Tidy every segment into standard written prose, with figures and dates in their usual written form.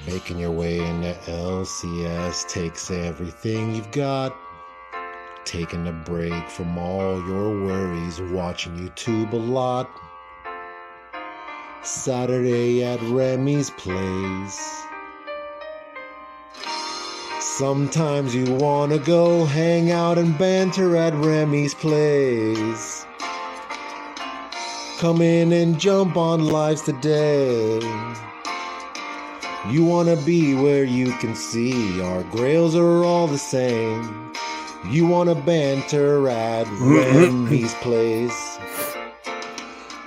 Making your way into LCS takes everything you've got. Taking a break from all your worries, watching YouTube a lot. Saturday at Remy's place. Sometimes you wanna go hang out and banter at Remy's place. Come in and jump on lives today. You wanna be where you can see our grails are all the same. You wanna banter at Remy's place.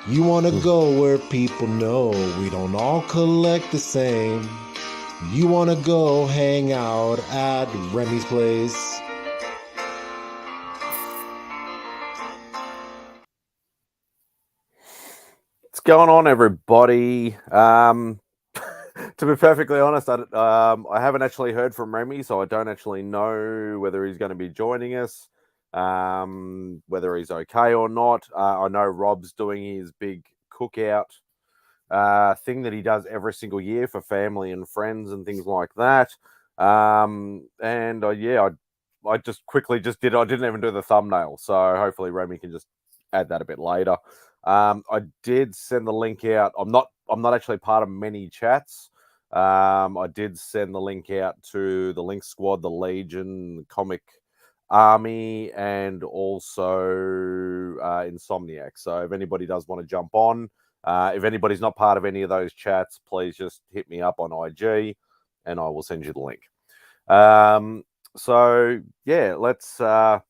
You wanna go where people know we don't all collect the same. You wanna go hang out at Remy's place. What's going on, everybody? To be perfectly honest, I haven't actually heard from Remy, so I don't actually know whether he's going to be joining us, whether he's okay or not. I know Rob's doing his big cookout thing that he does every single year for family and friends and things like that. I just quickly just did. I didn't even do the thumbnail, so hopefully Remy can just add that a bit later. I did send the link out. I'm not actually part of many chats. I did send the link out to the Link Squad, the Legion, the Comic Army, and also Insomniac. So if anybody does want to jump on, if anybody's not part of any of those chats, please just hit me up on IG, and I will send you the link. So yeah, let's say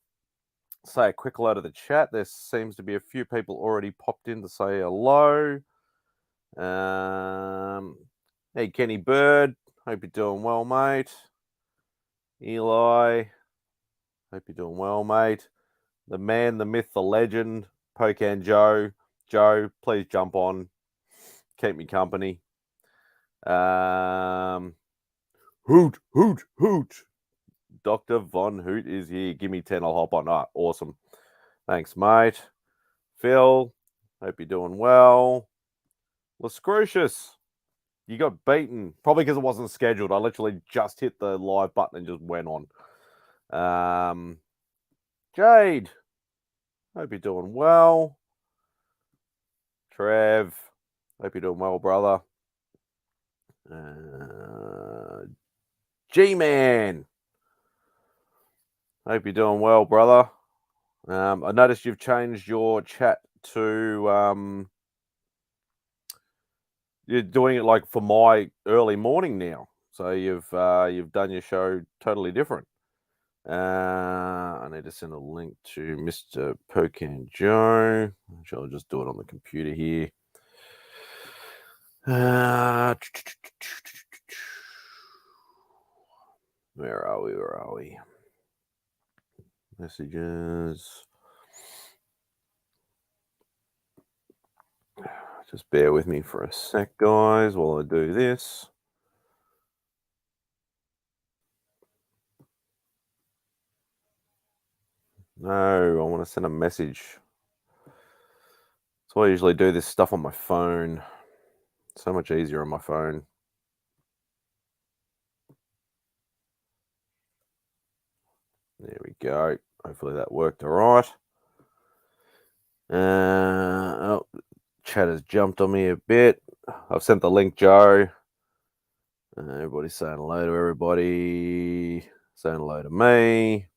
a quick hello to the chat. There seems to be a few people already popped in to say hello. Hey, Kenny Bird. Hope you're doing well, mate. Eli. Hope you're doing well, mate. The man, the myth, the legend, Pocan Joe. Joe, please jump on. Keep me company. Hoot, hoot, hoot. Dr. Von Hoot is here. Give me 10, I'll hop on. Ah, awesome. Thanks, mate. Phil, hope you're doing well. Lascrucius, you got beaten. Probably because it wasn't scheduled. I literally just hit the live button and just went on. Jade, hope you're doing well. Trev, hope you're doing well, brother. G-Man, hope you're doing well, brother. I noticed you've changed your chat to you're doing it like for my early morning now. So you've done your show totally different. I need to send a link to Mr. Pocan Joe. I'll just do it on the computer here. Where are we? Where are we? Messages. Just bear with me for a sec, guys, while I do this. No, I want to send a message. So I usually do this stuff on my phone. So much easier on my phone. There we go. Hopefully that worked all right. Chat has jumped on me a bit. I've sent the link, Joe. Everybody's saying hello to everybody. Saying hello to me.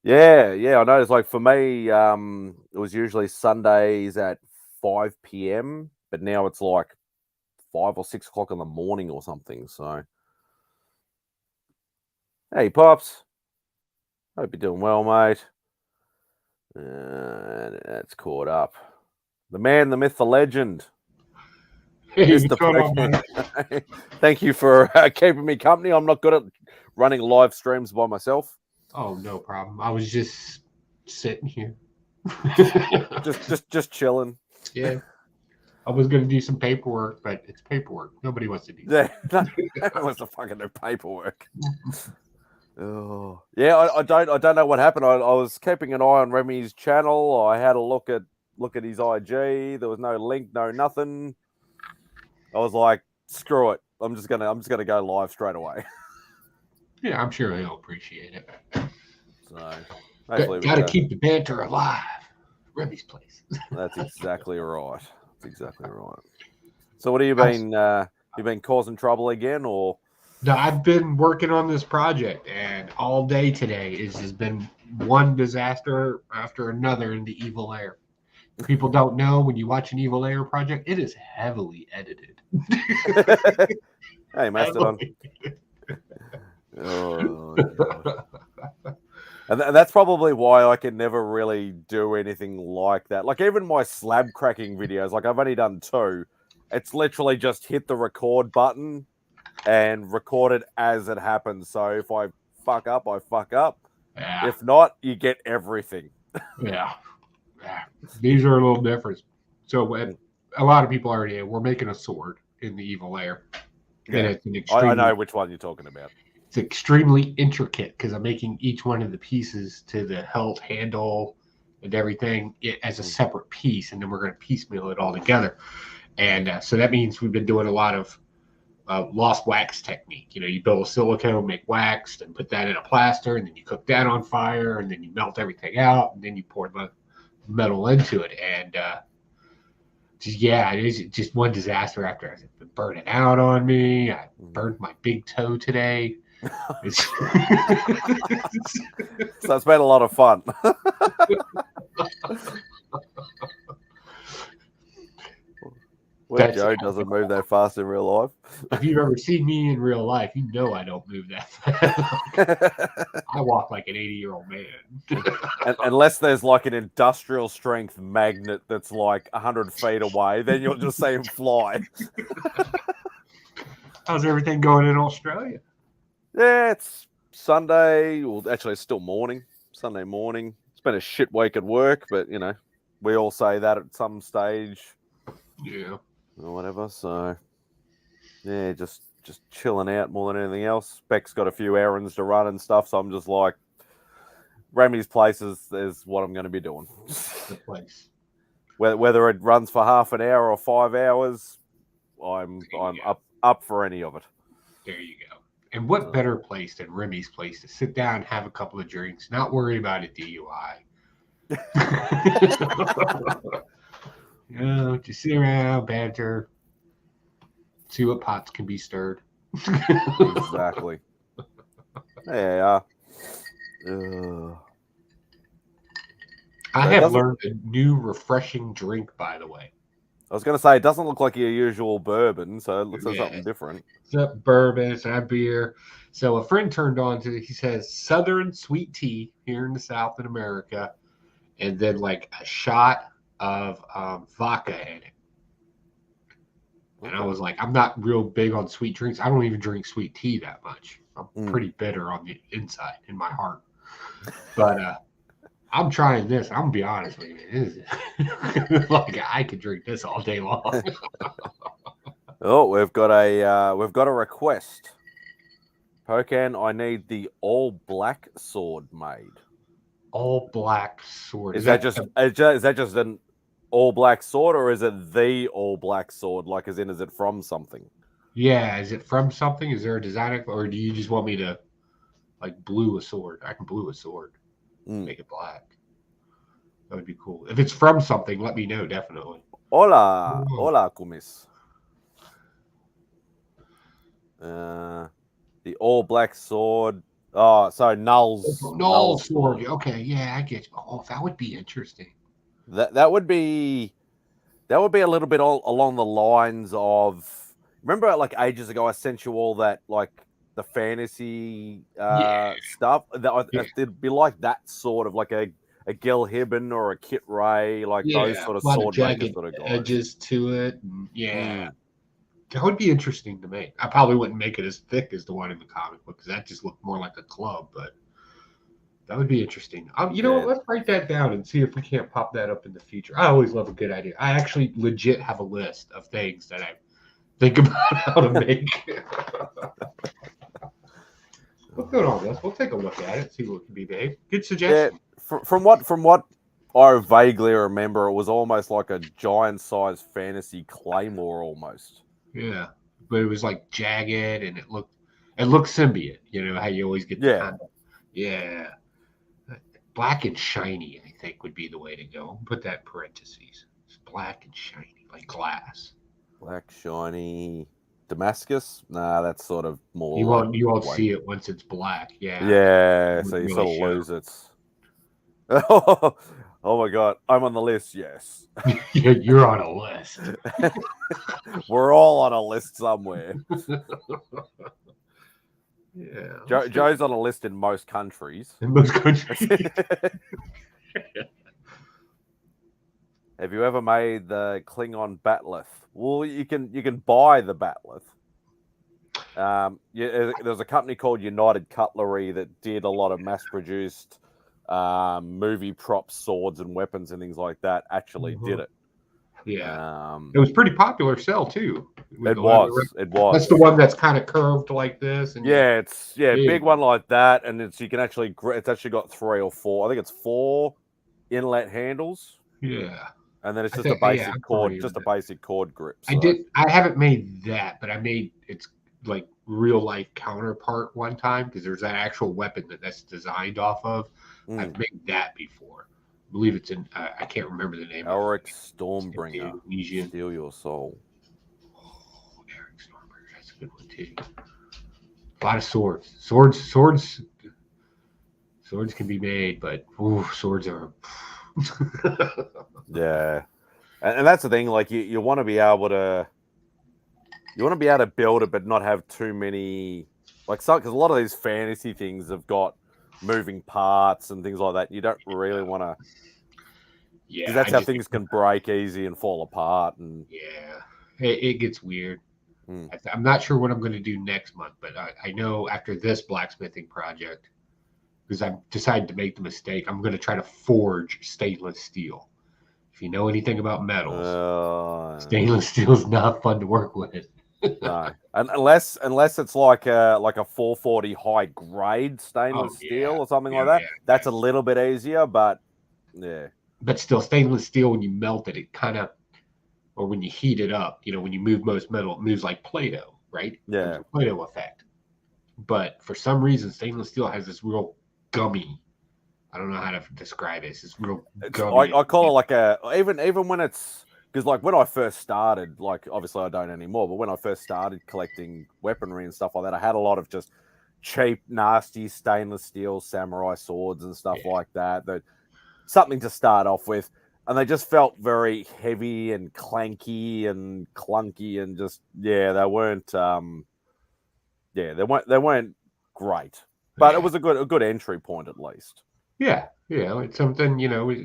Yeah. I noticed, like, for me, it was usually Sundays at 5 p.m., but now it's like 5 or 6 o'clock in the morning or something. So, hey, Pops. Hope you're doing well, mate. That's caught up. The man, the myth, the legend. Hey, what's going on, man? Thank you for keeping me company. I'm not good at running live streams by myself. Oh, no problem. I was just sitting here. just chilling. Yeah. I was going to do some paperwork, but it's paperwork. Nobody wants to do that. Who wants to fucking do paperwork? Oh, yeah. I don't know what happened. I was keeping an eye on Remy's channel. I had a look at his IG. There was no link, no nothing. I was like screw it. I'm just gonna go live straight away. Yeah, I'm sure he'll appreciate it. So hopefully we Got to go. keep the banter alive. Remy's place. That's exactly right. That's exactly right. So what have you been causing trouble again, or? No, I've been working on this project, and all day today has been one disaster after another in the Evil Lair. People don't know when you watch an Evil Lair project, it is heavily edited. Hey, Mastodon. Oh, God. And that's probably why I can never really do anything like that. Like even my slab cracking videos, like I've only done 2. It's literally just hit the record button and record it as it happens. So if I fuck up, I fuck up. Yeah. If not, you get everything. Yeah. These are a little different. So a lot of people already, we're making a sword in the Evil Lair. Yeah. And it's an I extremely, know which one you're talking about. it's extremely intricate because I'm making each one of the pieces to the hilt, handle, and everything as a separate piece. And then we're going to piecemeal it all together. And so that means we've been doing a lot of lost wax technique. You know, you build a silicone, make wax, and put that in a plaster, and then you cook that on fire, and then you melt everything out, and then you pour the metal into it. And it is just one disaster after it's been burning out on me. I burned my big toe today. So it's been a lot of fun. Well, Joe doesn't move that fast in real life. If you've ever seen me in real life, you know I don't move that fast. I walk like an 80-year-old man. Unless there's like an industrial strength magnet that's like 100 feet away, then you'll just see him fly. How's everything going in Australia? Yeah, it's Sunday. Well, actually, it's still morning. Sunday morning. It's been a shit week at work, but you know, we all say that at some stage. Yeah. Or whatever. So yeah, just chilling out more than anything else. Beck's got a few errands to run and stuff, so I'm just like, Remy's place is what I'm going to be doing. The place. Whether it runs for half an hour or 5 hours, I'm up for any of it. There you go. And what better place than Remy's place to sit down and have a couple of drinks, not worry about a DUI. You know, just sit around, banter, see what pots can be stirred. Exactly. Yeah. I have learned a new refreshing drink, by the way. I was going to say, it doesn't look like your usual bourbon, so it looks like something different. It's not bourbon, it's not beer. So a friend turned on to it. He says Southern sweet tea here in the South in America, and then like a shot of vodka in it. And I was like, I'm not real big on sweet drinks. I don't even drink sweet tea that much. I'm pretty bitter on the inside in my heart. But I'm trying this. I'm gonna be honest with you. Like I could drink this all day long. Oh, we've got a request. Pocan, I need the all black sword made. All black sword. Is that just an all black sword, or is it the all black sword? Like, as in, is it from something? Yeah, is it from something? Is there a design, or do you just want me to like blue a sword? I can blue a sword, make it black. That would be cool. If it's from something, let me know definitely. Hola, Kumis. The all black sword. Oh, so Null's sword. Okay, yeah, I get you. Oh, that would be interesting. That would be a little bit along the lines of, remember like ages ago I sent you all that like the fantasy stuff. It'd be like that sort of like a Gil Hibben or a Kit Ray, like those sort of sword makers sort of guys. Edges to it. That would be interesting to make. I probably wouldn't make it as thick as the one in the comic book because that just looked more like a club, but that would be interesting. You know what? Let's write that down and see if we can't pop that up in the future. I always love a good idea. I actually legit have a list of things that I think about how to make. We'll go on this. We'll take a look at it, see what can be made. Good suggestion. Yeah, from what I vaguely remember, it was almost like a giant-sized fantasy claymore almost. Yeah. but it was like jagged, and it looked symbiote. You know how you always get the Yeah. kind of black and shiny. I think would be the way to go. Put that in parentheses. It's black and shiny like glass. Black shiny Damascus. Nah, that's sort of more. You like won't white. see it once it's black. Yeah. Yeah, It so you wouldn't sort really of lose it. Oh my god, I'm on the list. Yes, You're on a list. we're all on a list somewhere. Yeah. Joe's on a list in most countries. In most countries. Have you ever made the Klingon batleth? Well, you can buy the batleth. There's a company called United Cutlery that did a lot of mass-produced movie props, swords, and weapons and things like that. Actually, did it. Yeah. It was pretty popular sell too. It was. That's the one that's kind of curved like this. And yeah, it's big one like that, and it's actually got 3 or 4. I think it's 4 inlet handles. Yeah. And then it's just a basic cord, grip. So. I haven't made that, but I made its like real life counterpart one time because there's an actual weapon that's designed off of. I've made that before. I believe it's in. I can't remember the name. Eric Stormbringer. Steal your soul. Oh, Eric Stormbringer. That's a good one too. A lot of swords. Swords can be made, but swords are. Yeah, and that's the thing. Like you want to be able to build it, but not have too many because a lot of these fantasy things have got moving parts and things like that. You don't really want to. Yeah, because that's how things can break easy and fall apart. And yeah, it gets weird. I'm not sure what I'm going to do next month, but I know after this blacksmithing project. Because I've decided to make the mistake. I'm going to try to forge stainless steel. If you know anything about metals, stainless steel is not fun to work with. No, unless it's like a 440 high grade stainless steel or something like that. Yeah, that's a little bit easier, but yeah. But still, stainless steel when you melt it, it kind of, or when you heat it up, when you move most metal, it moves like Play-Doh, right? Yeah, Play-Doh effect. But for some reason, stainless steel has this real gummy. I don't know how to describe it. It's real gummy. I call it like even when it's because like when I first started, like obviously I don't anymore, but when I first started collecting weaponry and stuff like that, I had a lot of just cheap, nasty stainless steel samurai swords and stuff like that. That something to start off with, and they just felt very heavy and clanky and clunky and just they weren't they weren't great. But it was a good entry point at least. Yeah. It's something,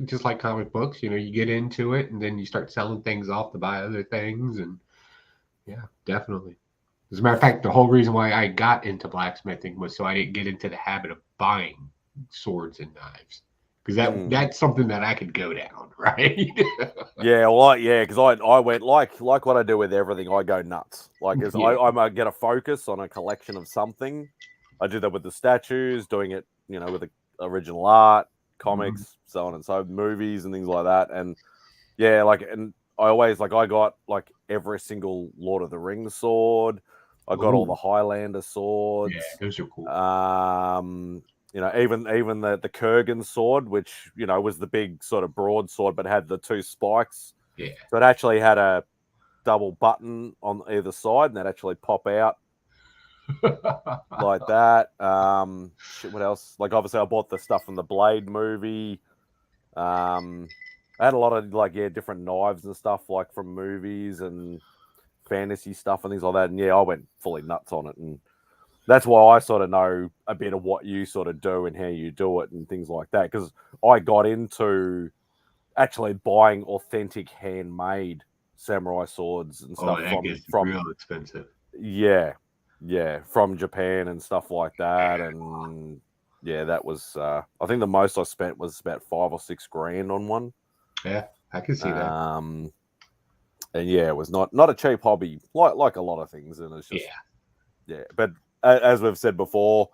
just like comic books, you get into it and then you start selling things off to buy other things. And yeah, definitely. As a matter of fact, the whole reason why I got into blacksmithing was so I didn't get into the habit of buying swords and knives. Because that's something that I could go down, right? Because I went like what I do with everything, I go nuts. Like I might get a focus on a collection of something. I do that with the statues, doing it, with the original art, comics, so on and so movies and things like that. And and I always I got like every single Lord of the Rings sword. I got all the Highlander swords. Yeah, those are cool. Even the Kurgan sword, which was the big sort of broadsword, but had the 2 spikes. Yeah. So it actually had a double button on either side, and that actually pop out. Like that. What else? Like obviously I bought the stuff from the Blade movie. I had a lot of different knives and stuff like from movies and fantasy stuff and things like that. And I went fully nuts on it, and that's why I sort of know a bit of what you sort of do and how you do it and things like that. Because I got into actually buying authentic handmade samurai swords and stuff from real expensive. Yeah, from Japan and stuff like that. And that was I think the most I spent was about $5 or $6 grand on one. Yeah, I can see that. And it was not a cheap hobby, like a lot of things. And it's just but as we've said before,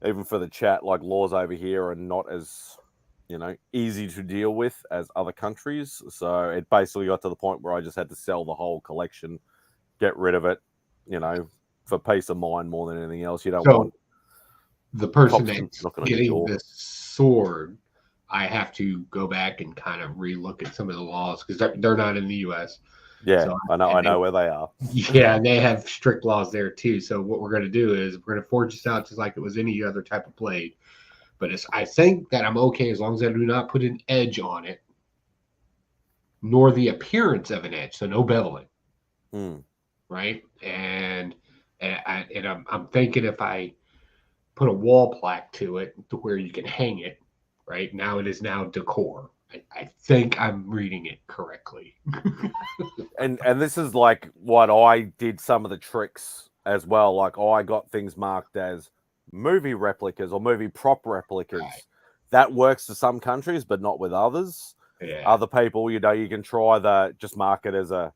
even for the chat, like laws over here are not as easy to deal with as other countries. So it basically got to the point where I just had to sell the whole collection, get rid of it, for peace of mind more than anything else. You don't So want the person cops that's knocking on your getting door. this sword, I have to go back and kind of relook at some of the laws because they're not in the U.S. Yeah, So I know where they are. Yeah, and they have strict laws there too. So what we're going to do is we're going to forge this out just like it was any other type of blade. But I think that I'm okay as long as I do not put an edge on it, nor the appearance of an edge. So no beveling, right? And I'm thinking if I put a wall plaque to it to where you can hang it, right? Now it is now decor. I think I'm reading it correctly. And this is like what I did some of the tricks as well. Like I got things marked as movie replicas or movie prop replicas. Right. That works for some countries, but not with others. Yeah. Other people, you can try just mark it as a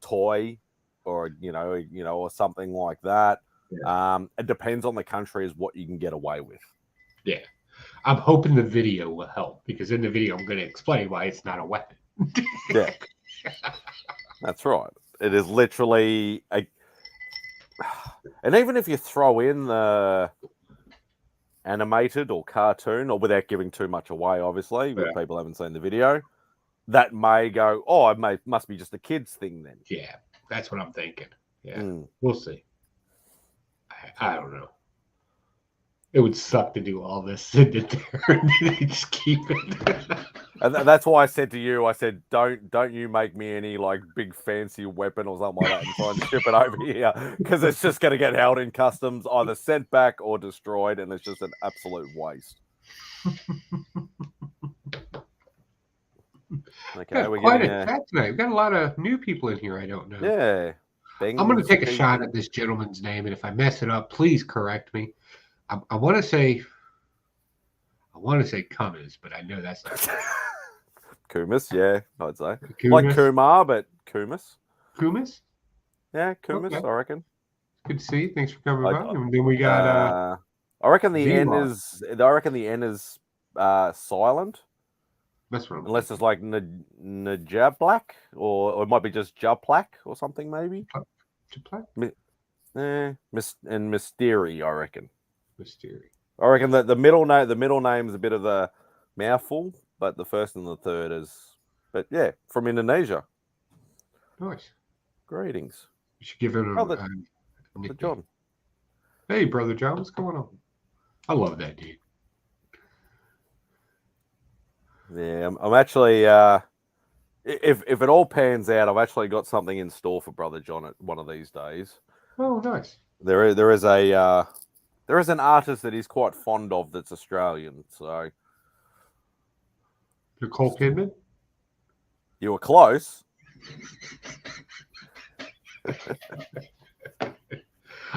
toy or or something like that. Yeah. It depends on the country as what you can get away with. Yeah. I'm hoping the video will help because in the video I'm going to explain why it's not a weapon. Yeah. That's right. It is literally and even if you throw in the animated or cartoon, or without giving too much away, obviously, if people haven't seen the video, that may go, oh, it must be just a kid's thing then. Yeah, that's what I'm thinking. Yeah, we'll see. I don't know. It would suck to do all this, sit it there, and just keep it. And that's why I said to you, I said, don't you make me any like big fancy weapon or something like that and try and ship it over here because it's just going to get held in customs, either sent back or destroyed, and it's just an absolute waste. Okay, we're quite a chat tonight. We've got a lot of new people in here. I don't know. Yeah. I'm going to take a shot at this gentleman's name, and if I mess it up, please correct me. I want to say Cummins, but I know that's not Kumis, yeah, I'd say. Kumis? Like Kumar, but Kumis. Kumis? Yeah, Kumis, Okay. I reckon. Good to see you. Thanks for coming by. And then we got I reckon the V-Rock. N is silent. That's what I'm unless it's like Najablak or it might be just Jablak or something maybe. And Mystery, I reckon. Mystery. I reckon that the middle name is a bit of a mouthful, but the first and the third is. But yeah, from Indonesia. Nice. Greetings. You should give him Brother John. Hey, Brother John, what's going on? I love that dude. Yeah, I'm actually. If it all pans out, I've actually got something in store for Brother John at one of these days. Oh, nice. There is an artist that he's quite fond of that's Australian. So, Nicole Kidman? You were close.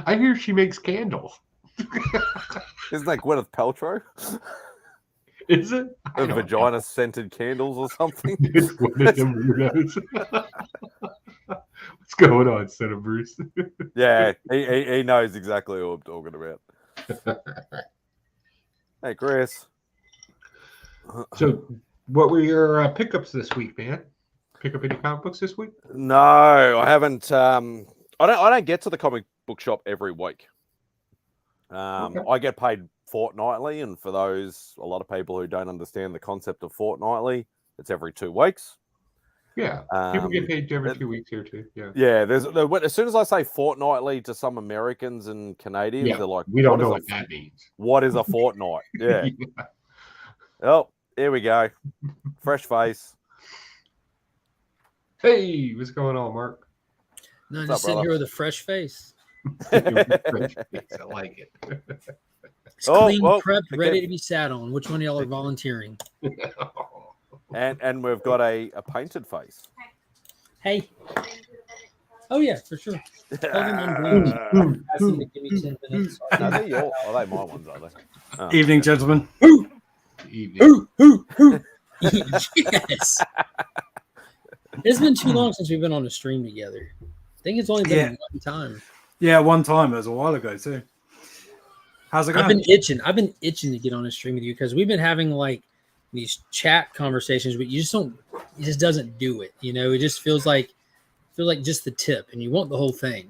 I hear she makes candles. Isn't that Gwyneth Paltrow? Is it? Vagina scented candles or something? It's one of them weirdos. What's going on, son of Bruce? Yeah, he knows exactly what I'm talking about. Hey, Chris. So, what were your pickups this week, man? Pick up any comic books this week? No, I haven't. I don't get to the comic book shop every week. Okay. I get paid fortnightly, and for a lot of people who don't understand the concept of fortnightly, it's every 2 weeks. Yeah, people get paid every 2 weeks here too. Yeah, yeah. As soon as I say fortnightly to some Americans and Canadians, they're like, "We don't know what that means. What is a fortnight?" Yeah. Yeah. Oh, here we go. Fresh face. Hey, what's going on, Mark? No, just sitting here with a fresh face. I like it. It's clean, prepped, ready to be sat on. Which one of y'all are volunteering? And we've got a painted face. Hey. Oh yeah, for sure. Tell them I'm ask them to give me 10 minutes. No, they're my ones, are they? Oh, Evening, gentlemen. Evening. Yes. It's been too long since we've been on a stream together. I think it's only been one time. Yeah, one time. It was a while ago too. How's it going? I've been itching to get on a stream with you because we've been having like these chat conversations, but you just don't. It just doesn't do it. You know, it just feels like just the tip, and you want the whole thing.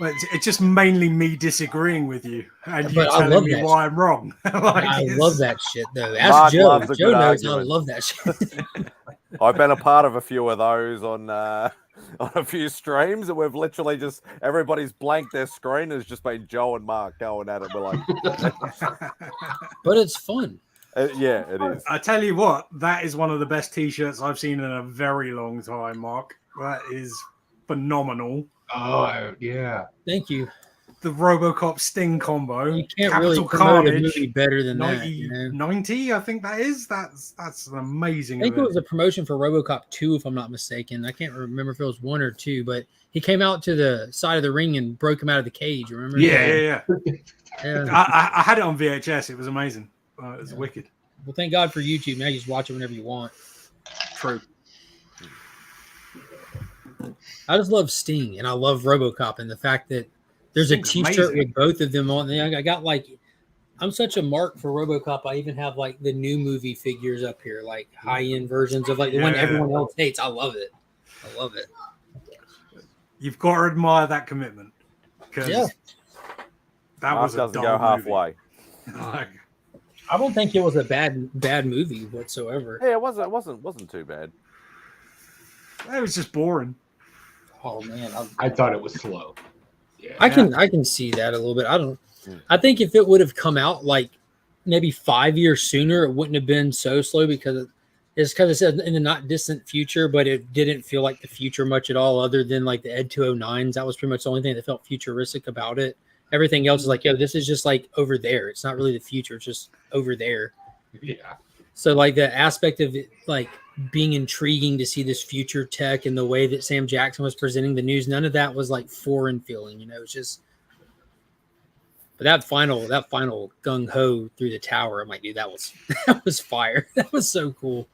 But it's just mainly me disagreeing with you and you But I love telling me that why I'm wrong. Like, I it's- love that shit though. Mark Ask Joe. loves a Joe good knows I argument. love that shit. I've been a part of a few of those on a few streams, and we've literally just everybody's blanked their screen. Has just been Joe and Mark going at it. We're like, But it's fun. yeah, it is. I tell you what, that is one of the best T-shirts I've seen in a very long time, Mark. That is phenomenal. Oh, yeah. Thank you. The RoboCop Sting combo. You can't Capital really promote a Carnage. movie better than 90, that. You know? 90, I think that is. That's an amazing I think it event. was a promotion for RoboCop 2, if I'm not mistaken. I can't remember if it was 1 or 2, but he came out to the side of the ring and broke him out of the cage. Remember? Yeah. Yeah. I had it on VHS. It was amazing. It was wicked. Well, thank God for YouTube. Now you just watch it whenever you want. True. I just love Sting and I love RoboCop and the fact that there's Sting's a T-shirt amazing. with both of them on. I got like, I'm such a mark for RoboCop. I even have like the new movie figures up here, like high-end versions of like the one Yeah. everyone else hates. I love it. I love it. You've got to admire that commitment. Because Yeah. that Mark was a doesn't dull go halfway. movie. Like, I don't think it was a bad movie whatsoever. Yeah, it wasn't too bad. it was just boring. Oh man, I thought it was slow. Yeah. I can see that a little bit. I think if it would have come out like maybe 5 years sooner, it wouldn't have been so slow because it said in the not distant future, but it didn't feel like the future much at all, other than like the Ed 209s. That was pretty much the only thing that felt futuristic about it. Everything else is like, yo, this is just like over there. It's not really the future, it's just over there. Yeah. So like the aspect of it, like being intriguing to see this future tech and the way that Sam Jackson was presenting the news, none of that was like foreign feeling, you know. It's just, but that final gung ho through the tower, I'm like, dude, that was fire. That was so cool.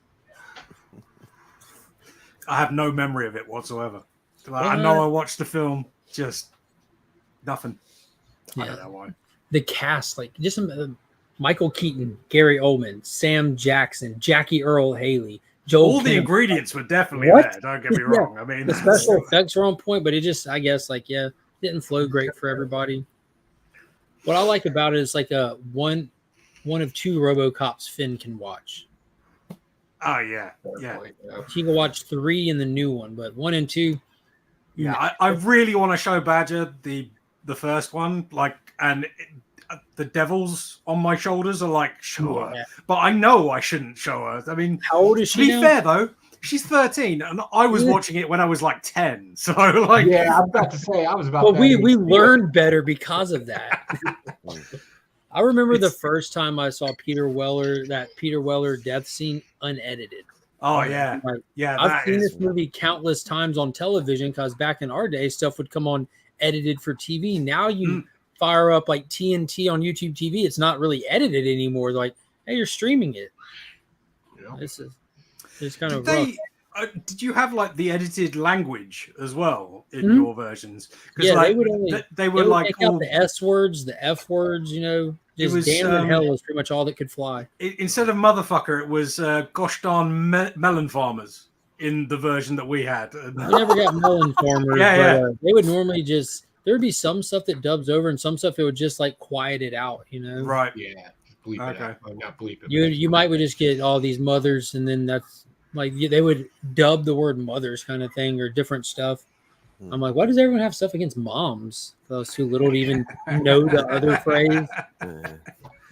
I have no memory of it whatsoever. Like, I know I watched the film, just nothing. I don't know why. The cast, like just Michael Keaton, Gary Oldman, Sam Jackson, Jackie Earl Haley, Joel. All the Kim. ingredients were definitely What? there. Don't get me Yeah. wrong. I mean, The special effects were on point, but it just, I guess, like, yeah, didn't flow great for everybody. What I like about it is like one of two RoboCops Finn can watch. oh yeah, yeah, He can watch 3 in the new one, but 1 and 2. yeah. I really want to show Badger the first one, like, and the devils on my shoulders are like, sure, Yeah. but I know I shouldn't show her. I mean, How old is to she be now? fair though, she's 13, and I was Yeah. watching it when I was like 10. So like, Yeah, I was about to say, I was about But that we age too. learned better because of that. I remember the first time I saw Peter Weller death scene unedited. oh yeah, Like, yeah. I've That seen is this movie countless times on television because back in our day, stuff would come on edited for TV. Now you fire up like TNT on YouTube TV. It's not really edited anymore. Like, hey, you're streaming it. Yeah. It's kind of Did rough. did you have like the edited language as well in Mhm. your versions? Yeah, like, they would only they they were would like take out all, the S words, the F words. You know, It just was, damn and hell was pretty much all that could fly. instead of motherfucker, it was gosh darn melon farmers in the version that we had. We never got melon farmers. Yeah, but, they would normally just, there would be some stuff that dubs over and some stuff it would just like quiet it out, you know. Right. Yeah, bleep it Okay. out. I'm not bleeping. You might would just get all these mothers, and then that's like they would dub the word mothers kind of thing or different stuff. I'm like, why does everyone have stuff against moms? Those too little to even know the other phrase.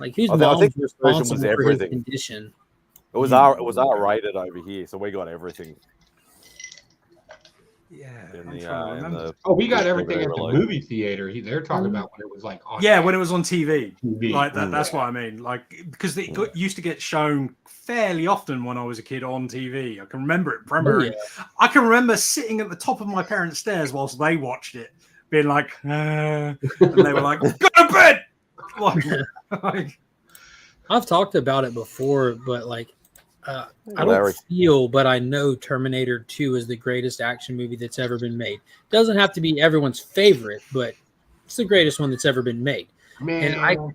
Like, whose I mom's think this version was responsible for his everything. condition? It was R rated over here, so we got everything. Yeah. In I'm the, trying to in remember. the Oh, we got Blu-ray everything at the release. movie theater. They're talking about when it was like on Yeah, when it was on TV. TV. Like that, that's what I mean. Like, because it used to get shown fairly often when I was a kid on TV. I can remember it premiering. I can remember sitting at the top of my parents' stairs whilst they watched it, being like, and they were like, go to bed. Like, I've talked about it before, but like, I Larry. don't feel, but I know Terminator 2 is the greatest action movie that's ever been made. Doesn't have to be everyone's favorite, but it's the greatest one that's ever been made. Man, And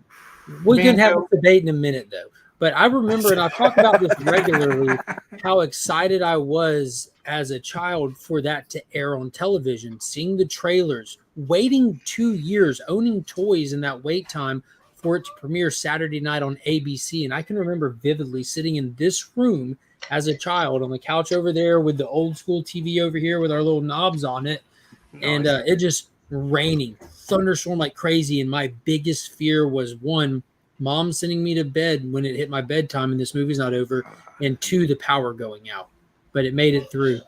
we can have a debate in a minute though. But I remember, and I talk about this regularly, how excited I was as a child for that to air on television, seeing the trailers, waiting 2 years, owning toys in that wait time for it to premiere Saturday night on ABC. And I can remember vividly sitting in this room as a child on the couch over there with the old school TV over here with our little knobs on it. And it just raining, thunderstorm like crazy. And my biggest fear was, one, mom sending me to bed when it hit my bedtime and this movie's not over, and two, the power going out. But it made it through.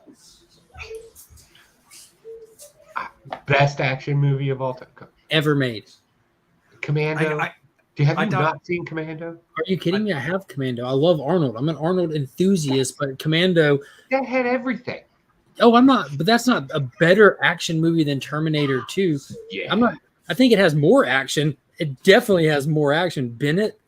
Best action movie of all time. Ever made. Commando. Have you not seen Commando? Are you kidding me? I have Commando. I love Arnold. I'm an Arnold enthusiast, but Commando. That had everything. Oh, I'm not. But that's not a better action movie than Terminator 2. Yeah. I'm not. I think it has more action. It definitely has more action. Bennett.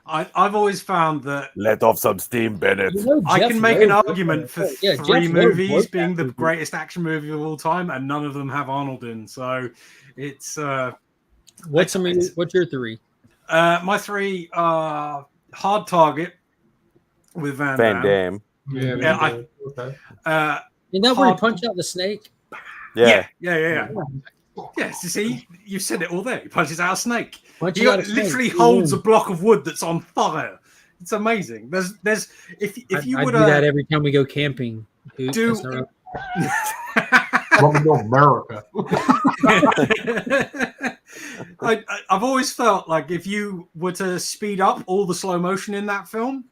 I've always found that let off some steam, Bennett. I can make an argument for three movies being the greatest action movie of all time, and none of them have Arnold in. So it's what's your three? My three are Hard Target with Van Damme. Yeah. Isn't that where he punched out the snake? Yeah. Yes, you see, you said it all there. He punches out a snake. He literally holds a block of wood that's on fire. It's amazing. There's if you would do that every time we go camping. Welcome to America. I've always felt like if you were to speed up all the slow motion in that film,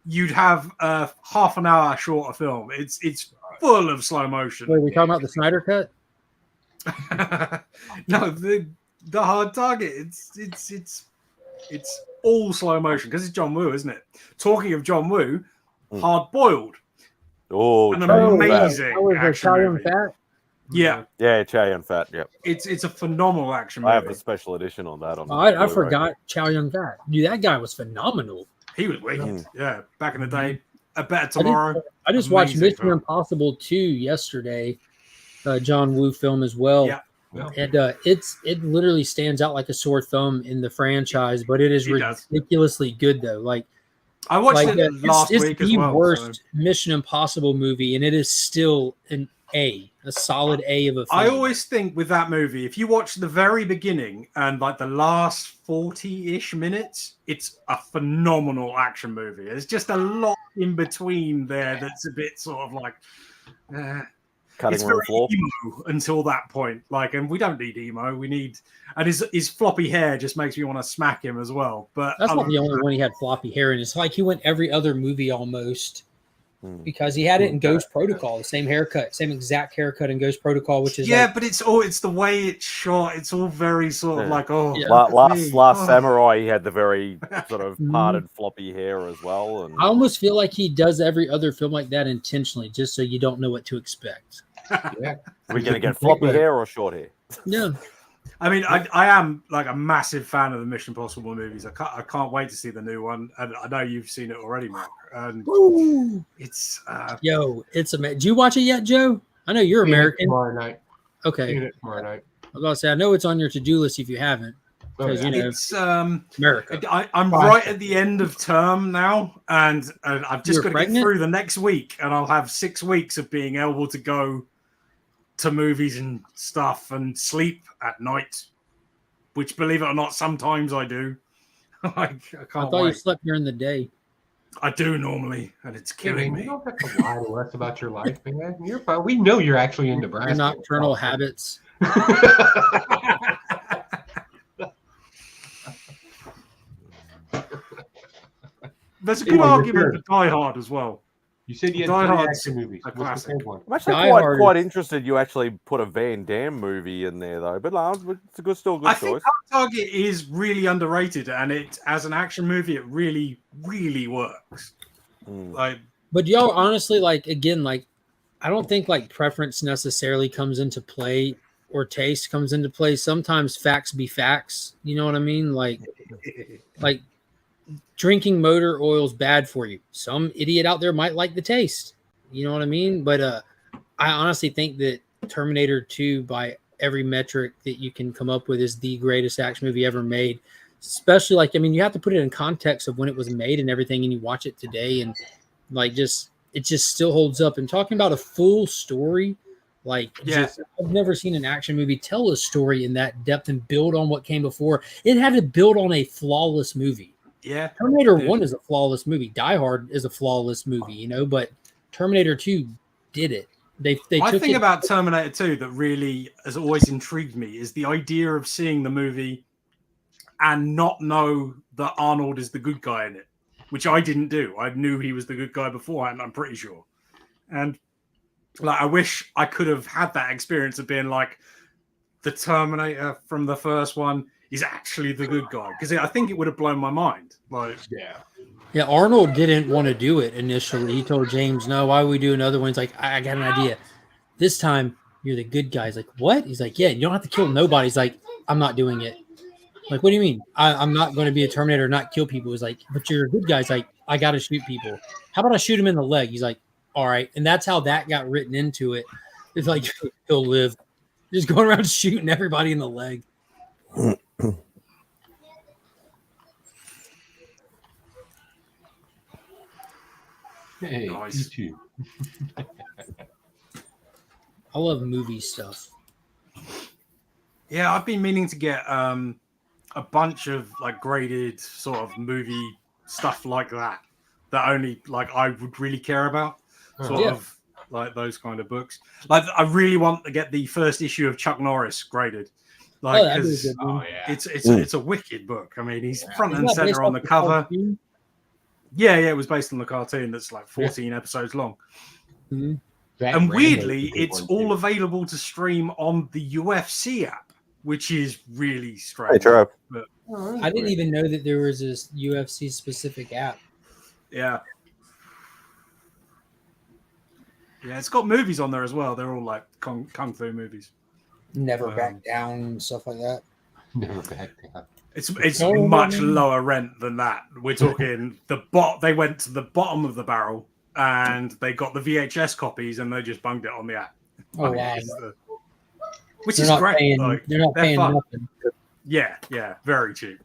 you'd have a half an hour shorter film. It's full of slow motion. Wait, are we talking about the Snyder Cut? No, the Hard Target. It's all slow motion because it's John Woo, isn't it? Talking of John Woo, Hard Boiled. Oh, an amazing action movie. Fat? Yeah, Chow Yun Fat. Yep, it's a phenomenal action movie. I have the special edition on that. I forgot Chow Yun Fat. Dude, that guy was phenomenal. He was wicked. Yeah, back in the day. A Better Tomorrow. I just watched Mission Impossible 2 yesterday. John Woo film as well. Yeah. And it literally stands out like a sore thumb in the franchise, but it is ridiculously good though. Like I watched it last week as well. It's the worst Mission Impossible movie, and it is still a solid A of a film. I always think with that movie, if you watch the very beginning and like the last 40-ish minutes, it's a phenomenal action movie. There's just a lot in between there that's a bit sort of like it's very emo until that point. Like, and we don't need emo. We need, and his floppy hair just makes me want to smack him as well. But that's not the only one he had floppy hair in. It's like he went every other movie almost because he had it in Ghost Protocol, the same haircut, same exact haircut in Ghost Protocol, which is but it's the way it's shot. It's all very sort of like last Samurai. He had the very sort of parted floppy hair as well. And I almost feel like he does every other film like that intentionally, just so you don't know what to expect. We're gonna get floppy hair or short hair. Yeah, I mean, I am like a massive fan of the Mission Impossible movies. I can't wait to see the new one, and I know you've seen it already, Mark. And it's it's amazing. Did you watch it yet, Joe? I know you're American. Tomorrow night. Okay. Tomorrow night. I was gonna say I know it's on your to-do list if you haven't. Because it's America. I'm right at the end of term now, and I've just got to get through the next week, and I'll have 6 weeks of being able to go to movies and stuff and sleep at night, which, believe it or not, sometimes I do. I can't thought you slept during the day. I do normally, and it's killing me. You don't have to lie to us about your life, man. You're fine. We know you're actually in Nebraska. Your nocturnal habits. There's a good argument for Die Hard as well. You said you had Die Hard action movies. A classic. I'm actually quite interested you actually put a Van Damme movie in there though, but it's a still good choice. I think Hard Target is really underrated, and it as an action movie, it really, really works. But y'all honestly, like, again, like, I don't think like preference necessarily comes into play or taste comes into play. Sometimes facts be facts. You know what I mean? Like drinking motor oil is bad for you. Some idiot out there might like the taste. You know what I mean? But I honestly think that Terminator 2, by every metric that you can come up with, is the greatest action movie ever made. Especially, like, I mean, you have to put it in context of when it was made and everything, and you watch it today, and like, it just still holds up. And talking about a full story, Like, Yeah. just, I've never seen an action movie tell a story in that depth and build on what came before. It had to build on a flawless movie. Yeah. Terminator Dude. 1 is a flawless movie. Die Hard is a flawless movie, you know, but Terminator 2 did it. They My took thing it. about Terminator 2 that really has always intrigued me is the idea of seeing the movie and not know that Arnold is the good guy in it, which I didn't do. I knew he was the good guy beforehand, I'm pretty sure. And like, I wish I could have had that experience of being like, the Terminator from the first one is actually the good guy, because I think it would have blown my mind. Like, Yeah, Arnold didn't want to do it initially. He told James, "No, why would we do another one?" He's like, "I got an idea. This time you're the good guy." He's like, "What?" He's like, "Yeah, you don't have to kill nobody." He's like, "I'm not doing it." Like, what do you mean? I'm not going to be a Terminator, not kill people. He's like, "But you're a good guy." He's like, "I got to shoot people. How about I shoot him in the leg?" He's like, "All right," and that's how that got written into it. It's like he'll live, just going around shooting everybody in the leg. Hey, Nice. you too. I love movie stuff. yeah, I've been meaning to get a bunch of like graded sort of movie stuff like that only like I would really care about, sort Yeah. of like those kind of books. Like, I really want to get the first issue of Chuck Norris graded, like, that'd be a 'cause good one. it's a wicked book. I mean, he's front Isn't and that center based on off the cover. cartoon? Yeah, it was based on the cartoon that's like 14 episodes long. Mhm. And weirdly, it's all available to stream on the UFC app, which is really strange. Hey, Trev. But I didn't even know that there was this UFC specific app. yeah. Yeah, it's got movies on there as well. They're all like kung fu movies. Never Back Down and stuff like that. Never back down. It's No, much no. lower rent than that. We're talking they went to the bottom of the barrel and they got the VHS copies and they just bunged it on the app. Oh Like, wow! which They're is not great. paying. Like, They're not they're paying fun. nothing. Yeah, very cheap.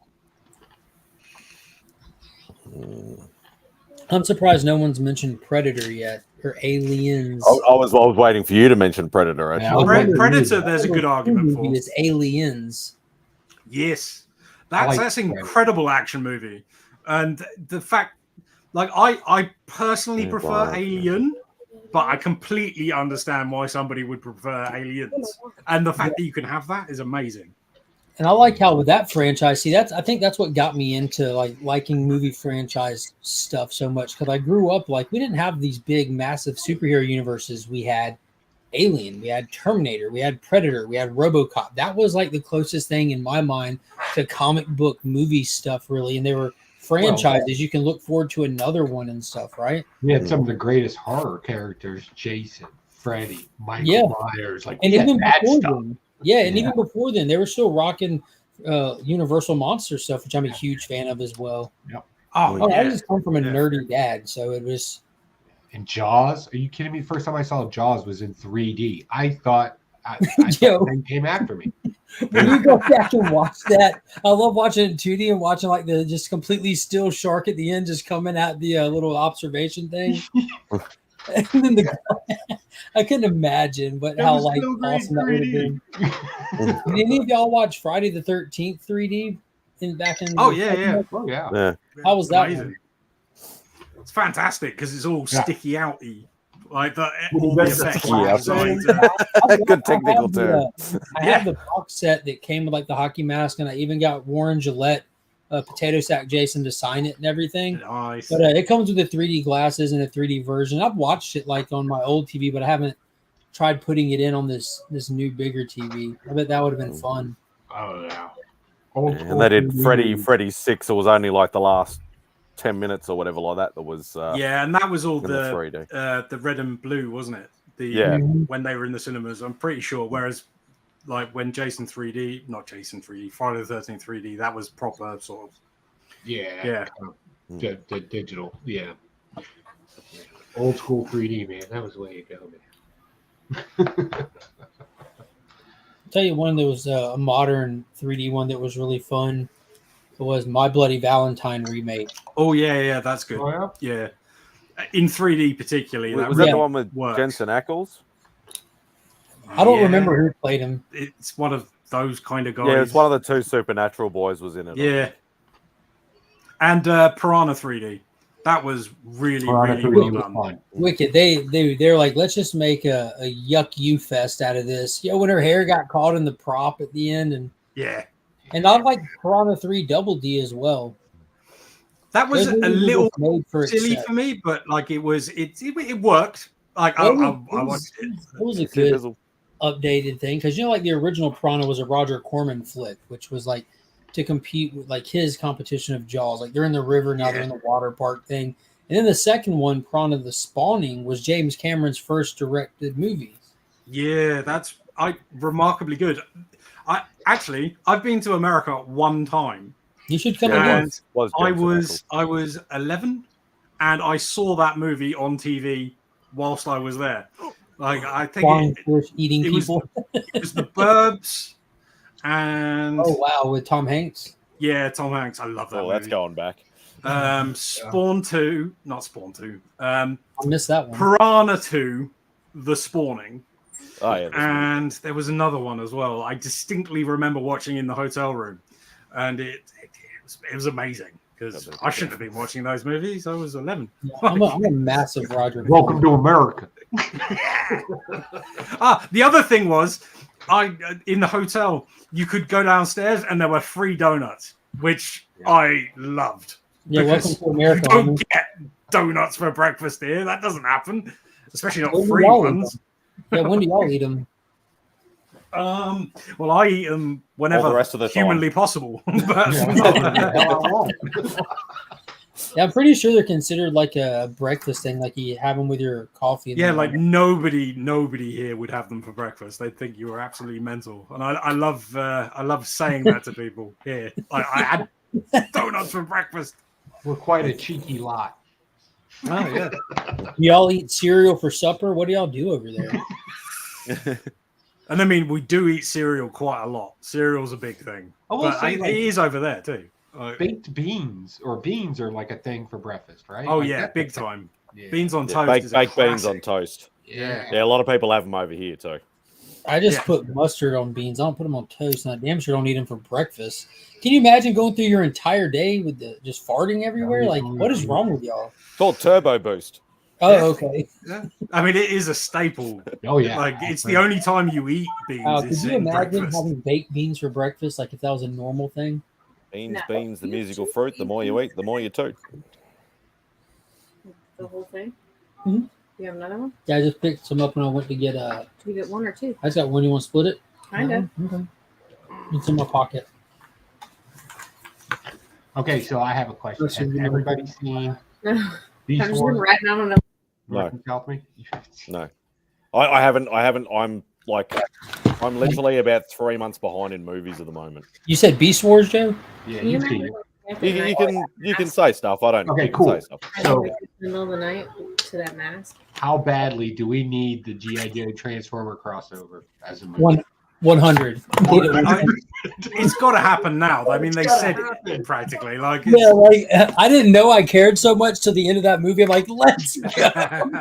I'm surprised no one's mentioned Predator yet or Aliens. I was waiting for you to mention Predator. Yeah, Actually, I was- Predator, there's a good argument for. It's Aliens. Yes, like that's an Predator. incredible action movie, and the fact, like, I personally Yeah, prefer right, Alien, but I completely understand why somebody would prefer Aliens, and the fact that you can have that is amazing. And I like how with that franchise, I think that's what got me into like liking movie franchise stuff so much, because I grew up like we didn't have these big, massive superhero universes. We had Alien, we had Terminator, we had Predator, we had RoboCop. That was like the closest thing in my mind to comic book movie stuff, really. And they were franchises. You can look forward to another one and stuff, right? We had some of the greatest horror characters: Jason, Freddy, Michael Yeah. Myers. Like, And we had even that before stuff. then, yeah, and Yeah. even before then, they were still rocking Universal Monster stuff, which I'm a huge fan of as well. Oh, I yeah. just come from a Yeah. nerdy dad, so it was. And Jaws? Are you kidding me? The first time I saw Jaws was in 3D. I thought Yo. they came after me. When you go back and watch that, I love watching it in 2D and watching like the just completely still shark at the end, just coming at the little observation thing. And then I couldn't imagine how was like so great awesome that would have 3D. been. Did any of y'all watch Friday the 13th 3D back in? Oh, yeah. Oh, yeah. yeah. How was that Amazing. one? It's fantastic because it's all Yeah. sticky outy, like the Well, all the that's effects. sticky are out. designed Good technical term. I have the box set that came with like the hockey mask, and I even got Warren Gillette, Potato Sack Jason to sign it and everything. Nice. But it comes with the 3D glasses and a 3D version. I've watched it like on my old TV, but I haven't tried putting it in on this new bigger TV. I bet that would have been fun. Oh, yeah. Old And they did 3D. Freddy 6. It was only like the last 10 minutes or whatever like that. That was yeah, and that was all in the 3D. the red and blue, wasn't it? Yeah. When they were in the cinemas, I'm pretty sure. Whereas, like when Jason 3D, not Jason 3D, Friday the 13th 3D, that was proper sort of. Yeah. The digital. Yeah. Old school 3D, man. That was the way to go, man. I'll tell you one that was a modern 3D one that was really fun. It was My Bloody Valentine remake. Oh yeah, that's good. Oh, yeah. Yeah, in 3D particularly. Was That that the one with works. Jensen Ackles? I don't remember who played him. It's one of those kind of guys. Yeah, it's one of the two Supernatural boys was in it. Yeah. And Piranha 3D. That was really, Piranha really 3D well was done. fun. Wicked. They're like, let's just make a yuck you fest out of this. When her hair got caught in the prop at the end, and I like Piranha 3 Double D as well. That was a little silly for me, but like it worked. Like I watched it. It was a good updated thing because like the original Piranha was a Roger Corman flick, which was like to compete with like his competition of Jaws. Like they're in the river now, they're in the water park thing. And then the second one, Piranha the Spawning, was James Cameron's first directed movie. Yeah, that's remarkably good. I've been to America one time. You should come and I was 11 and I saw that movie on TV whilst I was there. Like I think it was the Burbs and with Tom Hanks. Yeah, Tom Hanks. I love that. Oh, movie. that's going back. Spawn 2, not Spawn 2. I missed that one. Piranha 2, The Spawning. Oh yeah. And there was another one as well. I distinctly remember watching in the hotel room, and it was amazing because I shouldn't have been watching those movies. I was 11. Yeah, I'm a massive Roger. Welcome to America. The other thing was, in the hotel you could go downstairs and there were free donuts, which I loved. Yeah, welcome to America. You don't get donuts for breakfast here. That doesn't happen, especially not free ones. Yeah, when do y'all eat them? Well, I eat them whenever the rest of the humanly possible. Yeah, I'm pretty sure they're considered like a breakfast thing, like you have them with your coffee. Yeah, like nobody here would have them for breakfast. They'd think you were absolutely mental, and I love saying that to people. Yeah, I had donuts for breakfast. We're quite a cheeky lot. Oh yeah. Y'all eat cereal for supper? What do y'all do over there? And I mean, we do eat cereal quite a lot. Cereal's a big thing, but it is over there too. Baked beans are like a thing for breakfast, right? Oh like yeah, big time. Yeah. Beans on toast. Baked beans on toast. Yeah. Yeah, a lot of people have them over here too. I just put mustard on beans. I don't put them on toast, and I damn sure don't eat them for breakfast. Can you imagine going through your entire day with just farting everywhere? Like, what is wrong with y'all? It's called Turbo Boost. Oh, okay. Yeah. I mean, it is a staple. Oh yeah. Like it's the only time you eat beans. Could you imagine having baked beans for breakfast? Like if that was a normal thing? Beans, the musical fruit. The more you eat, the more you toot. The whole thing? Mm-hmm. You have another one? Yeah, I just picked some up when I went to get You get one or two? I just got one. You want to split it? Kind of. Okay. It's in my pocket. Okay, so I have a question. Has everybody seen No. Beast I've just Wars? been writing on them. No. I haven't. I'm literally about 3 months behind in movies at the moment. You said Beast Wars, Joe? Yeah, you've seen it. You can say stuff. I don't. Okay, you can cool. Say stuff. So, In the middle of the night to that mask. how badly do we need the G.I. Joe Transformer crossover as a movie? 100. It's got to happen now. I mean, they said it practically. Like, Yeah, like I didn't know I cared so much to the end of that movie. I'm like, let's go.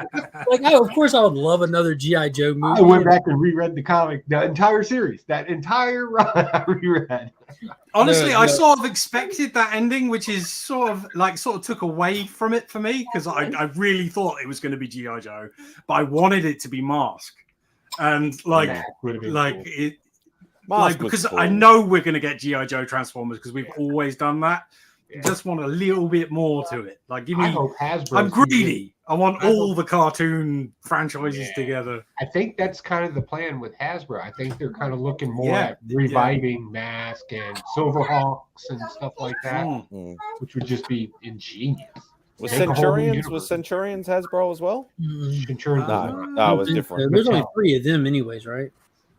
Like, of course, I would love another G.I. Joe movie. I went back and reread the comic, the entire series, that entire run I reread. Honestly, I sort of expected that ending, which is sort of took away from it for me because I really thought it was going to be G.I. Joe, but I wanted it to be Mask. And because cool. I know we're going to get G.I. Joe Transformers because we've always done that. Yeah. Just want a little bit more to it. Like, give me. I hope Hasbro. I'm greedy. I want all the cartoon franchises together. I think that's kind of the plan with Hasbro. I think they're kind of looking more at reviving Mask and Silverhawks and stuff like that, which would just be ingenious. Was Centurions Hasbro as well? Centurions. No, it was different. There's only 3 of them, anyways, right?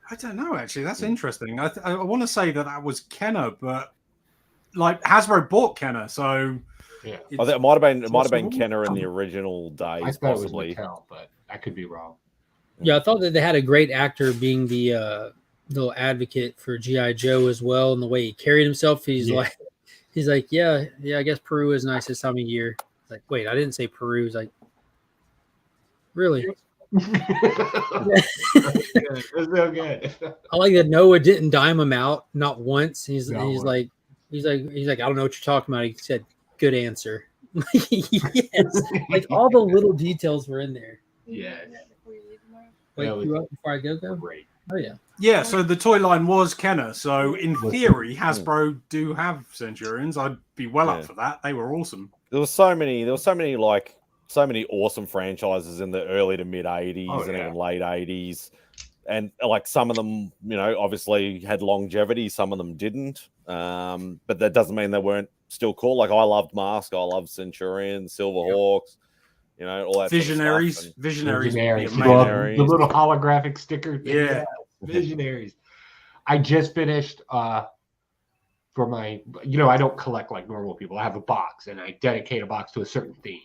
I don't know. Actually, that's interesting. I want to say that was Kenner, but like Hasbro bought Kenner, so I think it might have been Kenner in the original days, I thought possibly. It was Mattel, but I could be wrong. Yeah, I thought that they had a great actor being the little advocate for G.I. Joe as well, and the way he carried himself. He's like, yeah, I guess Peru is nice this time of year. Like, wait, I didn't say Peru. He's like, really? It's so good. I like that Noah didn't dime him out, not once. He's No he's way. like, I don't know what you're talking about. He said, good answer. Yes. Like all the little details were in there. Yeah. Wait, That was you up before I go? great. Oh yeah. Yeah, so the toy line was Kenner. So in Was- theory, Hasbro do have Centurions. I'd be well up Yeah. for that. They were awesome. There were so many awesome franchises in the early to mid 80s Oh, and yeah. even late 80s. And like some of them, obviously had longevity, some of them didn't. But that doesn't mean they weren't still cool. Like I loved Mask, I loved Centurion, Silverhawks, all that Visionaries. sort of stuff. Visionaries. would be Visionaries. amazing. Well, Visionaries. the little holographic sticker. Yeah. Visionaries. I just finished for my, I don't collect like normal people. I have a box and I dedicate a box to a certain theme.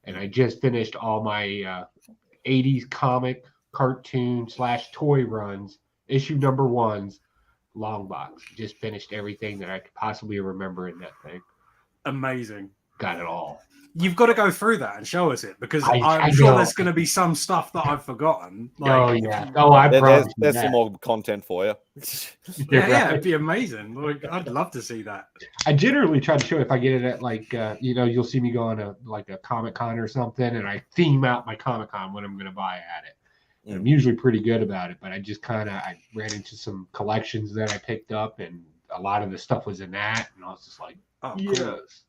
And I just finished all my 80s comic, cartoon / toy runs, issue number 1s, long box. Just finished everything that I could possibly remember in that thing. Amazing. Got it all. You've got to go through that and show us it because I I'm sure know. there's going to be some stuff that I've forgotten. Oh, yeah. Oh, I promise. There's some more content for you. Yeah, it'd be amazing. Like, I'd love to see that. I generally try to show if I get it at like you'll see me go on a Comic-Con or something, and I theme out my Comic-Con when I'm going to buy at it. And I'm usually pretty good about it, but I just I ran into some collections that I picked up, and a lot of the stuff was in that, and I was just like, Oh, cool. yes.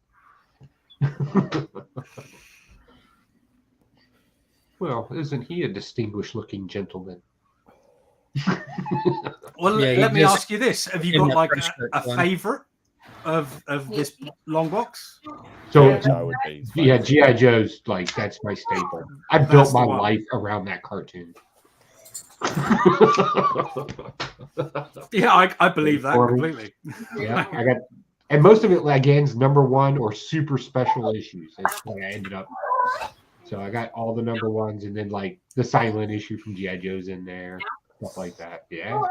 Well, isn't he a distinguished-looking gentleman? Well, Yeah, he let me just- ask you this: Have you in got that like fresh shirt a one. favorite of this long box? So Joe would be his yeah, favourite. G.I. Joe's that's my staple. I That's built the my one. life around that cartoon. Yeah, I believe that Or- completely. Yeah, I got, and most of it again's number 1 or super special issues. That's what I ended up. So I got all the number 1s, and then like the silent issue from G.I. Joe's in there, stuff like that. Yeah,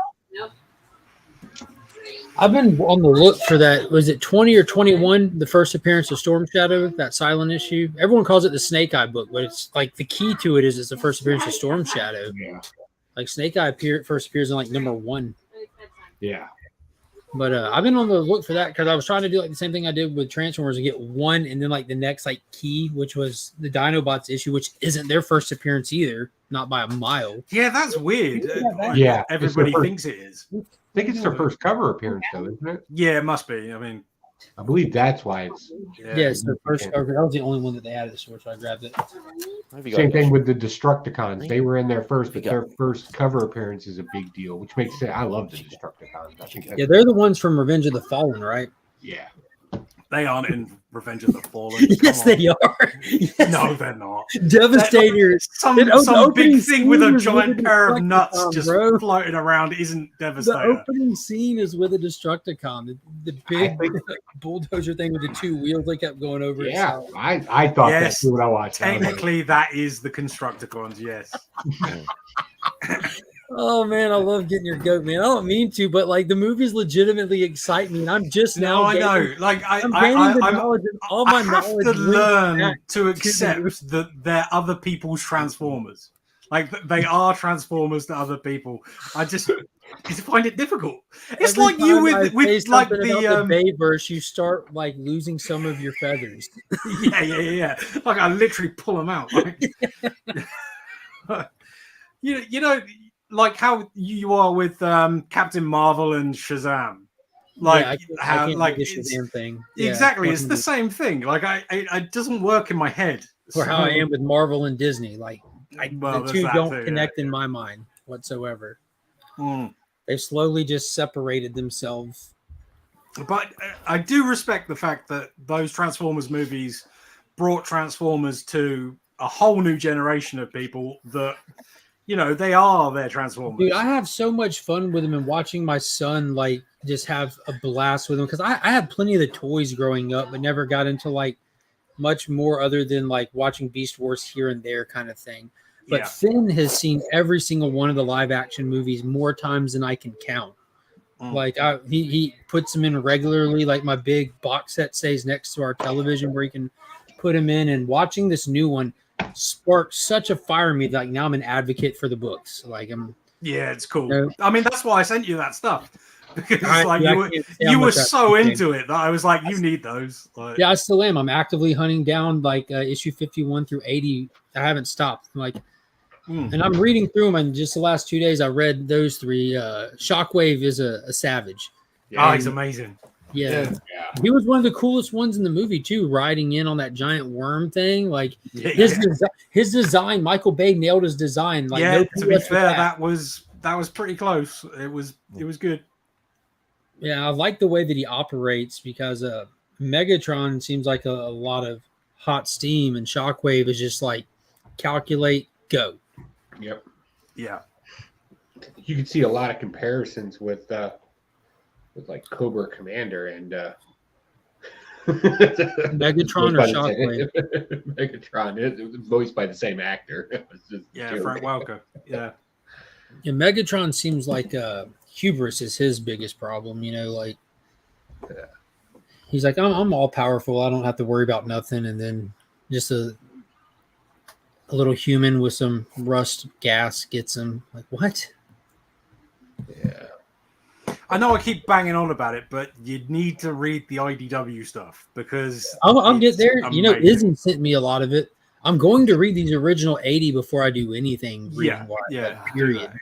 I've been on the look for that. Was it 20 or 21? The first appearance of Storm Shadow, that silent issue. Everyone calls it the Snake Eye book, but it's like the key to it is it's the first appearance of Storm Shadow. yeah, Like Snake Eye first appears in like number 1. yeah. But I've been on the look for that because I was trying to do like the same thing I did with Transformers and get one and then like the next like key, which was the Dinobots issue, which isn't their first appearance either, not by a mile. Yeah, that's weird. Yeah, Everybody it's the first- thinks it is. I think it's their first cover appearance, though, isn't it? Yeah, it must be. I mean, I believe that's why it's Yeah, it's their first cover. That was the only one that they had at the store, so I grabbed it. Have you got same it? thing with the Destructicons. They were in there first, but You got their first cover appearance is a big deal, which makes sense. I love the Destructicons. I think Yeah, they're the ones from Revenge of the Fallen, right? yeah. they aren't in Revenge of the Fallen. Yes, Come on. they are. Yes. No, they're not. Devastator. Some The opening big thing with a scene was giant with a pair of nuts Destructicon, just bro. floating around isn't The Devastator. opening scene is with a Destructicon, the big I think- bulldozer thing with the 2 wheels they kept going over. Yeah, itself. I thought Yes. that's what I watched. I was like, Technically, that is the Constructicons, yes. Oh man, I love getting your goat, man. I don't mean to, but like the movies legitimately excite me, and I'm just No, now. I know. gaining- Like, I'm gaining the I'm knowledge, and all my I have knowledge. to links learn back to the accept that they're other people's Transformers. Like they are Transformers to other people. I just find it difficult. It's Every like you time I say with like something the about Bayverse, you start like losing some of your feathers. yeah. Like I literally pull them out. Like, you know, like how you are with Captain Marvel and Shazam. Like yeah, I how can't like do the it's, Shazam thing. Yeah, exactly, it's fucking the same thing. Like it doesn't work in my head. or how I So- am with Marvel and Disney. Like Well, the there's two that don't too, yeah. connect in my mind whatsoever. Mm. They've slowly just separated themselves. But I do respect the fact that those Transformers movies brought Transformers to a whole new generation of people that, you know, they are their Transformers. Dude, I have so much fun with them and watching my son like just have a blast with them because I had plenty of the toys growing up, but never got into like much more other than like watching Beast Wars here and there kind of thing. But Yeah. Finn has seen every single one of the live action movies more times than I can count. Mm. Like he puts them in regularly. Like my big box set stays next to our television where he can put them in. And watching this new one, sparked such a fire in me that like, now I'm an advocate for the books. Like Yeah, it's cool. No. I mean, that's why I sent you that stuff because like yeah, you were so appreciate. into it that I was like, you need those. Like, Yeah, I still am. I'm actively hunting down like issue 51 through 80. I haven't stopped. Like, and I'm reading through them. And just the last 2 days, I read those 3. Shockwave is a savage. oh, he's amazing. Yeah. He was one of the coolest ones in the movie too, riding in on that giant worm thing. Like his design, Michael Bay nailed his design. Like, yeah, no to be PS fair, that was pretty close. It was good. Yeah, I like the way that he operates because Megatron seems like a lot of hot steam, and Shockwave is just like calculate, go. Yep. Yeah. You can see a lot of comparisons with like Cobra Commander and Megatron or Shockwave. Megatron. It was voiced by the same actor. It was just Frank Welker. Yeah. Yeah, Megatron seems like hubris is his biggest problem. You know, like he's like, I'm all powerful. I don't have to worry about nothing. And then just a little human with some rust gas gets him. Like, what? Yeah. I know I keep banging on about it, but you need to read the IDW stuff because I'll get there. amazing. You know, Izzy sent me a lot of it. I'm going to read these original 80 before I do anything. Period.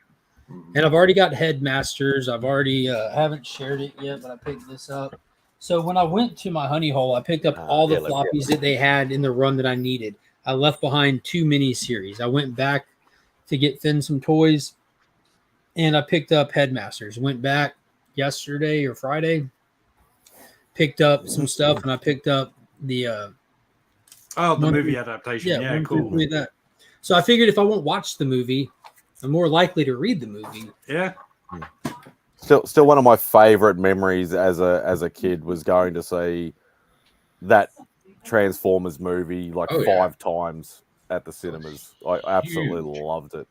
And I've already got Headmasters. I've already haven't shared it yet, but I picked this up. So when I went to my honey hole, I picked up all the floppies that they had in the run that I needed. I left behind 2 miniseries. I went back to get Finn some toys, and I picked up Headmasters. Went back yesterday or Friday, picked up some stuff, and I picked up the movie adaptation. Yeah, cool. That. So I figured if I won't watch the movie, I'm more likely to read the movie. Yeah. Still one of my favorite memories as a kid was going to see that Transformers movie like 5 times at the cinemas. I absolutely loved it.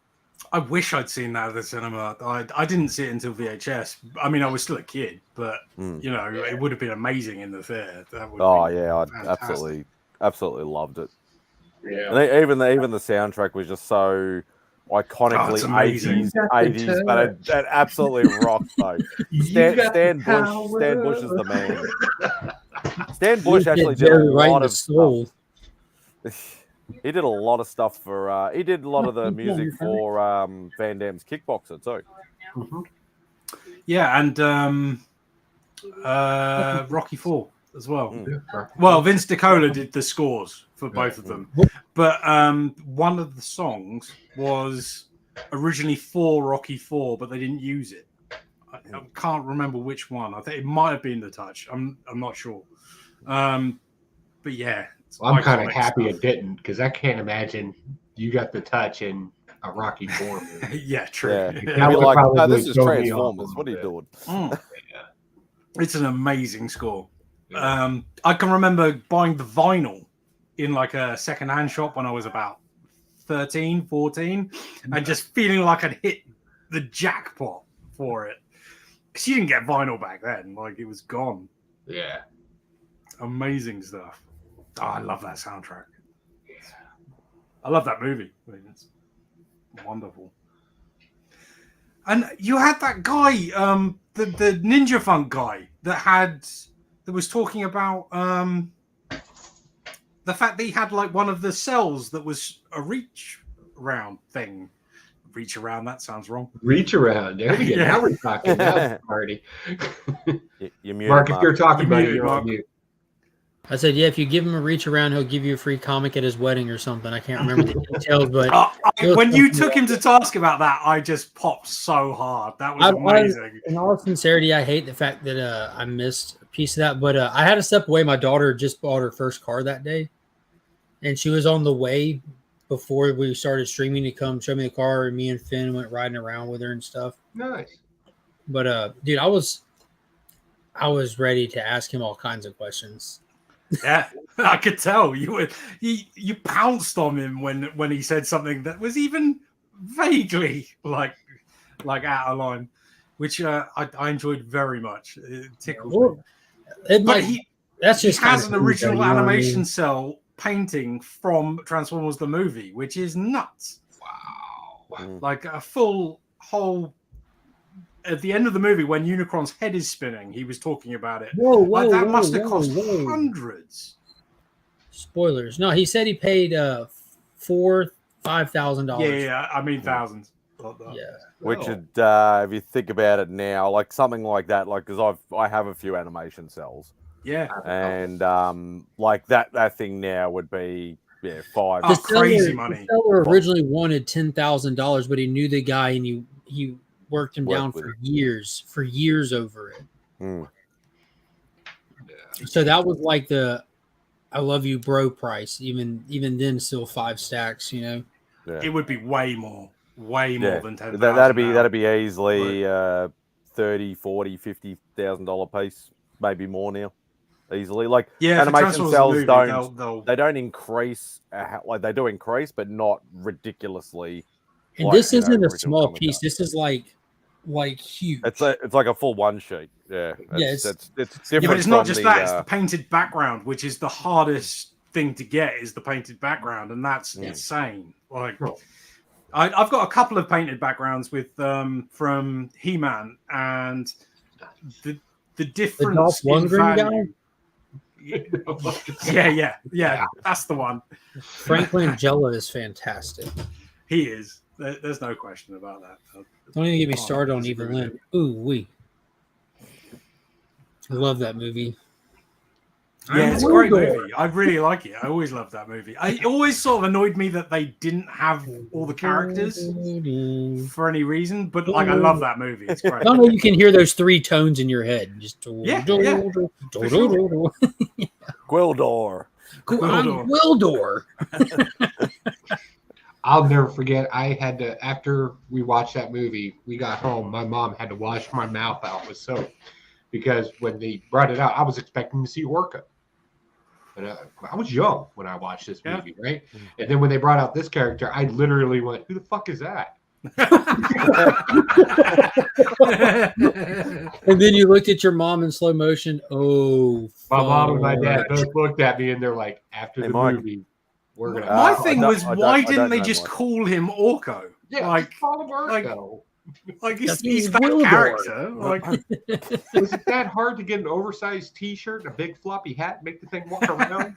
I wish I'd seen that at the cinema. I didn't see it until VHS. I mean, I was still a kid, but you know, it would have been amazing in the theater. I absolutely loved it. Yeah. And even the soundtrack was just so iconically 80s, but it absolutely rocks though. Stan Bush is the man. Stan Bush actually did a lot of stuff. He did a lot of stuff for. He did a lot of the music for Van Damme's Kickboxer too. Mm-hmm. Yeah, and Rocky IV as well. Well, Vince DiCola did the scores for both of them, but one of the songs was originally for Rocky IV, but they didn't use it. I can't remember which one. I think it might have been The Touch. I'm not sure. But yeah. Well, I'm kind of happy it didn't because I can't imagine you got The Touch in a Rocky IV movie. Yeah, true. Yeah. You're like, no, this is Transformers. What are you doing? It's an amazing score. I can remember buying the vinyl in like a secondhand shop when I was about 13, 14, and just feeling like I'd hit the jackpot for it. Because you didn't get vinyl back then. Like, it was gone. Yeah. Amazing stuff. Oh, I love that soundtrack. I love that movie. I mean, it's wonderful. And you had that guy, the Ninja Funk guy that was talking about the fact that he had like one of the cells that was a reach around thing. Reach around, that sounds wrong. Reach around. There we go. Now we're talking. Now, Marty. Mark, if you're talking about it, you're on mute. I said, yeah, if you give him a reach around, he'll give you a free comic at his wedding or something. I can't remember the details, but when you took him to task about that, I just popped so hard. That was amazing. In all sincerity, I hate the fact that I missed a piece of that, but I had to step away. My daughter just bought her first car that day, and she was on the way before we started streaming to come show me the car, and me and Finn went riding around with her and stuff. Nice. But dude, I was ready to ask him all kinds of questions. Yeah, I could tell you pounced on him when he said something that was even vaguely like out of line, which I enjoyed very much. It tickled me. But he has an original animation cell painting from Transformers the movie, which is nuts. Wow. Like a full whole. At the end of the movie, when Unicron's head is spinning, he was talking about it. Whoa, Like that whoa, must have whoa, cost whoa. hundreds. Spoilers. No, he said he paid $5,000. Yeah, I mean thousands. Yeah. Which, Oh. if you think about it now, like something like that, like because I have a few animation cells, Yeah. and like that thing now would be five. Oh, crazy money. The seller originally wanted $10,000, but he knew the guy and he worked him down with for years over it. Mm. So that was like the "I love you, bro" price. Even then, still 5 stacks. You know. Yeah. It would be way more than 10,000. That'd be easily $30,000, $40,000, $50,000 piece, maybe more now. Easily, like animation cells they don't increase like they do increase, but not ridiculously. And this isn't a small piece. This is like huge. It's like a full one sheet. Yeah, it's different. Yeah, but it's not just that. It's the painted background, which is the hardest thing to get. Is the painted background, and that's insane. Like, I've got a couple of painted backgrounds with from He-Man, and the difference in value. Yeah, that's the one. Frank Langella is fantastic. He is. There's no question about that. Don't even get me started on Evelyn. Ooh, wee. I love that movie. Yeah, it's a great movie. I really like it. I always loved that movie. It always sort of annoyed me that they didn't have all the characters for any reason, but like I love that movie. It's great. I don't know. You can hear those 3 tones in your head. Just Gwildor. Gwildor. I'll never forget. I had to, after we watched that movie, we got home. My mom had to wash my mouth out with soap because when they brought it out, I was expecting to see Orca. But I was young when I watched this movie, right? And then when they brought out this character, I literally went, "Who the fuck is that?" And then you looked at your mom in slow motion. Oh, my mom and my dad both looked at me and they're like, "After the movie, we're gonna." My thing was, why didn't they just call him Orko? Yeah, like, call him Orko. Like he's that character. Like, was it that hard to get an oversized T-shirt and a big floppy hat and make the thing walk around?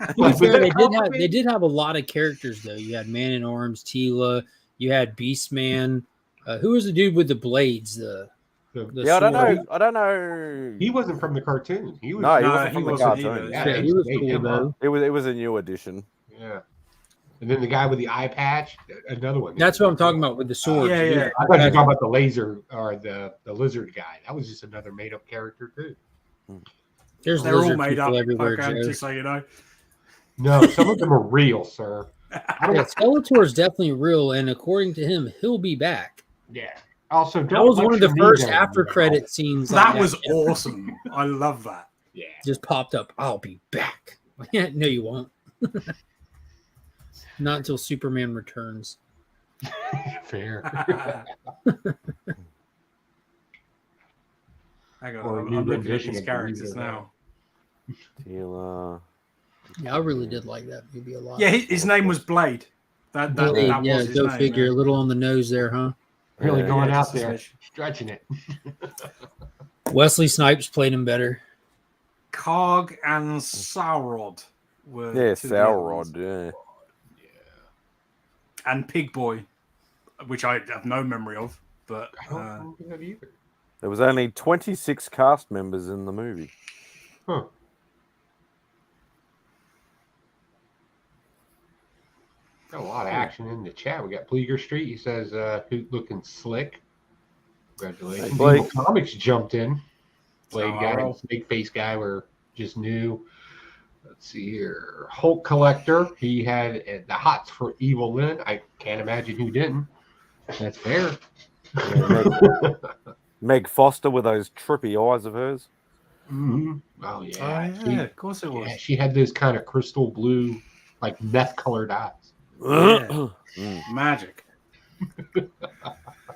They did have a lot of characters though. You had Man in Arms, Tila. You had Beastman. Who was the dude with the blades? I don't know. He wasn't from the cartoon. He was. No, he wasn't from the cartoon. Yeah, he was cool though. It was a new edition. Yeah. And then the guy with the eye patch, another one. That's what I'm talking about with the sword. Yeah. I thought you were talking about the laser or the lizard guy. That was just another made up character too. They're all made up everywhere, just so you know. No, some of them are real, sir. Skeletor is definitely real, and according to him, he'll be back. Yeah. Also, that was one of the first after credit scenes. That was awesome. I love that. Yeah. Just popped up. I'll be back. No, you won't. Not until Superman returns. Fair. Hang on, I'm looking at these characters now. Tila. Yeah, I really did like that movie a lot. Yeah, his name was Blade. That was his go name, figure. A little on the nose there, huh? Really going out there, stretching it. Wesley Snipes played him better. Cog and Saurod were Saurod, yeah. And Pig Boy, which I have no memory of, but I don't think that either. There was only 26 cast members in the movie. Huh. Got a lot of action in the chat. We got Pleager Street. He says, "Hoot looking slick." Congratulations. Blake Comics jumped in. Blade guy and Snake Face guy were just new. Let's see here. Hulk Collector. He had the hots for Evil Lynn. I can't imagine who didn't. That's fair. Yeah, Meg Foster with those trippy eyes of hers. Mm-hmm. Oh, yeah. Of course it was. Yeah, she had those kind of crystal blue, like meth colored eyes. Yeah. Magic.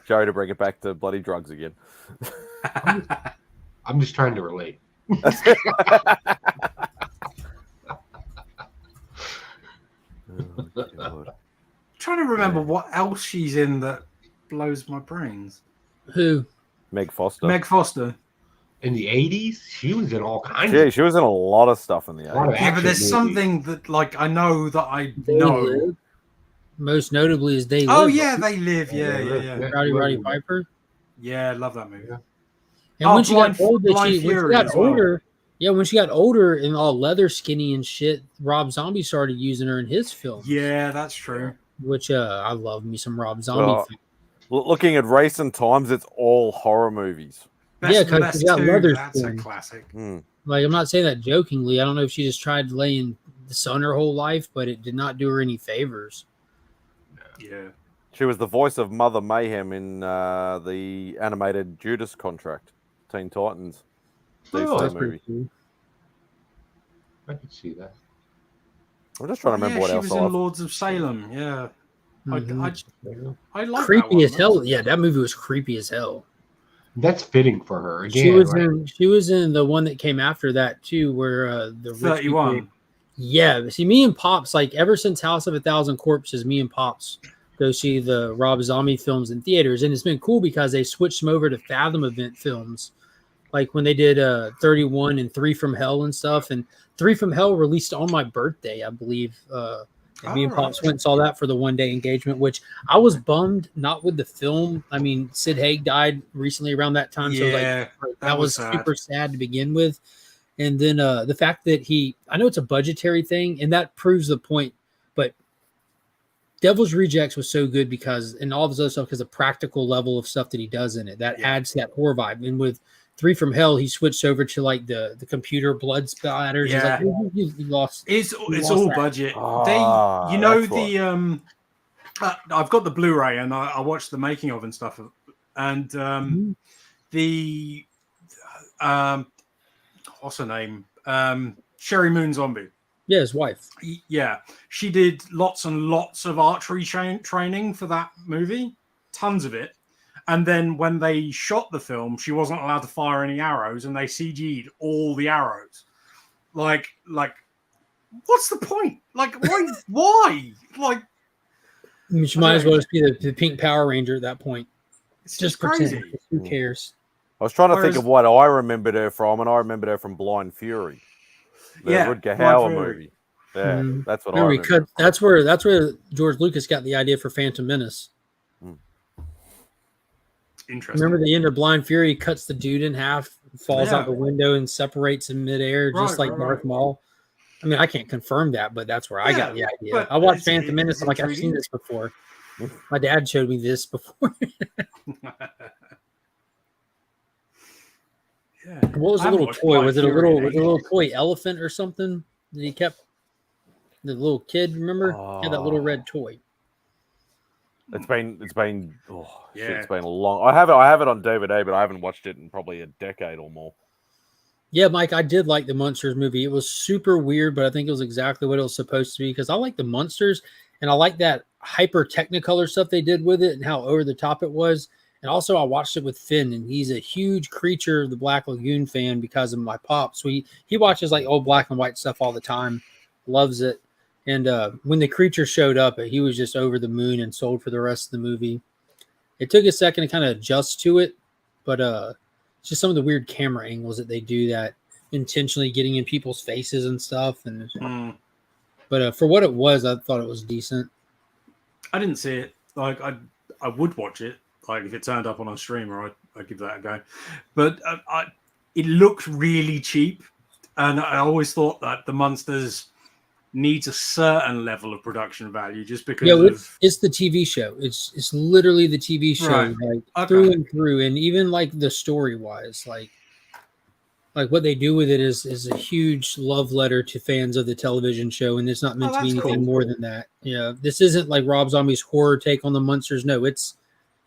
Joe, to bring it back to bloody drugs again. I'm just trying to relate. God. Trying to remember what else she's in that blows my brains. Who? Meg Foster. Meg Foster. In the 80s, she was in all kinds of She was in a lot of stuff in the A lot of 80s. Yeah, but action there's movies. something that like I know that I They know. Live. Most notably is They Oh Live. yeah, right? They Live. Yeah. Roddy Piper. Yeah, I love that movie. Yeah. And Oh, when she got older, Blind when she Fury got as well. older, yeah, when she got older and all leather skinny and shit, Rob Zombie started using her in his films. Yeah, that's true. Which I love me some Rob Zombie. Well, looking at recent times, it's all horror movies. Best Yeah, of the 'cause Best she got 2, leather that's a skin. classic. Like, I'm not saying that jokingly. I don't know if she just tried to lay in the sun her whole life, but it did not do her any favors. Yeah. She was the voice of Mother Mayhem in the animated Judas Contract, Teen Titans DC Oh, That's movie. pretty cool. I could see that. I'm just trying to remember what she else was in Lords of Salem. Yeah. Mhm. I like Creepy that one. as hell. Yeah, that movie was creepy as hell. That's fitting for her. Again, She was right? in the one that came after that too, where the rich people- 31. Yeah, see, me and Pops, like ever since House of a Thousand Corpses, me and Pops go see the Rob Zombie films in theaters, and it's been cool because they switched them over to Fathom event films, like when they did 31 and 3 from Hell and stuff. And 3 from Hell released on my birthday, I believe. And me and Alright. Pops went and saw that for the one-day engagement, which I was bummed not with the film. I mean, Sid Haig died recently around that time, so Yeah, that was sad. super sad to begin with. And then the fact that I know it's a budgetary thing, and that proves the point, but Devil's Rejects was so good because, and all of his other stuff, because the practical level of stuff that he does in it, that adds to that horror vibe. And with 3 from Hell, he switched over to like the computer blood splatters. Yeah. He's like, you lost. It's lost all that. budget. Ah, you know that's the I've got the Blu-ray and I watched the making of and stuff, and the what's her name? Sherry Moon Zombie. Yeah, his wife. Yeah, she did lots and lots of archery training for that movie, tons of it. And then when they shot the film, she wasn't allowed to fire any arrows, and they CG'd all the arrows. Like, what's the point? Like, why? Like, I mean, she might as well just be the pink Power Ranger at that point. it's Just crazy. pretend. Who cares? I was trying to think Whereas- of what I remembered her from, and I remembered her from Blind Fury, the Rutger Blind Hauer Fury. movie. Yeah, Mhm. that's what Remember, I remember. that's where George Lucas got the idea for Phantom Menace. Interesting. Remember the end of Blind Fury, he cuts the dude in half, falls Yeah. out the window, and separates in midair, just Right, like right, Darth right. Maul. I mean, I can't confirm that, but that's where I got the Yeah, idea. but I watched it's- Phantom Menace. it's I'm like, I've seen intriguing. this before. My dad showed me this before. Yeah. What was I the haven't little watched toy? Blind Was it a Fury in little ages. toy elephant or something that he kept? The little kid, remember? He had that little red toy. It's been oh shit, Yeah. it's been a long. I have it on DVD, but I haven't watched it in probably a decade or more. Yeah, Mike, I did like the Munsters movie. It was super weird, but I think it was exactly what it was supposed to be because I like the Munsters and I like that hyper technicolor stuff they did with it and how over the top it was. And also, I watched it with Finn, and he's a huge Creature of the Black Lagoon fan because of my pop. So he watches like old black and white stuff all the time, loves it. And when the Creature showed up, he was just over the moon and sold for the rest of the movie. It took a second to kind of adjust to it, but it's just some of the weird camera angles that they do that intentionally getting in people's faces and stuff. And but for what it was, I thought it was decent. I didn't see it. Like, I would watch it. Like, if it turned up on a streamer, I'd give that a go. But it looked really cheap, and I always thought that the Munsters needs a certain level of production value just because It's the TV show. It's literally the TV show, Right. like Okay. through and through, and even like the story wise, like what they do with it is a huge love letter to fans of the television show, and it's not meant to be that's anything cool. more than that. Yeah, this isn't like Rob Zombie's horror take on the Munsters. No, it's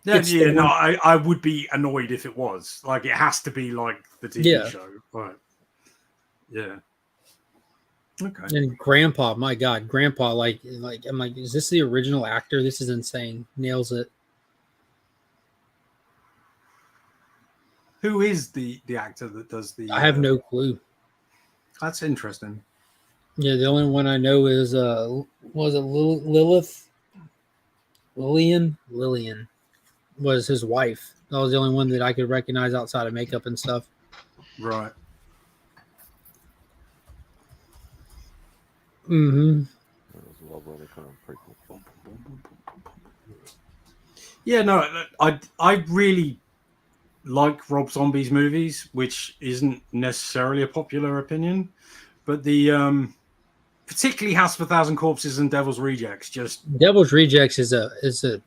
It's the one- I would be annoyed if it was. Like, it has to be like the TV Yeah. show. Right. Yeah. Okay. and Grandpa. My God, Grandpa! Like I'm like, is this the original actor? This is insane. Nails it. Who is the actor that does the? I have no clue. That's interesting. Yeah, the only one I know is was it Lilith? Lillian was his wife. That was the only one that I could recognize outside of makeup and stuff. Right. Mm-hmm. That was a lot really kind of pretty cool. Yeah, no, I really like Rob Zombie's movies, which isn't necessarily a popular opinion, but the particularly House of a Thousand Corpses and Devil's Rejects just Devil's Rejects is an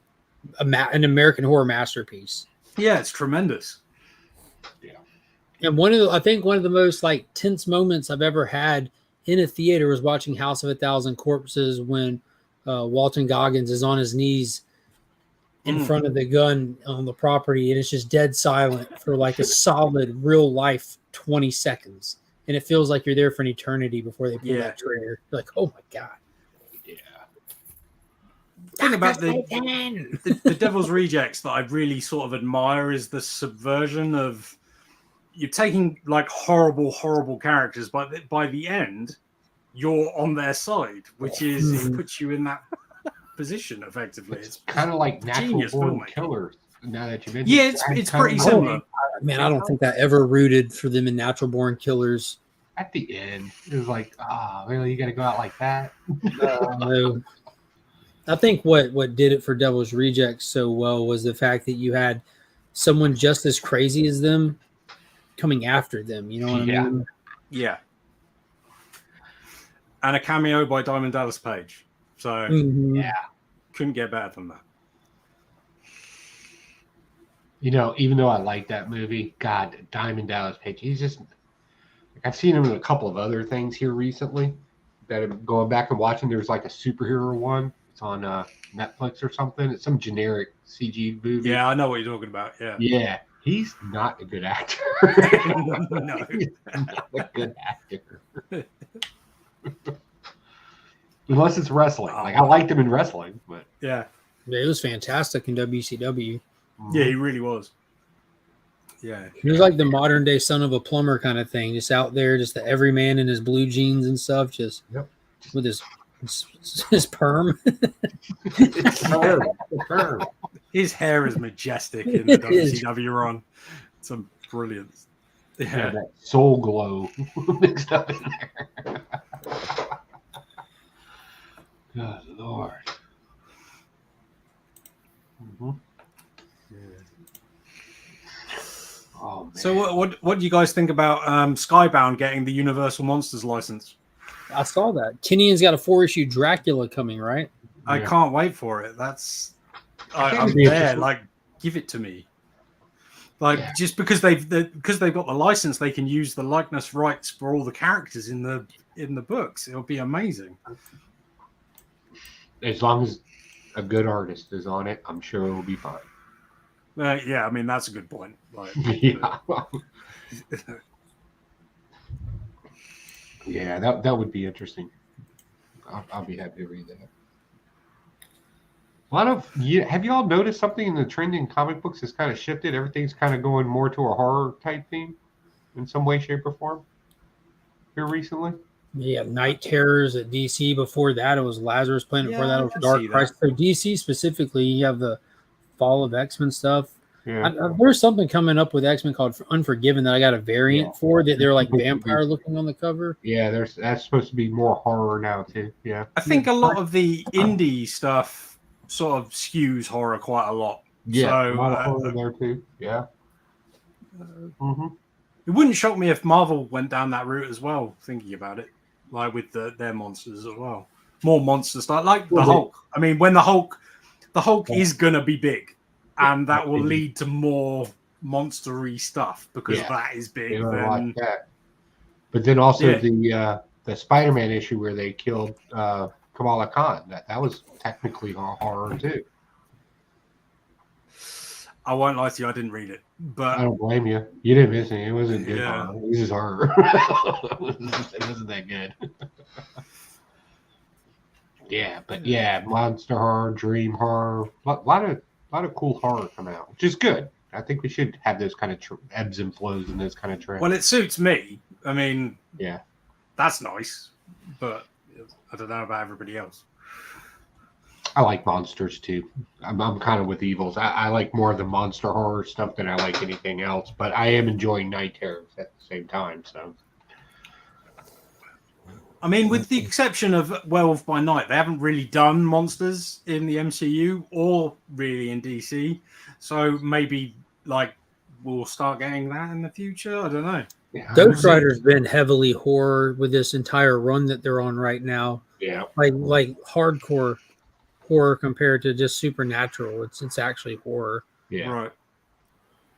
American horror masterpiece. yeah, it's tremendous. And I think one of the most like tense moments I've ever had in a theater was watching House of a Thousand Corpses when Walton Goggins is on his knees in front of the gun on the property, and it's just dead silent for like a solid real life 20 seconds. And it feels like you're there for an eternity before they pull that trigger. You're like, oh my God. Yeah. The thing about the Devil's Rejects that I really sort of admire is the subversion of you're taking like horrible characters, but by the end, you're on their side, which is it puts you in that position effectively. It's kind of like Natural Born Killers. Now that you mentioned, yeah, it's pretty similar. Man, I don't think I ever rooted for them in Natural Born Killers. At the end, it was like, really, you got to go out like that? No. I think what did it for Devil's Rejects so well was the fact that you had someone just as crazy as them coming after them. You know what I mean? Yeah. And a cameo by Diamond Dallas Page. So yeah, couldn't get better than that. You know, even though I like that movie, God, Diamond Dallas Page, he's just. I've seen him in a couple of other things here recently that I'm going back and watching. There's like a superhero one. It's on Netflix or something. It's some generic CG movie. Yeah, I know what you're talking about. Yeah. Yeah. He's not a good actor. No. He's not a good actor. Unless it's wrestling. Like, I liked him in wrestling, but. Yeah. Yeah, it was fantastic in WCW. Yeah, he really was. Yeah. He was like the modern day son of a plumber kind of thing, just out there, just the everyman in his blue jeans and stuff, just with his perm. His hair is majestic in the WCW run. Some brilliant. Yeah, that soul glow mixed up in there. Good Lord. Mm-hmm. Oh, man. So what do you guys think about Skybound getting the Universal Monsters license? I saw that. Tinian's got a 4-issue Dracula coming, right? I can't wait for it. I'm there. Like, give it to me. Like, just because they've got the license, they can use the likeness rights for all the characters in the books. It'll be amazing. As long as a good artist is on it, I'm sure it'll be fine. Yeah, I mean that's a good point. Like, yeah, that would be interesting. I'll be happy to read that. Have you all noticed something in the trend in comic books has kind of shifted? Everything's kind of going more to a horror type theme in some way, shape, or form here recently. Yeah, Night Terrors at DC. Before that, it was Lazarus Planet. Before that, it was Dark Crisis. So DC specifically, you have the Fall of X-Men stuff. Yeah. There's something coming up with X-Men called Unforgiven that I got a variant for that they're like vampire looking on the cover. Yeah, that's supposed to be more horror now too. Yeah, I think a lot of the indie stuff sort of skews horror quite a lot. Yeah, so, a lot of horror there too. Yeah. It wouldn't shock me if Marvel went down that route as well. Thinking about it, like with their monsters as well, more monster stuff, like the Hulk. I mean, when the Hulk is gonna be big. And that will lead to more monster-y stuff because that is big. Like that. But then also the Spider-Man issue where they killed Kamala Khan. That was technically horror too. I won't lie to you, I didn't read it, but I don't blame you. You didn't miss it. It wasn't good horror. It was just horror. It wasn't that good. Yeah, but monster horror, dream horror, a lot of cool horror come out, which is good. I think we should have those kind of ebbs and flows in those kind of trends. Well, it suits me. I mean, yeah, that's nice. but I don't know about everybody else. I like monsters too. I'm kind of with Evils. I like more of the monster horror stuff than I like anything else, but I am enjoying night terrors at the same time. So, I mean, with the exception of Werewolf by Night, they haven't really done monsters in the MCU or really in DC. So maybe like we'll start getting that in the future. I don't know. yeah, Ghost Rider's been heavily horror with this entire run that they're on right now. yeah, Like hardcore horror compared to just supernatural. It's actually horror. yeah. Right.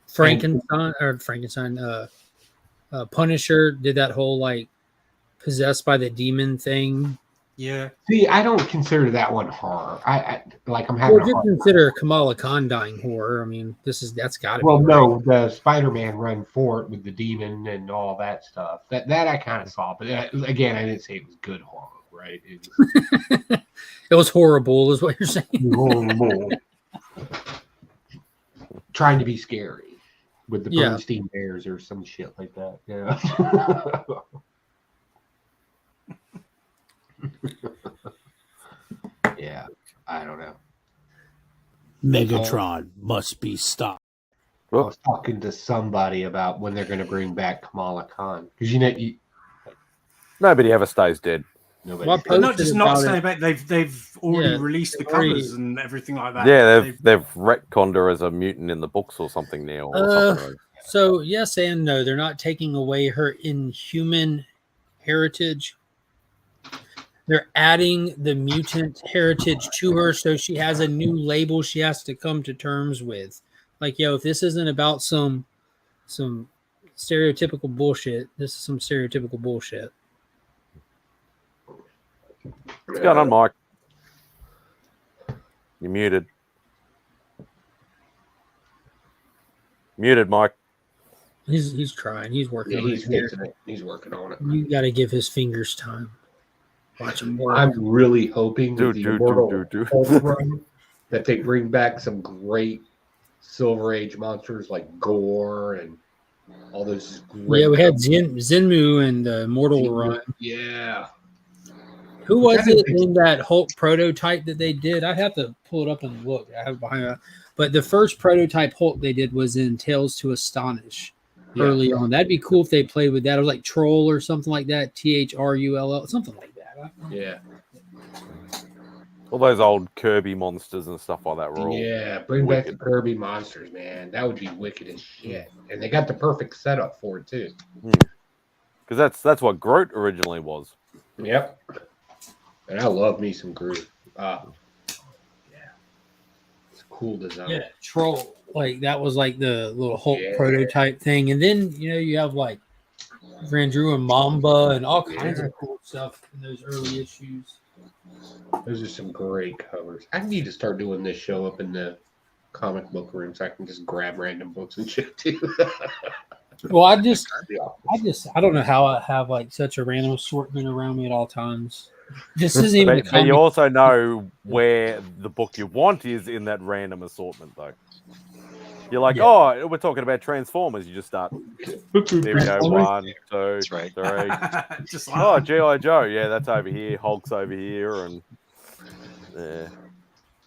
Frankenstein, Punisher did that whole like possessed by the demon thing. Yeah. See, I don't consider that one horror. I like I'm Well, having if a you hard. consider Kamala Khan dying horror, I mean, that's got to Well, be. no, the Spider-Man run for it with the demon and all that stuff. That I kind of saw, but again, I didn't say it was good horror, right? It It was horrible, is what you're saying. was horrible. Trying to be scary with the Yeah. Bernstein Bears or some shit like that. Yeah. Yeah, I don't know. Megatron must be stopped. I was talking to somebody about when they're going to bring back Kamala Khan because Nobody ever stays dead. nobody. Well, But not posted just not about stay it. back. They've already Yeah, released the they've already- covers and everything like that. Yeah, they've retconned her as a mutant in the books or something now. Or something. So yes and no. They're not taking away her inhuman heritage. They're adding the mutant heritage to her, so she has a new label she has to come to terms with. Like, yo, if this isn't about some stereotypical bullshit, this is some stereotypical bullshit. What's going on, Mike? You're muted. Muted, Mike. He's trying. He's working. Yeah, on he's it here. fixing it. He's working on it. You got to give his fingers time. Watch him work. I'm really hoping with the Immortal do. Hulk run that they bring back some great Silver Age monsters like Gore and all those great. Yeah, we had Zenmu and the Mortal Run. Yeah. Who was That is- it in that Hulk prototype that they did? I'd have to pull it up and look. I have it behind me. But the first prototype Hulk they did was in Tales to Astonish Yeah. early on. That'd be cool if they played with that. It was like Troll or something like that. THRULL, something like that. Yeah. All those old Kirby monsters and stuff like that were all. Yeah. Bring back the wicked. Kirby monsters, man. That would be wicked as shit. And they got the perfect setup for it too. Because that's what Groot originally was. Yep. And I love me some Groot. Yeah. It's a cool design. Yeah, Troll. Like that was like the little Hulk Yeah. prototype thing. And then, you have like Grandrew and Mamba and all kinds of cool stuff in those early issues. Those are some great covers. I need to start doing this show up in the comic book room so I can just grab random books and shit too. Well, I don't know how I have like such a random assortment around me at all times. This isn't even a But comic. you also know where the book you want is in that random assortment, though. You're like, Yeah. oh, we're talking about Transformers. You just start. There we go. 1, 2, That's right. 3. Just like, Oh, G.I. Joe. Yeah, that's over here. Hulk's over here. And yeah.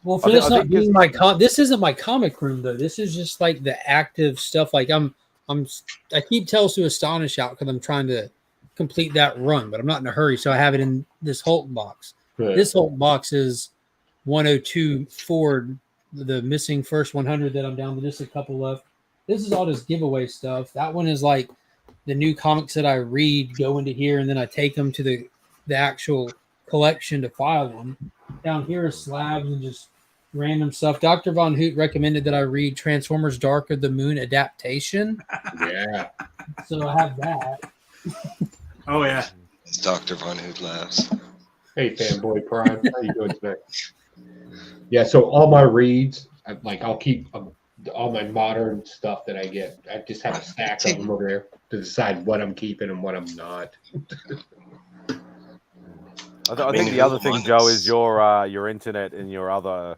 Well, I for think- this I not think being it's- my this isn't my comic room though. This is just like the active stuff. Like I keep Tales to Astonish out because I'm trying to complete that run, but I'm not in a hurry, so I have it in this Hulk box. Good. This Hulk box is 102 Ford, the missing first 100 that I'm down to just a couple left. This is all just giveaway stuff. That one is like the new comics that I read go into here, and then I take them to the actual collection to file them. Down here is slabs and just random stuff. Dr. Von Hoot recommended that I read Transformers Dark of the Moon adaptation, Yeah. so I have that. oh yeah. It's Dr. Von Hood laughs. Hey, fanboy Prime, how you doing today? Yeah, so all my reads, I'll keep all my modern stuff that I get. I just have a stack of them over there to decide what I'm keeping and what I'm not. I think the other thing, Joe, is your internet in your other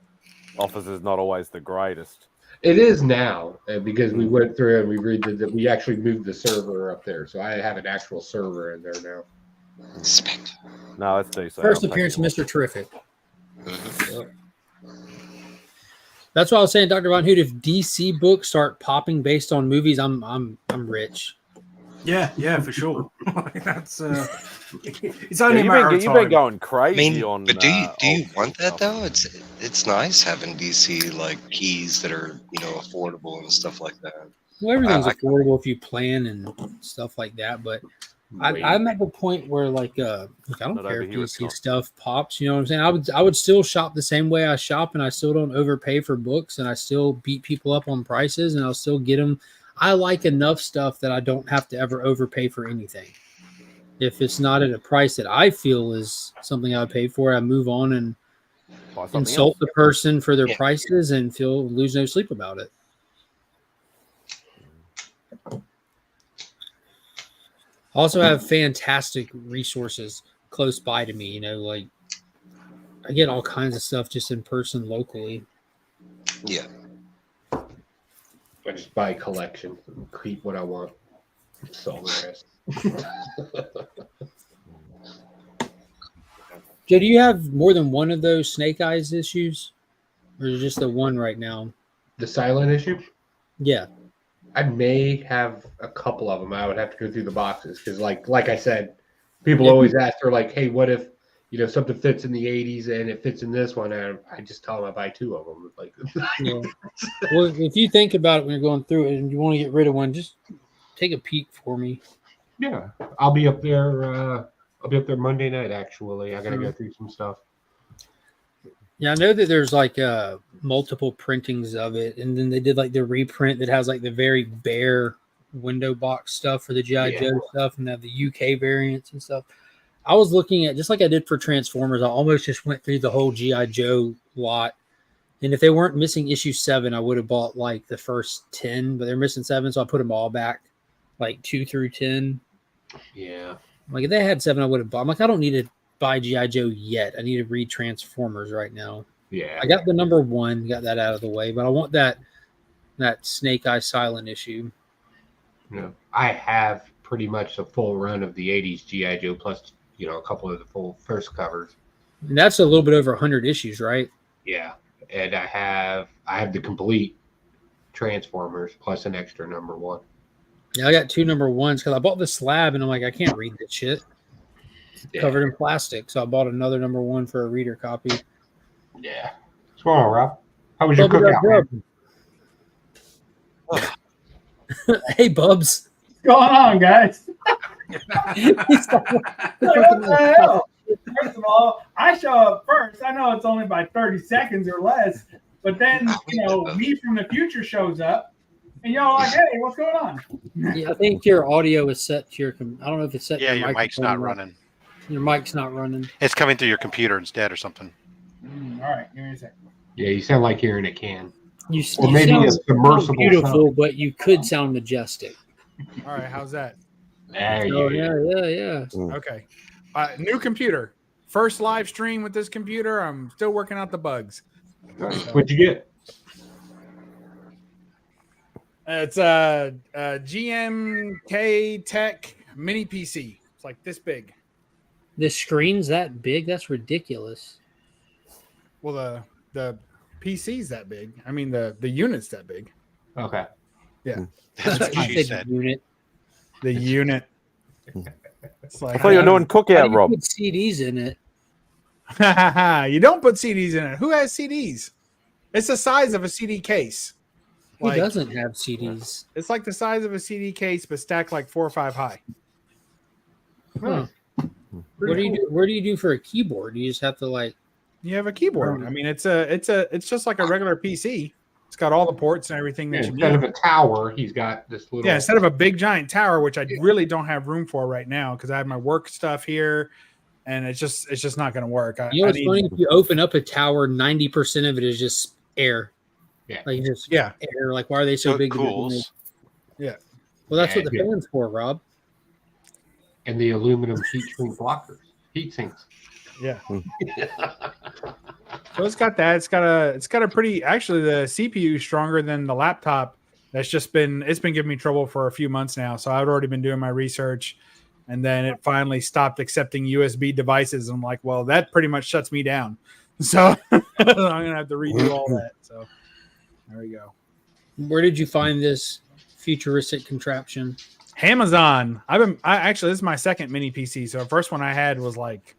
office is not always the greatest. It is now because we went through and we actually moved the server up there, so I have an actual server in there now. Spectre. No, that's decent. First I'll take appearance of it. Mr. Terrific. Mhm. That's why I was saying, Dr. Von Hoot, if DC books start popping based on movies, I'm rich. Yeah, for sure. That's it's Yeah, only a matter of you've been time. going I crazy mean, on. but do you old want school that stuff. though? It's nice having DC like keys that are affordable and stuff like that. Well, everything's I- affordable if you plan and stuff like that. But I'm at the point where like I don't Not care over if here, it's DC not. stuff pops. You know what I'm saying? I would still shop the same way I shop, and I still don't overpay for books, and I still beat people up on prices, and I'll still get them. I like enough stuff that I don't have to ever overpay for anything. If it's not at a price that I feel is something I would pay for, I move on and Buy something insult else. the person for their Yeah. prices and lose no sleep about it. Also have fantastic resources close by to me. Like I get all kinds of stuff just in person locally. Yeah. I just buy a collection and keep what I want. Sell the rest. Joe, do you have more than one of those Snake Eyes issues? Or is it just the one right now? The silent issue? Yeah. I may have a couple of them. I would have to go through the boxes because, like I said, people always ask, they're like, "Hey, what if something fits in the '80s and it fits in this one?" And I just tell them I buy two of them. Like, Yeah. Well, if you think about it when you're going through it and you want to get rid of one, just take a peek for me. yeah, I'll be up there. I'll be up there Monday night. Actually, I gotta go through some stuff. Yeah, I know that there's like multiple printings of it, and then they did like the reprint that has like the very bare window box stuff for the G.I. Yeah. Joe stuff, and they have the UK variants and stuff. I was looking at, just like I did for Transformers, I almost just went through the whole G.I. Joe lot. And if they weren't missing issue 7, I would have bought like the first 10, but they're missing 7, so I put them all back, like 2 through 10. Yeah, Like if they had 7, I would have bought. I'm like, I don't need to buy G.I. Joe yet. I need to read Transformers right now. yeah. I got the number 1, got that out of the way, but I want that Snake Eye Silent issue. I have pretty much the full run of the '80s GI Joe plus a couple of the full first covers. And that's a little bit over 100 issues, right? Yeah, and I have the complete Transformers plus an extra number 1. Yeah, I got 2 number 1s because I bought the slab and I'm like, I can't read this shit. Yeah. Covered in plastic. So I bought another number 1 for a reader copy. Yeah. What's going on, Rob? How was your cookout? Hey, Bubs. What's going on, guys? He's like, What the hell? First of all, I show up first. I know it's only by 30 seconds or less, but then me from the future shows up, and y'all are like, "Hey, what's going on?" Yeah, I think your audio is set to your. I don't know if it's set. Yeah, to your mic's not running. Your mic's not running. It's coming through your computer instead or something. All right, give me a second. Yeah, you sound like you're in a can. You, Or you maybe sound a submersible beautiful, sound. but you could sound majestic. All right, how's that? There Oh you yeah. Okay. New computer. First live stream with this computer. I'm still working out the bugs. What'd you get? It's a GMK Tech mini PC. It's like this big. The screen's that big? That's ridiculous. Well, the PC's that big. I mean, the unit's that big. Okay. Yeah. That's what I she said said. unit. The unit. It's like I thought you were doing How do cookout, you Rob. put CDs in it? you don't put CDs in it. Who has CDs? It's the size of a CD case. Who doesn't have CDs? It's like the size of a CD case, but stacked like 4 or 5 high. Huh. What do you do? Where do you do for a keyboard? You just have to like. You have a keyboard. I mean, it's just like a regular PC. It's got all the ports and everything that you Instead need. of a tower, he's got this little. Yeah, instead of a big giant tower, which I really don't have room for right now because I have my work stuff here, and it's just not going to work. You know what's funny? If you open up a tower, 90% of it is just air. Yeah. Like just Yeah. air. Like why are they so So big? cools. Yeah. Well, that's Yeah, what the yeah. fan's for, Rob. And the aluminum heat shrink blockers, heat sinks. Yeah. So it's got that. It's got a pretty. Actually, the CPU is stronger than the laptop. It's been giving me trouble for a few months now. So I've already been doing my research, and then it finally stopped accepting USB devices. I'm like, well, that pretty much shuts me down. So I'm gonna have to redo all that. So there we go. Where did you find this futuristic contraption? Amazon. Actually, this is my second mini PC. So the first one I had was like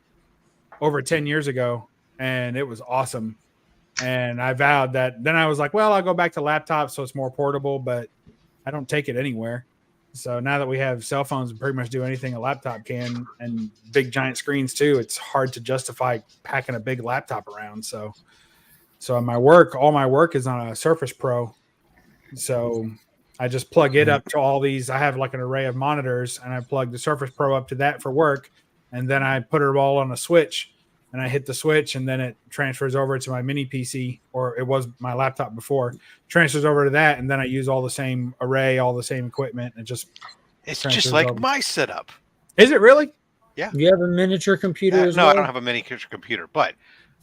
over 10 years ago, and it was awesome. And I vowed that. Then I was like, well, I'll go back to laptops so it's more portable, but I don't take it anywhere. So now that we have cell phones and pretty much do anything a laptop can, and big giant screens too, it's hard to justify packing a big laptop around. So all my work is on a Surface Pro. So I just plug it up to all these. I have like an array of monitors, and I plug the Surface Pro up to that for work, and then I put it all on a switch, and I hit the switch, and then it transfers over to my mini PC, or it was my laptop before. Transfers over to that, and then I use all the same array, all the same equipment, and It's just like my setup. Is it really? Yeah. You have a miniature computer as No, well? I don't have a mini computer, but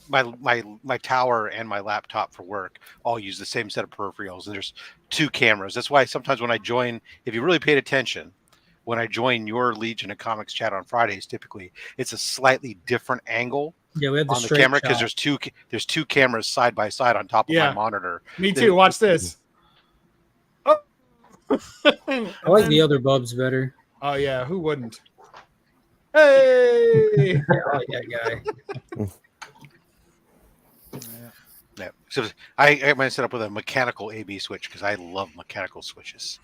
my tower and my laptop for work all use the same set of peripherals, and there's 2 cameras. That's why sometimes when I join, if you really paid attention, when I join your Legion of Comics chat on Fridays, typically it's a slightly different angle. Yeah, we have on the camera because there's two cameras side by side on top of my monitor. Me too. Watch this. Oh. I like the other Bubs better. Oh yeah, who wouldn't? Hey, I like that guy. Yeah. So I have mine set up with a mechanical AB switch because I love mechanical switches.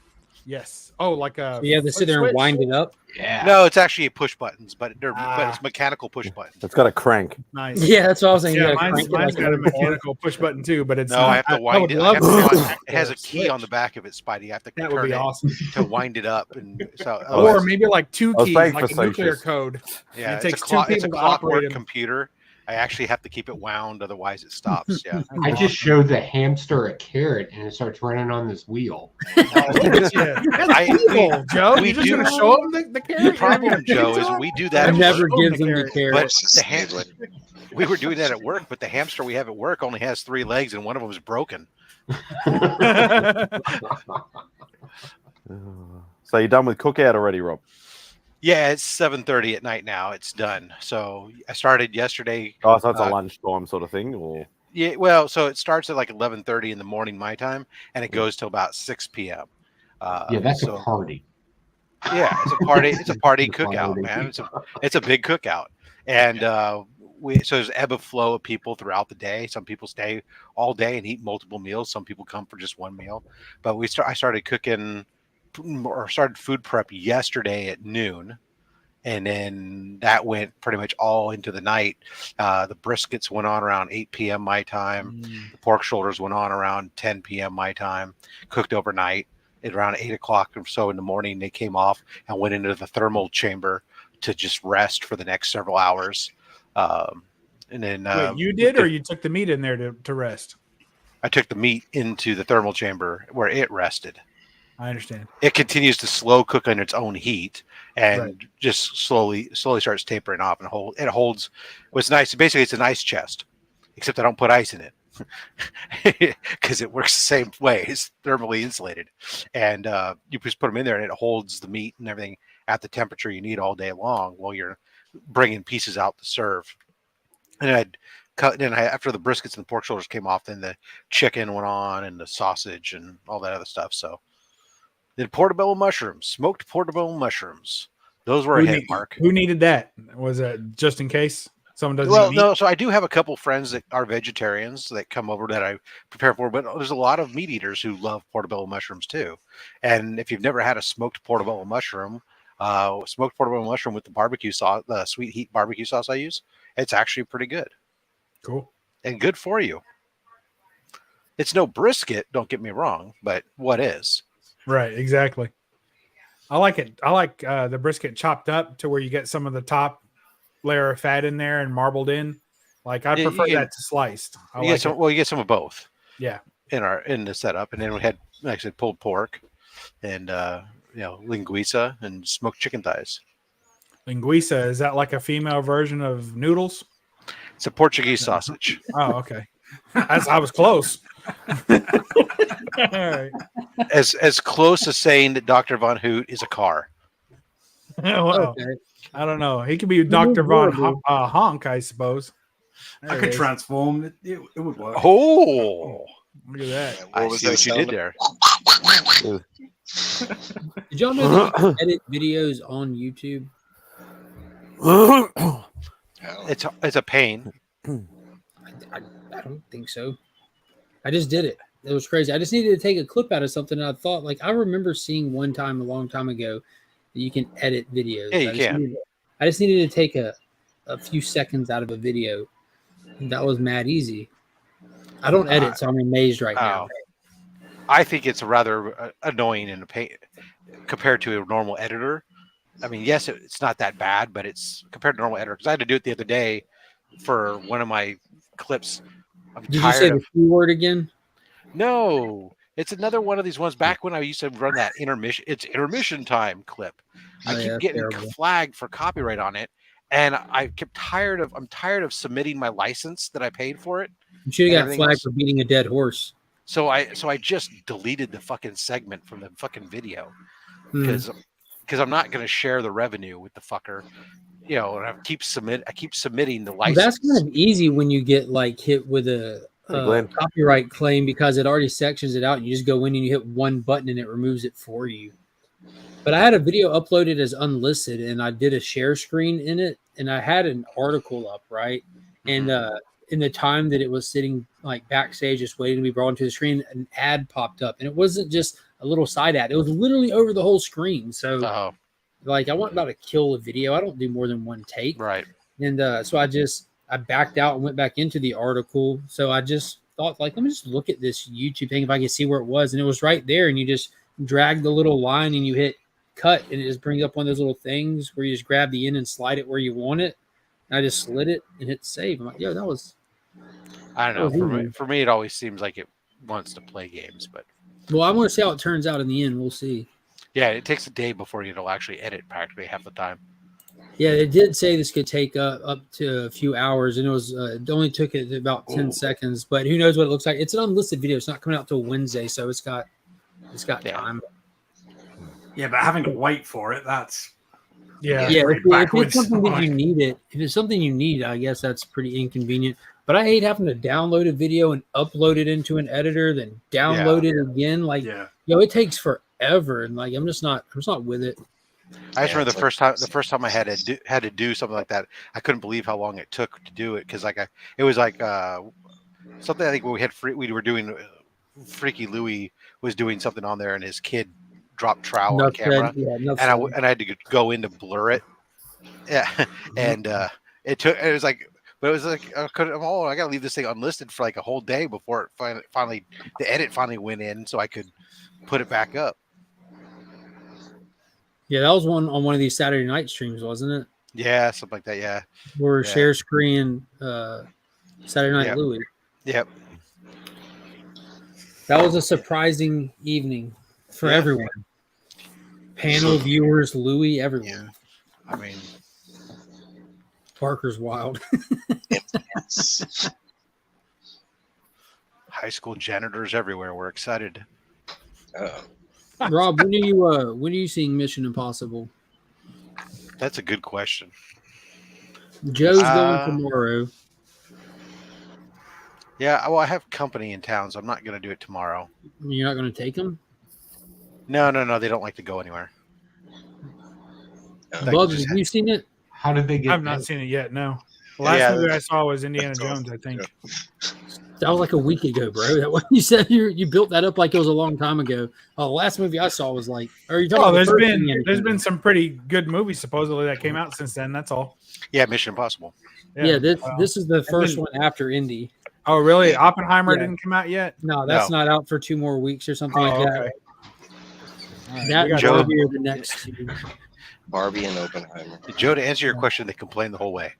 Yes. Oh, like a. So you have to sit there and wind it up. Yeah. No, it's actually push buttons, but it's mechanical push buttons. It's got a crank. Nice. Yeah, that's what I was thinking. Yeah, You gotta mine's crank it got a like mechanical push button too, but it's No, not. I have to wind would it. love It has a key switch. on the back of it, Spidey. I have to That would turn be it awesome. to wind it up, and so Or maybe like 2 I was keys, being like a nuclear facetious. code. yeah, it takes it's 2 a people to operate clockwork them. computer. I actually have to keep it wound, otherwise it stops. Yeah. I just showed the hamster a carrot and it starts running on this wheel. Evil, Joe. we You're just do- gonna show him the The carrot. problem, Joe, is we do that. I at never work. gives them the But carrot. we were doing that at work, but the hamster we have at work only has 3 legs, and one of them is broken. So you're done with cookout already, Rob? Yeah, it's 7:30 at night now. It's done. So I started yesterday. Oh, so it's a lunchtime sort of thing, or Yeah, well, so it starts at like 11:30 in the morning my time, and it goes till about 6 p.m. Yeah, that's a party. Yeah, it's a party. It's a party It's a cookout, party. man. It's a big cookout, and so there's ebb and flow of people throughout the day. Some people stay all day and eat multiple meals. Some people come for just one meal. But I started cooking or started food prep yesterday at noon, and then that went pretty much all into the night. The briskets went on around 8 p.m. my time. The pork shoulders went on around 10 p.m. my time. Cooked overnight. At around 8 o'clock or so in the morning, they came off and went into the thermal chamber to just rest for the next several hours. And then Wait, you did, or you took the meat in there to rest? I took the meat into the thermal chamber where it rested. I understand. It continues to slow cook under its own heat and Right. just slowly starts tapering off, and it holds. What's nice, basically, it's an ice chest, except I don't put ice in it because it works the same way. It's thermally insulated, and you just put them in there, and it holds the meat and everything at the temperature you need all day long while you're bringing pieces out to serve. And I'd cut. Then after the briskets and the pork shoulders came off, then the chicken went on, and the sausage and all that other stuff. So. Then portobello mushrooms, smoked portobello mushrooms. Those were a hit, Mark. Who needed that? Was it just in case someone doesn't Well, eat? no. So I do have a couple friends that are vegetarians that come over that I prepare for, but there's a lot of meat eaters who love portobello mushrooms too. And if you've never had a smoked portobello mushroom with the barbecue sauce, the sweet heat barbecue sauce I use, it's actually pretty good. Cool. And good for you. It's no brisket, don't get me wrong, but what is? Right, exactly. I like it. I like the brisket chopped up to where you get some of the top layer of fat in there and marbled in. Like I prefer that to sliced. You get some of both. Yeah. In the setup, and then we had, like I said, pulled pork and linguiça and smoked chicken thighs. Linguiça, is that like a female version of noodles? It's a Portuguese sausage. Oh, okay. I was close. All right. As close as saying that Dr. Von Hoot is a car. Well, Okay. I don't know. He could be Dr. Von Honk, I suppose. I There it could is. transform. It would work. Oh, Look at that. I What was see that what you sound? did there. Did y'all know that you can edit videos on YouTube? How? It's a pain. I don't think so. I just did it. It was crazy. I just needed to take a clip out of something. And I thought, like, I remember seeing one time a long time ago that you can edit videos. Yeah, you can. I just needed to take a few seconds out of a video. And that was mad easy. I don't edit, so I'm amazed right now. I think it's rather annoying and a pain compared to a normal editor. I mean, yes, it's not that bad, but it's compared to normal editor because I had to do it the other day for one of my clips. Did you say the keyword again? No, it's another one of these ones back when I used to run that intermission. It's intermission time clip. I keep getting flagged for copyright on it, and I'm tired of submitting my license that I paid for it. You should have got flagged for beating a dead horse. So I just deleted the fucking segment from the fucking video because I'm not going to share the revenue with the fucker. You know, and I keep submitting the license. Well, that's kind of easy when you get like hit with a copyright claim because it already sections it out. And you just go in and you hit one button and it removes it for you. But I had a video uploaded as unlisted and I did a share screen in it and I had an article up, right? And in the time that it was sitting like backstage just waiting to be brought into the screen, an ad popped up and it wasn't just a little side ad. It was literally over the whole screen. So like I wasn't about to kill a video. I don't do more than one take. Right. And so I backed out and went back into the article. So I just thought, like, let me just look at this YouTube thing if I can see where it was. And it was right there. And you just drag the little line and you hit cut. And it just brings up one of those little things where you just grab the end and slide it where you want it. And I just slid it and hit save. I'm like, yo, that was. I don't know. For me, it always seems like it wants to play games. But well, I want to see how it turns out in the end. We'll see. Yeah, it takes a day before it'll actually edit practically half the time. Yeah, it did say this could take up to a few hours, and it only took it about 10 seconds. But who knows what it looks like? It's an unlisted video. It's not coming out till Wednesday, so it's got time. Yeah, but having to wait for it, that's if it's something that you need it. If it's something you need, I guess that's pretty inconvenient. But I hate having to download a video and upload it into an editor, then download it again. Like, it takes forever, and like I'm just not with it. I just remember the first time I had to do something like that. I couldn't believe how long it took to do it because it was like something I think we were doing. Freaky Louie was doing something on there, and his kid dropped trowel on camera, and I had to go in to blur it. Yeah, and it was like. But it was like I gotta leave this thing unlisted for like a whole day before it finally the edit finally went in, so I could put it back up. Yeah, that was on one of these Saturday night streams, wasn't it? Yeah, something like that. Yeah, or share screen Saturday Night Louie. Yep. That was a surprising evening for everyone. Panel viewers, Louie, everyone. I mean. Parker's wild. High school janitors everywhere. We're excited. Rob, when are you seeing Mission Impossible? That's a good question. Joe's going tomorrow. Yeah, well, I have company in town, so I'm not going to do it tomorrow. You're not going to take them? No. They don't like to go anywhere. Bugs, have you seen it? How did they get? I've not seen it yet. No. The last movie I saw was Indiana Jones, I think. That was like a week ago, bro. That one you said you built that up like it was a long time ago. Oh, the last movie I saw was like. Are you talking there's been some pretty good movies supposedly that came out since then. That's all. Yeah, Mission Impossible. Yeah, this is the first one after Indy. Oh, really? Oppenheimer didn't come out yet? No, that's not out for 2 more weeks or something like that. Okay. That Joe, be the next two. Barbie and Oppenheimer. Joe, to answer your question, they complained the whole way.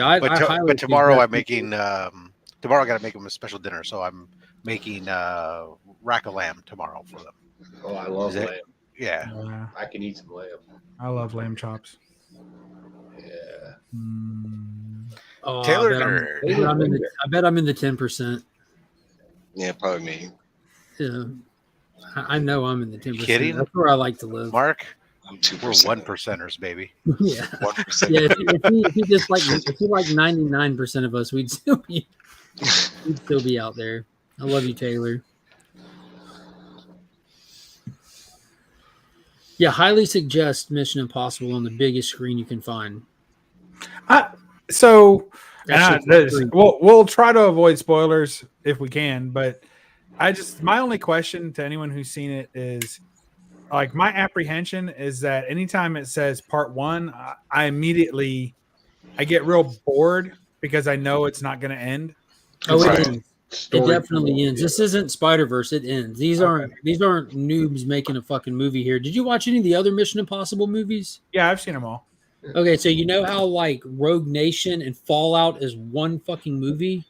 But tomorrow I'm making. Tomorrow I got to make them a special dinner, so I'm making rack of lamb tomorrow for them. Oh, I love lamb. Yeah, I can eat some lamb. I love lamb chops. Yeah. Oh, Taylor, I bet I'm in the 10%. Yeah, probably me. Yeah. I know I'm in the 10%. kidding? That's where I like to live. Mark, I'm we're 2%. 1%ers, baby. Yeah. 1%. Yeah, if you just like if you like 99% of us, we'd still be out there. I love you, Taylor. Yeah, highly suggest Mission Impossible on the biggest screen you can find. So That shit's free. we'll try to avoid spoilers if we can, but my only question to anyone who's seen it is like my apprehension is that anytime it says part 1, I immediately get real bored because I know it's not going to end. Oh, it Right. ends. It definitely ends. This isn't Spider-Verse. It ends. These aren't noobs making a fucking movie here. Did you watch any of the other Mission Impossible movies? Yeah, I've seen them all. Okay, so you know how like Rogue Nation and Fallout is one fucking movie?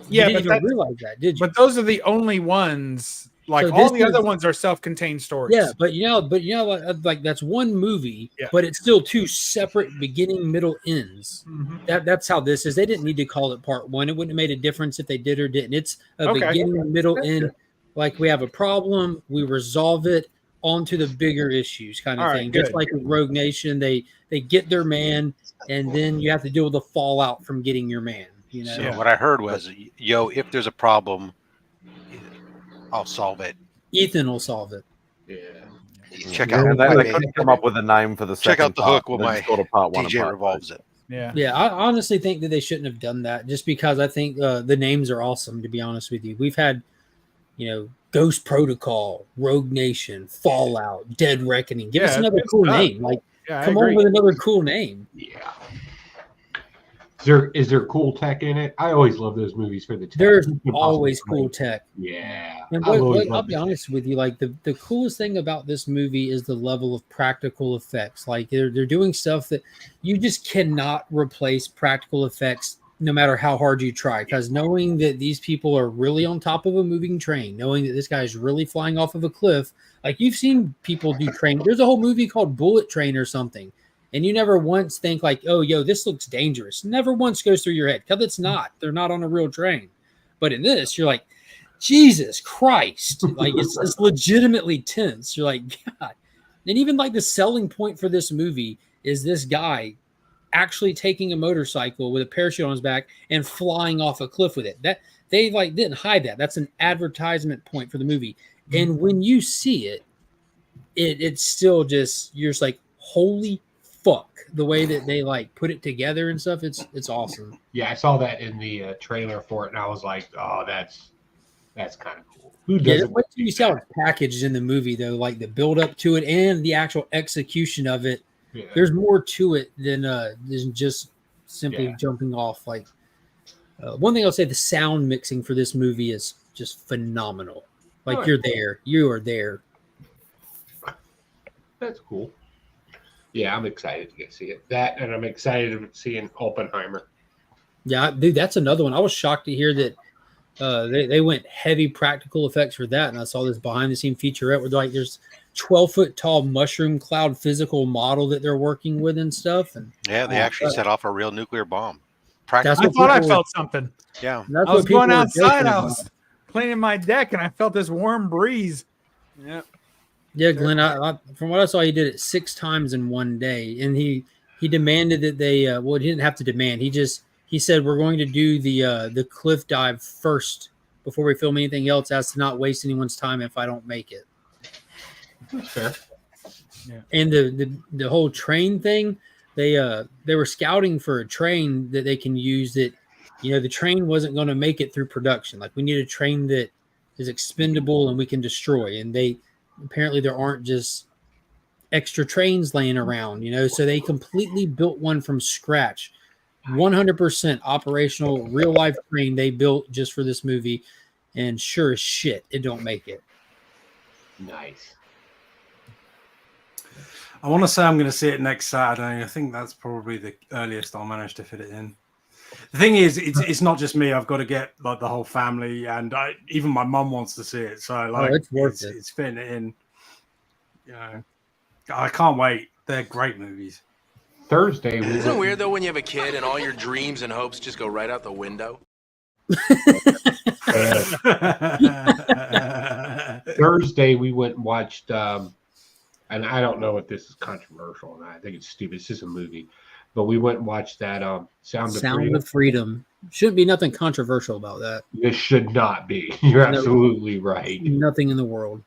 Yeah, you didn't even realize that, did you? But those are the only ones. Like So all this the other is- ones are self-contained stories. Yeah, but like that's one movie, Yeah. but it's still two separate beginning, middle, ends. Mhm. That's how this is. They didn't need to call it part 1. It wouldn't have made a difference if they did or didn't. It's a Okay. beginning, middle, That's end. good. Like we have a problem, we resolve it onto the bigger issues, kind of All right, thing. Just good. like with Rogue Nation, they get their man, and then you have to deal with the fallout from getting your man. You know, So what I heard was, if there's a problem, I'll solve it. Ethan will solve it. Yeah. Check out And they couldn't come up with a name for the second check out the part, hook with they my just called it part 1 and DJ part 2. revolves it. Yeah. Yeah, I honestly think that they shouldn't have done that just because I think the names are awesome, to be honest with you. We've had, Ghost Protocol, Rogue Nation, Fallout, Dead Reckoning. Give us Yeah, another good cool stuff. name. Like, Yeah, I come agree. on with another cool name. Yeah. Is there cool tech in it? I always love those movies for the tech. There's Impossible always cool Blade. tech. Yeah. And I've always I'll loved be the honest with you, like the coolest thing about this movie is the level of practical effects. Like they're doing stuff that you just cannot replace practical effects no matter how hard you try. Because knowing that these people are really on top of a moving train, knowing that this guy is really flying off of a cliff, like you've seen people do train. There's a whole movie called Bullet Train or something. And you never once think like, oh, this looks dangerous. Never once goes through your head because it's not. They're not on a real train. But in this, you're like, Jesus Christ. Like it's legitimately tense. You're like, God. And even like the selling point for this movie is this guy actually taking a motorcycle with a parachute on his back and flying off a cliff with it. That they like didn't hide that. That's an advertisement point for the movie. And when you see it, it's still just you're just like, holy fuck, the way that they like put it together and stuff. It's awesome. Yeah, I saw that in the trailer for it, and I was like, oh, that's kind of cool. Who Yeah, doesn't? what you see how it's packaged in the movie though, like the build up to it and the actual execution of it. Yeah. There's more to it than just simply Yeah. jumping off. Like one thing I'll say, the sound mixing for this movie is just phenomenal. Like Oh, you are there. That's cool. Yeah, I'm excited to get see it. That, and I'm excited to see Oppenheimer. Yeah, dude, that's another one. I was shocked to hear that they went heavy practical effects for that, and I saw this behind the scene featurette where like there's 12-foot tall mushroom cloud physical model that they're working with and stuff. And Yeah, they actually set off a real nuclear bomb. That's I what thought I people- felt something. Yeah. that's I was what people going are outside. joking I about. was cleaning my deck, and I felt this warm breeze. Yeah. Yeah, Glenn. I, from what I saw, he did it 6 times in one day, and he demanded that they. Well, he didn't have to demand. He said we're going to do the cliff dive first before we film anything else, as to not waste anyone's time if I don't make it. That's fair. And the whole train thing, they were scouting for a train that they can use. That the train wasn't going to make it through production. Like we need a train that is expendable and we can destroy. And apparently there aren't just extra trains laying around, so they completely built one from scratch, 100% operational real life train they built just for this movie. And sure as shit, it don't make it. Nice. I want to say I'm going to see it next Saturday. I think that's probably the earliest I'll manage to fit it in. The thing is, it's not just me. I've got to get like the whole family, and even my mum wants to see it. So like, it's worth it. It's fitting it in. I can't wait. They're great movies. Thursday. Isn't it weird though when you have a kid and all your dreams and hopes just go right out the window? Thursday we went and watched, and I don't know if this is controversial or not. I think it's stupid. It's just a movie, but we went and watched that Sound of Sound Freedom. of Freedom. Shouldn't be nothing controversial about that. This should not be. You're No. absolutely right. Nothing in the world.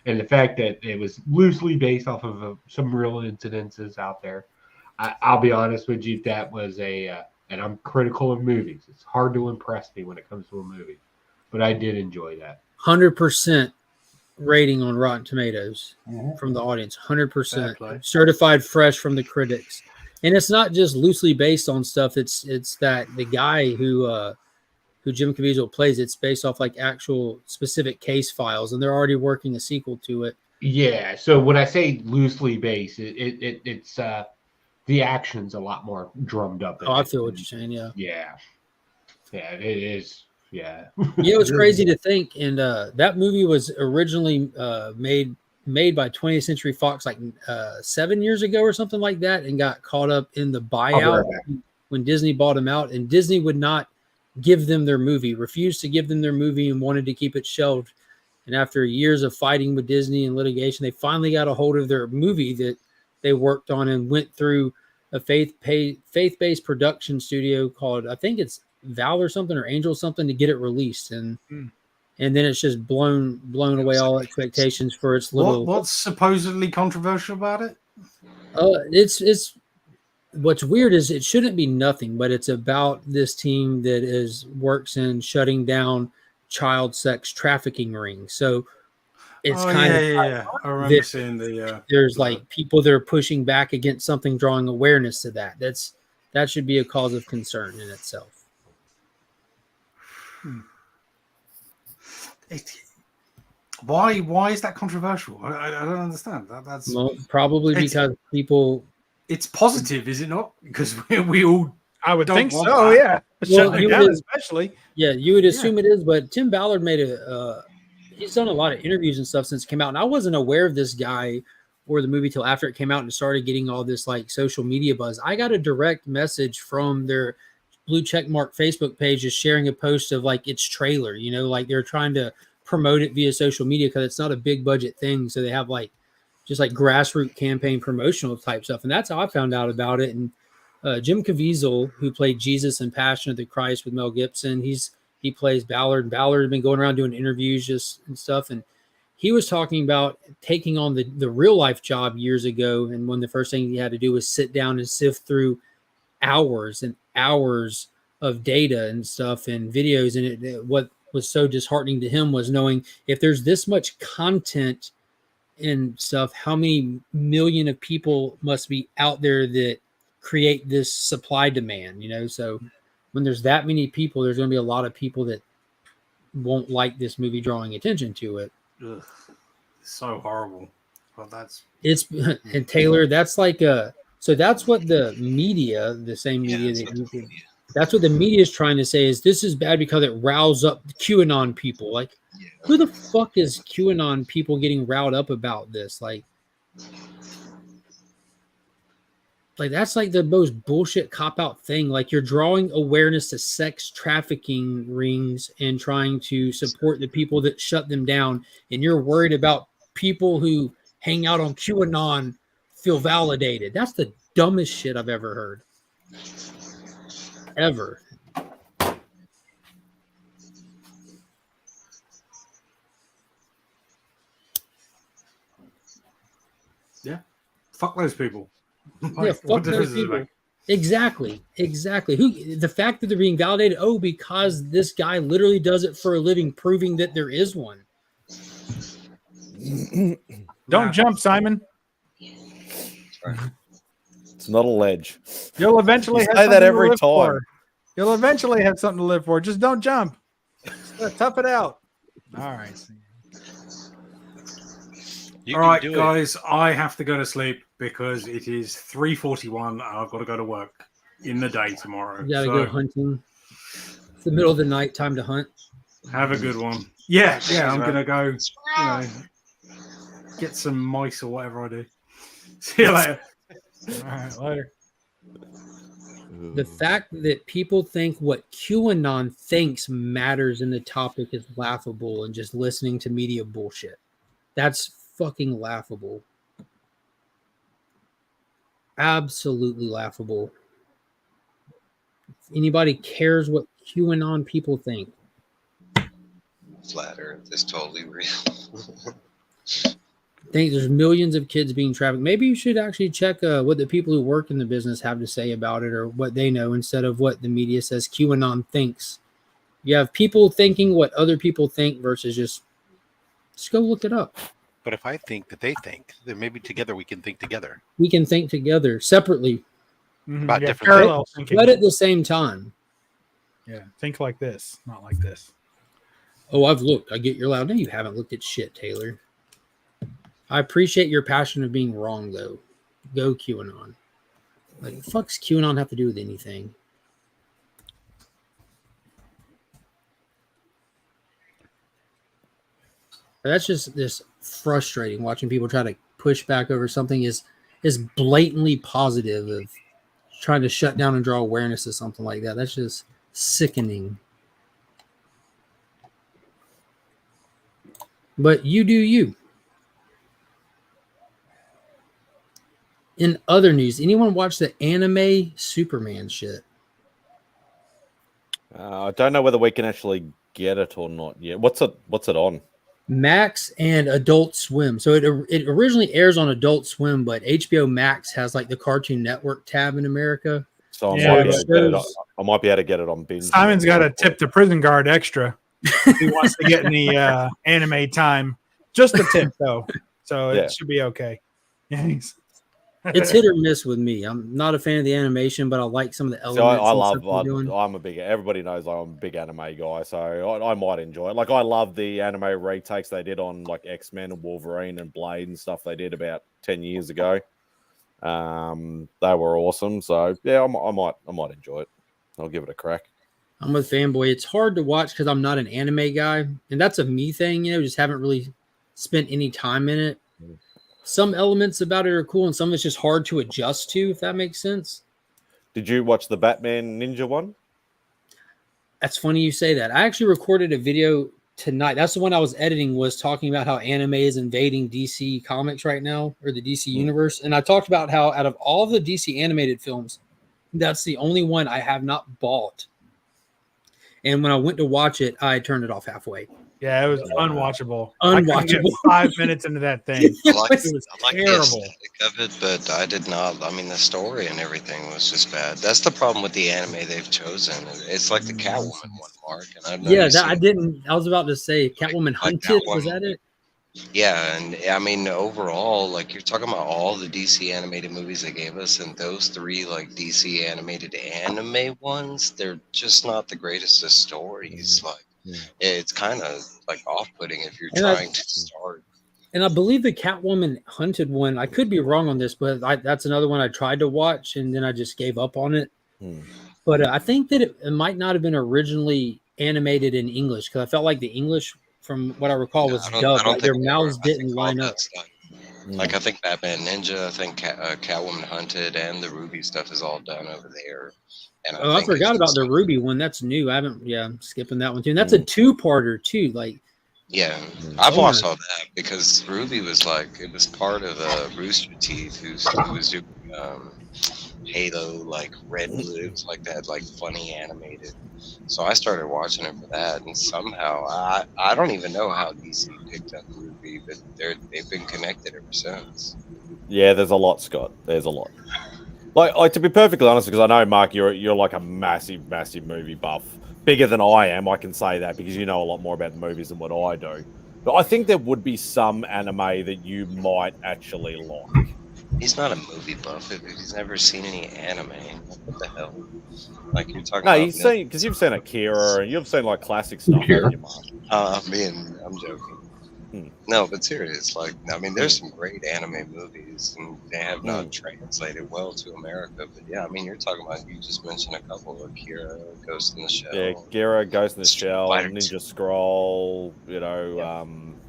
And the fact that it was loosely based off of some real incidences out there. I'll be honest with you, that was and I'm critical of movies. It's hard to impress me when it comes to a movie, but I did enjoy that. 100% rating on Rotten Tomatoes from the audience. 100% certified fresh from the critics. And it's not just loosely based on stuff. It's that the guy who Jim Caviezel plays, it's based off like actual specific case files, and they're already working a sequel to it. Yeah. So when I say loosely based, it's the action's a lot more drummed up. Oh, I feel what you're saying. Yeah. Yeah. Yeah, it is. Yeah. Yeah, it was crazy to think. And that movie was originally made by 20th Century Fox like 7 years ago or something like that, and got caught up in the buyout when Disney bought them out. And Disney would not give them their movie, refused to give them their movie, and wanted to keep it shelved. And after years of fighting with Disney and litigation, they finally got a hold of their movie that they worked on and went through a faith-based production studio called, I think it's Val or something, or Angel something, to get it released. And then it's just blown away all expectations for its little. What's supposedly controversial about it? It's what's weird is it shouldn't be nothing, but it's about this team that works in shutting down child sex trafficking rings. So it's I remember seeing there's like people that are pushing back against something, drawing awareness to that. That should be a cause of concern in itself. Why is that controversial? I don't understand. That's probably because people. It's positive, is it not? Because we all. I would think so. That. Yeah. Well, you would, especially. Yeah, you would assume it is, but Tim Ballard made he's done a lot of interviews and stuff since it came out, and I wasn't aware of this guy or the movie till after it came out and started getting all this like social media buzz. I got a direct message from their blue checkmark Facebook page just sharing a post of like its trailer, like they're trying to promote it via social media because it's not a big budget thing. So they have like just like grassroots campaign promotional type stuff. And that's how I found out about it. And Jim Caviezel, who played Jesus in Passion of the Christ with Mel Gibson, he plays Ballard. Ballard had been going around doing interviews and stuff. And he was talking about taking on the real life job years ago. And one of the first things he had to do was sit down and sift through hours and hours of data and stuff and videos. And what was so disheartening to him was knowing if there's this much content and stuff, how many million of people must be out there that create this supply demand, So when there's that many people, there's going to be a lot of people that won't like this movie drawing attention to it. Ugh, so horrible. Well, and Taylor, that's like so that's what the media, the same media that's what the media is trying to say is this is bad because it riles up the QAnon people. Like, who the fuck is QAnon people getting riled up about this? Like that's like the most bullshit cop-out thing. Like, you're drawing awareness to sex trafficking rings and trying to support the people that shut them down, and you're worried about people who hang out on QAnon feel validated. That's the dumbest shit I've ever heard. Ever. Yeah. Fuck those people. Yeah, fuck those people. Exactly. Who the fact that they're being validated? Oh, because this guy literally does it for a living, proving that there is one. Don't jump, Simon. It's not a ledge. You'll eventually say that every time. For. You'll eventually have something to live for. Just don't jump. Just tough it out. All right. All right, guys, I have to go to sleep because it is 3:41 and I've got to go to work in the day tomorrow. You gotta go hunting. It's the middle of the night, time to hunt. Have a good one. Yeah, I'm gonna go, get some mice or whatever I do. See you later. All right, later. The fact that people think what QAnon thinks matters in the topic is laughable, and just listening to media bullshit. That's fucking laughable. Absolutely laughable. If anybody cares what QAnon people think. Flat Earth is totally real. Think there's millions of kids being trafficked. Maybe you should actually check what the people who work in the business have to say about it, or what they know, instead of what the media says QAnon thinks. You have people thinking what other people think versus just go look it up. But if I think that they think, then maybe together we can think together. We can think together separately, About Yeah, different parallel thinking. but at the same time. Yeah, think like this, not like this. Oh, I've looked. I get your loud. No, you haven't looked at shit, Taylor. I appreciate your passion of being wrong, though. Go QAnon. Like, fuck's QAnon have to do with anything? That's just this frustrating, watching people try to push back over something is blatantly positive of trying to shut down and draw awareness of something like that. That's just sickening. But you do you. In other news, anyone watch the anime Superman shit? I don't know whether we can actually get it or not yet. What's it on? Max and Adult Swim. So it originally airs on Adult Swim, but HBO Max has like the Cartoon Network tab in America. So Yeah, I might be able to get it on binge. Simon's got to tip the prison guard extra if he wants to get any anime time. Just a tip, though. So Yeah. it should be okay. Yeah, It's hit or miss with me. I'm not a fan of the animation, but I like some of the elements. So I'm a big. Everybody knows I'm a big anime guy, so I might enjoy it. Like I love the anime retakes they did on like X-Men and Wolverine and Blade and stuff they did about 10 years ago. They were awesome. So yeah, I might enjoy it. I'll give it a crack. I'm a fanboy. It's hard to watch because I'm not an anime guy, and that's a me thing. Just haven't really spent any time in it. Some elements about it are cool, and some of it's just hard to adjust to, if that makes sense. Did you watch the Batman Ninja one? That's funny you say that. I actually recorded a video tonight. That's the one I was editing, was talking about how anime is invading DC Comics right now, or the DC universe. And I talked about how out of all the DC animated films, that's the only one I have not bought. And when I went to watch it, I turned it off halfway. Yeah, it was unwatchable. Unwatchable. I couldn't get 5 minutes into that thing. I like It was the terrible. aesthetic of it, but I did not. I mean, the story and everything was just bad. That's the problem with the anime they've chosen. It's like the Catwoman one, Mark. And I've Yeah, noticed I didn't. I was about to say Catwoman Hunted. Was that it? Yeah, and I mean, overall, like you're talking about all the DC animated movies they gave us, and those three, like DC animated anime ones, they're just not the greatest of stories. Like, it's kind of like off-putting if you're trying to start. And I believe the Catwoman Hunted one, I could be wrong on this, but that's another one I tried to watch and then I just gave up on it. But I think that it might not have been originally animated in English, because I felt like the English, from what I recall, was dubbed. Like their mouths didn't line up. Like I think Batman Ninja, I think Catwoman Hunted, and the Ruby stuff is all done over there. And I forgot about the Ruby one. That's new. I haven't. Yeah, I'm skipping that one too. And that's a two-parter too. Like, yeah, I've watched all that because Ruby was like, it was part of Rooster Teeth, who was doing Halo, like Red Blue, it was like that, like funny animated. So I started watching it for that, and somehow I don't even know how DC picked up Ruby, but they've been connected ever since. Yeah, there's a lot, Scott. There's a lot. Like to be perfectly honest, because I know Mark, you're like a massive movie buff, bigger than I am. I can say that because you know a lot more about the movies than what I do. But I think there would be some anime that you might actually like. He's not a movie buff. He's never seen any anime. What the hell? Like you're talking. No, about you've seen, because you've seen Akira and you've seen like classic stuff, haven't you, Mark? I'm joking. No, but serious. Like, I mean, there's some great anime movies, and they have not translated well to America. But yeah, I mean, you're talking about. You just mentioned a couple: Akira, Ghost in the Shell. Yeah, Gera, Ghost in the Street Shell, Fighter Ninja 2. Scroll,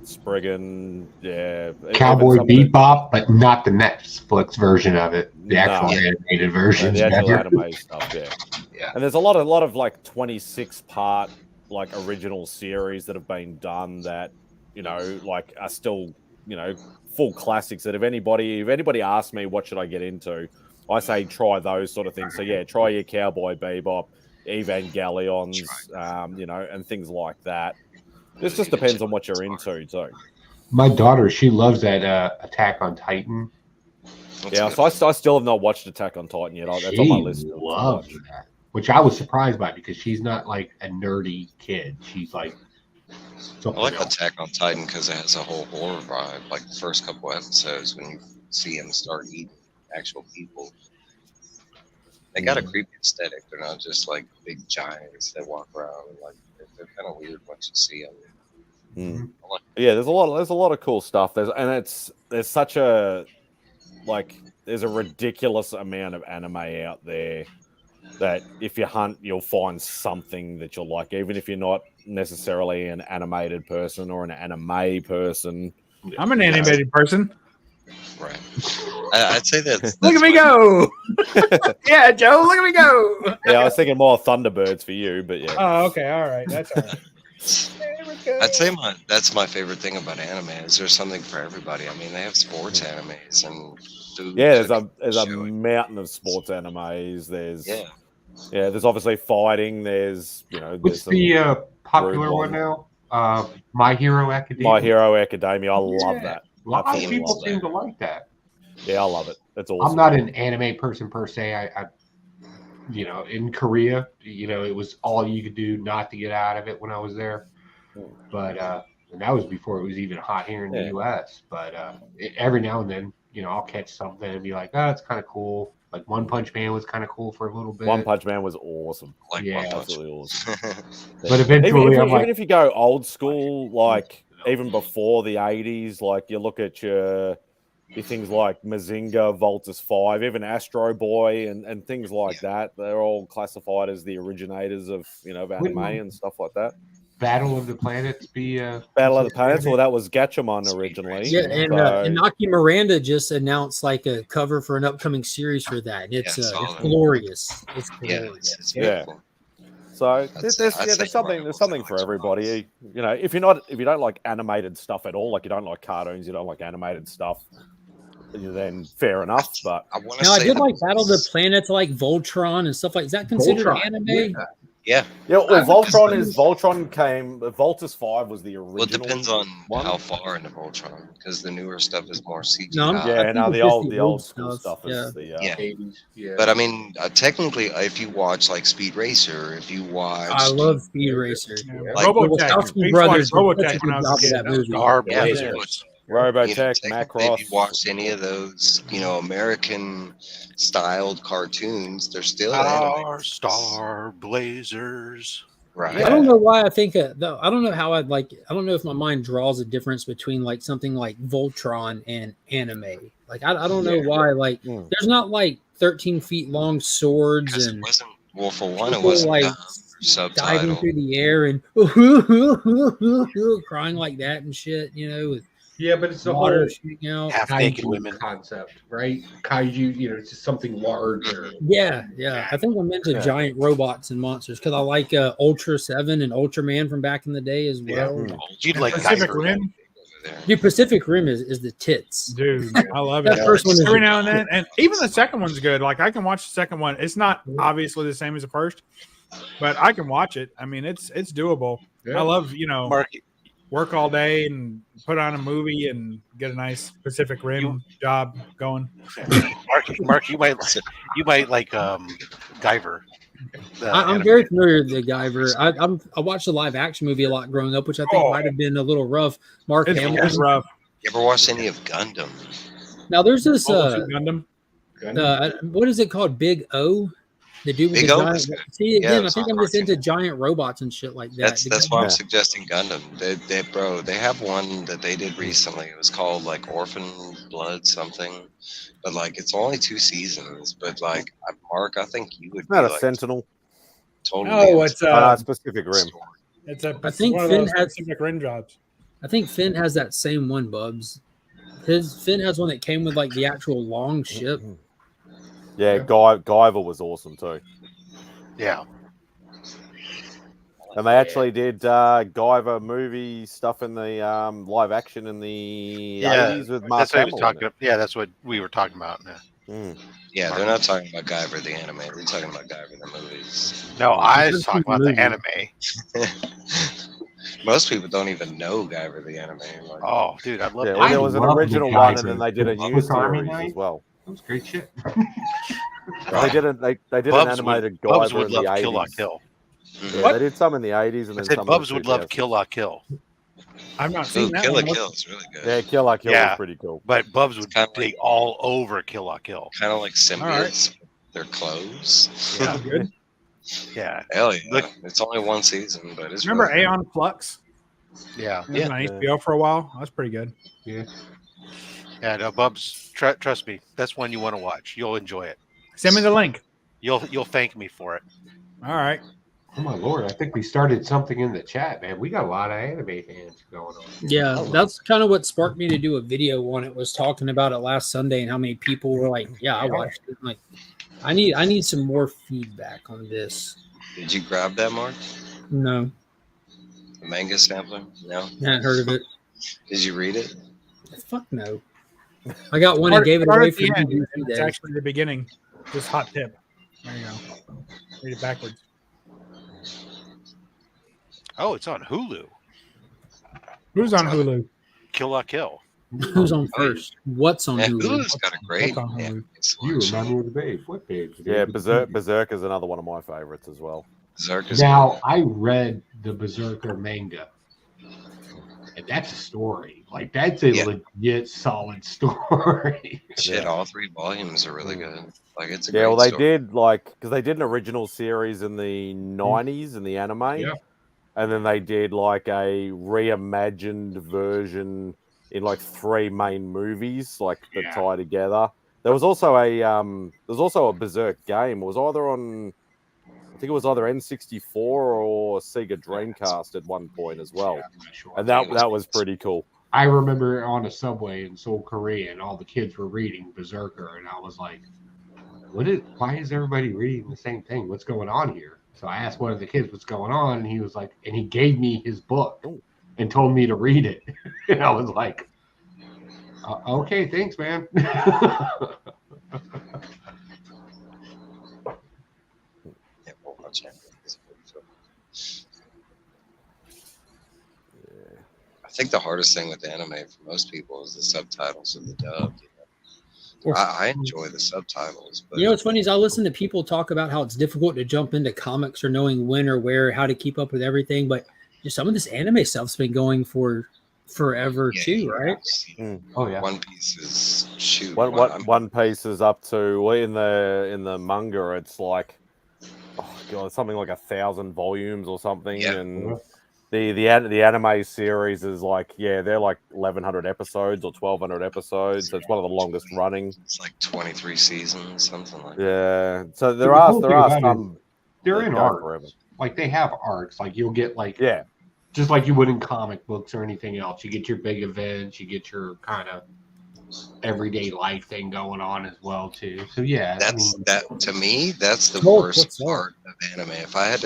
Spriggan, yeah. Cowboy some of the- Bebop, but not the Netflix version of it. The actual No. animated version. the actual anime stuff, yeah. Yeah. And there's a lot of like 26-part like original series that have been done that, like are still, full classics that if anybody asks me what should I get into, I say try those sort of things. So yeah, try your Cowboy Bebop, Evangelions, and things like that. This just depends on what you're into too. My daughter, she loves that Attack on Titan. Yeah, so I still have not watched Attack on Titan yet. That's on my list to loves watch. that, which I was surprised by because she's not like a nerdy kid. She's like I like Attack on Titan because it has a whole horror vibe. Like the first couple episodes, when you see him start eating actual people, they got a creepy aesthetic. They're not just like big giants that walk around. And, like they're kind of weird once you see them. Yeah, there's a lot of cool stuff. There's such a there's a ridiculous amount of anime out there that if you hunt, you'll find something that you'll like, even if you're not necessarily an animated person or an anime person. I'm an animated person. Right. I'd say that's Look at me go. Yeah, Joe, look at me go. Yeah, I was thinking more Thunderbirds for you, but yeah. Oh, okay, all right, that's all right. I'd say that's my favorite thing about anime is there's something for everybody. I mean, they have sports animes and food. Yeah, there's a mountain of sports animes. There's obviously fighting. There's What's the popular one now? My Hero Academia. My Hero Academia. I love that. A lot of people seem to like that. Yeah, I love it. That's awesome. I'm not an anime person per se. I in Korea, it was all you could do not to get out of it when I was there. But and that was before it was even hot here in the U.S. But every now and then, I'll catch something and be like, oh, it's kind of cool. Like One Punch Man was kind of cool for a little bit. One Punch Man was awesome. Absolutely awesome. But eventually, even if you go old school, like even before the 80s, like you look at your things like Mazinga, Voltus 5, even Astro Boy and things like that, they're all classified as the originators of anime and stuff like that. Battle of the Planets Battle of the Planets? Well, that was Gatchaman originally. Yeah, and Naki Miranda just announced like a cover for an upcoming series for that. It's glorious. It's glorious. Yeah. So there's something for everybody. If you don't like animated stuff at all, like you don't like cartoons, you don't like animated stuff, then fair enough. But I did like Battle of the Planets, like Voltron and stuff like. Is that considered anime? Yeah. Well, Voltron came. Voltus 5 was the original. Well, it depends on how far into Voltron, because the newer stuff is more CGI. The old school stuff is the 80s. Yeah. But I mean, technically, if you watch like Speed Racer, if you watch, I love Speed Racer. Like Robotech brothers, Robotech when I was a kid. Robotech, Macross. If you watched any of those, American-styled cartoons, they're still Star Blazers. Right. I don't know why I think though. I don't know how I'd like. I don't know if my mind draws a difference between like something like Voltron and anime. Like I don't know why. Like there's not like 13 feet long swords and well, for one, it wasn't like diving through the air and crying like that and shit. Yeah, but it's the whole half-naked women concept, right? Kaiju, it's just something larger. Yeah. I think I'm into giant robots and monsters because I like Ultra 7 and Ultraman from back in the day as well. You'd like Pacific Rim. Dude, Pacific Rim is the tits. Dude, I love it. That first one is every now and then, and even the second one's good. Like I can watch the second one. It's not obviously the same as the first, but I can watch it. I mean, it's doable. Yeah. I love work all day and put on a movie and get a nice Pacific Rim job going. Mark, you might like Guyver. I'm very familiar with the Guyver. I watched the live action movie a lot growing up, which I think might have been a little rough. Mark Hamill. It's rough. You ever watched any of Gundam? Now there's this Gundam. what is it called? Big O. The dude with Big the O giant. was good. See Yeah, again, I it's think on I'm just cartoon. into giant robots and shit like that. That's why I'm Yeah. suggesting Gundam. They have one that they did recently. It was called like Orphan Blood something, but like it's only 2 seasons. But like Mark, I think you would be Not a like Sentinel. totally. Oh, into it's Oh, no, it's Pacific the Rim. story. it's a I think one of Finn those has- Pacific Rim jobs. I think Finn has that same one, Bubs. Finn has one that came with like the actual long ship. Yeah, Guyver was awesome too. Yeah. And they actually did Guyver movie stuff in the live action in the 80s with Mark That's what he was Hamill in talking about. Yeah, that's what we were talking about. Yeah. it. Yeah, they're not talking about Guyver the anime. They're talking about Guyver the movies. No, I was That's talking about the the anime. Most people don't even know Guyver the anime. Like, Oh, dude, I love Yeah, that. well, there was an love the original one, and Guyver, then they did a the new Swiss Army series knife. as well. That was great shit. They did an animated Bubs Guyver would in the love Kill La 80s. Kill. Yeah, What? they did some in the 80s and I then said some Bubs in the would love 2000s. Kill La Kill. I've not Ooh, seen that Kill one. la Kill is really good. Yeah, Kill La Kill Yeah. was pretty cool. But Bubs would kinda dig all over Kill La Kill. Kind of like right. symbiotes. Their clothes. Sounds good. Yeah. Hell yeah. Look- It's only 1 season, but it's Remember really good. Aeon Flux? Yeah. It was on HBO for a while. That's pretty good. Yeah. Yeah, no, Bubs, trust me, that's one you want to watch. You'll enjoy it. Send me the link. You'll thank me for it. All right. Oh my lord! I think we started something in the chat, man. We got a lot of anime fans going on. Yeah, that's kind of what sparked me to do a video on it. Was talking about it last Sunday and how many people were like, "Yeah, I watched it." I'm like, I need some more feedback on this. Did you grab that, Mark? No, The manga sampler? No? I hadn't heard of it. Did you read it? Fuck no. I got one and gave it Start away at for the end. DVC It's days. actually the beginning. Just hot tip. There you go. Read it backwards. Oh, it's on Hulu. Who's on Hulu? Kill La Kill. Who's on first? What's on Yeah, Hulu? Hulu's got a great What's on Hulu? anime You selection. remind me of the babe. What babe? Yeah, Berserk is another one of my favorites as well. Berserk is Now I read the Berserker manga, and that's a story. Like that's a Yeah. legit solid story. shit. Yeah. All 3 volumes are really good. Like it's a Yeah, great well, they story. did because they did an original series in the 90s in the anime, Yeah. and then they did like a reimagined version in like 3 main movies, like that Yeah. tie together. There was also a Berserk game. It was either on, I think it was either N64 or Sega Dreamcast at one point as well, I'm not sure. and that was pretty cool. I remember on a subway in Seoul, Korea, and all the kids were reading Berserker, and I was like, why is everybody reading the same thing? What's going on here? So I asked one of the kids what's going on, and he was like, and he gave me his book Oh. and told me to read it. And I was like, okay, thanks, man. Yeah, we'll watch it. I think the hardest thing with anime for most people is the subtitles and the dub. You know? I enjoy the subtitles, but You know what's funny is I listen to people talk about how it's difficult to jump into comics or knowing when or where, how to keep up with everything. But just some of this anime stuff's been going for forever yeah, too, right? Oh yeah. One Piece is shoot. One Piece is up to, well, in the manga it's like, oh god, something like 1,000 volumes or something, Yeah. and the anime series is like, yeah, they're like 1,100 episodes or 1,200 episodes. So it's one of the longest running. It's like 23 seasons, something like that. Yeah, so there The are cool thing about it some They're that in go arcs. forever. Like they have arcs. Like you'll get like Yeah, just like you would in comic books or anything else. You get your big events, you get your kind of everyday life thing going on as well too. So yeah, That to me, that's the Oh, worst what's that? part of anime. If I had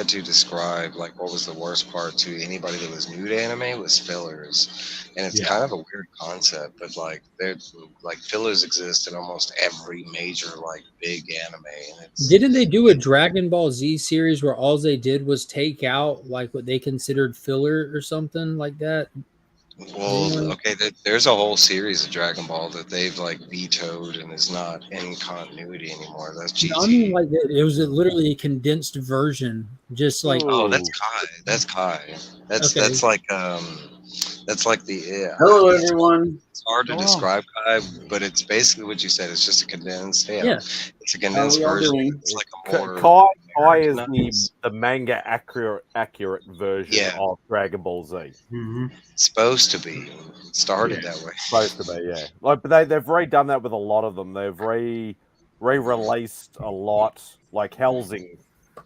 to describe like what was the worst part to anybody that was new to anime, it was fillers. And it's Yeah. kind of a weird concept, but like there's like fillers exist in almost every major like big anime, and it's Didn't they do a Dragon Ball Z series where all they did was take out like what they considered filler or something like that? well, okay. There's a whole series of Dragon Ball that they've like vetoed and is not in continuity anymore. That's GT. I mean, like it was literally a condensed version, just like Oh, that's Kai. That's Kai. That's Okay. that's like That's like the Hello, everyone. It's hard to Oh. describe, Kai, but it's basically what you said. It's just a condensed. Yeah. It's a condensed we all version. doing? It's like a more Kai is Americanized. the manga accurate version Yeah. of Dragon Ball Z. Mhm. It's supposed to be. It started that way. Supposed to be, yeah. Like, but they've redone that with a lot of them. They've re-released a lot. Like Helsing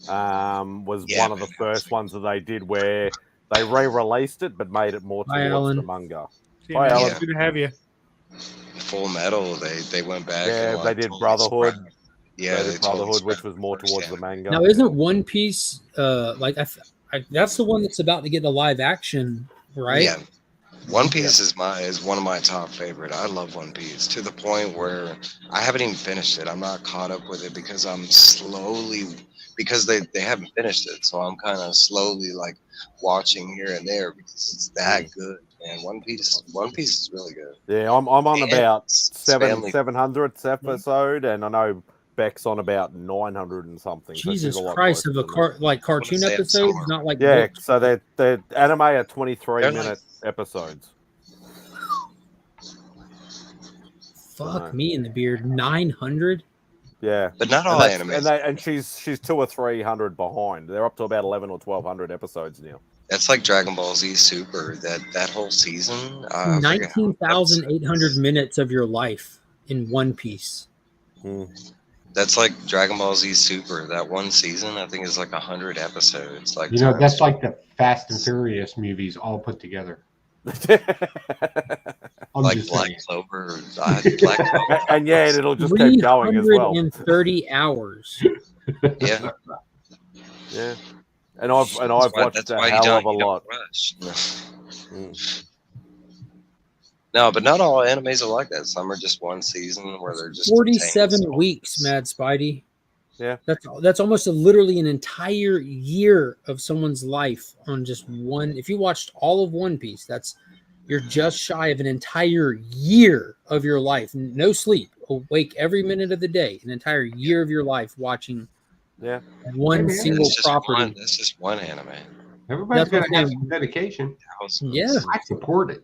was Yeah, one of the first ones that they did where they re-released it but made it more Hi, towards Alan. the manga. See, Hi, man, Alan. good to have you. Full Metal. They went back. Yeah, and they like, did totally Brotherhood. Yeah, they they did totally Brotherhood, which scrapped was more the first towards the anime. manga. Now, isn't One Piece like that's the one that's about to get the live action, right? Yeah. One Piece is one of my top favorite. I love One Piece to the point where I haven't even finished it. I'm not caught up with it because I'm slowly because they haven't finished it. So I'm kind of slowly like watching here and there because it's that good. And One Piece is really good. Yeah, I'm on And about it's family. 700th episode, and I know Beck's on about 900 and something. So she's Jesus a lot Christ, closer of a than me. like cartoon say I'm episodes, somewhere. not like Yeah, books. so they're anime are 23-minute They're episodes. Fuck me in the beard. 900. Yeah, But not all that's- animes. and she's 200 or 300 behind. They're up to about 11 or 1200 episodes now. That's like Dragon Ball Z Super. That whole season. I forget how many 19,800 minutes of your life in One Piece. That's like Dragon Ball Z Super. That one season, I think, is like 100 episodes. Like You know, that's like the Fast and Furious movies all put together. I'm like just Black saying. Clover. I had Black Clover. And yeah, it'll just keep going as well. 330 hours. Yeah. Yeah, and I've watched That's a why hell of a you don't lot. rush. No, but not all animes are like that. Some are just one season where they're just 47 weeks, Mad Spidey. Yeah, that's almost literally an entire year of someone's life on just one. If you watched all of One Piece, you're just shy of an entire year of your life. No sleep, awake every minute of the day, an entire year of your life watching one single property. That's just one anime. Everybody's That's what going to I'm have saying. some dedication. Yeah. I support it.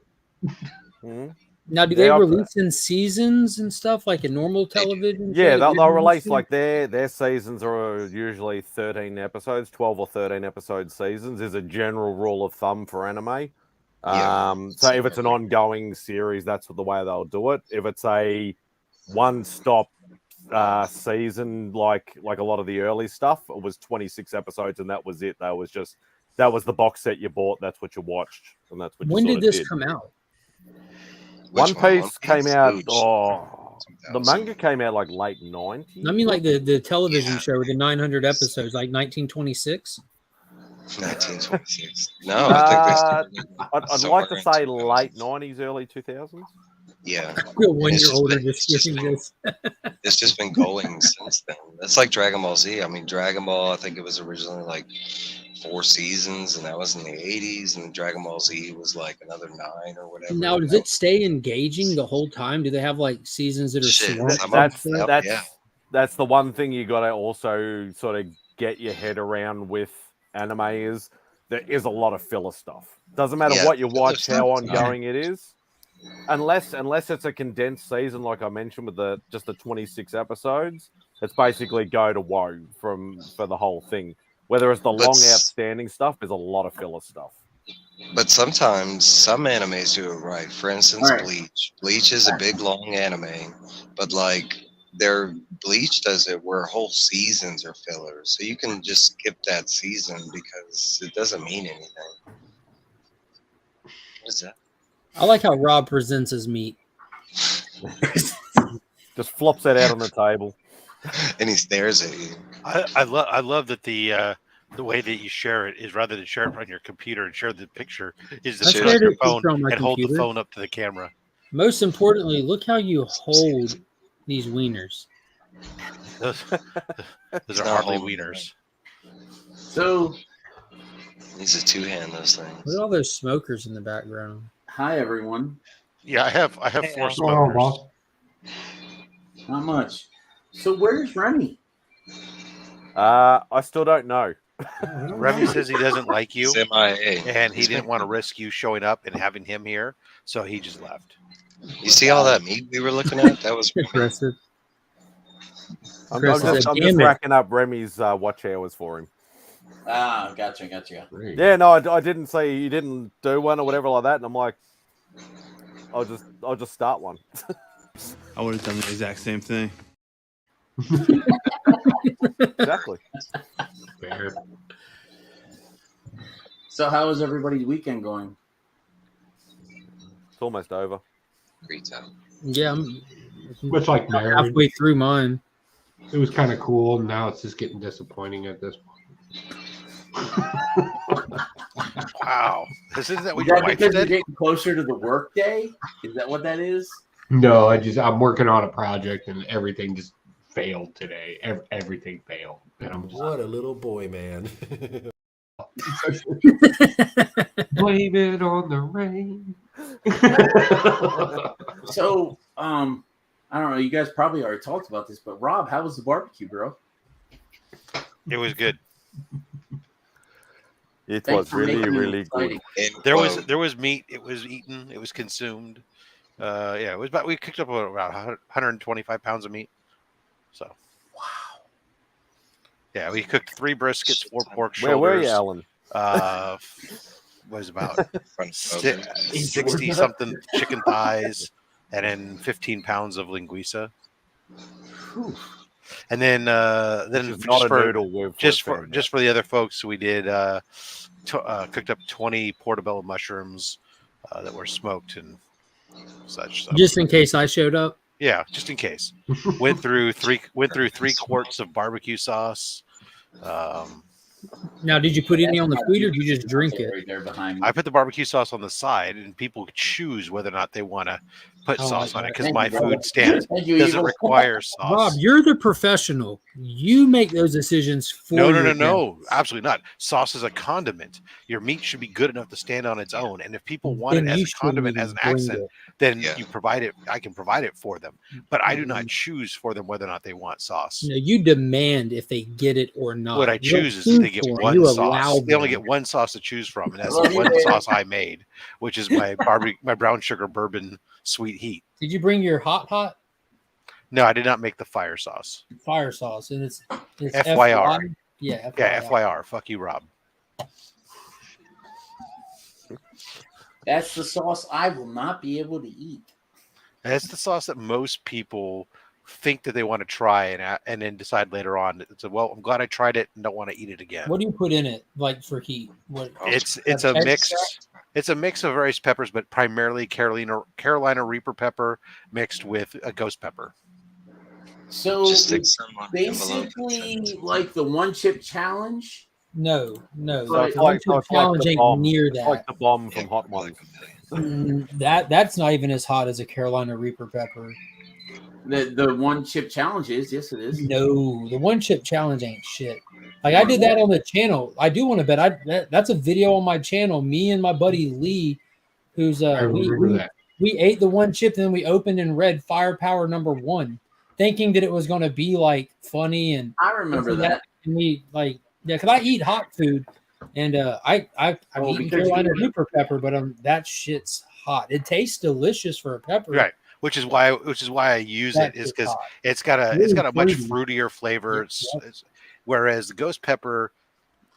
Now, do they release in seasons and stuff like a normal television? Yeah, show? they'll release like their seasons are usually 13 episodes, 12 or 13 episode seasons is a general rule of thumb for anime. So if it's an ongoing series, that's the way they'll do it. If it's a one-stop season, like a lot of the early stuff, it was 26 episodes and that was it. That was the box set you bought. That's what you watched, and that's what. When you did this did. come out? One Piece came out. Ooch. The manga came out like late 90s. I mean, like the television show with the 900 episodes, like 1926. 1926. No, I think I'd like to say late 90s, early 2000s. Yeah. The 1 year older just giving this. It's just been going since then. That's like Dragon Ball Z. I mean, Dragon Ball, I think it was originally like 4 seasons, and that was in the 80s, and Dragon Ball Z was like another 9 or whatever. Now, does it stay engaging the whole time? Do they have like seasons that are swarmed? That's the one thing you got to also sort of get your head around with anime is there is a lot of filler stuff. Doesn't matter what you watch, how ongoing it is. Unless it's a condensed season, like I mentioned, with just the 26 episodes, it's basically go to woe for the whole thing. Whether it's the long outstanding stuff, there's a lot of filler stuff. But sometimes some animes do it right. For instance, Bleach. Bleach is a big long anime, but like their Bleach does it where whole seasons are fillers, so you can just skip that season because it doesn't mean anything. What is that? I like how Rob presents his meat. Just flops that out on the table. And he stares at you. I love that the way that you share it is rather than share it on your computer and share the picture is to I share shared your a phone picture on my and hold the computer. phone up to the camera. Most importantly, look how you hold these wieners. Those are not hardly holding wieners. So, He's a two-hand those things. Look at all those smokers in the background. hi everyone. Yeah, I have 4 What's smokers. going on, boss? Not much. So where's Remy? I still don't know. Remy says he doesn't like you, He's MIA. and he didn't want to risk you showing up and having him here, so he just left. You see all that meat we were looking at? That was Remy. Aggressive. I'm Chris said, just "Damn it." racking up Remy's watch hours for him. Ah, gotcha. Yeah, no, I didn't say you didn't do one or whatever like that, and I'm like, I'll just start one. I would have done the exact same thing. Exactly. Fair. So, how is everybody's weekend going? It's almost over. Great time. Yeah, I'm Much like marriage. halfway through mine. It was kind of cool. Now it's just getting disappointing at this point. Wow, isn't that what Is your that wife because you're said? getting closer to the work day? Is that what that is? No, I'm working on a project and everything just failed today. Everything failed. And I'm just What a little boy, man. blame it on the rain. So, I don't know. You guys probably already talked about this, but Rob, how was the barbecue, bro? It was good. It Thanks was for really, making it really exciting. good. There was meat. It was eaten. It was consumed. Yeah, it was about. We cooked up about 125 pounds of meat. So. Wow. Yeah, we cooked 3 briskets, 4 pork shoulders. Where were you, Alan? Was about 60 something chicken thighs, and then 15 pounds of linguiça. And then just for the other folks, we did cooked up 20 portobello mushrooms that were smoked and such. So. Just in case I showed up. Yeah, just in case. Went through 3 quarts of barbecue sauce. Now, did you put any on the food or did you just drink it? Right there behind me. I put the barbecue sauce on the side, and people choose whether or not they want to put sauce on it because Thank my you, brother. food stand Thank you, doesn't Evil. require sauce. Rob, you're the professional. You make those decisions for No, absolutely not. Sauce is a condiment. Your meat should be good enough to stand on its own. And if people want Then it as you a condiment, shouldn't as an even bring accent, it. then Yeah. you provide it. I can provide it for them, but I do not choose for them whether or not they want sauce. No, you demand if they get it or not. What I You don't choose is that they choose get for 'em. one You sauce. allow They only them. get one sauce to choose from, and that's Love the you, one man. sauce I made, which is my my brown sugar bourbon sweet heat. Did you bring your hot No, I did not make the fire sauce. fire sauce? And it's FYR. FY? Yeah, Yeah, FYR. Fuck you, Rob. That's the sauce I will not be able to eat. That's the sauce that most people think that they want to try and then decide later on. It's well, I'm glad I tried it and don't want to eat it again. What do you put in it, like for heat? What? It's a mix. It's a mix of various peppers, but primarily Carolina Reaper pepper mixed with a ghost pepper. So Just stick some on the envelope and send basically, it to me. like the one chip challenge. No. So it's The like, one-chip challenge the ain't bomb. near It's that. like the bomb from Hot Ones. That's not even as hot as a Carolina Reaper pepper. The one chip challenge is, yes, it is. No, the one chip challenge ain't shit. Like I did that on the channel. I do want to bet that's a video on my channel. Me and my buddy Lee, who's I remember that. we ate the one chip, then we opened and read Firepower #1, thinking that it was going to be like funny and I remember that. And we like because I eat hot food, and I've Oh, eaten because Carolina you- Reaper pepper, but that shit's hot. It tastes delicious for a pepper. Right. Which is why I use That it is shit's because hot. it's got a Really much fruity. fruitier flavor. Yep. It's whereas the ghost pepper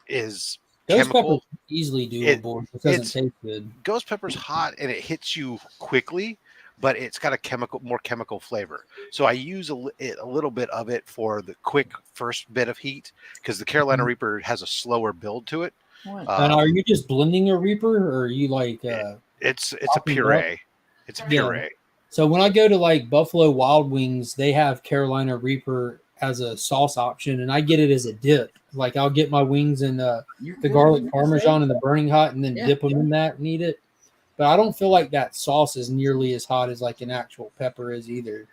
is Those chemical. peppers easily It- doable. It doesn't it's- taste good. Ghost pepper's hot and it hits you quickly, but it's got more chemical flavor. So I use a little bit of it for the quick first bit of heat because the Carolina Reaper has a slower build to it. What? And are you just blending a Reaper, or are you like? It's a chopping it up? puree. It's a Yeah. puree. So when I go to like Buffalo Wild Wings, they have Carolina Reaper as a sauce option, and I get it as a dip. Like I'll get my wings in the garlic parmesan and the burning hot, and then Yeah. dip them in that and eat it. But I don't feel like that sauce is nearly as hot as like an actual pepper is either.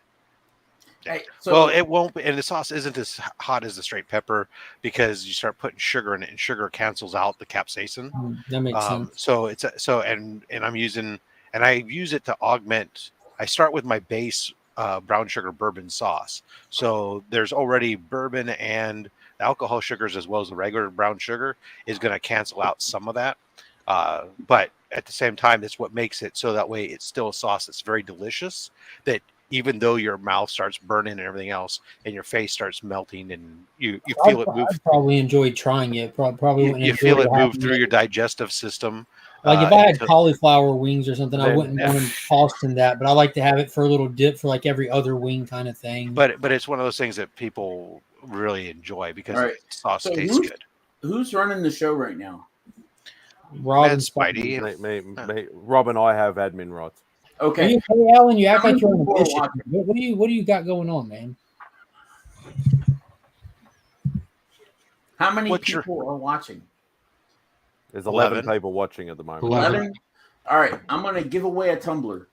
Hey, so Well, it won't be, and the sauce isn't as hot as the straight pepper because you start putting sugar in it, and sugar cancels out the capsaicin. That makes sense. So and I'm using, and I use it to augment. I start with my base brown sugar bourbon sauce. So there's already bourbon and the alcohol sugars as well as the regular brown sugar is going to cancel out some of that. But at the same time, it's what makes it so that way it's still a sauce that's very delicious. That even though your mouth starts burning and everything else, and your face starts melting, and you feel it move. I probably enjoyed trying it. Probably wouldn't You enjoy feel it move having through your digestive system. Like if I had until- cauliflower wings or something, I Then- wouldn't want them tossed in that. But I like to have it for a little dip for like every other wing kind of thing. But it's one of those things that people really enjoy because All right. the sauce So tastes good. Who's running the show right now? Rob and Spidey. Me, Rob and I have admin rights. Okay. Hey, Alan, you act How like many you're on a people are mission. watching? What do you got going on, man? How many people are watching? There's 11 people watching at the moment. 11? All right. I'm going to give away a tumbler.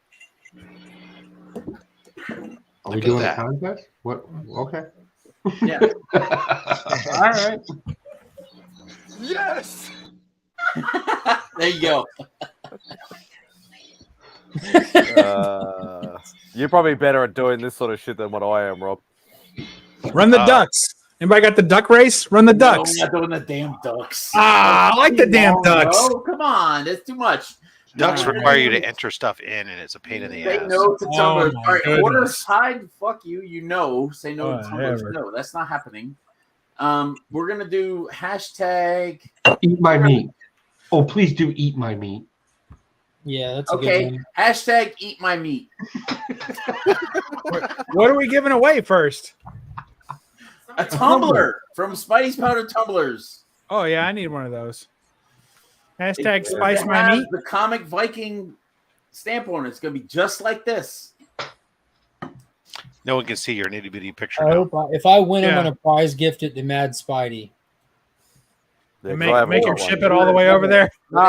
Are we doing a contest? What? Okay. Yeah. All right. Yes. There you go. You're probably better at doing this sort of shit than what I am, Rob. Run the ducks. Anybody got the duck race? Run the ducks. No, we're not doing the damn ducks. I like the damn ducks. Oh, come on. That's too much. Ducks No. require you to enter stuff in, and it's a pain in the Say ass. no to tumblers. my All right, goodness. order side. Fuck you. You know. Say no to tumblers. Whatever. No, that's not happening. We're gonna do hashtag. Eat my meat. Oh, please do eat my meat. Yeah, that's a good Okay. one. Hashtag eat my meat. What are we giving away first? A tumbler from Spidey's Powder Tumblers. Oh yeah, I need one of those. Hashtag It spice my has meat. The comic Viking stamp on it. It's gonna be just like this. No one can see your nitty bitty picture I now. hope if I win, I'm Yeah. gonna prize gift it to Mad Spidey. Yeah, 'cause I Make haven't him got ship one. it all the way over there. No.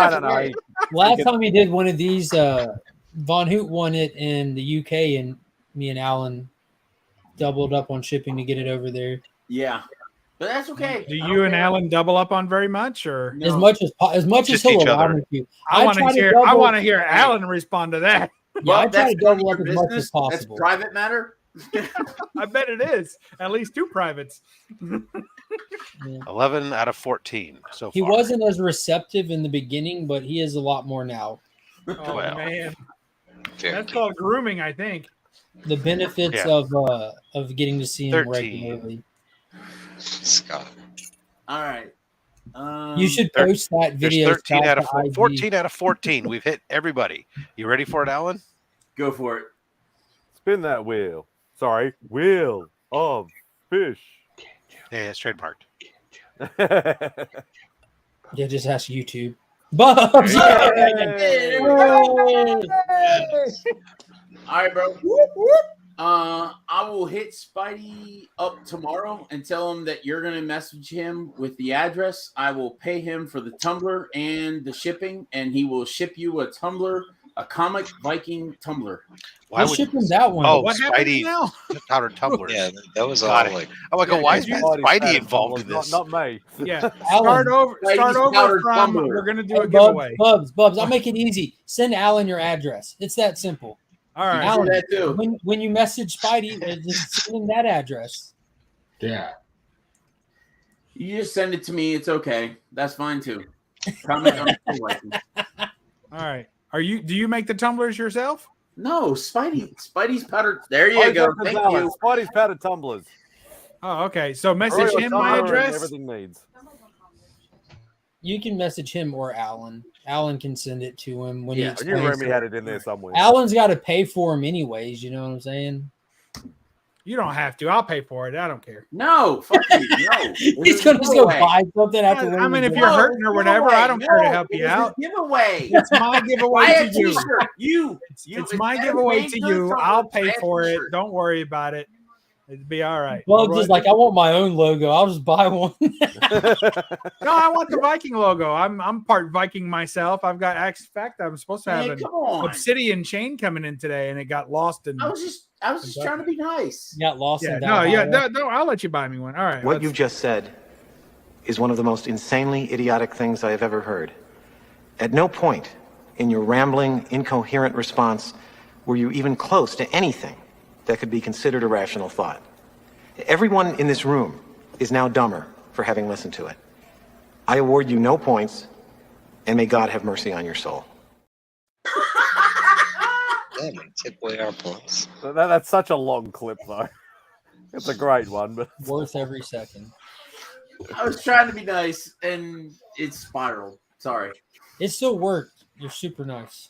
Last time he did one of these, Von Hoot won it in the UK, and me and Alan doubled up on shipping to get it over there. Yeah, but that's okay. Do I you don't and care. Alan double up on very much, or No. As much as Just he'll each allow other. me to. I want try to hear? double- I want to hear Alan respond to that. Yeah, I try that's to double none up of as your much as business. possible. That's private matter. I bet it is at least 2 privates. 11 out of 14 so far. He wasn't as receptive in the beginning, but he is a lot more now. Oh Well. man, Very that's called grooming, I think. The benefits Yeah. of getting to see him 13. regularly. Scott. All right. You should There- post that There's video. 13 Scott, out of to 14, IG. 14 out of 14. We've hit everybody. You ready for it, Alan? Go for it. Spin that wheel. Sorry, wheel of fish. Yeah, it's trademarked. Yeah, just ask YouTube. Bubs! Hey! All right, bro. I will hit Spidey up tomorrow and tell him that you're going to message him with the address. I will pay him for the tumbler and the shipping, and he will ship you a tumbler, a comic Viking tumbler. Why I'll would ship him that one. Oh, What happens Spidey now? powder tumblers? Yeah, that was Got all it. like. I'm like, why is Spidey's Spidey powder involved in tumblers, this? Not me. Yeah, Alan. start over powdered from. tumbler. We're gonna do Hey, a giveaway. Bubs, I'll make it easy. Send Alan your address. It's that simple. All right. Alan, that too. when you message Spidey, just send him that address. Yeah. You just send it to me. It's okay. That's fine too. Comment on the Viking. All right. Do you make the tumblers yourself? No, Spidey's powder. There you go. Thank you. Spidey's powder tumblers. Oh, okay. So message Royal him my tumbler and address. Everything needs. You can message him or Alan. Alan can send it to him when he Yeah, I knew explains Remy it. had it in there somewhere. Alan's got to pay for him anyways. You know what I'm saying? You don't have to. I'll pay for it. I don't care. No, fuck you. No. He's gonna just go buy something after. I mean, winning if the you're game. hurting or whatever, I don't care to help you out. Giveaway. It's my giveaway Buy a to you. t-shirt. It's my giveaway to you. I'll pay for it. Don't worry about it. It'd be all right. Bubs is like, I want my own logo. I'll just buy one. No, I want the Viking logo. I'm part Viking myself. I've got. In fact, I'm supposed to have Man, an come on. obsidian chain coming in today, and it got lost in. I was just trying to be nice. Got lost Yeah, in no, Valhalla. no, I'll let you buy me one. All right. What you've just said is one of the most insanely idiotic things I have ever heard. At no point in your rambling, incoherent response were you even close to anything that could be considered a rational thought. Everyone in this room is now dumber for having listened to it. I award you no points, and may God have mercy on your soul. Yeah, man, take away our points. That's such a long clip, though. It's a great one, but Worth every second. I was trying to be nice, and it spiraled. Sorry. It still worked. You're super nice.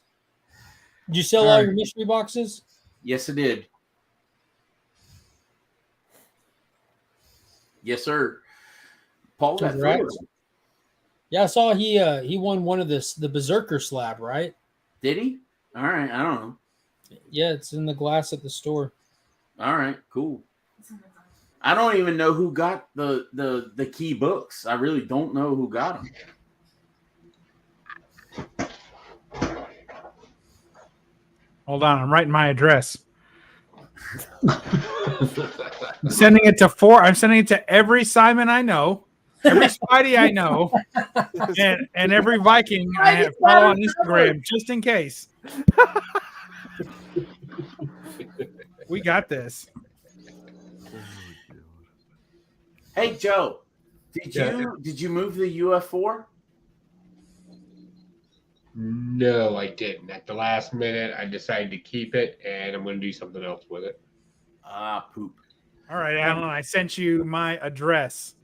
Did you sell all your mystery boxes? Yes, it did. Yes, sir. Paul got Congrats. 3 of them. Yeah, I saw he won one of the Berserker slab, right? Did he? All right. I don't know. Yeah, it's in the glass at the store. All right. Cool. I don't even know who got the key books. I really don't know who got them. Hold on, I'm writing my address. I'm sending it to every Simon I know, every Spidey I know, and every Viking I have follow on Instagram, just in case. We got this. Hey Joe, did you move the UF4? No, I didn't. At the last minute, I decided to keep it, and I'm going to do something else with it. Poop. All right, Alan, I sent you my address.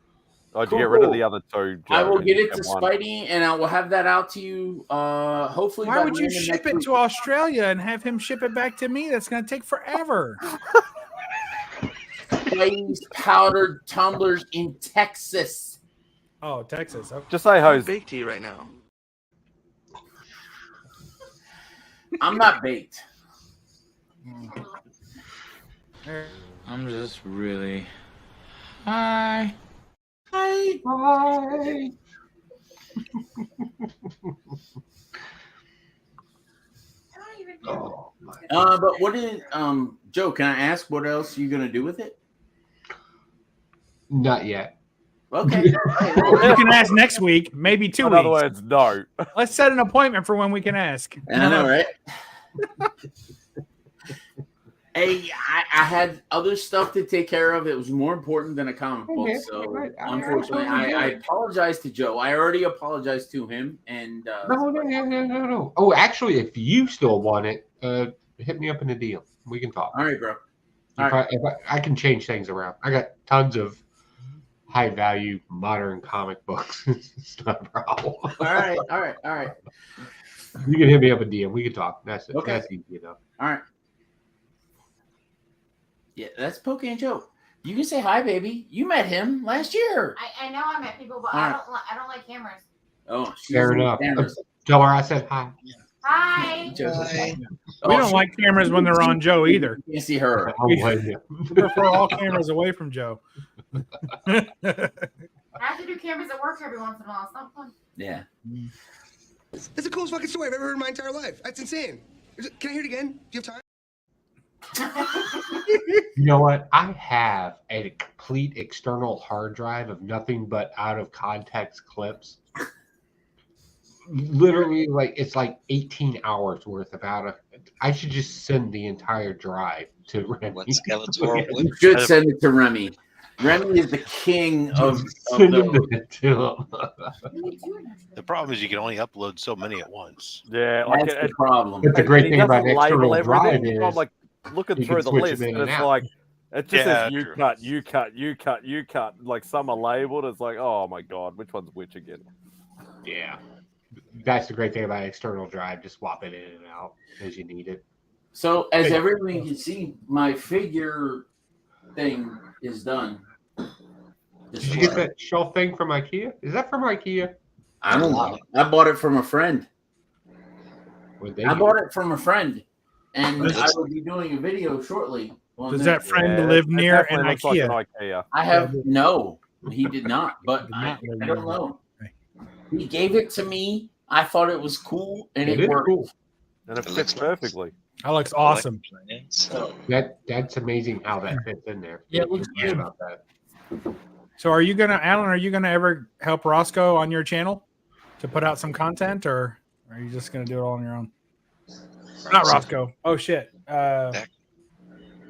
Oh, did you get rid of the other two? Joe, I will and get you it to get one? Spidey, and I will have that out to you. Hopefully, Why by would the you end of ship next it week. to Australia and have him ship it back to me? That's going to take forever. Spidey's powdered tumblers in Texas. Oh, Texas. Okay. Just say hose. Baked tea right now. I'm not baked. I'm just really. Hi. Bye. But what did Joe? Can I ask what else you're gonna do with it? Not yet. Okay. You can ask next week, maybe 2 In weeks. other words, no. Let's set an appointment for when we can ask. I know, right? Hey, I had other stuff to take care of. It was more important than a comic book. So, unfortunately, I apologize to Joe. I already apologized to him. And No. Oh, actually, if you still want it, hit me up in a DM. We can talk. All right, bro. I can change things around. I got tons of high value modern comic books. It's not a problem. All right. You can hit me up in DM. We can talk. That's it. Okay. That's easy enough. All right. Yeah, that's Poke and Joe. You can say hi, baby. You met him last year. I know I met people, but All right. I don't like cameras. Oh, Fair enough. Tell her I said hi. Hi. We don't like cameras when they're on Joe either. You can see her. We prefer all cameras away from Joe. I have to do cameras at work every once in a while. It's not fun. Yeah. That's the coolest fucking story I've ever heard in my entire life. That's insane. Can I hear it again? Do you have time? You know what? I have a complete external hard drive of nothing but out of context clips. Literally, it's like 18 hours worth of I should just send the entire drive to Remy. What Skeletor? You should send it to Remy. Remy is the king of Send those. it to him. The problem is you can only upload so many at once. Yeah, That's the problem. But the great he thing about doesn't external label drive everything, so is I'm like looking you through can the switch list, them in and and it's out. like it just Yeah, says you true. cut, you cut, you cut, you cut. Like some are labeled. It's like, oh my god, which one's which again? Yeah. That's the great thing about external drive. Just swap it in and out as you need it. So, as everyone can see, my figure thing is done. Did you get that shelf thing from IKEA? Is that from IKEA? I don't know. I bought it from a friend. I bought it from a friend, and I will be doing a video shortly. Does that friend live near an IKEA? I have no. He did not, but I don't know. He gave it to me. I thought it was cool, and it worked. Cool. And it fits perfectly. That looks awesome. That's amazing how that fits in there. Yeah, it looks You're right good. about that. So Alan, are you gonna ever help Roscoe on your channel to put out some content, or are you just gonna do it all on your own? Not Roscoe. Oh shit. Is it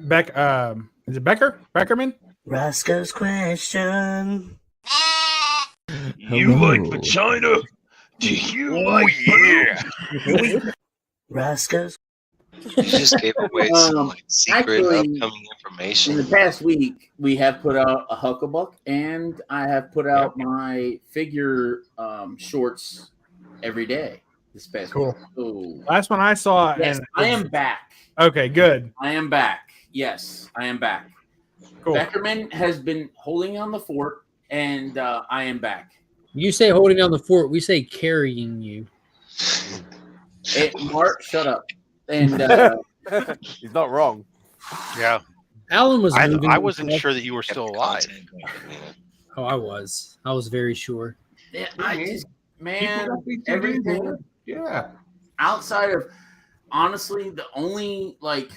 Becker? Beckerman? Roscoe's question. You like vagina? Do you like Rascals. You just gave away some like secret Actually, upcoming information. In the past week, we have put out a Huckabuck, and I have put out my figure shorts every day this past Cool. week. So, Last one I saw, yes, and I am back. Okay, good. I am back. Yes, I am back. Cool. Beckerman has been holding on the fort, and I am back. You say holding down the fort. We say carrying you. Mark, shut up. And he's not wrong. Yeah. Alan was. I wasn't sure that you were still alive. Oh, I was. I was very sure. Yeah, I just, man, People don't everything. think yeah. Outside of, honestly, the only like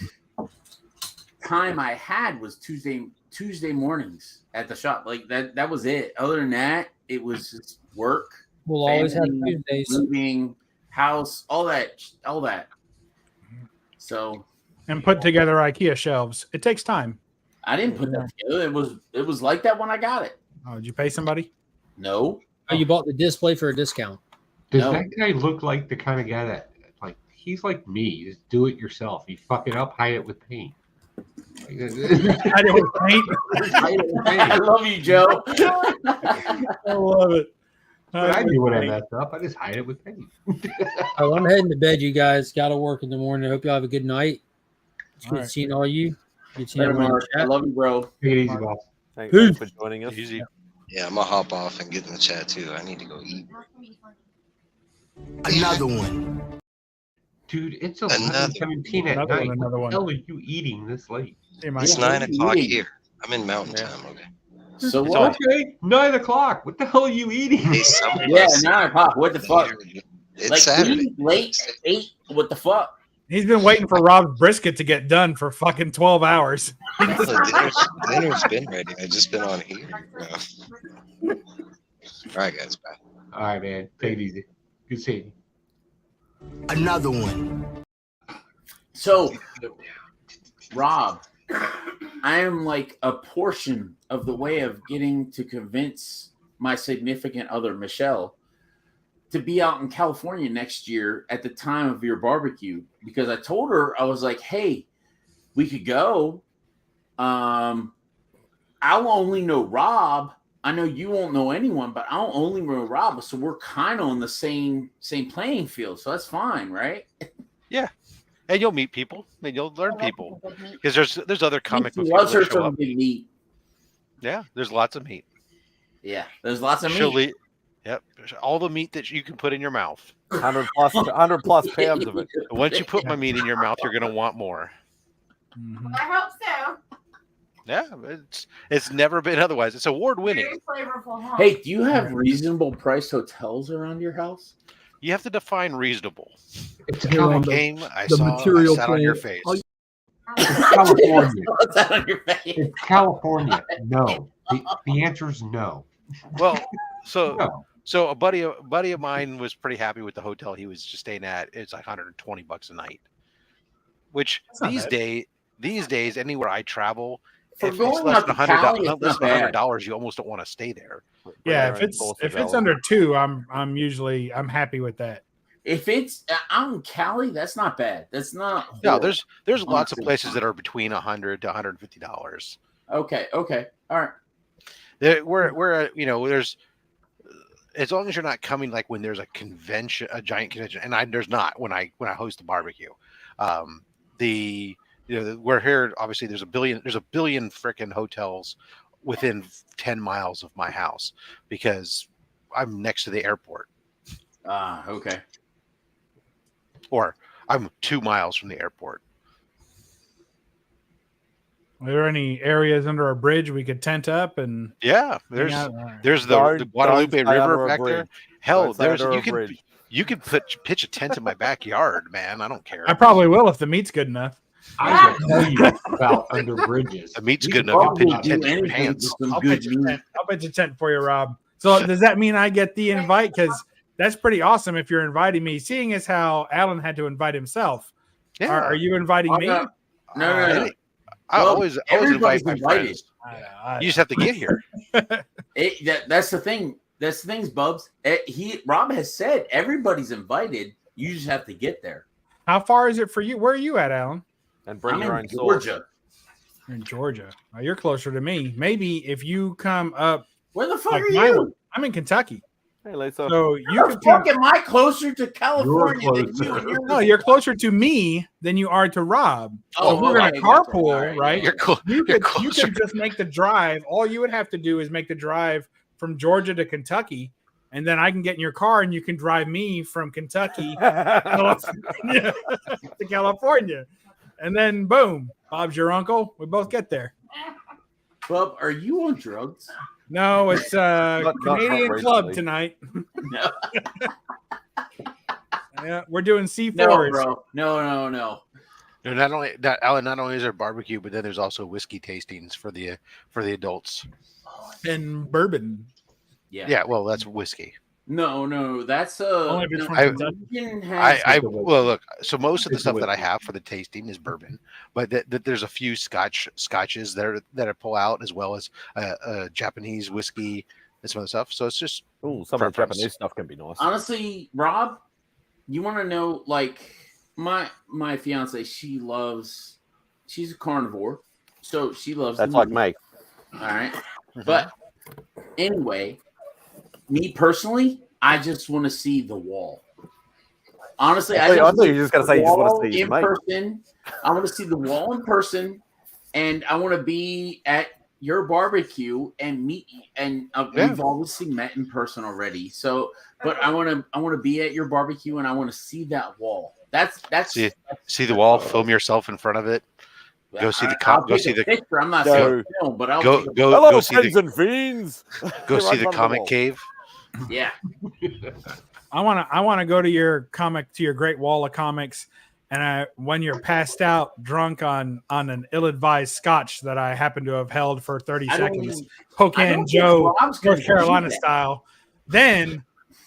time I had was Tuesday mornings at the shop. Like that was it. Other than that, it was just work. We'll always have family, Tuesdays. moving, house, all that. So, And put together IKEA shelves. It takes time. I didn't put that together. It was like that when I got it. Oh, did you pay somebody? No. Oh, you bought the display for a discount. Does No. that guy look like the kind of guy that, like, he's like me? Just do it yourself. You fuck it up, hide it with paint. Hide it with paint. I love you, Joe. I love it. But I do when I mess up. I just hide it with paint. Oh, I'm heading to bed, you guys. Got to work in the morning. I hope you all have a good night. It's good right. seeing all you. Good seeing Later, everyone in Mark. the I chat. love you, bro. Take it easy, boss. Thanks for joining us. Easy. Yeah, I'm gonna hop off and get in the chat too. I need to go eat. Another one. Dude, it's Another 11:17 at one. night. Another What the one. hell are you eating this late? Hey, Mike. It's 9 o'clock here. I'm in Mountain Time. Okay. So It's what? Okay, 9 o'clock. What the hell are you eating? Hey, some of Yeah, us 9 o'clock. What the fuck? It's Like Saturday. late 8. What the fuck? He's been waiting for Rob's brisket to get done for fucking 12 hours. Dinner's been ready. I've just been on here. No. All right, guys. Bye. All right, man. Take it easy. Good seeing you. Another one. So, Rob, I am like a portion of the way of getting to convince my significant other, Michelle, to be out in California next year at the time of your barbecue, because I told her, I was like, hey, we could go. I'll only know Rob. I know you won't know anyone, but I'll only know Rob. So we're kind of on the same playing field. So that's fine, right? Yeah. And you'll meet people and you'll learn people. Because there's other comic book people Was her that show some up. big meat? Yeah, there's lots of meat. Yeah, there's lots of She'll meat. eat, yep. All the meat that you can put in your mouth. 100 plus pounds of it. Once you put my meat in your mouth, you're gonna want more. I hope so. Yeah, it's never been otherwise. It's award winning. Very flavorful, huh? Hey, do you have reasonable priced hotels around your house? You have to define reasonable. It's I California. came, I the saw, material I sat on your plan. face. It's California. What's that on your face? It's California. No. The answer is no. Well, so No. so a buddy of mine was pretty happy with the hotel he was just staying at. It's like $120 a night, which not these days anywhere I travel, For if it's going less out than to Cali, it's less not than bad. $100, you almost don't want to stay there. Yeah, Rare and if it's under 2, I'm usually happy with that. If it's out in Cali, that's not bad. That's not. No, horrible. there's lots of Honestly. places that are between $100 to $150. Okay. All right. We're there's as long as you're not coming like when there's a convention, a giant convention, and there's not when I host a barbecue. We're here. Obviously, there's a billion freaking hotels within 10 miles of my house because I'm next to the airport, Okay. or I'm 2 miles from the airport. Are there any areas under a bridge we could tent up and? Yeah, there's Right. there's the Don't Guadalupe stay under River a back there. bridge. Hell, Don't stay there's under a you can bridge. you can pitch a tent in my backyard, man. I don't care. I probably will if the meat's good enough. I will tell you about under bridges. The meat's We good can enough. You probably pitch a tent do in your anything pants. with some I'll good pitch a meat. tent. I'll pitch a tent for you, Rob. So does that mean I get the invite? Because that's pretty awesome if you're inviting me. Seeing as how Alan had to invite himself, Yeah. are you inviting me? No. I Well, always invite everybody's my invited. friends. You just have to get here. That's the thing. That's the things, Bubs. Rob has said everybody's invited. You just have to get there. How far is it for you? Where are you at, Alan? And bring I'm your in own sauce. Georgia. You're in Georgia. Oh, you're closer to me. Maybe if you come up. Where the fuck like are my you? way. I'm in Kentucky. Hey, Lisa. So you How can the fuck am I closer to California You're than you? And you're No, you're closer to me than you are to Rob. Oh, so if we're okay, gonna gotcha. carpool, All right, right? yeah. You could just make the drive. All you would have to do is make the drive from Georgia to Kentucky, and then I can get in your car and you can drive me from Kentucky to California. And then boom, Bob's your uncle. We both get there. Bub, are you on drugs? No, it's not Canadian club recently. tonight. No. Yeah, we're doing C4s. No, bro. No. No, not only that, Alan. Not only is there barbecue, but then there's also whiskey tastings for the adults. And bourbon. Yeah. Well, that's whiskey. No. That's Only if it's from Kentucky. Well, look. So most of the stuff that I have for the tasting is bourbon, but there's a few scotches that I pull out, as well as Japanese whiskey and some other stuff. So it's just some of the Japanese stuff can be nice. Honestly, Rob, you want to know? Like my fiance, she's a carnivore, so she loves. That's like me. All right, but anyway. Me personally, I just want to see the wall. Honestly, I thought you were just going to say you just want to see in person. I want to see the wall in person, and I want to be at your barbecue and meet you. And we've obviously met in person already. So, but I want to be at your barbecue, and I want to see that wall. That's see the wall. Film yourself in front of it. Go see the picture. I'm not saying film, but I'll go see friends and fiends. Go see the comic cave. Yeah. I want to go to your Great Wall of Comics, and when you're passed out drunk on an ill-advised scotch that I happen to have held for 30 seconds, Cocaine Joe, North Carolina style, then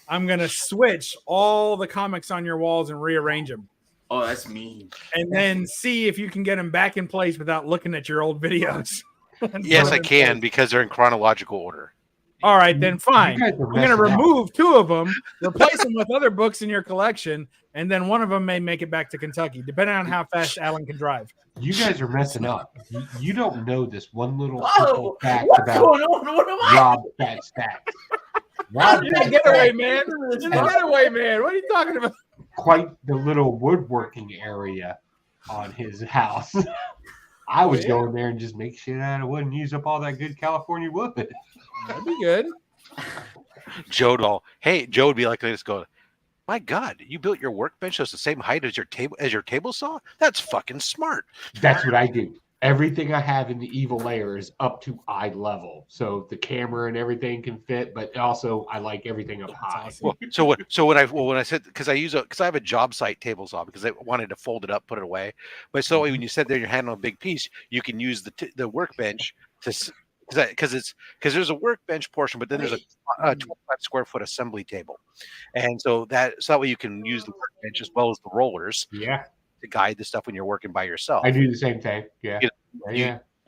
I'm gonna switch all the comics on your walls and rearrange them. Oh, that's mean. And then see if you can get them back in place without looking at your old videos. Yes, I can, because they're in chronological order. All right, then fine. I'm going to remove 2 of them, replace them with other books in your collection, and then one of them may make it back to Kentucky, depending on how fast Alan can drive. You guys are messing up. You don't know this one little fact what's about going on? What am I? Rob Fat Stack. Rob Getaway Man. You're the Getaway Man. What are you talking about? Quite the little woodworking area on his house. I was going there and just make shit out of wood and use up all that good California wood. That'd be good. Joe would be like this, go, my God, you built your workbench so it's the same height as your table saw? That's fucking smart. That's what I do. Everything I have in the evil layer is up to eye level, so the camera and everything can fit. But also, I like everything up high. Well, so when I said, because I have a job site table saw because I wanted to fold it up, put it away. But so when you sit there, you're handling a big piece, you can use the workbench to. Because there's a workbench portion, but then there's a 25 square foot assembly table, and so that way you can use the workbench as well as the rollers. Yeah. To guide the stuff when you're working by yourself. I do the same thing. Yeah.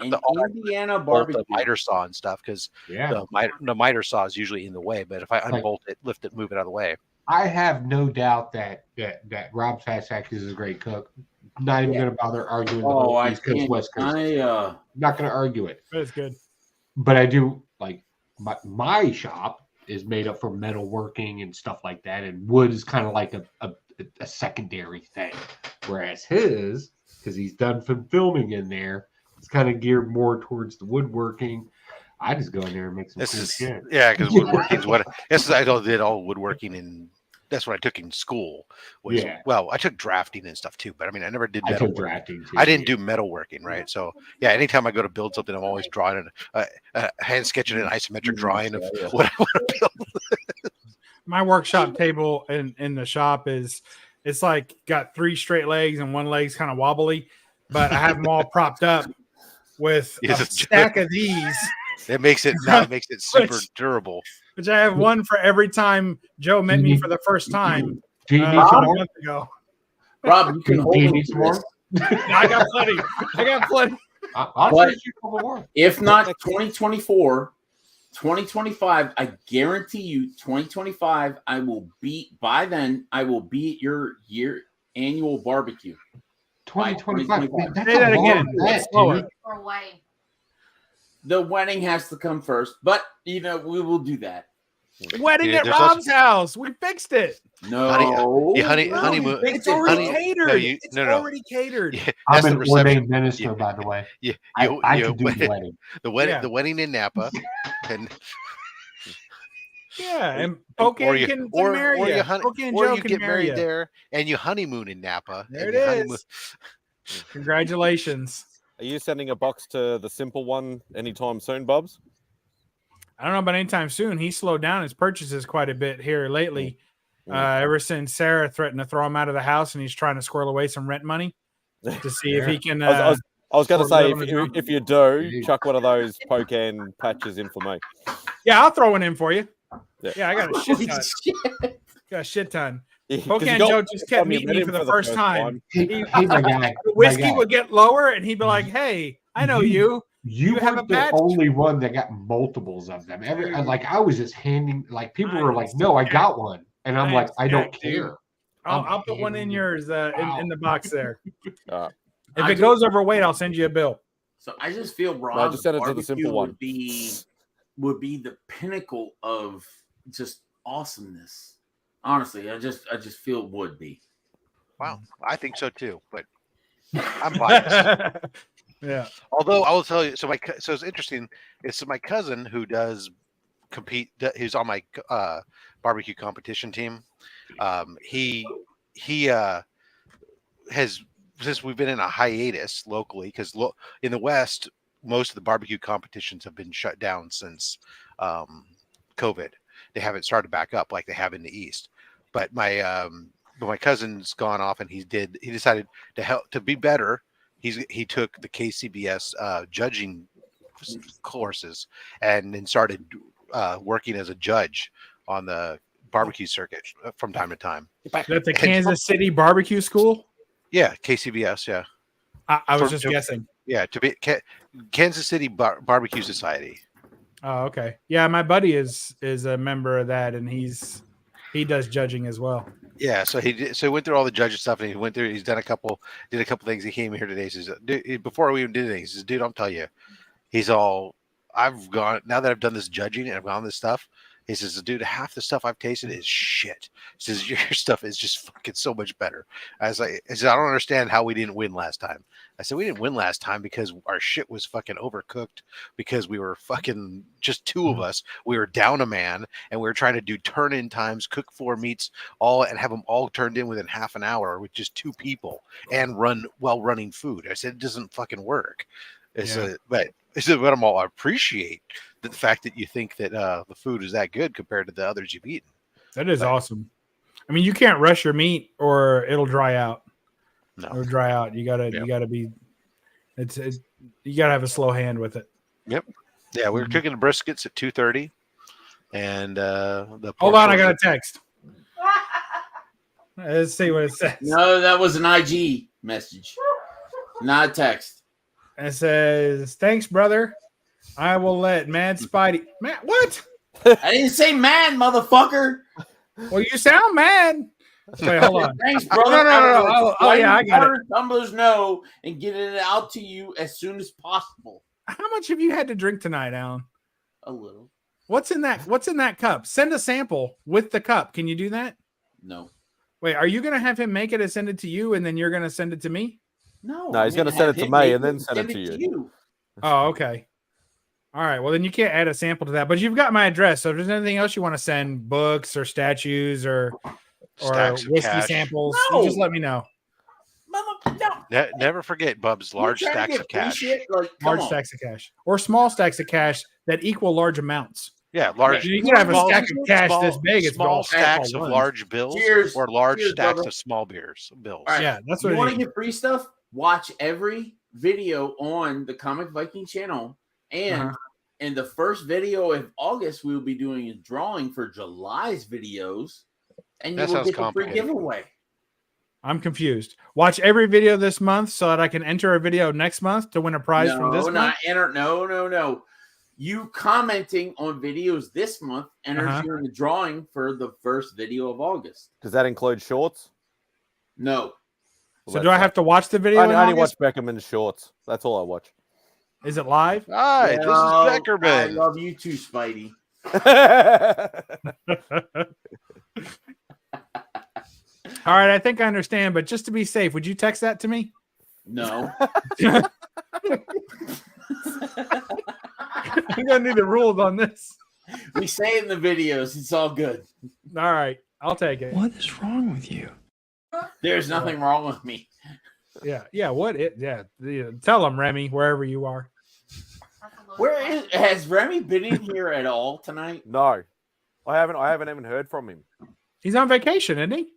Indiana barbecue, the miter saw and stuff, because the miter saw is usually in the way. But if I unbolt it, lift it, move it out of the way. I have no doubt that Rob Fat Stack is a great cook. Not even going to bother arguing the whole East Coast, West Coast. Not going to argue it. That's good. But I do like my shop is made up for metalworking and stuff like that, and wood is kind of like a secondary thing, whereas his, because he's done some filming in there, it's kind of geared more towards the woodworking. I just go in there and make some cool shit. Yeah, because woodworking is what I did all woodworking, and that's what I took in school. Well, I took drafting and stuff too, but I mean, I never did metal drafting. I didn't do metalworking, right? So yeah, anytime I go to build something, I'm always drawing hand sketching an isometric drawing of what I want to build. My workshop table in the shop it's like got 3 straight legs and one leg's kind of wobbly, but I have them all propped up with a stack of these. It makes it super durable. Which I have one for every time Joe met me for the first time. Do you need some more? Month ago. Rob, you can hold need some more? I got plenty. I'll take you a couple more. If not 2024, 2025, I guarantee you, 2025, by then, I will be at your annual barbecue. 2025. That's Say that a long again. bet, Slower. dude. For a wedding. The wedding has to come first, but we will do that. Wedding Yeah, at there's Rob's house. We fixed it. No, honeymoon. It's already it. catered. No, It's already catered. Yeah, I'm that's the an reception. ordained minister, by the way. Yeah, I could do the wedding. The wedding in Napa, and Yeah, and or Pocan you can or marry or you. you Pocan or Joe you can get marry married you. there and you honeymoon in Napa. There and it you is. Congratulations. Are you sending a box to the simple one anytime soon, Bubs? I don't know about anytime soon. He slowed down his purchases quite a bit here lately. Ever since Sarah threatened to throw him out of the house, and he's trying to squirrel away some rent money to see if he can. I was going to say, afford to live on his if you do, chuck one of those Pocan patches in for me. Yeah, I'll throw one in for you. Yeah, Yeah, I got a shit ton. Got a shit ton. Pocan Joe just kept meeting me for the first time. Hey, my guy. The whiskey my guy. would get lower, and he'd be like, "Hey, I know you. You have a weren't the patch." only one that got multiples of them. I was just handing, like, people were like, "No, I got one," and I'm like, "I don't care." I'll put one in yours in the box there. Right. If it goes overweight, I'll send you a bill. So I just feel Rob's just send it to the barbecue simple one. would be the pinnacle of just awesomeness. Honestly, I just feel it would be. Wow, I think so too, but I'm biased. Yeah. Although I will tell you, so it's interesting. It's my cousin who does compete. Who's on my barbecue competition team. He has, since we've been in a hiatus locally, because in the West, most of the barbecue competitions have been shut down since COVID. They haven't started back up like they have in the East. But my cousin's gone off, and he decided to be better. He took the KCBS judging courses and then started working as a judge on the barbecue circuit from time to time. That's the Kansas City Barbecue School? Yeah, KCBS, yeah. I was just guessing. Yeah, to be Kansas City Barbecue Society. Oh, okay. Yeah, my buddy is a member of that, and he does judging as well. Yeah, so he went through all the judge stuff, and he's did a couple things. He came here today. He says, dude, before we even did anything, he says, dude, I'll tell you, I've gone, now that I've done this judging and I've gone this stuff, he says, dude, half the stuff I've tasted is shit. He says, your stuff is just fucking so much better. I said, I don't understand how we didn't win last time. I said, we didn't win last time because our shit was fucking overcooked, because we were fucking just two of us. We were down a man, and we were trying to do turn-in times, cook 4 meats, and have them all turned in within half an hour with just 2 people and run while running food. I said, it doesn't fucking work. But I appreciate the fact that you think that the food is that good compared to the others you've eaten. That is awesome. I mean, you can't rush your meat or it'll dry out. No, it'll dry out. You gotta be. You gotta have a slow hand with it. Yep. Yeah, we were cooking the briskets at 2:30, and the hold on, I got a text. Let's see what it says. No, that was an IG message, not a text. It says, "Thanks, brother. I will let Mad Spidey." Man, what? I didn't say man, motherfucker. Well, you sound mad. Wait, hold on. Thanks, brother. No. Oh, yeah, I got it. Tumblers know and get it out to you as soon as possible. How much have you had to drink tonight, Alan? A little. What's in that cup? Send a sample with the cup. Can you do that? No. Wait, are you going to have him make it and send it to you, and then you're going to send it to me? No. No, he's going to send it to me and then send it to you. Oh, okay. All right. Well, then you can't add a sample to that, but you've got my address. So if there's anything else you want to send, books or statues or whiskey samples, you just let me know. Never forget, Bubs, large stacks of cash. Large stacks of cash. Or small stacks of cash that equal large amounts. Yeah, large. You can have a stack of cash this big. It's small all stacks of ones. large bills or large stacks of small bills. All right. Yeah, that's what you it want is. to get free stuff? Watch every video on the Comic Viking channel. And in the first video of August, we will be doing a drawing for July's videos. And you will get the free giveaway. I'm confused. Watch every video this month so that I can enter a video next month to win a prize from this month. No. You commenting on videos this month enters Uh-huh. you in the drawing for the first video of August. Does that include shorts? No. So do I have to watch the video? I in only watch August? Beckerman's shorts. That's all I watch. Is it live? Hi, this is I Beckerman. love you too, Spidey. All right, I think I understand, but just to be safe, would you text that to me? No. I'm gonna need the rules on this. We say it in the videos. It's all good. All right, I'll take it. What is wrong with you? There's nothing wrong with me. Yeah. What? Tell them, Remy, wherever you are. Has Remy been in here at all tonight? No, I haven't even heard from him. He's on vacation, isn't he?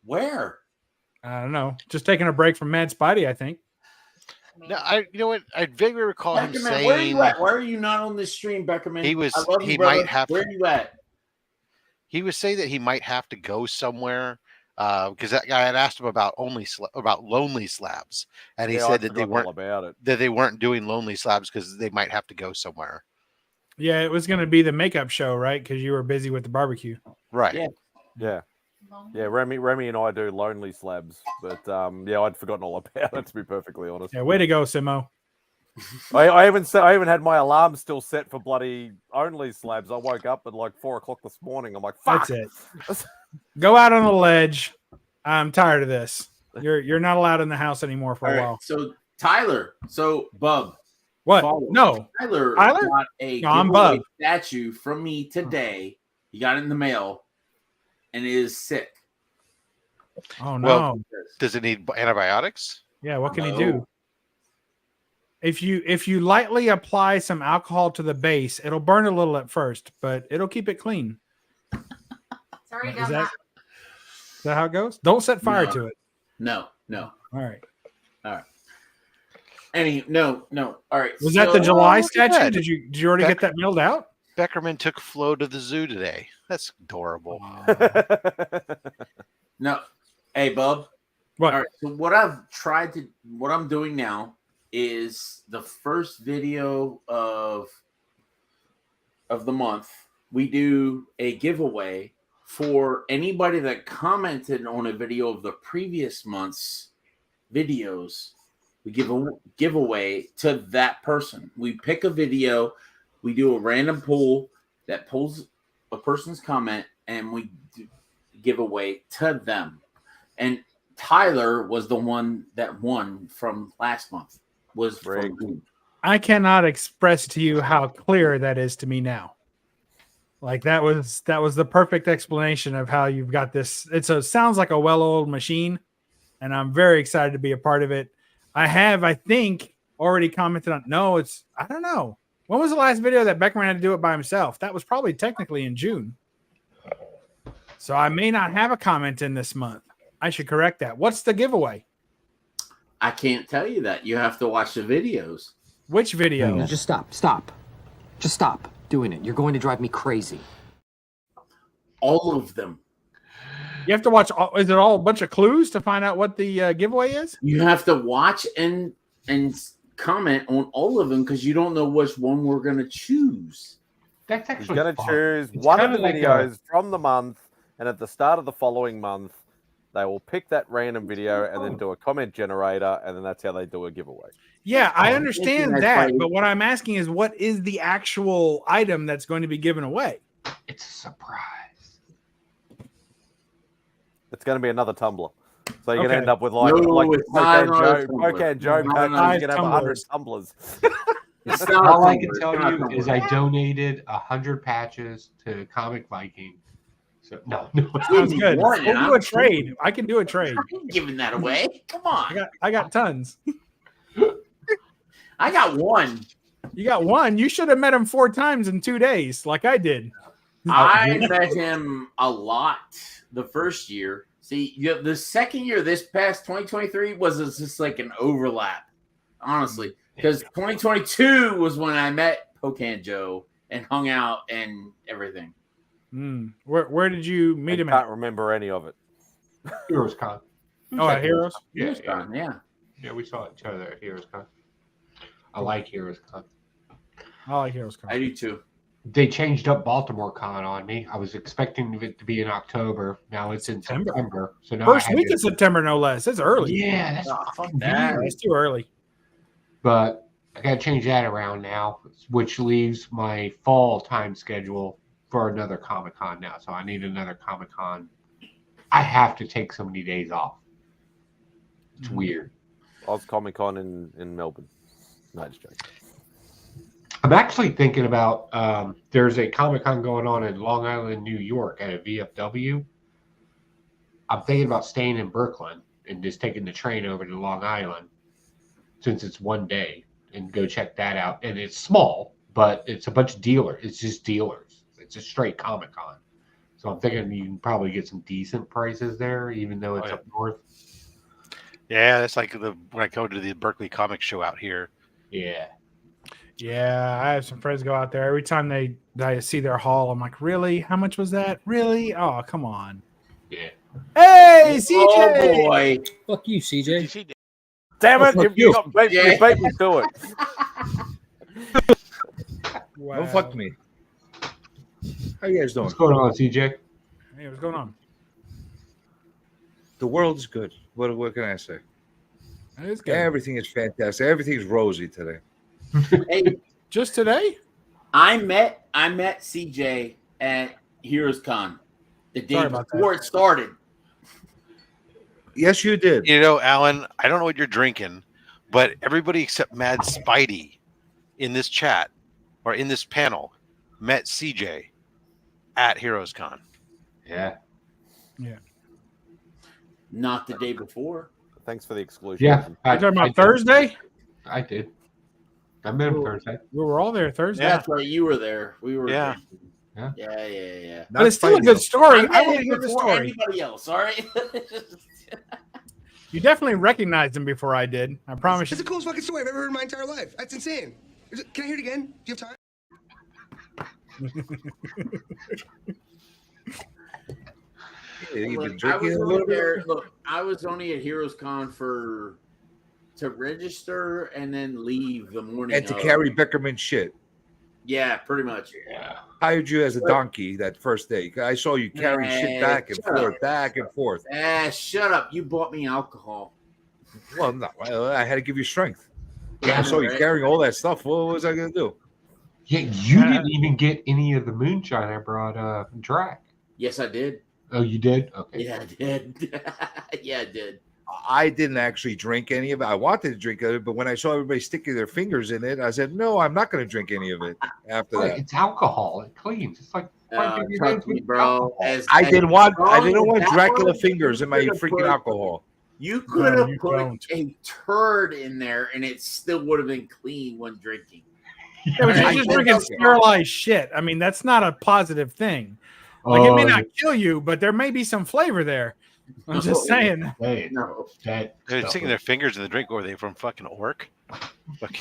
Where? I don't know. Just taking a break from Mad Spidey, I think. No, you know what? I vaguely recall him Beckerman, saying. where are you at? Why are you not on this stream, Beckerman? He was. I love you, He brother. might have. Where are you at? He was saying that he might have to go somewhere because that guy had asked him about lonely slabs, and he Yeah, said I that they forgot all weren't about it. that they weren't doing lonely slabs because they might have to go somewhere. Yeah, it was going to be the makeup show, right? Because you were busy with the barbecue. Right. Yeah. Remy and I do lonely slabs, but I'd forgotten all about it, to be perfectly honest. Yeah, way to go, Simo. I even had my alarm still set for bloody only slabs. I woke up at like 4 o'clock this morning. I'm like, fuck. That's it. Go out on the ledge. I'm tired of this. You're not allowed in the house anymore for All a right, while. so Tyler, Bub. What? follow. No. Tyler Tyler? got a No, I'm giveaway Bub. statue from me today. He got it in the mail, and it is sick. Oh no. Well, does it need antibiotics? Yeah, what can he No. do? If you lightly apply some alcohol to the base, it'll burn a little at first, but it'll keep it clean. Sorry, Is that how it goes? Don't set fire No. to it. No. All right. No. All right. Was that the July look at statue? that. Did you already get that mailed out? Beckerman took Flo to the zoo today. That's adorable. No. Hey, Bub. What? All right. So what I'm doing now is the first video of the month. We do a giveaway for anybody that commented on a video of the previous month's videos. We give a giveaway to that person. We pick a video, we do a random poll that pulls a person's comment, and we give away to them. And Tyler was the one that won from last month. Was from me. I cannot express to you how clear that is to me now. Like that was the perfect explanation of how you've got this. Sounds like a well-oiled machine, and I'm very excited to be a part of it. I think, already commented on. No, I don't know. When was the last video that Beckman had to do it by himself? That was probably technically in June. So I may not have a comment in this month. I should correct that. What's the giveaway? I can't tell you that. You have to watch the videos. Which video? No, just stop. Just stop doing it. You're going to drive me crazy. All of them. You have to watch. Is it all a bunch of clues to find out what the giveaway is? You have to watch and comment on all of them because you don't know which one we're going to choose. That's He's actually going to fun. choose It's one of kinda the like videos from the month, and at the start of the following month, they will pick that random video and then do a comment generator, and then that's how they do a giveaway. Yeah, I Oh, understand that's that, right. but what I'm asking is, what is the actual item that's going to be given away? It's a surprise. It's going to be another tumbler. So you're going Okay. to end up with like No, like it's not another Pocan Joe, tumbler. Pocan Joe, Not you're going to have 100 tumblers. tumblers. It's not All a I can tumbler. tell It's not a you tumbler. is I donated 100 patches to Comic Viking. So no. Sounds good. One, We'll and do a I'm trade. I can do a trade. I ain't giving that away. Come on. I got tons. I got one. You got one. You should have met him 4 times in 2 days, like I did. I met him a lot the first year. See, the second year, this past 2023, was just like an overlap, honestly. Because 2022 was when I met Pocan Joe and hung out and everything. Where did you meet him Can't at? remember any of it. Heroes Con. Oh, at Heroes? Heroes Con, yeah. Yeah, we saw each other at Heroes Con. I like Heroes Con. I like Heroes Con. I do too. They changed up Baltimore Con on me. I was expecting it to be in October. Now it's in September. So now First week of September, no less. It's early. Yeah, that's fuck fucking that. weird. It's too early. But I got to change that around now, which leaves my fall time schedule for another Comic Con now. So I need another Comic Con. I have to take so many days off. It's weird. Oz Comic Con in Melbourne. No, just joking. I'm actually thinking about there's a Comic Con going on in Long Island, New York at a VFW. I'm thinking about staying in Brooklyn and just taking the train over to Long Island since it's one day and go check that out. And it's small, but it's a bunch of dealers. It's just dealers. It's a straight Comic Con. So I'm thinking you can probably get some decent prices there, even though it's up north. Yeah, that's like when I go to the Berkeley Comic Show out here. Yeah. Yeah, I have some friends go out there. Every time I see their haul, I'm like, really? How much was that? Really? Oh, come on. Yeah. Hey, CJ! Oh boy. Fuck you, CJ. Damn it! fuck You you. got beat, you beat me to it. Wow. Don't fuck me. How you guys doing? What's going on, CJ? Hey, what's going on? The world is good. What can I say? It is good. Everything is fantastic. Everything's rosy today. Hey, Just today? I met CJ at Heroes Con the day Sorry about before it started. Yes, you did. You know, Alan, I don't know what you're drinking, but everybody except Mad Spidey in this chat or in this panel met CJ at Heroes Con. Yeah. Yeah. Not the day before. Thanks for the exclusion. Yeah. You talking about Thursday? I did. I met him Thursday. We were all there Thursday. That's right. You were there. We were. Yeah. Yeah. Yeah. But it's still a good story. I met want to him hear the before story. anybody else. All right. You definitely recognized him before I did. I promise you. It's the coolest fucking story I've ever heard in my entire life. That's insane. Can I hear it again? Do you have time? Yeah, you've been I drinking was a only little bit. there. Look, I was only at Heroes Con to register and then leave the morning. And to of. carry Beckerman shit. Yeah, pretty much. Yeah. Hired you as a donkey that first day. I saw you carry shit back and shut forth, up. back and forth. Shut up. You bought me alcohol. Well, no, I had to give you strength. Yeah, I saw you right. carrying all that stuff. What was I going to do? Yeah, you didn't even get any of the moonshine I brought Drac. Yes, I did. Oh, you did? Okay. Yeah, I did. Yeah, I did. I didn't actually drink any of it. I wanted to drink it, but when I saw everybody sticking their fingers in it, I said, no, I'm not going to drink any of it after Right, that. it's alcohol. It cleans. It's like wiping your hands Trust me, with bro. alcohol. I didn't want strong as that Dracula was, fingers in my you could've freaking put- alcohol. You could have you put don't. a turd in there and it still would have been clean when drinking. Yeah, but I you're just did drinking that. sterilized shit. I mean, that's not a positive thing. Like, it may Oh, not kill you, but there may be some flavor there. I'm just saying. Hey, No. that They're stuff sticking was- their fingers in the drink. Or are they from fucking Orc? Fuck.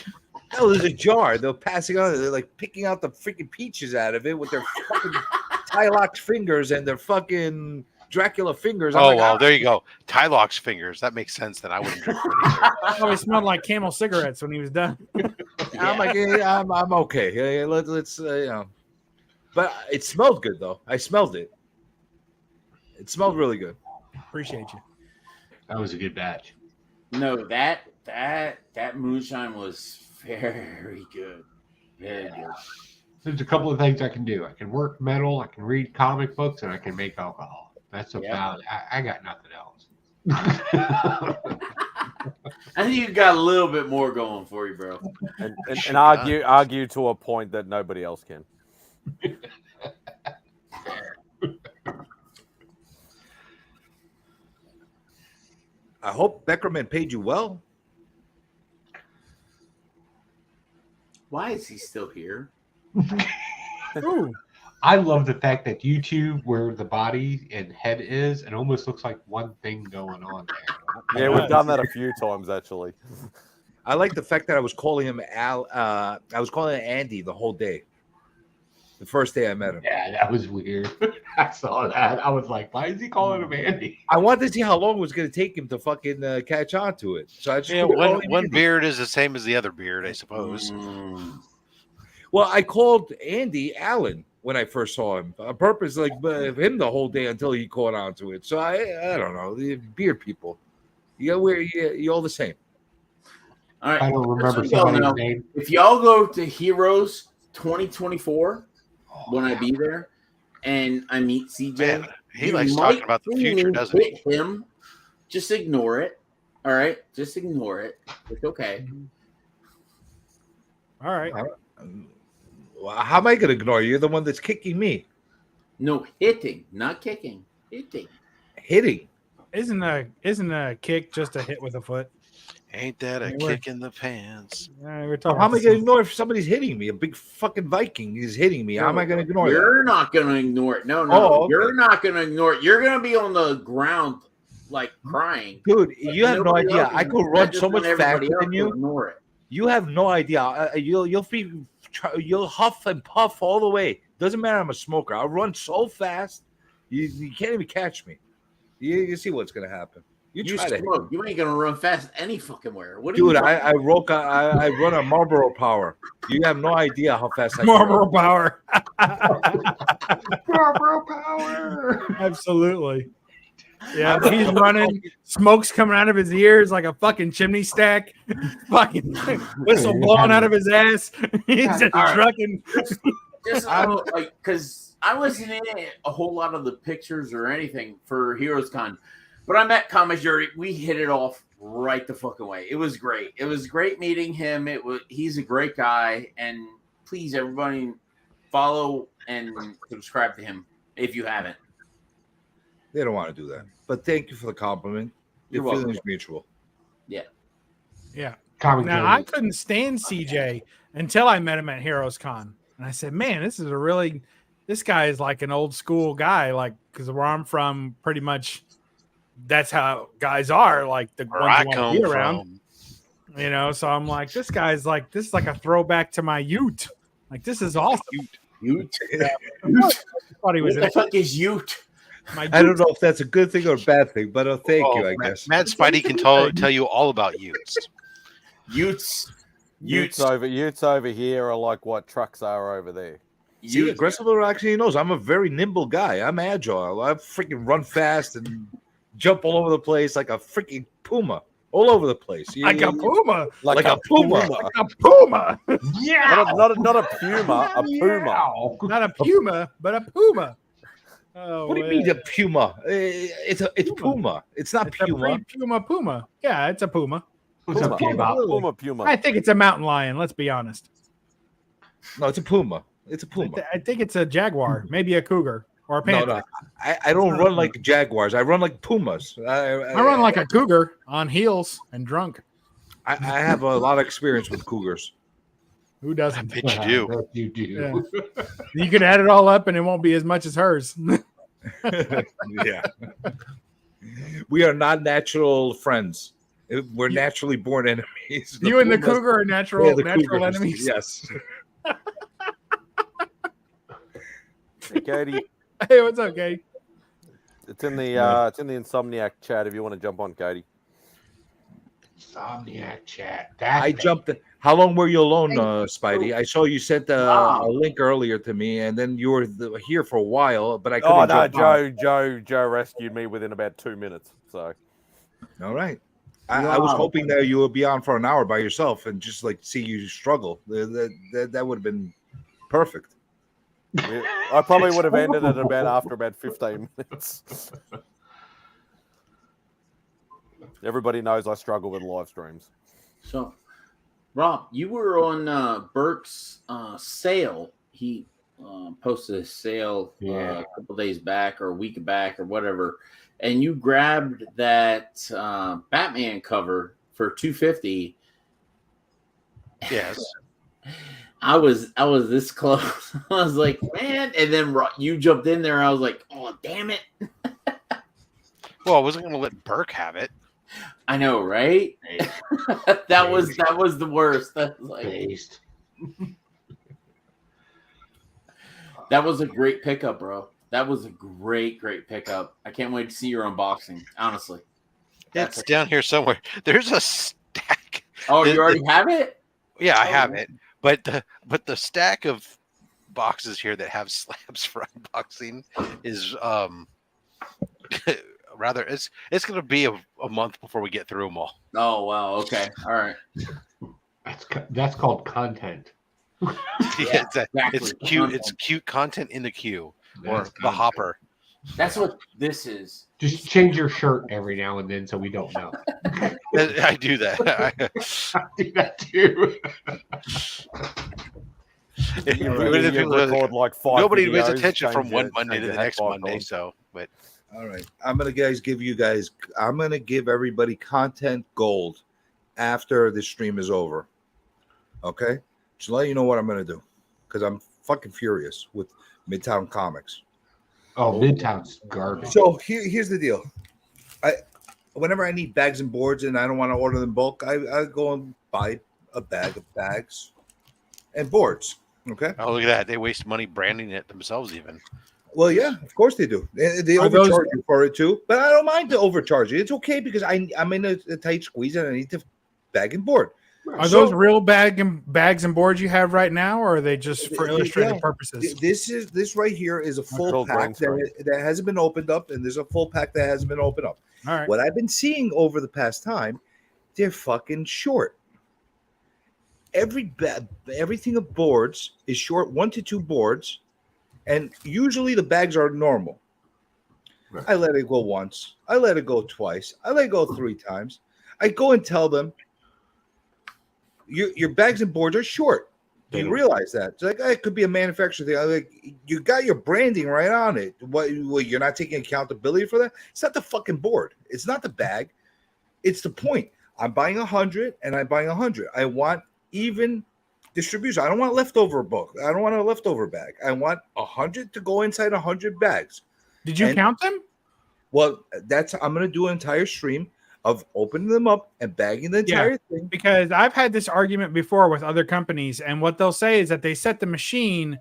Hell, there's a jar. They're passing on. They're like picking out the freaking peaches out of it with their fucking Tylox fingers and their fucking Dracula fingers. I'm Oh, like, well, "Ah." there you go. Tylox fingers. That makes sense. Then I wouldn't drink it either. Probably smelled like Camel cigarettes when he was done. I'm like, yeah, I'm okay. Yeah, let's you know. But it smelled good though. I smelled it. It smelled really good. Appreciate you. That was a good batch. No, that moonshine was very good. Very good. There's a couple of things I can do. I can work metal, I can read comic books, and I can make alcohol. That's about I got nothing else. I think you got a little bit more going for you, bro. And argue to a point that nobody else can. I hope Beckerman paid you well. Why is he still here? Ooh. I love the fact that YouTube, where the body and head is, it almost looks like one thing going on there. Yeah, we've done that a few times actually. I like the fact that I was calling him Al. I was calling him Andy the whole day. The first day I met him. Yeah, that was weird. I saw that. I was like, why is he calling him Andy? I wanted to see how long it was going to take him to fucking catch on to it. So I just Yeah, kept calling one him one Andy. beard is the same as the other beard, I suppose. Well, I called Andy Allen when I first saw him on purpose, like him the whole day until he caught on to it. So I don't know, the beard people, you're all the same. All right. I don't remember Just so y'all somebody's know, name. if y'all go to Heroes 2024, when I be there, and I meet CJ, Man, he you likes might talking about the see future, me doesn't he? hit him. Just ignore it. All right, just ignore it. It's okay. All right. Well, how am I going to ignore you? You're the one that's kicking me. No, hitting, not kicking. Hitting. Hitting. Isn't a kick just a hit with a foot? Ain't that a kick in the pants? We're How talking am I going to ignore if somebody's hitting me? A big fucking Viking is hitting me. How am I going to ignore that? You're not going to ignore it. No, Oh, okay. You're not going to ignore it. You're going to be on the ground, like crying. Dude, you have no Nobody idea. else I is- could I run just so want much everybody faster else than to you. Ignore it. You have no idea. You'll huff and puff all the way. Doesn't matter. I'm a smoker. I'll run so fast, you can't even catch me. You see what's gonna happen. You try to. smoke. You ain't gonna run fast any fucking where. What are you Dude, talking I run a Marlboro Power. You have no idea how fast I can Marlboro run. Power. Marlboro Power. Absolutely. Yeah, he's running, smoke's coming out of his ears like a fucking chimney stack, fucking whistle blowing out of his ass. He's just All right. trucking. Just like because I wasn't in a whole lot of the pictures or anything for Heroes Con, but I met Kamajuri. We hit it off right the fucking way. It was great. It was great meeting him. He's a great guy, and please everybody follow and subscribe to him if you haven't. They don't want to do that. But thank you for the compliment. Your You're feeling welcome. is mutual. Yeah. Yeah. Comic Now Con. I couldn't stand CJ until I met him at Heroes Con, and I said, "Man, this guy is like an old school guy, like because where I'm from, pretty much that's how guys are, like the Where ones I you want come to be around." from. You know, so I'm like, this is like a throwback to my Ute. Like this is awesome. Ute. Yeah. I thought he was What the fuck is Ute? My I don't know if that's a good thing or a bad thing, but thank you, I guess. Matt Spidey can tell you all about Utes. Utes over here are like what trucks are over there. See, aggressive actually knows I'm a very nimble guy. I'm agile. I freaking run fast and jump all over the place like a freaking puma. All over the place. Like a puma. Like a puma. Like a puma. Yeah. Not a puma, a puma. Not a puma, but a puma. Oh, What do you mean a puma? It's puma. It's not puma. Puma. Yeah, it's a puma. What's up, K-Bob? Puma. I think it's a mountain lion. Let's be honest. No, it's a puma. It's a puma. I think it's a jaguar, maybe a cougar or a No, panther. no. I don't run like jaguars. I run like pumas. I run like a cougar on heels and drunk. I have a lot of experience with cougars. Who doesn't? I bet you do. You do. Yeah. You could add it all up and it won't be as much as hers. Yeah. We are not natural friends. We're naturally born enemies. You and the pumas- cougar are natural the natural cougars. enemies. Yes. Hey, Katie. Hey, what's up, Katie? It's in the Insomniac chat if you want to jump on, Katie. Insomniac chat. I jumped. How long were you alone, Spidey? I saw you sent a link earlier to me, and then you were here for a while, but I couldn't. Oh no, jump on. Joe rescued me within about 2 minutes. So, All right. I was hoping that you would be on for an hour by yourself and just like see you struggle. That would have been perfect. I probably would have ended it after about 15 minutes. Everybody knows I struggle with live streams. So, Rob, you were on Burke's sale. He posted a sale a couple days back or a week back or whatever, and you grabbed that Batman cover for $250. Yes. I was this close. I was like, man, and then you jumped in there. I was like, oh, damn it. Well, I wasn't going to let Burke have it. I know, right? that was the worst. That was like, that was a great pickup, bro. That was a great pickup. I can't wait to see your unboxing. Honestly, It's down here somewhere. There's a stack. Oh, you already have it? Yeah, I have it. But the stack of boxes here that have slabs for unboxing is rather it's going to be a month before we get through them all. Oh wow. Okay. All right. That's called content. Yeah, it's exactly. cute. It's cute content in the queue or That's the content. hopper. That's what this is. Just change your shirt every now and then so we don't know. I do that. I do that too. You record like 5 Nobody pays videos, attention from change one your- Monday change to the your next headband Monday. on. So, but All right, I'm gonna give everybody content gold after the stream is over. Okay, just let you know what I'm gonna do because I'm fucking furious with Midtown Comics. Oh, Midtown's garbage. So here's the deal. Whenever I need bags and boards and I don't want to order them in bulk, I go and buy a bag of bags and boards. Okay. oh, look at that! They waste money branding it themselves, even. Well, yeah, of course they do. They Are overcharge those- you for it too, but I don't mind the overcharging. It's okay because I'm in a tight squeeze and I need to bag and board. Are those real bags and boards you have right now, or are they just for illustrative Yeah. purposes? This right here is a full pack that hasn't been opened up, and there's a full pack that hasn't been opened up. All right. What I've been seeing over the past time, they're fucking short. Everything of boards is short, 1 to 2 boards, and usually the bags are normal. Right. I let it go once. I let it go twice. I let it go 3 times. I go and tell them, your bags and boards are short. Do you realize that? It's like, it could be a manufacturer thing. I'm like, you got your branding right on it. What, you're not taking accountability for that? It's not the fucking board. It's not the bag. It's the point. I'm buying 100 and I'm buying 100. I want even distribution. I don't want a leftover book. I don't want a leftover bag. I want 100 to go inside 100 bags. Did you count them? Well, I'm going to do an entire stream of opening them up and bagging the entire thing. Because I've had this argument before with other companies, and what they'll say is that they set the machine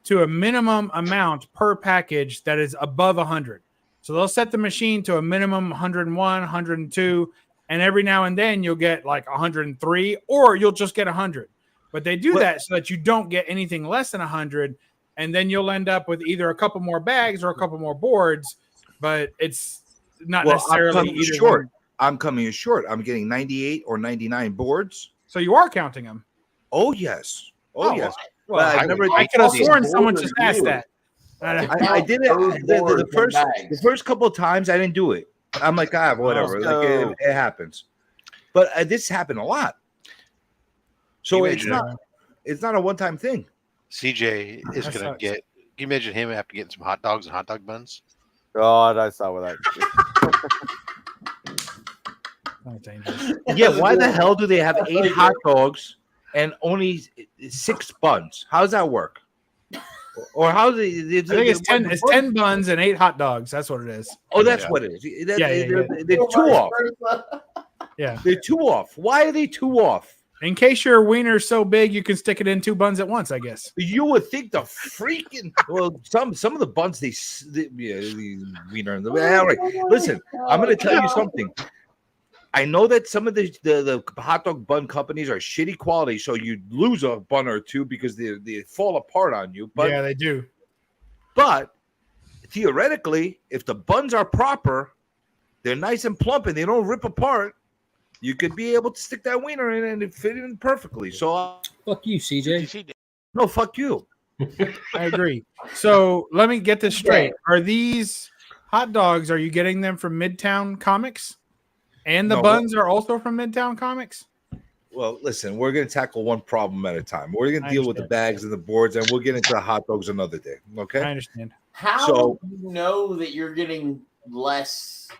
to a minimum amount per package that is above 100. So they'll set the machine to a minimum 101, 102, and every now and then you'll get like 103, or you'll just get 100. But they do that so that you don't get anything less than 100, and then you'll end up with either a couple more bags or a couple more boards, but it's not necessarily I'm coming either short. one. I'm coming in short. I'm getting 98 or 99 boards. So you are counting them. Oh yes. Oh yes. Well, But I've never. I could have sworn someone just asked that. I did it the first couple of times. I didn't do it. I'm like, whatever. Like it happens. But this happened a lot. So it's not a one-time thing. CJ is going to get. Can you imagine him after getting some hot dogs and hot dog buns? Oh, don't start with that. Yeah, why the hell do they have 8 hot dogs and only 6 buns? How does that work? Or how do they? I think it's 10. It's 10 buns and 8 hot dogs. That's what it is. Oh, that's what it is. They're 2 off. Yeah, they're 2 off. Why are they 2 off? In case your wiener's so big, you can stick it in 2 buns at once. I guess. You would think the freaking some of the buns the wiener. All right, listen. I'm going to tell you something. I know that some of the hot dog bun companies are shitty quality, so you lose a bun or 2 because they fall apart on you. But yeah, they do. But theoretically, if the buns are proper, they're nice and plump and they don't rip apart, you could be able to stick that wiener in and it fit in perfectly. So fuck you, CJ. No, fuck you. I agree. So let me get this straight. Are these hot dogs, are you getting them from Midtown Comics? And the buns are also from Midtown Comics? Well, listen, we're going to tackle one problem at a time. We're going to deal with the bags and the boards, and we'll get into the hot dogs another day. Okay? I understand. How do you know that you're getting less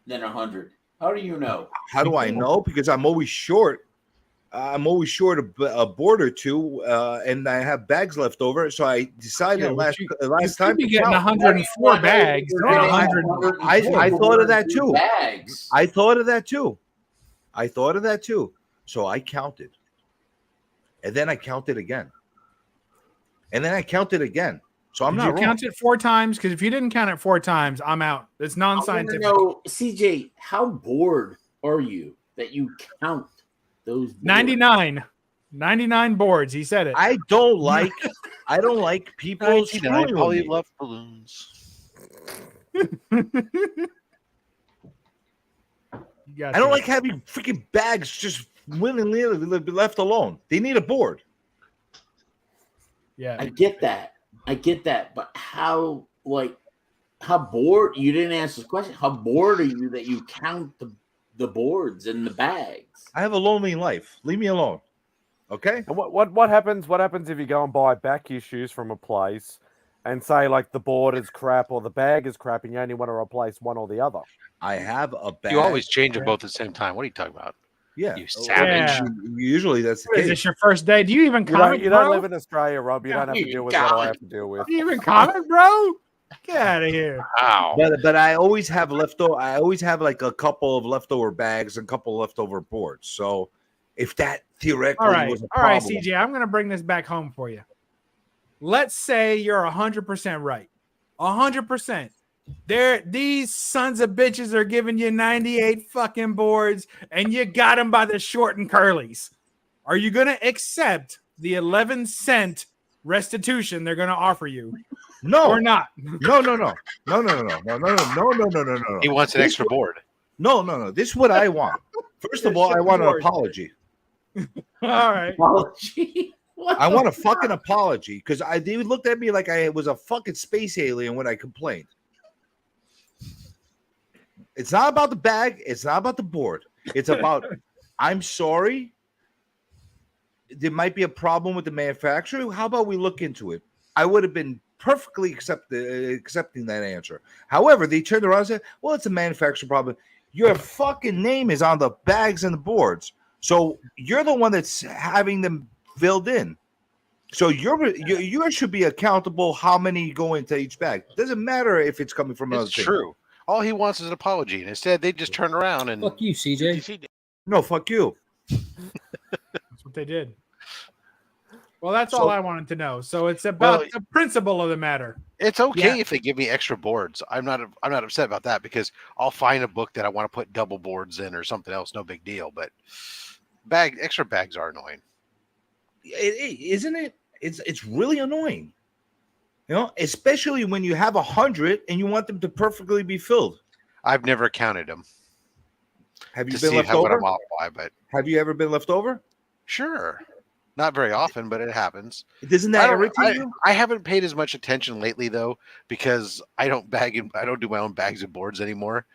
than 100? How do you know? How do I know? Because I'm always short. I'm always short a board or 2, and I have bags left over. So I decided last time to getting 104 bags. Not 100. I thought of that too. I thought of that too. So I counted, and then I counted again, and then I counted again. So I'm not wrong. You counted 4 times, because if you didn't count it 4 times, I'm out. It's non-scientific. No, CJ, how bored are you that you count those boards? 99. 99 boards. He said it. I don't like people 99 screwing with Polly me. love balloons. I don't like having freaking bags just willingly left alone. They need a board. Yeah, I get that. But how bored? You didn't answer the question. How bored are you that you count the boards and the bags? I have a lonely life. Leave me alone. Okay. And what happens? What happens if you go and buy back issues from a place, and say like the board is crap or the bag is crap, and you only want to replace one or the other? I have a bag. You always change them both at the same time. What are you talking about? Yeah, you savage. Yeah. Usually that's the What, case. is this your first day? Do you even You comment, don't, you don't bro? live in Australia, Rob. You don't have to deal with what I have to deal with. Do you even comment, bro? Get out of here. Wow. But I always have leftover. I always have like a couple of leftover bags and a couple of leftover boards. So if that theoretically All right, was a all right, problem, CJ. I'm going to bring this back home for you. Let's say you're 100% right. 100%. These sons of bitches are giving you 98 fucking boards, and you got them by the short and curlies. Are you going to accept the 11-cent restitution they're going to offer you? No, or not? No. He wants an extra board. No. This is what I want. First of all, I want an apology. All right. Apology. I want a fucking apology because they looked at me like I was a fucking space alien when I complained. It's not about the bag. It's not about the board. It's about, I'm sorry. There might be a problem with the manufacturer. How about we look into it? I would have been perfectly accepting that answer. However, they turned around and said, well, it's a manufacturer problem. Your fucking name is on the bags and the boards. So you're the one that's having them filled in. So you should be accountable how many go into each bag. Doesn't matter if it's coming from another It's thing. true. All he wants is an apology. And instead, they just turn around and. Fuck you, CJ. No, fuck you. That's what they did. Well, that's all I wanted to know. So it's about the principle of the matter. It's okay if they give me extra boards. I'm not upset about that because I'll find a book that I want to put double boards in or something else. No big deal. But extra bags are annoying. Isn't it? It's really annoying. You know, especially when you have 100 and you want them to perfectly be filled. I've never counted them. Have you to been see left what over? I'm off by, but have you ever been left over? Sure. Not very often, but it happens. Doesn't that irritate you? I haven't paid as much attention lately though, because I don't do my own bags and boards anymore.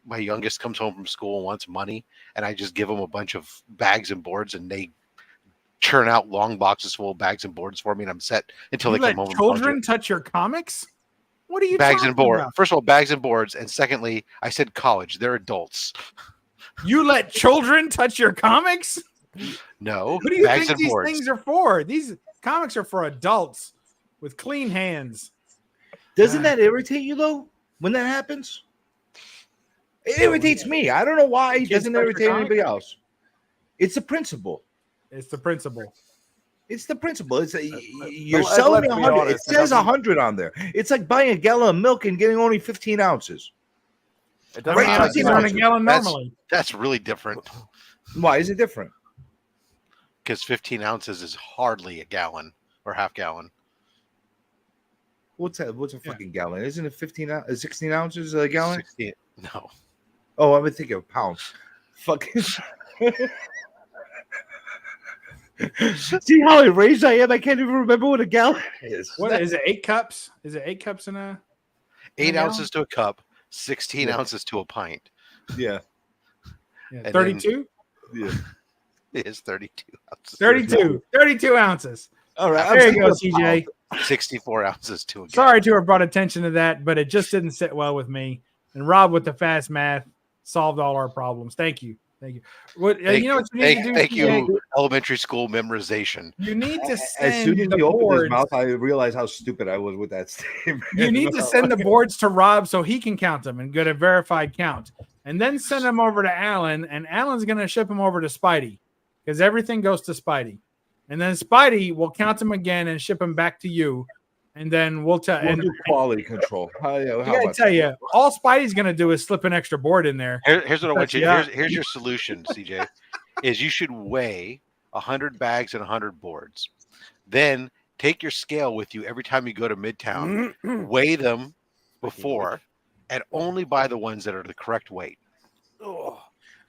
My youngest comes home from school and wants money, and I just give him a bunch of bags and boards, and they churn out long boxes full of bags and boards for me, and I'm set until You they come let home. children touch your comics? What are you bags talking and boards? about? First of all, bags and boards, and secondly, I said college. They're adults. You let children touch your comics? No, What do you bags think and these boards. things are for? These comics are for adults with clean hands. Doesn't that irritate you though when that happens? It irritates me. I don't know why it doesn't touch your irritate comic? anybody else. It's the principle. It's the principle. It's the principle. You're let's selling me be 100. It honest, it says doesn't- 100 on there. It's like buying a gallon of milk and getting only 15 ounces. It How doesn't many matter. ounces are in a gallon normally? That's really different Why is it different? because 15 ounces is hardly a gallon or half gallon. What's that? What's a fucking gallon? Isn't it 16 ounces a gallon? 16, no. Oh, I'm thinking of pounds. Fucking. See how enraged I am? I can't even remember what a gallon is. What is it? 8 cups? Is it 8 cups in a 8 gallon? ounces to a cup, 16 Yeah. ounces to a pint. Yeah. And 32? Yeah. It is 32 ounces. 32 ounces. All right. There you go, CJ. 64 ounces to a gallon. Sorry to have brought attention to that, but it just didn't sit well with me. And Rob, with the fast math, solved all our problems. Thank you. Thank you. What you know what you need to do? Thank CJ? you, elementary school memorization. You need to As send soon as the he opened his boards. mouth, I realized how stupid I was with that statement. You need to send the boards to Rob so he can count them and get a verified count, and then send them over to Alan. And Alan's going to ship them over to Spidey because everything goes to Spidey, and then Spidey will count them again and ship them back to you. And then we'll tell. We'll And do quality control. I gotta tell you, all Spidey's going to do is slip an extra board in there. Here's what I want you. Yeah. Here's your solution, CJ. Is you should weigh 100 bags and 100 boards. Then take your scale with you every time you go to Midtown, weigh them before, and only buy the ones that are the correct weight.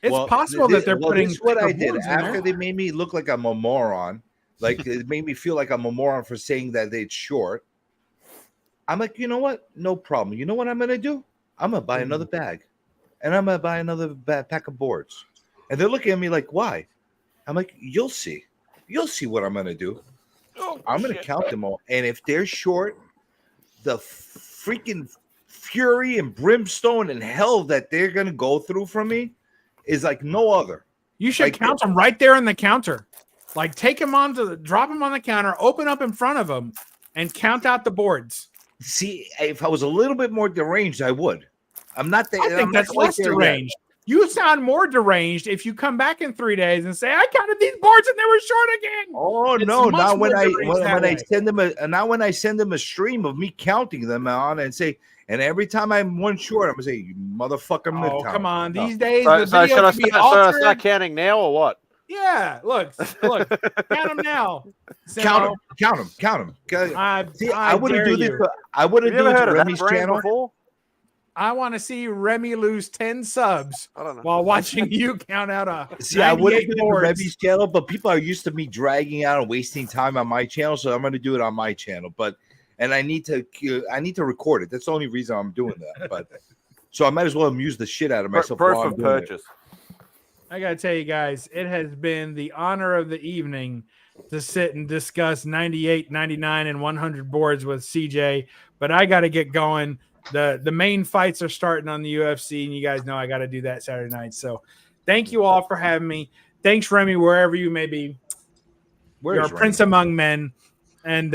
It's possible that they're putting this is what I thicker did boards in after there. they made me look like I'm a moron. Like it made me feel like I'm a moron for saying that it's short. I'm like, you know what? No problem. You know what I'm gonna do? I'm gonna buy another bag, and I'm gonna buy another pack of boards. And they're looking at me like, why? I'm like, you'll see. You'll see what I'm gonna do. I'm gonna count them all, and if they're short, the freaking fury and brimstone and hell that they're gonna go through from me is like no other. You should count them right there in the counter. Like take them drop them on the counter, open up in front of them, and count out the boards. See, if I was a little bit more deranged, I would. I'm not that. I think that's less deranged. You sound more deranged if you come back in 3 days and say, "I counted these boards and they were short again." Oh It's no! much Not when more I deranged that way. when I send them a stream of me counting them on and say, and every time I'm one short, I'm gonna say, "You motherfucker!" Oh, Midtown." come on! No. These days, So, the so video should I can be start, should I altered. start counting now or what? Yeah, look, count them now. Count them. See, I wouldn't dare do this. you. I wouldn't Have you do it ever to heard of that Remy's brand channel. before? I want to see Remy lose 10 subs I don't know. while watching you count out a See, I wouldn't do it to boards. Remy's channel, but people are used to me dragging out and wasting time on my channel, so I'm going to do it on my channel. And I need to record it. That's the only reason I'm doing that. But so I might as well amuse the shit out of myself. Proof while I'm of doing it. purchase. I gotta tell you guys, it has been the honor of the evening to sit and discuss 98, 99, and 100 boards with CJ. But I got to get going. The main fights are starting on the UFC, and you guys know I got to do that Saturday night. So thank you all for having me. Thanks, Remy, wherever you may be. You're a prince among men. And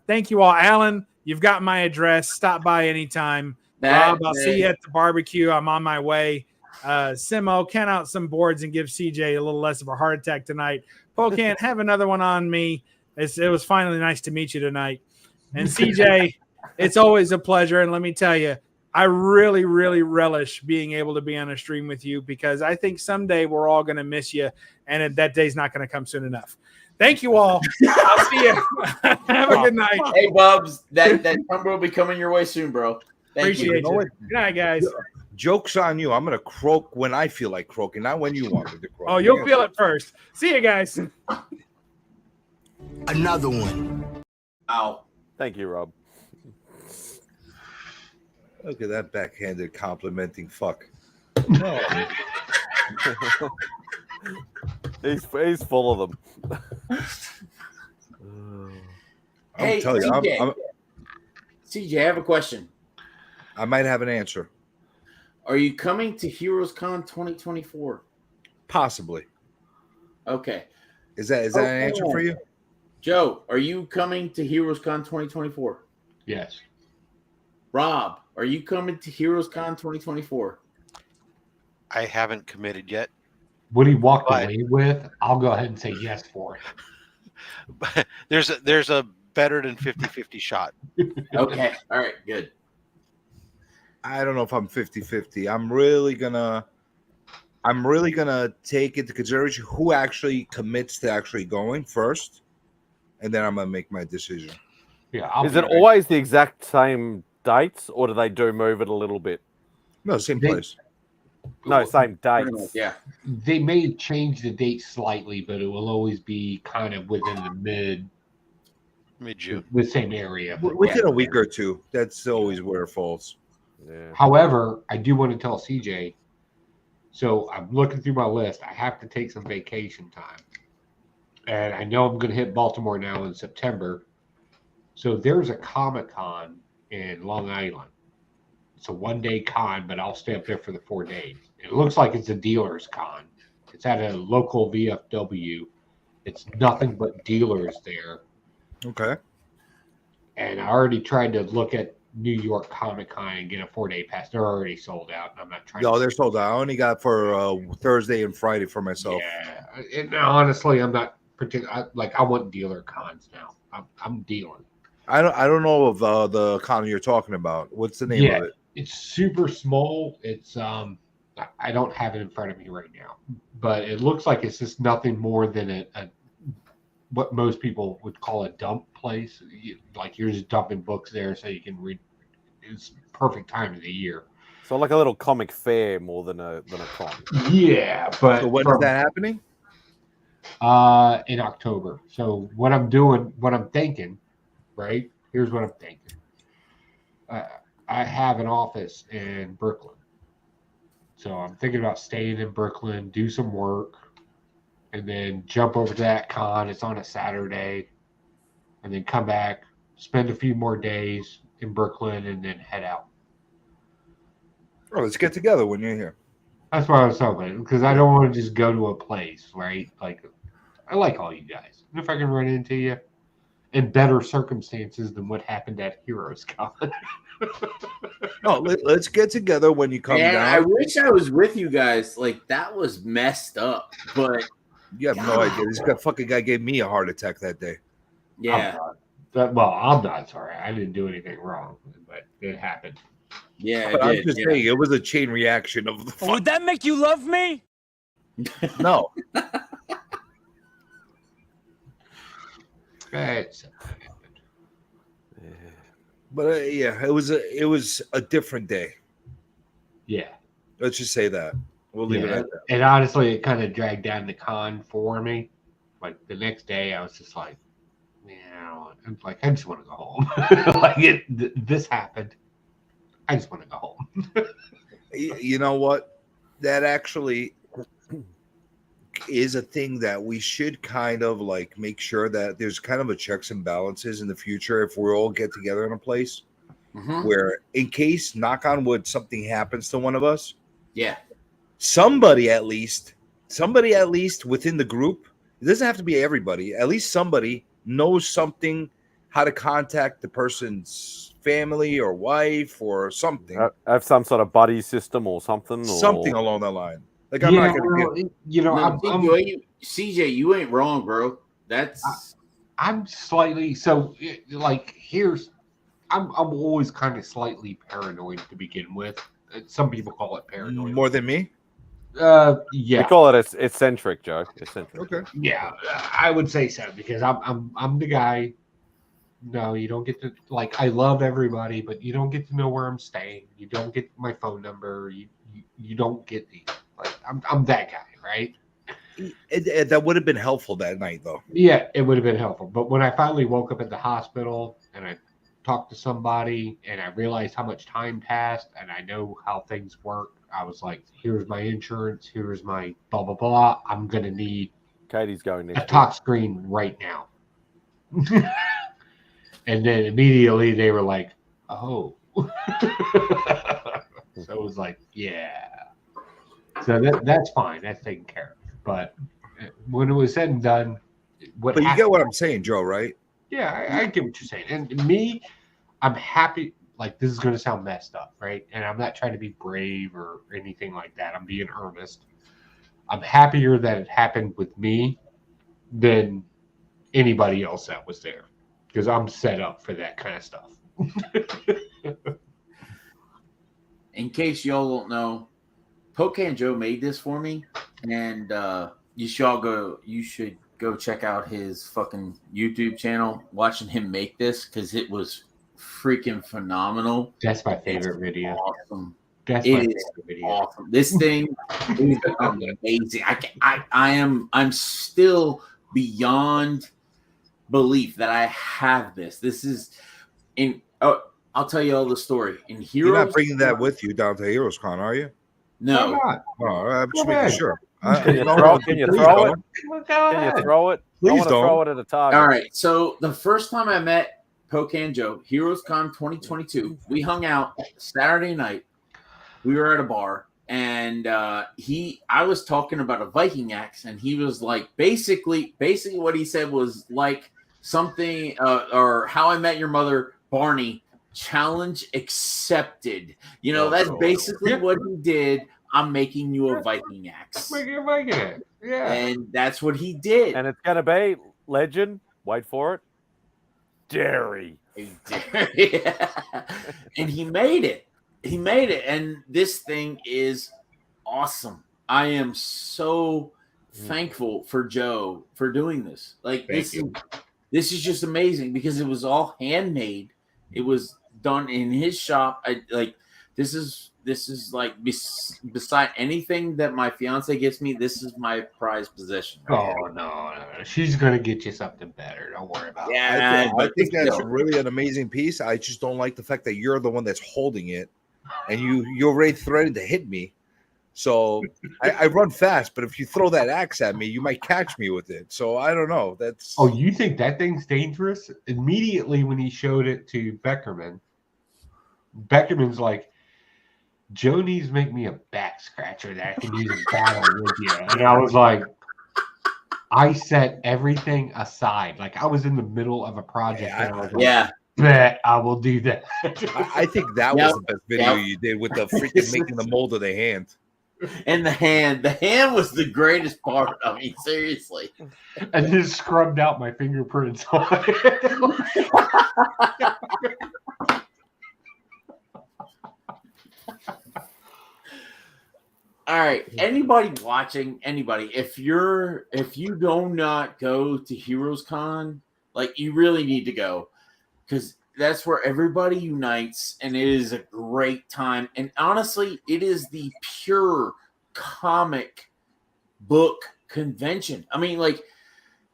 thank you all. Alan, you've got my address. Stop by anytime. Rob, I'll see you at the barbecue. I'm on my way. Simo, count out some boards and give CJ a little less of a heart attack tonight. Pocan, have another one on me. It was finally nice to meet you tonight. And CJ, it's always a pleasure. And let me tell you, I really, really relish being able to be on a stream with you because I think someday we're all going to miss you. And that day's not going to come soon enough. Thank you all. I'll see you. Have a good night. Hey, Bubs, that number will be coming your way soon, bro. Thank Appreciate you. you. Good night, guys. Joke's on you. I'm going to croak when I feel like croaking, not when you want me to croak. Oh, you'll feel it first. See you guys. Another one. Ow. Thank you, Rob. Look at that backhanded complimenting fuck. He's full of them. Hey, telling you, CJ, I have a question. I might have an answer. Are you coming to Heroes Con 2024? Possibly. Okay. Is that an answer for you? Joe, are you coming to Heroes Con 2024? Yes. Rob, are you coming to Heroes Con 2024? I haven't committed yet. What he walked away with, I'll go ahead and say yes for it. There's a better than 50-50 shot. Okay. All right. Good. I don't know if I'm 50-50. I'm really gonna take into consideration who actually commits to actually going first, and then I'm gonna make my decision. Yeah. Is it always the exact same dates, or do they move it a little bit? No, same place. No, same dates. Yeah. They may change the date slightly, but it will always be kind of within the mid-June, the same area. Within a week or two. That's always where it falls. Yeah. However, I do want to tell CJ. So I'm looking through my list. I have to take some vacation time, and I know I'm going to hit Baltimore now in September. So there's a Comic-Con in Long Island. It's a one-day con, but I'll stay up there for the 4 days. It looks like it's a dealer's con. It's at a local VFW. It's nothing but dealers there. Okay. And I already tried to look at New York Comic-Con and get a 4-day pass. They're already sold out. And I'm not trying. No, they're sold out. I only got for Thursday and Friday for myself. Yeah. And honestly, I'm not particular. I want dealer cons now. I'm dealing. I don't know of the con you're talking about. What's the name of it? It's super small. It's I don't have it in front of me right now, but it looks like it's just nothing more than a what most people would call a dump place. Like you're just dumping books there so you can read. It's perfect time of the year. So like a little comic fair more than a con. Yeah, but So when is that happening? In October. So what I'm thinking, right? Here's what I'm thinking. I have an office in Brooklyn. So I'm thinking about staying in Brooklyn, do some work, and then jump over to that con. It's on a Saturday, and then come back, spend a few more days in Brooklyn, and then head out. Oh, let's get together when you're here. That's what I was talking because I don't want to just go to a place, right? Like, I like all you guys. And if I can run into you in better circumstances than what happened at Heroes Con. No, let's get together when you come Man, down. I wish I was with you guys. Like that was messed up, but you have no idea. This fucking guy gave me a heart attack that day. Yeah. I'm not sorry. I didn't do anything wrong, but it happened. Yeah, but I'm just saying it was a chain reaction of the. Would that make you love me? No. But yeah, it was a different day. Yeah. Let's just say that. We'll leave it at that. And honestly, it kind of dragged down the con for me. Like the next day, I was just like, I just want to go home. This happened. I just want to go home. You know what? That actually is a thing that we should kind of like make sure that there's kind of a checks and balances in the future if we all get together in a place where, in case, knock on wood, something happens to one of us. Yeah. Somebody at least within the group, it doesn't have to be everybody, at least somebody knows something, how to contact the person's family or wife or something. Have some sort of buddy system or something. Something along that line. Like I'm not gonna CJ, you ain't wrong, bro. I'm slightly I'm always kind of slightly paranoid to begin with. Some people call it paranoid. More than me? Yeah. We call it eccentric, Joe. Eccentric. Okay. Yeah, I would say so because I'm the guy. No, you don't get to I love everybody, but you don't get to know where I'm staying. You don't get my phone number. You don't get the I'm that guy, right? That would have been helpful that night, though. Yeah, it would have been helpful. But when I finally woke up at the hospital and I talked to somebody and I realized how much time passed and I know how things work, I was like, here's my insurance, here's my blah, blah, blah. I'm going to need Katie's going next a talk screen right now. And then immediately they were like, oh. So it was like, yeah. So that's fine. That's taken care of. But when it was said and done, But you get what I'm saying, Joe, right? Yeah, I get what you're saying. And me, I'm happy. Like, this is going to sound messed up, right? And I'm not trying to be brave or anything like that. I'm being earnest. I'm happier that it happened with me than anybody else that was there because I'm set up for that kind of stuff. In case y'all don't know, Pocan Joe made this for me, and you should go check out his fucking YouTube channel, watching him make this because it was freaking phenomenal. That's my favorite video. Awesome. That's It my is favorite video. awesome. This thing is amazing. I'm still beyond belief that I have this. This is in. Oh, I'll tell you all the story. In Heroes, You're not bringing that with you down to Heroes Con, are you? No. Oh, I'm just making sure. Can you throw it? Can you throw it? I want Please to don't. throw it at a target. All right. So the first time I met Pocan Joe, Heroes Con 2022, we hung out Saturday night. We were at a bar, and I was talking about a Viking axe, and he was like, basically what he said was like something, or How I Met Your Mother, Barney. Challenge accepted. You know, that's basically what he did. I'm making you a Viking axe. Yeah. And that's what he did. And it's gonna be legend. Wait for it. Jerry. Yeah. And he made it. He made it. And this thing is awesome. I am so thankful for Joe for doing this. Like this is just amazing because it was all handmade. It was done in his shop. This is like beside anything that my fiance gets me, this is my prized possession. Oh no, she's gonna get you something better. Don't worry about it. Yeah, I think that's really an amazing piece. I just don't like the fact that you're the one that's holding it, and you're already threatened to hit me. So I run fast, but if you throw that axe at me, you might catch me with it. So I don't know. That's Oh, you think that thing's dangerous? Immediately when he showed it to Beckerman's like, Joe needs to make me a back scratcher that I can use in battle with you. And I was like, I set everything aside. Like I was in the middle of a project. And I was like, bet I will do that. I think that was the best video you did with the freaking making the mold of the hand. And the hand was the greatest part. I mean, seriously. I just scrubbed out my fingerprints on it. All right. Anybody watching, if you do not go to Heroes Con, like you really need to go. Because that's where everybody unites, and it is a great time. And honestly, it is the pure comic book convention. I mean, like,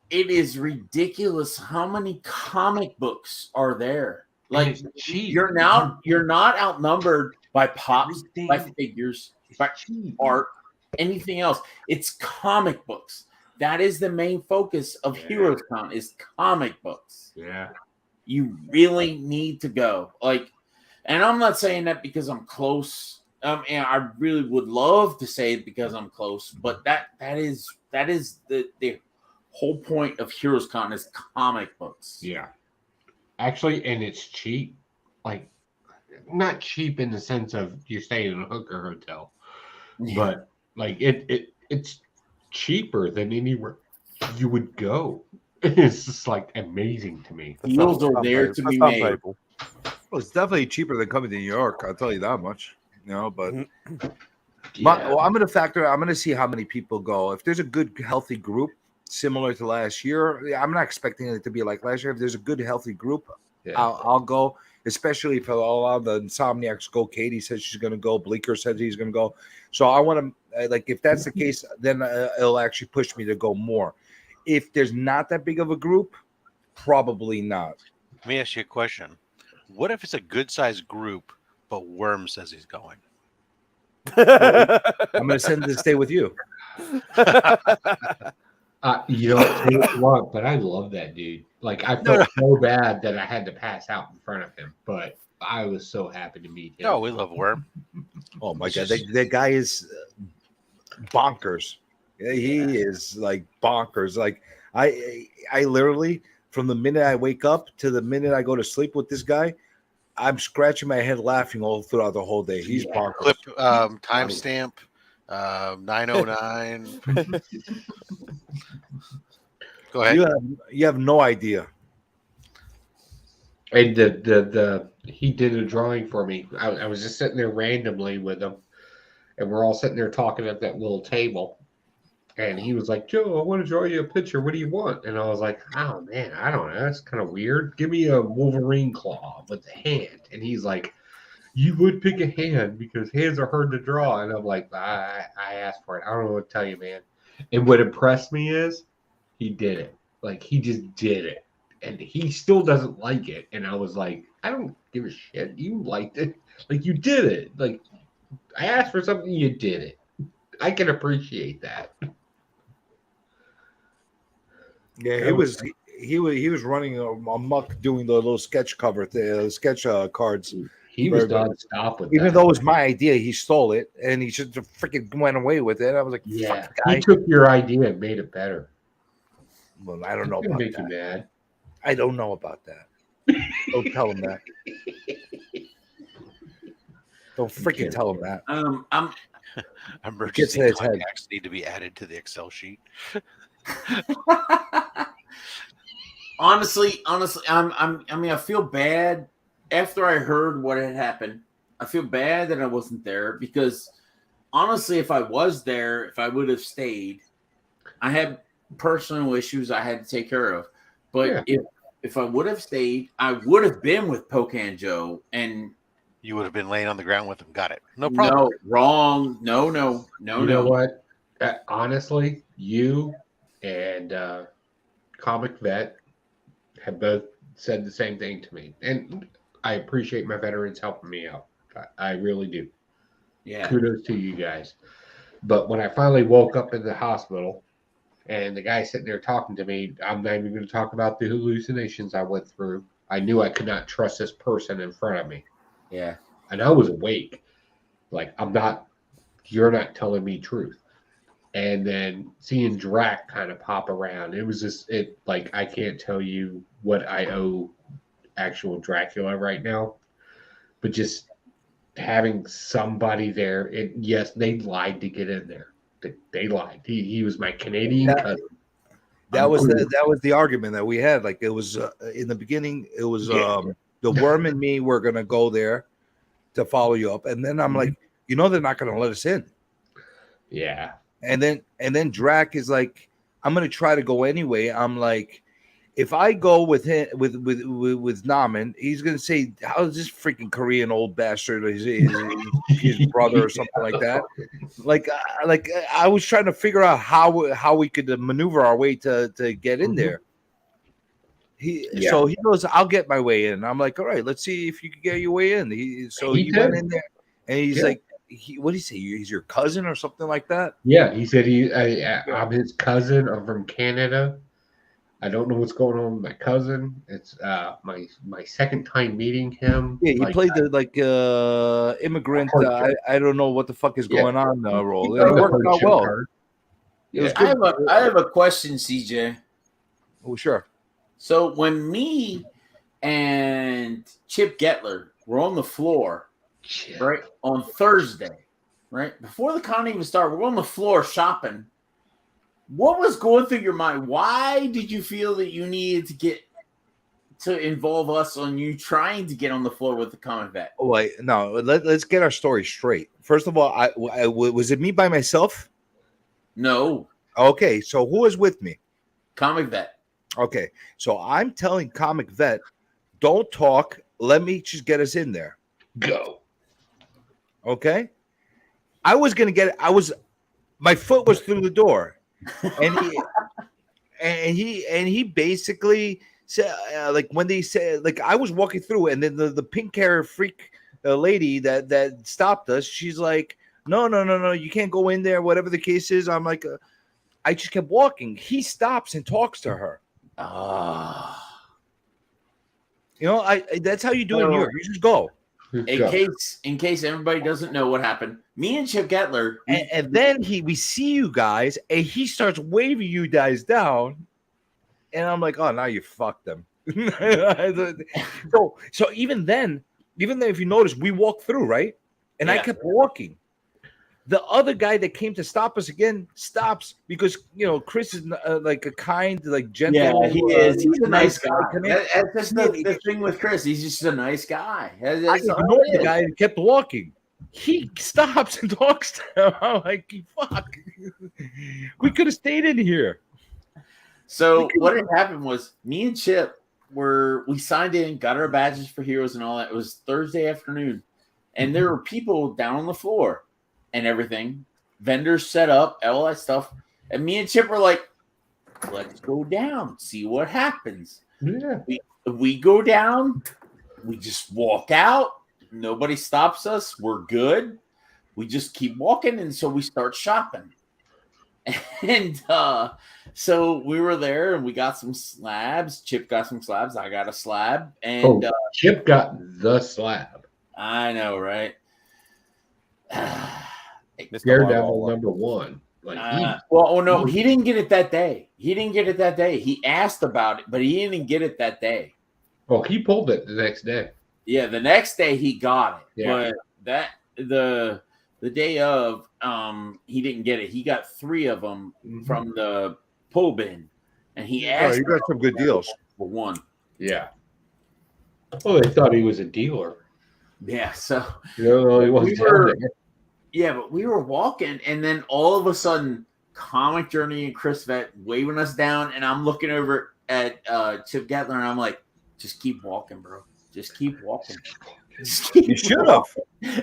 it is ridiculous how many comic books are there. Like, you're not outnumbered by pops, by figures, by art, anything else. It's comic books. That is the main focus of Heroes Con is comic books. Yeah. You really need to go. Like, and I'm not saying that because I'm close. And I really would love to say it because I'm close, but that is the whole point of Heroes Con is comic books. Yeah. Actually, and it's cheap. Like, not cheap in the sense of you're staying in a hooker hotel, but like it's cheaper than anywhere you would go. It's just like amazing to me. Deals are there to be made. Well, it's definitely cheaper than coming to New York. I'll tell you that much. You know, but I'm going to see how many people go. If there's a good, healthy group similar to last year, I'm not expecting it to be like last year. If there's a good, healthy group, I'll go. Especially if a lot of the Insomniacs go. Katie says she's going to go. Bleeker says he's going to go. So I want to like if that's the case, then it'll actually push me to go more. If there's not that big of a group, probably not. Let me ask you a question. What if it's a good-sized group, but Worm says he's going? I'm going to send him to stay with you. You don't want, but I love that dude. Like I felt so bad that I had to pass out in front of him, but I was so happy to meet him. No, we love Worm. Oh my god, that guy is bonkers. He is like bonkers. Like I literally from the minute I wake up to the minute I go to sleep with this guy, I'm scratching my head laughing all throughout the whole day. He's bonkers. Clip timestamp 909. Go ahead. You have no idea. And he did a drawing for me. I was just sitting there randomly with him, and we're all sitting there talking at that little table. And he was like, "Joe, I want to draw you a picture. What do you want?" And I was like, "Oh man, I don't know. That's kind of weird. Give me a Wolverine claw with a hand." And he's like, "You would pick a hand because hands are hard to draw." And I'm like, I asked for it. I don't know what to tell you, man. And what impressed me is he did it. Like he just did it. And he still doesn't like it. And I was like, I don't give a shit. You liked it. Like you did it. Like I asked for something, you did it. I can appreciate that. Yeah, he was running amok doing the little sketch cover, sketch cards. He was nonstop with even that. though it was my idea, he stole it and he just freaking went away with it. I was like, yeah, fuck, guy. He took your idea and made it better. Well, I don't know about make that. You mad. I don't know about that. Don't tell him that. Don't freaking tell him that. Emergency Gets in his contacts need to be added to the Excel sheet. Honestly, I feel bad after I heard what had happened. I feel bad that I wasn't there because honestly, if I was there, if I would have stayed, I had personal issues I had to take care of. But if I would have stayed, I would have been with Pocan Joe, and you would have been laying on the ground with him. Got it. No problem. No, wrong. No. You know what? Honestly, you and Comic Vet have both said the same thing to me, and I appreciate my veterans helping me out. I really do. Yeah. Kudos to you guys. But when I finally woke up in the hospital and the guy sitting there talking to me, I'm not even going to talk about the hallucinations I went through. I knew I could not trust this person in front of me. Yeah. And I was awake. Like, you're not telling me truth. And then seeing Drac kind of pop around, it was just, I can't tell you what I owe actual Dracula right now, but just having somebody there, yes, they lied to get in there. They lied. He was my Canadian cousin. That was the argument that we had. Like, it was in the beginning, it was the Worm and me were gonna go there to follow you up, and then I'm like, they're not gonna let us in. Yeah. And then Drac is like, I'm gonna try to go anyway. I'm like, if I go with him with Naman, he's gonna say, "How is this freaking Korean old bastard his brother or something like that?" Like I was trying to figure out how we could maneuver our way to get in there. So he goes, "I'll get my way in." I'm like, "All right, let's see if you can get your way in." He went in there, and he's like, "What did he say? He's your cousin or something like that?" Yeah, he said I'm his cousin. I'm from Canada. I don't know what's going on with my cousin. It's my second time meeting him. Yeah, he played the immigrant. I don't know what the fuck is going on role. It worked out well. It was good. I have a question, CJ. Oh, sure. So when me and Chip Getler were on the floor, right, on Thursday, right, before the con even started, we're on the floor shopping. What was going through your mind? Why did you feel that you needed to involve us on you trying to get on the floor with the Comic Vet? Oh, wait, no. Let's get our story straight. First of all, was it me by myself? No. Okay, so who was with me? Comic Vet. Okay, so I'm telling Comic Vet, don't talk. Let me just get us in there. Go. Okay. I was gonna get it. My foot was through the door, and he basically said, like, when they said, like, I was walking through, and then the pink hair freak lady that stopped us, she's like, no, you can't go in there, whatever the case is. I'm like, I just kept walking. He stops and talks to her. That's how you do it in Europe. You just go. In case everybody doesn't know what happened, me and Chip Getler, and then we see you guys, and he starts waving you guys down, and I'm like, oh, now you fucked them. so even then, if you notice, we walked through, right? And I kept walking. The other guy that came to stop us again stops because Chris is like a kind, like gentle. Yeah, he is. He's a nice guy. That's just the thing with Chris. He's just a nice guy. I ignored the guy and kept walking. He stops and talks to him. I'm like, fuck. We could have stayed in here. So what had happened was me and Chip we signed in, got our badges for heroes and all that. It was Thursday afternoon, and there were people down on the floor and everything, vendors set up, all that stuff. And me and Chip were like, let's go down, see what happens. Yeah. We go down, we just walk out, nobody stops us, we're good. We just keep walking, and so we start shopping. And so we were there, and we got some slabs. Chip got some slabs, I got a slab. And Chip got the slab. I know, right? Daredevil #1. No, he didn't get it that day. He asked about it, but he didn't get it that day. Well, he pulled it the next day. Yeah, the next day he got it. Yeah. But the day of, he didn't get it. He got 3 of them from the pull bin, and he asked. You got some good deals for one. Yeah. Oh, they thought he was a dealer. Yeah. So he wasn't. Yeah, but we were walking, and then all of a sudden, Comic Journey and Chris Vett waving us down, and I'm looking over at Chip Gettler, and I'm like, just keep walking, bro. Just keep walking. Just keep You should have.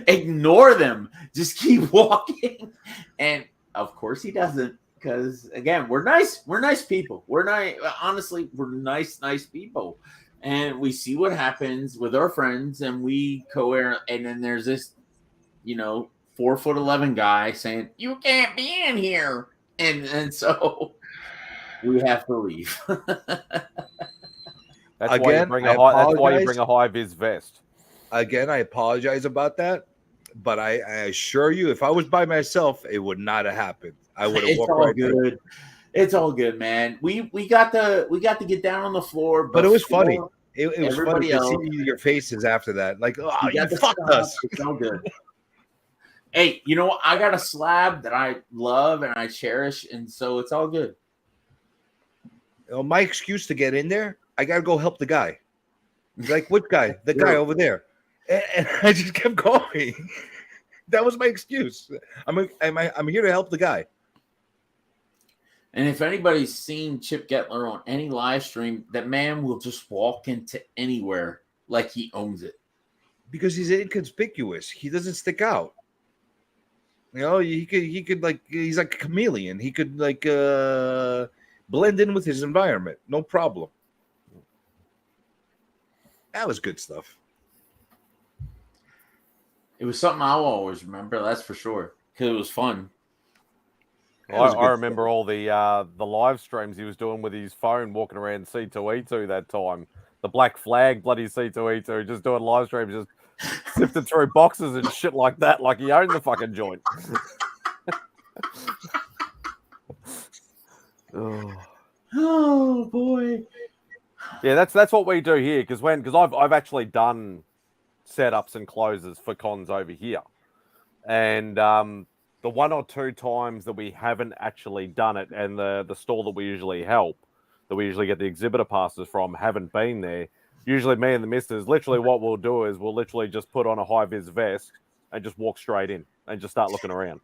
Ignore them. Just keep walking. And of course he doesn't, because again, we're nice. We're nice people. We're nice. Honestly, we're nice people. And we see what happens with our friends, and we cohere. And then there's this, 4'11" guy saying, "You can't be in here," and so we have to leave. That's why you bring a high vis vest. Again, I apologize about that, but I assure you, if I was by myself, it would not have happened. I would have walked right through. It's all good, man. We got to get down on the floor, But it was funny. It was funny else. to see your faces after that. Like, oh, you got to fucked stop. us. It's all good. Hey, you know what? I got a slab that I love and I cherish, and so it's all good. My excuse to get in there, I gotta go help the guy. He's like, what guy? The guy over there. And I just kept going. That was my excuse. I'm here to help the guy. And if anybody's seen Chip Gettler on any live stream, that man will just walk into anywhere like he owns it. Because he's inconspicuous. He doesn't stick out. He could like, he's like a chameleon. He could like blend in with his environment. No problem. That was good stuff. It was something I'll always remember, that's for sure, because it was fun. I remember all the live streams he was doing with his phone, walking around C2E2 that time. The Black Flag, bloody C2E2, just doing live streams, just sifting through boxes and shit like that, like he owned the fucking joint. Oh boy. Yeah, that's what we do here, because I've actually done setups and closes for cons over here, and the one or two times that we haven't actually done it, and the store that we usually help, that we usually get the exhibitor passes from, haven't been there. Usually me and the missus, literally what we'll do is we'll literally just put on a high-vis vest and just walk straight in and just start looking around.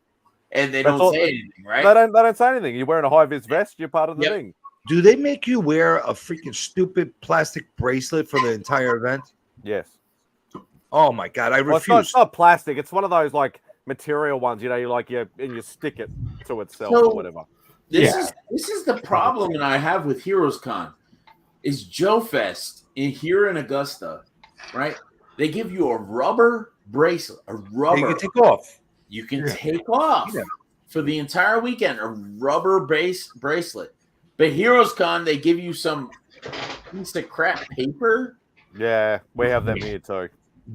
And they don't say anything, right? They don't say anything. You're wearing a high-vis vest, you're part of the thing. Do they make you wear a freaking stupid plastic bracelet for the entire event? Yes. Oh my god, I refuse. Well, it's not plastic. It's one of those like material ones, you stick it to itself or whatever. This is the problem that I have with Heroes Con is Joe Fest here in Augusta, right? They give you a rubber bracelet, You can take off. You can take off for the entire weekend, a rubber bracelet. But Heroes Con, they give you some piece of crap paper. Yeah, we have them here too.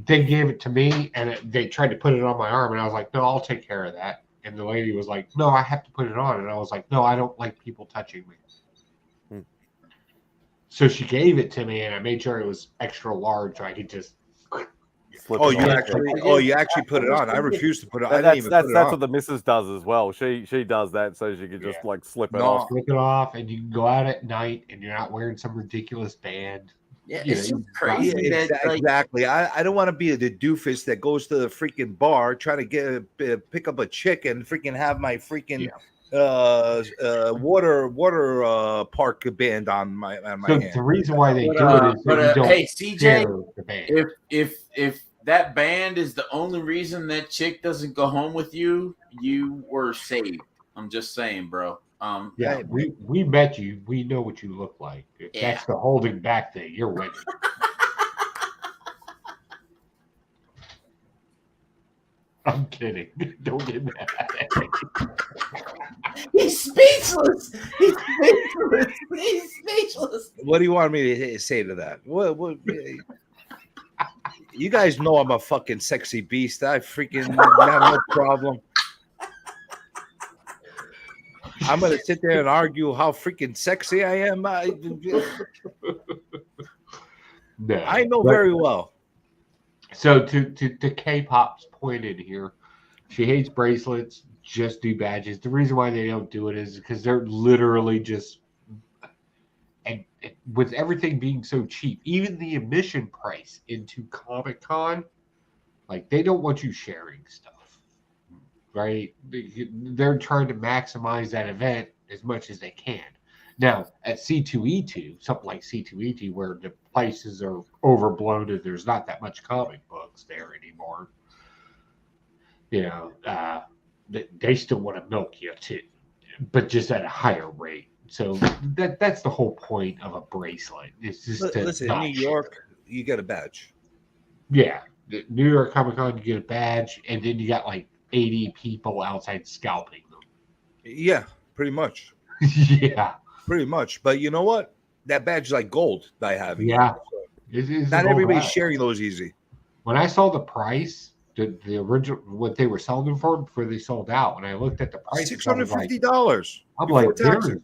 They gave it to me, and they tried to put it on my arm, and I was like, no, I'll take care of that. And the lady was like, no, I have to put it on. And I was like, no, I don't like people touching me. So she gave it to me, and I made sure it was extra large so I could just flip Oh, it on. you actually put it on. I refuse to put it on. That's what the missus does as well. She does that so she can just like slip it off. Slip it off, and you can go out at night, and you're not wearing some ridiculous band. Yeah, it's just crazy. Exactly. I don't want to be the doofus that goes to the freaking bar trying to pick up a chick and freaking have my freaking water park band on my hand. The reason why they do it is that you don't hey, CJ, share the band. if that band is the only reason that chick doesn't go home with you, you were saved. I'm just saying, bro. We met you. We know what you look like. That's the holding back thing. You're winning. I'm kidding. Don't get mad. He's speechless. He's speechless. He's speechless. What do you want me to say to that? What you guys know I'm a fucking sexy beast. I freaking have no problem. I'm gonna sit there and argue how freaking sexy I am. I know very well. So to K-pop's point in here, she hates bracelets. Just do badges. The reason why they don't do it is because they're literally just, and with everything being so cheap, even the admission price into Comic-Con, like they don't want you sharing stuff. right? They're trying to maximize that event as much as they can. Now, at C2E2, something like C2E2, where the prices are overblown and there's not that much comic books there anymore, you know, they still want to milk you too, but just at a higher rate. So that's the whole point of a bracelet. It's just to Listen, in not New York, you get a badge. Yeah, the New York Comic Con, you get a badge, and then you got like 80 people outside scalping them. Yeah, pretty much. Yeah, Pretty much. But you know what? That badge is like gold by having yeah. it. It's Not a gold everybody's badge. sharing those easy. When I saw the price, the original what they were selling them for before they sold out, when I looked at the prices, I was like, $650 I'm before like, there taxes. is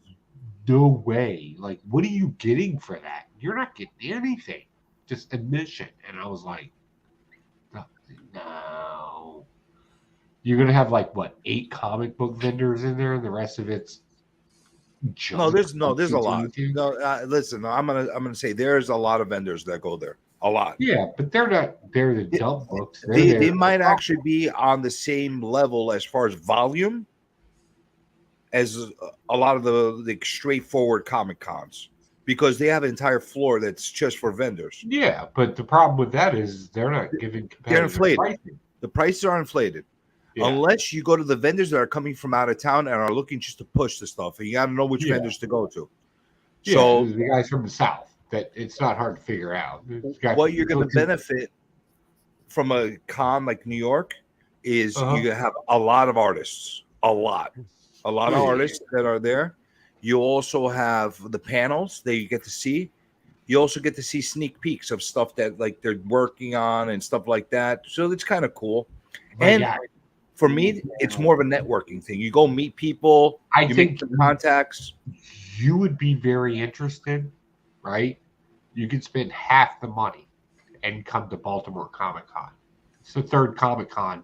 no way. Like, what are you getting for that? You're not getting anything, just admission. And I was like, no. You're gonna have like what 8 comic book vendors in there, and the rest of it's No, junk. there's a lot. C2E2? No, listen, I'm gonna say there's a lot of vendors that go there. A lot. Yeah, but they're not there to dump books. They're They there might to actually be on the same level as far as volume as a lot of the straightforward comic cons because they have an entire floor that's just for vendors. Yeah, but the problem with that is they're not giving They're competitive inflated. pricing. The prices are inflated. Yeah. Unless you go to the vendors that are coming from out of town and are looking just to push the stuff, and you got to know which Yeah. vendors to go to. Yeah, So the guys from the south that it's not hard to figure out. what you're going to benefit from a con like New York is you're going to have a lot of artists, a lot of artists that are there. You also have the panels that you get to see. You also get to see sneak peeks of stuff that like they're working on and stuff like that. So it's kind of cool. And for me, it's more of a networking thing. You go meet people. I think make contacts. You would be very interested, right? You could spend half the money and come to Baltimore Comic Con. It's the third Comic Con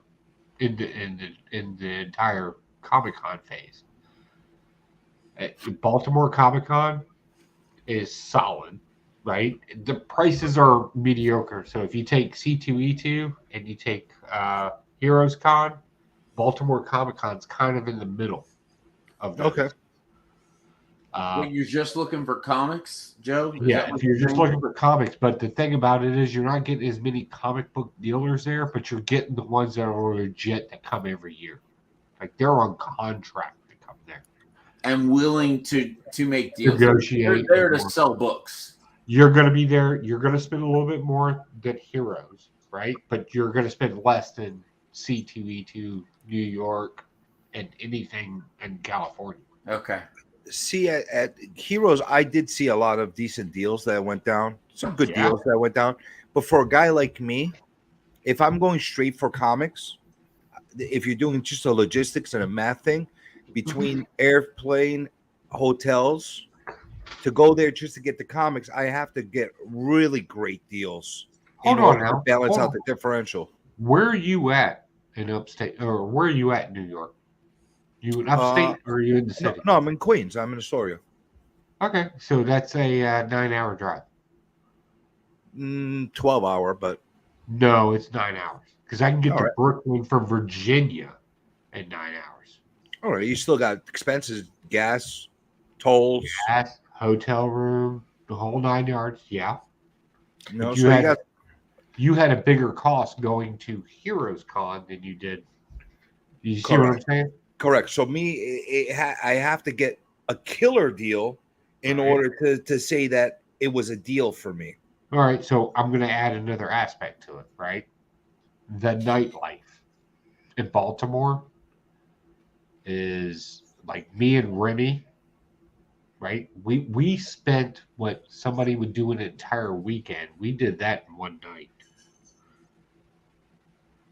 in the entire Comic Con phase. Baltimore Comic Con is solid, right? The prices are mediocre. So if you take C2E2 and you take Heroes Con, Baltimore Comic Con's kind of in the middle of those. Okay. When you're just looking for comics, Joe? Is Yeah, that what if you're just saying? looking for comics, but the thing about it is you're not getting as many comic book dealers there, but you're getting the ones that are legit that come every year. Like they're on contract to come there. And willing to make deals. Negotiate. They're there to sell books. You're going to be there. You're going to spend a little bit more than Heroes, right? But you're going to spend less than C2E2, New York, and anything in California. Okay. See, at Heroes, I did see a lot of decent deals that went down. Some good deals that went down. But for a guy like me, if I'm going straight for comics, if you're doing just a logistics and a math thing, between airplane, hotels, to go there just to get the comics, I have to get really great deals in order to balance out the differential. Where are you at in upstate, or where are you at in New York? You in upstate, or are you in the city? No, I'm in Queens. I'm in Astoria. Okay, so that's a 9-hour drive. 12-hour, but no, it's 9 hours because I can get All to right. Brooklyn from Virginia in 9 hours. All right, you still got expenses, gas, tolls, hotel room, the whole 9 yards. Yeah. No, But so you got you had a bigger cost going to Heroes Con than you did. You see what I'm saying? Correct. So me, I have to get a killer deal in order to say that it was a deal for me. All right, so I'm going to add another aspect to it, right? The nightlife in Baltimore is like me and Remy, right? We spent what somebody would do an entire weekend. We did that in one night.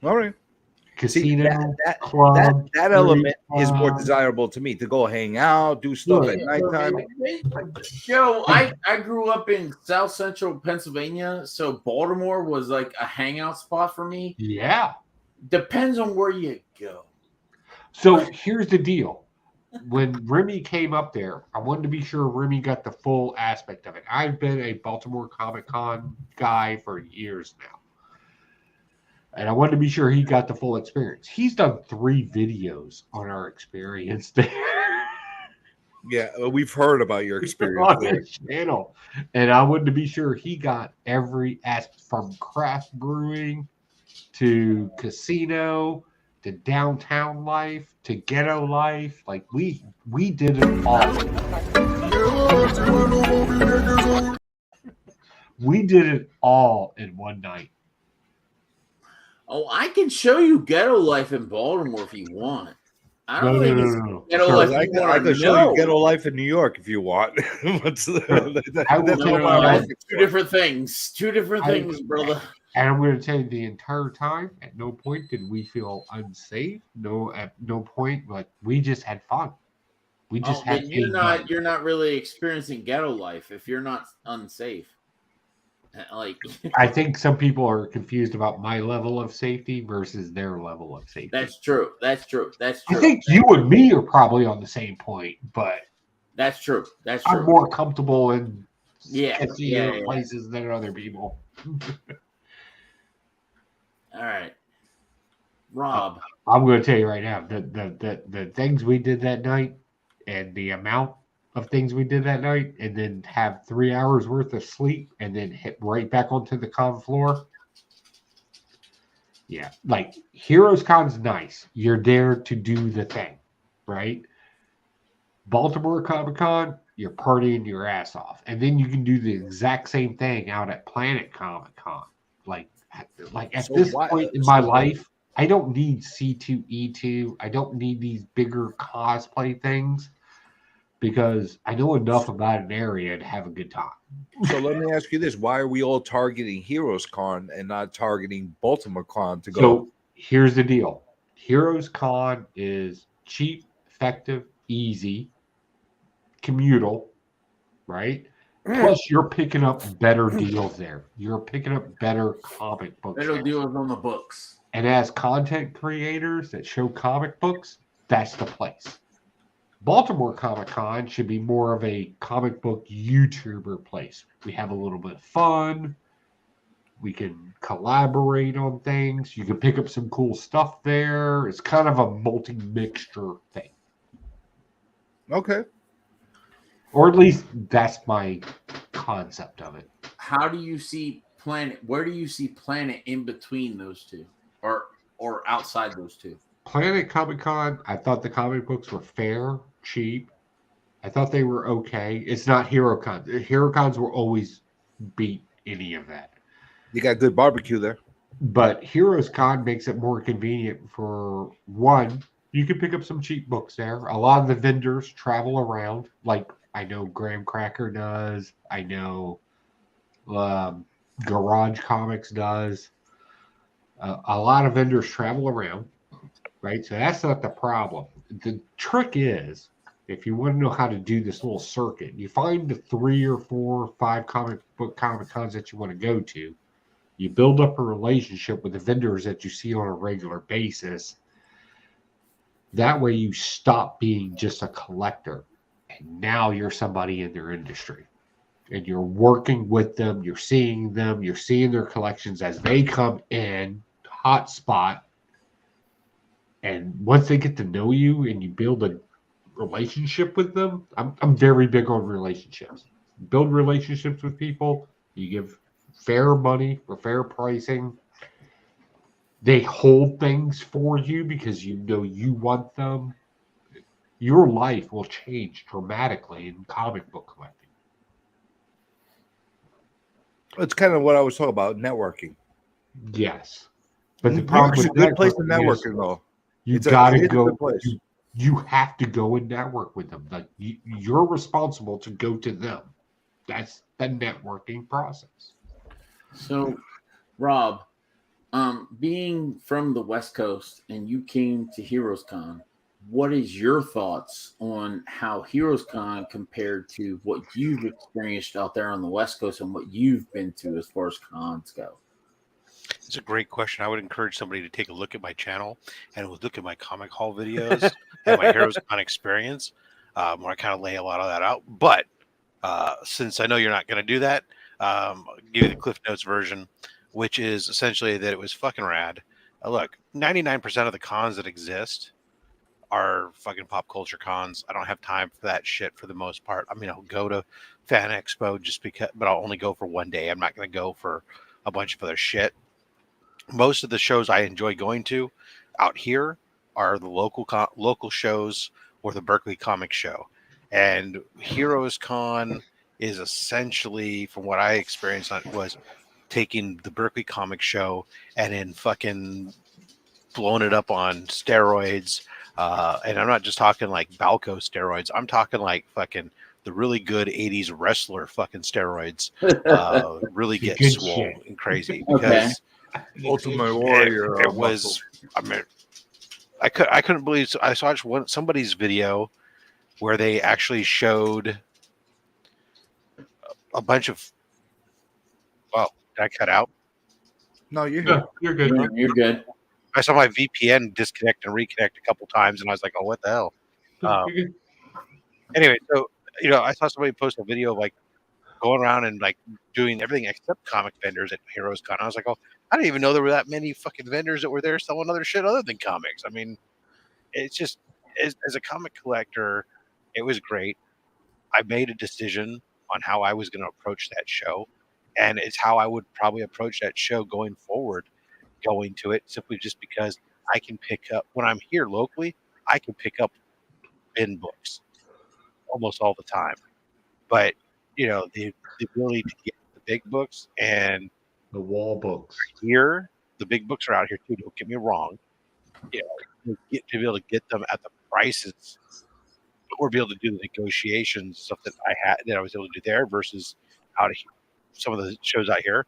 All right. Casino, that club, element is more club. desirable to me to go hang out, do stuff at nighttime. Joe, I grew up in South Central Pennsylvania, so Baltimore was like a hangout spot for me. Yeah. Depends on where you go. So here's the deal. When Remy came up there, I wanted to be sure Remy got the full aspect of it. I've been a Baltimore Comic Con guy for years now. And I wanted to be sure he got the full experience. He's done 3 videos on our experience there. Yeah, we've heard about your experience on there. his channel. And I wanted to be sure he got every aspect from craft brewing to casino to downtown life to ghetto life. Like we did it all. We did it all in one night. Oh, I can show you ghetto life in Baltimore if you want. I don't think it's No. ghetto Sir, life I you can want to show know. you ghetto life in New York if you want. That's I will that's tell what you my that. market's Two for. different things. Two different things, brother. And I'm going to tell you, the entire time, at no point did we feel unsafe. No, at no point, like we just had fun. We just had Then fun. you're not really experiencing ghetto life if you're not unsafe. Like I think some people are confused about my level of safety versus their level of safety. that's true. That's true. That's true. I think you and me are probably on the same point, but that's true. That's I'm true. more comfortable in Yeah. sketchier places than other people. All right, Rob. I'm going to tell you right now, the things we did that night and the amount of things we did that night, and then have 3 hours worth of sleep and then hit right back onto the con floor. Yeah, like Heroes Con's nice. You're there to do the thing, right? Baltimore Comic Con, you're partying your ass off, and then you can do the exact same thing out at Planet Comic Con. Like at So this why- point in so my why- life, I don't need C2E2. I don't need these bigger cosplay things because I know enough about an area to have a good time. So let me ask you this: why are we all targeting Heroes Con and not targeting Baltimore Con to go? So here's the deal: Heroes Con is cheap, effective, easy, commutal, right? Plus, you're picking up better deals there. You're picking up better comic books. Better deals on the books. And as content creators that show comic books, that's the place. Baltimore Comic Con should be more of a comic book YouTuber place. We have a little bit of fun. We can collaborate on things. You can pick up some cool stuff there. It's kind of a multi-mixture thing. Okay. Or at least that's my concept of it. How do you see Planet? Where do you see Planet in between those two, or outside those two? Planet Comic Con, I thought the comic books were fair, cheap. I thought they were okay. It's not Hero Con. Hero Cons will always beat any of that. You got good barbecue there. But Heroes Con makes it more convenient for one. You can pick up some cheap books there. A lot of the vendors travel around, like I know Graham Cracker does. I know Garage Comics does. A lot of vendors travel around, right? So that's not the problem. The trick is, if you want to know how to do this little circuit, you find the 3 or 4 or 5 comic cons that you want to go to. You build up a relationship with the vendors that you see on a regular basis. That way you stop being just a collector. And now you're somebody in their industry. And you're working with them, you're seeing their collections as they come in, hotspot. And once they get to know you and you build a relationship with them, I'm very big on relationships. Build relationships with people. You give fair money for fair pricing. They hold things for you because you know you want them. Your life will change dramatically in comic book collecting. It's kind of what I was talking about, networking. Yes. But the New problem York's with a good place for networking is networking, though. You It's a- gotta it is a go. good place. You have to go and network with them. Like you're responsible to go to them. That's the networking process. So, Rob, being from the West Coast and you came to Heroes Con, what is your thoughts on how Heroes Con compared to what you've experienced out there on the West Coast and what you've been to as far as cons go? It's a great question. I would encourage somebody to take a look at my channel and look at my comic haul videos and my Heroes Con experience, where I kind of lay a lot of that out. But since I know you're not going to do that, I'll give you the Cliff Notes version. which is essentially that it was fucking rad. Look, 99% of the cons that exist are fucking pop culture cons. I don't have time for that shit for the most part. I mean, I'll go to Fan Expo just because, but I'll only go for one day. I'm not going to go for a bunch of other shit. Most of the shows I enjoy going to out here are the local shows or the Berkeley Comic Show. And Heroes Con is essentially, from what I experienced, was taking the Berkeley Comic Show and then fucking blowing it up on steroids. And I'm not just talking like Balco steroids. I'm talking like fucking the really good 80s wrestler fucking steroids. Really get Good swole shit. and crazy Okay. because Ultimate Warrior. it was. I mean, I couldn't believe. I saw somebody's video where they actually showed a bunch of. Well, did I cut out? No, you're No, here. you're good. You're good. I saw my VPN disconnect and reconnect a couple times, and I was like, "Oh, what the hell?" You're good. Anyway, so I saw somebody post a video of like going around and like doing everything except comic vendors at Heroes Con. I was like, "Oh, I didn't even know there were that many fucking vendors that were there selling other shit other than comics." I mean, it's just as a comic collector, it was great. I made a decision on how I was going to approach that show, and it's how I would probably approach that show going forward. Going to it simply just because I can pick up when I'm here locally, I can pick up bin books almost all the time. But the ability to get the big books and The wall books. here, the big books are out here too. Don't get me wrong. To be able to get them at the prices, or be able to do the negotiations stuff that I was able to do there versus out of here. Some of the shows out here.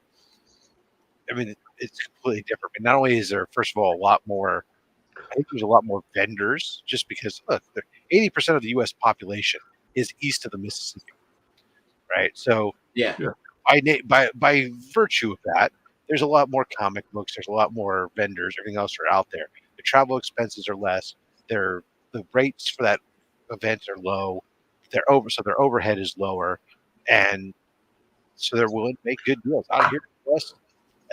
I mean, it's completely different. And not only is there, first of all, I think there's a lot more vendors just because, look, 80% of the U.S. population is east of the Mississippi, right? So, Yeah. by virtue of that, there's a lot more comic books. There's a lot more vendors. Everything else are out there. The travel expenses are less. The rates for that event are low. So their overhead is lower, and so they're willing to make good deals out here.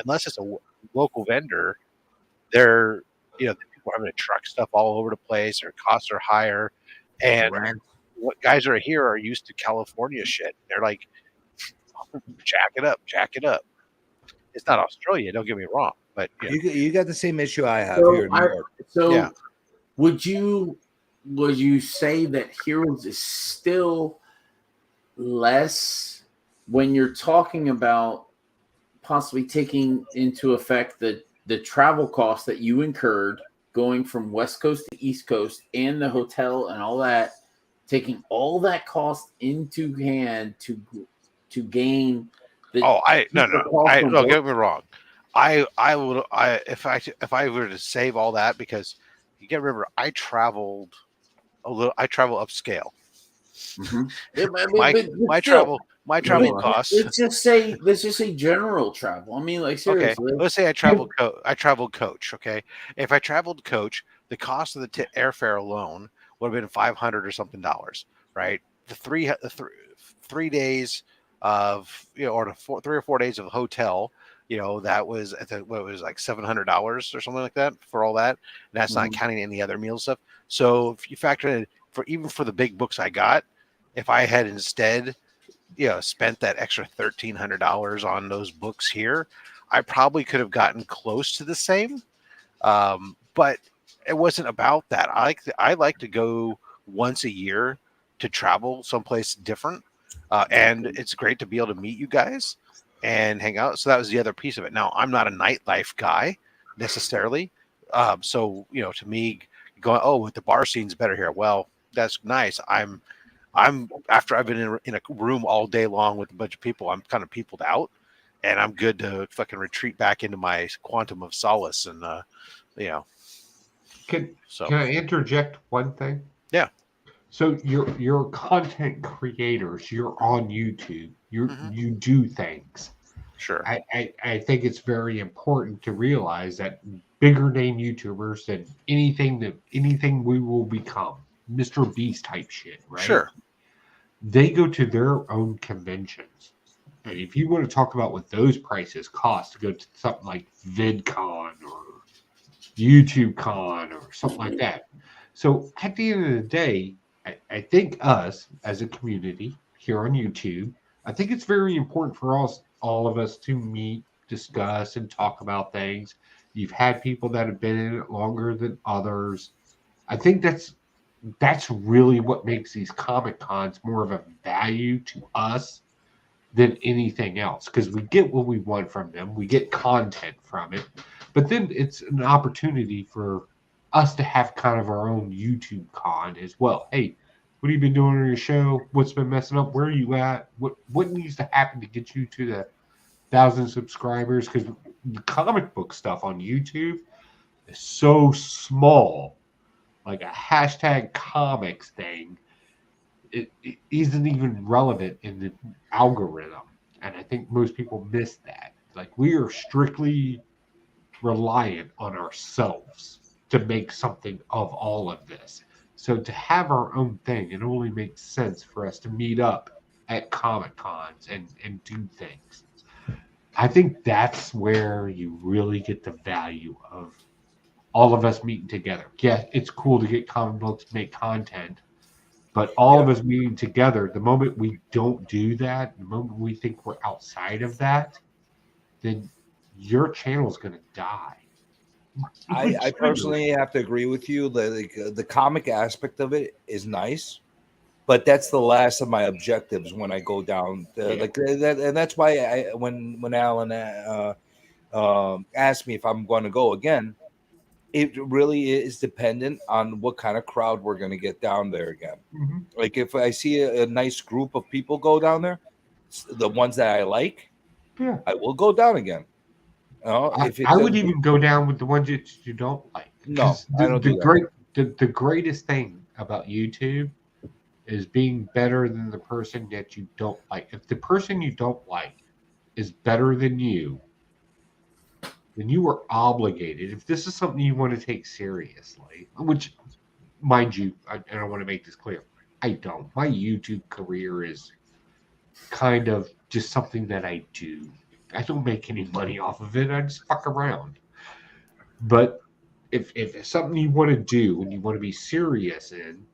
Unless it's a local vendor, they're the people are having to truck stuff all over the place. Their costs are higher, and what guys are here are used to California shit. They're like, jack it up. It's not Australia, don't get me wrong, but You got the same issue I have So here in New York. So would you say that Heroes is still less when you're talking about possibly taking into effect the travel costs that you incurred going from West Coast to East Coast and the hotel and all that, taking all that cost into hand to gain the no, get me wrong. If I were to save all that, because you got to remember I traveled upscale. My travel costs. Let's just say general travel. I mean, like seriously. Okay, let's say I traveled coach. Okay, if I traveled coach, the cost of the airfare alone would have been $500 or something dollars, right? The 3 days of or the 3 or 4 days of hotel, that was what was like $700 or something like that for all that. And that's not counting any other meal stuff. So if you factor in even for the big books I got, if I had instead spent that extra $1,300 on those books here, I probably could have gotten close to the same. But it wasn't about that. I like to go once a year to travel someplace different. And it's great to be able to meet you guys and hang out. So that was the other piece of it. Now, I'm not a nightlife guy necessarily. So, to me, going, oh, the bar scene's better here. Well, that's nice. I'm after I've been in a room all day long with a bunch of people, I'm kind of peopled out, and I'm good to fucking retreat back into my quantum of solace. And Can I interject one thing? Yeah. So you're content creators. You're on YouTube. You do things. Sure. I think it's very important to realize that bigger name YouTubers than anything we will become, Mr. Beast type shit, right? Sure. They go to their own conventions. And if you want to talk about what those prices cost to go to something like VidCon or YouTubeCon or something like that. So at the end of the day, I think us as a community here on YouTube, I think it's very important for us, all of us, to meet, discuss, and talk about things. You've had people that have been in it longer than others. I think that's really what makes these Comic Cons more of a value to us than anything else, because we get what we want from them, we get content from it, but then it's an opportunity for us to have kind of our own YouTube con as well. Hey, what have you been doing on your show? What's been messing up? Where are you at? What needs to happen to get you to the 1,000 subscribers? Because the comic book stuff on YouTube is so small, like a hashtag comics thing. It isn't even relevant in the algorithm. And I think most people miss that. Like, we are strictly reliant on ourselves to make something of all of this. So to have our own thing, it only makes sense for us to meet up at Comic Cons and do things. I think that's where you really get the value of all of us meeting together. Yeah, it's cool to get comic books, make content, but all of us meeting together, the moment we don't do that, the moment we think we're outside of that, then your channel is going to die. I personally have to agree with you. The comic aspect of it is nice, but that's the last of my objectives when I go down. Like that, and that's why when Alan asked me if I'm going to go again, it really is dependent on what kind of crowd we're going to get down there again. Mhm. Like if I see a nice group of people go down there, the ones that I like, Yeah. I will go down again. If I it's would even go down with the ones that you don't like. No, 'Cause I don't do that. the greatest thing about YouTube is being better than the person that you don't like. If the person you don't like is better than you, then you are obligated. If this is something you want to take seriously, which, mind you, and I want to make this clear, I don't. My YouTube career is kind of just something that I do. I don't make any money off of it. I just fuck around. But if it's something you want to do and you want to be serious in,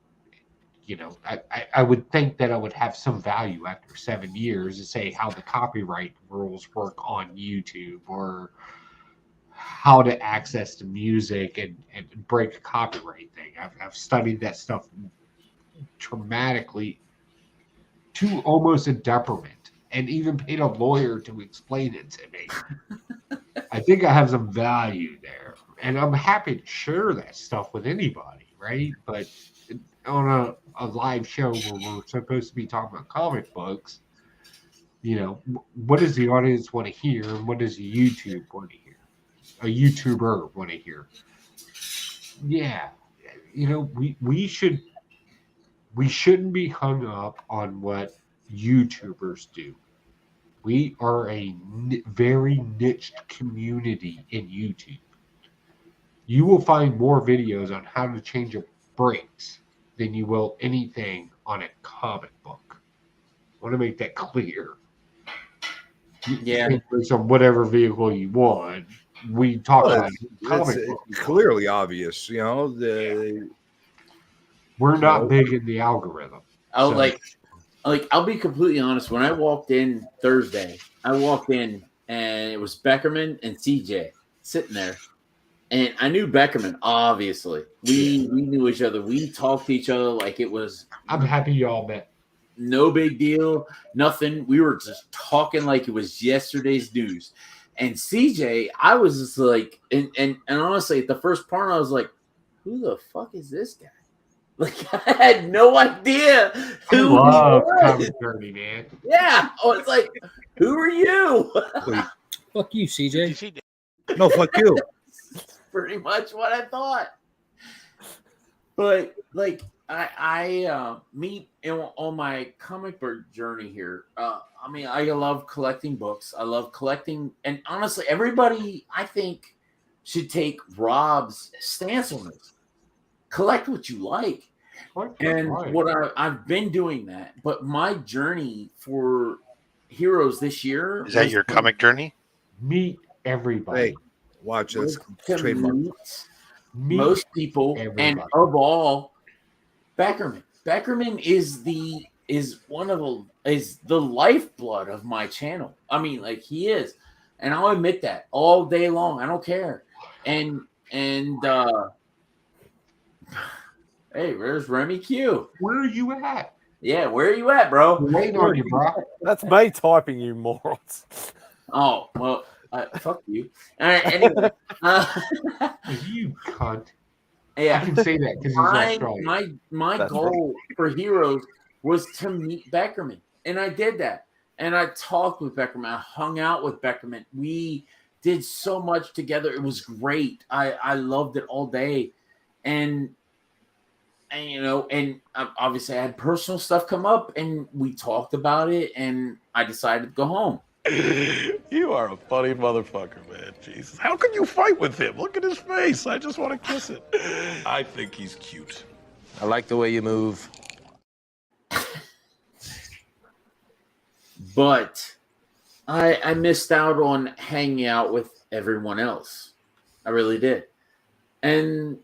I would think that I would have some value after 7 years to say how the copyright rules work on YouTube, or how to access the music and break a copyright thing. I've studied that stuff dramatically to almost a detriment, and even paid a lawyer to explain it to me. I think I have some value there, and I'm happy to share that stuff with anybody, right? But on a live show where we're supposed to be talking about comic books, what does the audience want to hear, and what does YouTube want to hear? A YouTuber want to hear? Yeah, we shouldn't be hung up on what YouTubers do. We are a very niched community in YouTube. You will find more videos on how to change your brakes than you will anything on a comic book. I want to make that clear. You change brakes on whatever vehicle you want. We talk about comic it's books. clearly obvious. We're not big in the algorithm. Oh, like I'll be completely honest. When I walked in Thursday, I walked in and it was Beckerman and CJ sitting there. And I knew Beckerman, obviously. We knew each other. We talked to each other like it was. I'm happy y'all met. No big deal. Nothing. We were just talking like it was yesterday's news. And CJ, I was just like, and honestly, at the first part, I was like, who the fuck is this guy? Like, I had no idea who I love he was. commentary, man. Yeah. Oh, it's like, who are you? Fuck you, CJ. No, fuck you. Pretty much what I thought. But like I meet on my comic book journey here. I mean, I love collecting books. I love collecting, and honestly, everybody I think should take Rob's stance on this. Collect what you like. And what I've been doing that, but my journey for Heroes this year. Is that your comic journey? Meet everybody. Hey, watch this To trademark. meet most people, and of all, Beckerman. Beckerman is the lifeblood of my channel. I mean, like he is, and I'll admit that all day long. I don't care. And hey, where's Remy Q? Where are you at? Yeah, where are you at, bro? We're waiting on you, bro. That's me typing, you morons. Oh well, fuck you. All right, anyway, You cunt. yeah, I can say that because he's Australian. My That's goal for Heroes was to meet Beckerman, and I did that. And I talked with Beckerman. I hung out with Beckerman. We did so much together. It was great. I loved it all day, and you know, and obviously I had personal stuff come up, and we talked about it, and I decided to go home. You are a funny motherfucker, man. Jesus. How can you fight with him? Look at his face. I just want to kiss it. I think he's cute. I like the way you move. But I missed out on hanging out with everyone else. I really did. And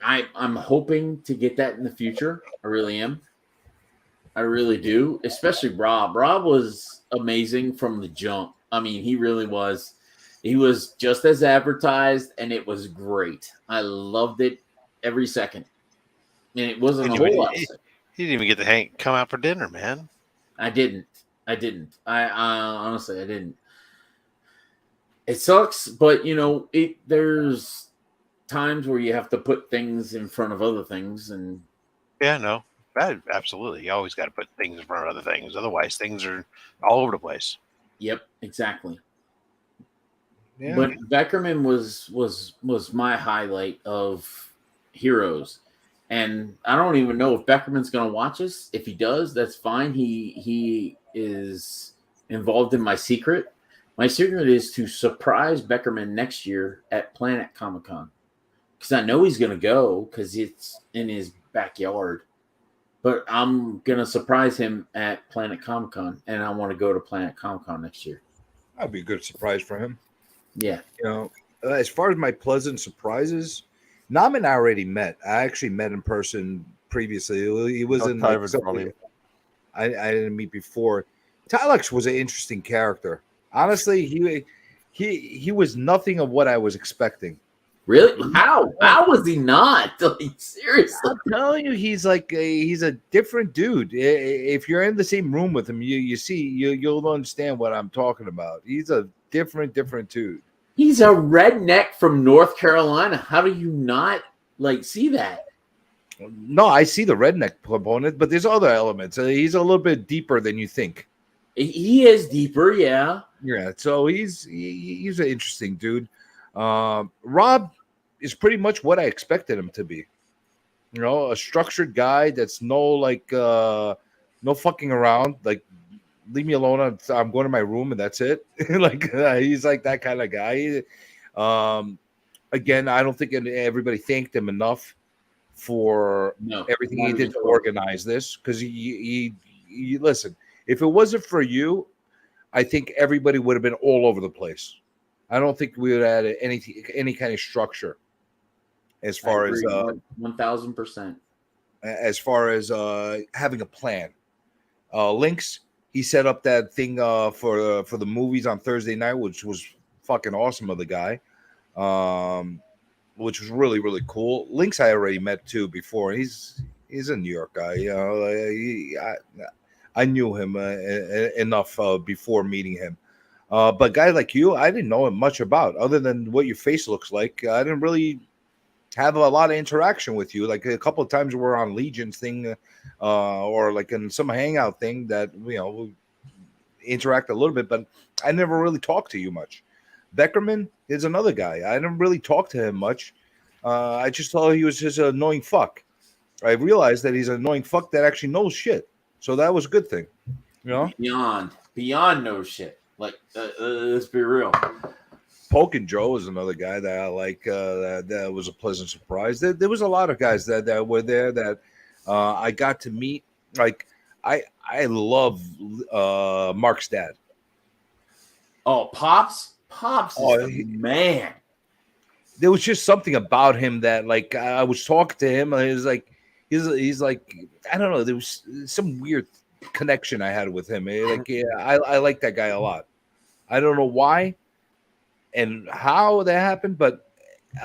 I'm hoping to get that in the future. I really am. I really do. Especially Rob. Rob was amazing from the jump. I mean, he really was. He was just as advertised, and it was great. I loved it every second. And it wasn't a whole lot. He didn't even get to come out for dinner, man. I didn't. I honestly, I didn't. It sucks, but you know, there's times where you have to put things in front of other things, and yeah, no, absolutely. You always got to put things in front of other things, otherwise things are all over the place. Yep, exactly. Yeah. But Beckerman was my highlight of Heroes. And I don't even know if Beckerman's going to watch us. If he does, that's fine. He is involved in my secret. My secret is to surprise Beckerman next year at Planet Comic-Con. Because I know he's going to go because it's in his backyard. But I'm going to surprise him at Planet Comic-Con. And I want to go to Planet Comic-Con next year. That'd be a good surprise for him. Yeah. You know, as far as my pleasant surprises, Nam and I already met. I actually met in person previously. He was in like something I didn't meet before. Tylex was an interesting character. Honestly, he was nothing of what I was expecting. Really? How was he not? Like, seriously, I'm telling you, he's a different dude. If you're in the same room with him, you'll understand what I'm talking about. He's a different dude. He's a redneck from North Carolina. How do you not see that? No, I see the redneck component, but there's other elements. He's a little bit deeper than you think. He is deeper, yeah. Yeah, so he's an interesting dude. Rob is pretty much what I expected him to be. You know, a structured guy that's no fucking around. Like, leave me alone. I'm going to my room and that's it. He's like that kind of guy. Again, I don't think everybody thanked him enough for everything he did to organize this. Because he listen, if it wasn't for you, I think everybody would have been all over the place. I don't think we would have had any kind of structure as far as 1,000%. As far as having a plan. Links, he set up that thing for the movies on Thursday night, which was fucking awesome of the guy, which was really, really cool. Links I already met too before. He's a New York guy. You know, I knew him enough before meeting him. But guys like you, I didn't know much about other than what your face looks like. I didn't really have a lot of interaction with you. Like a couple of times we're on Legion's thing, or like in some Hangout thing that we interact a little bit, but I never really talked to you much. Beckerman is another guy. I didn't really talk to him much. I just thought he was just an annoying fuck. I realized that he's an annoying fuck that actually knows shit. So that was a good thing. You know? Beyond no shit. Let's be real. Poke and Joe is another guy that I like. That was a pleasant surprise. There was a lot of guys that were there that I got to meet. Like I love Mark's dad. Oh, Pops is the man. There was just something about him that, like, I was talking to him, and he was like, he's like, I don't know, there was some weird connection I had with him. Like, yeah, I like that guy a lot. I don't know why and how that happened, but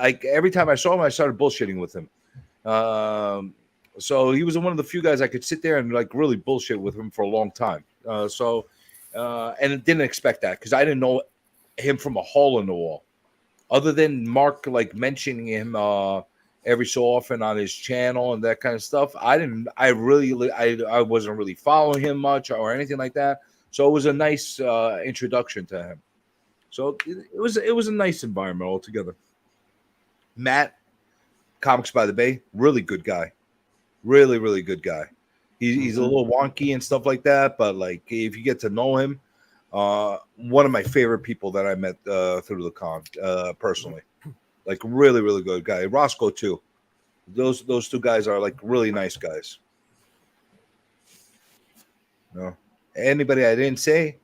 like every time I saw him, I started bullshitting with him. So he was one of the few guys I could sit there and like really bullshit with him for a long time. And I didn't expect that because I didn't know him from a hole in the wall. Other than Mark like mentioning him every so often on his channel and that kind of stuff, I wasn't really following him much or anything like that. So it was a nice introduction to him. So it was a nice environment altogether. Matt, Comics by the Bay, really good guy, really good guy. He's a little wonky and stuff like that, but like if you get to know him, one of my favorite people that I met through the con personally, like really good guy. Roscoe too. Those two guys are like really nice guys. No, anybody I didn't say,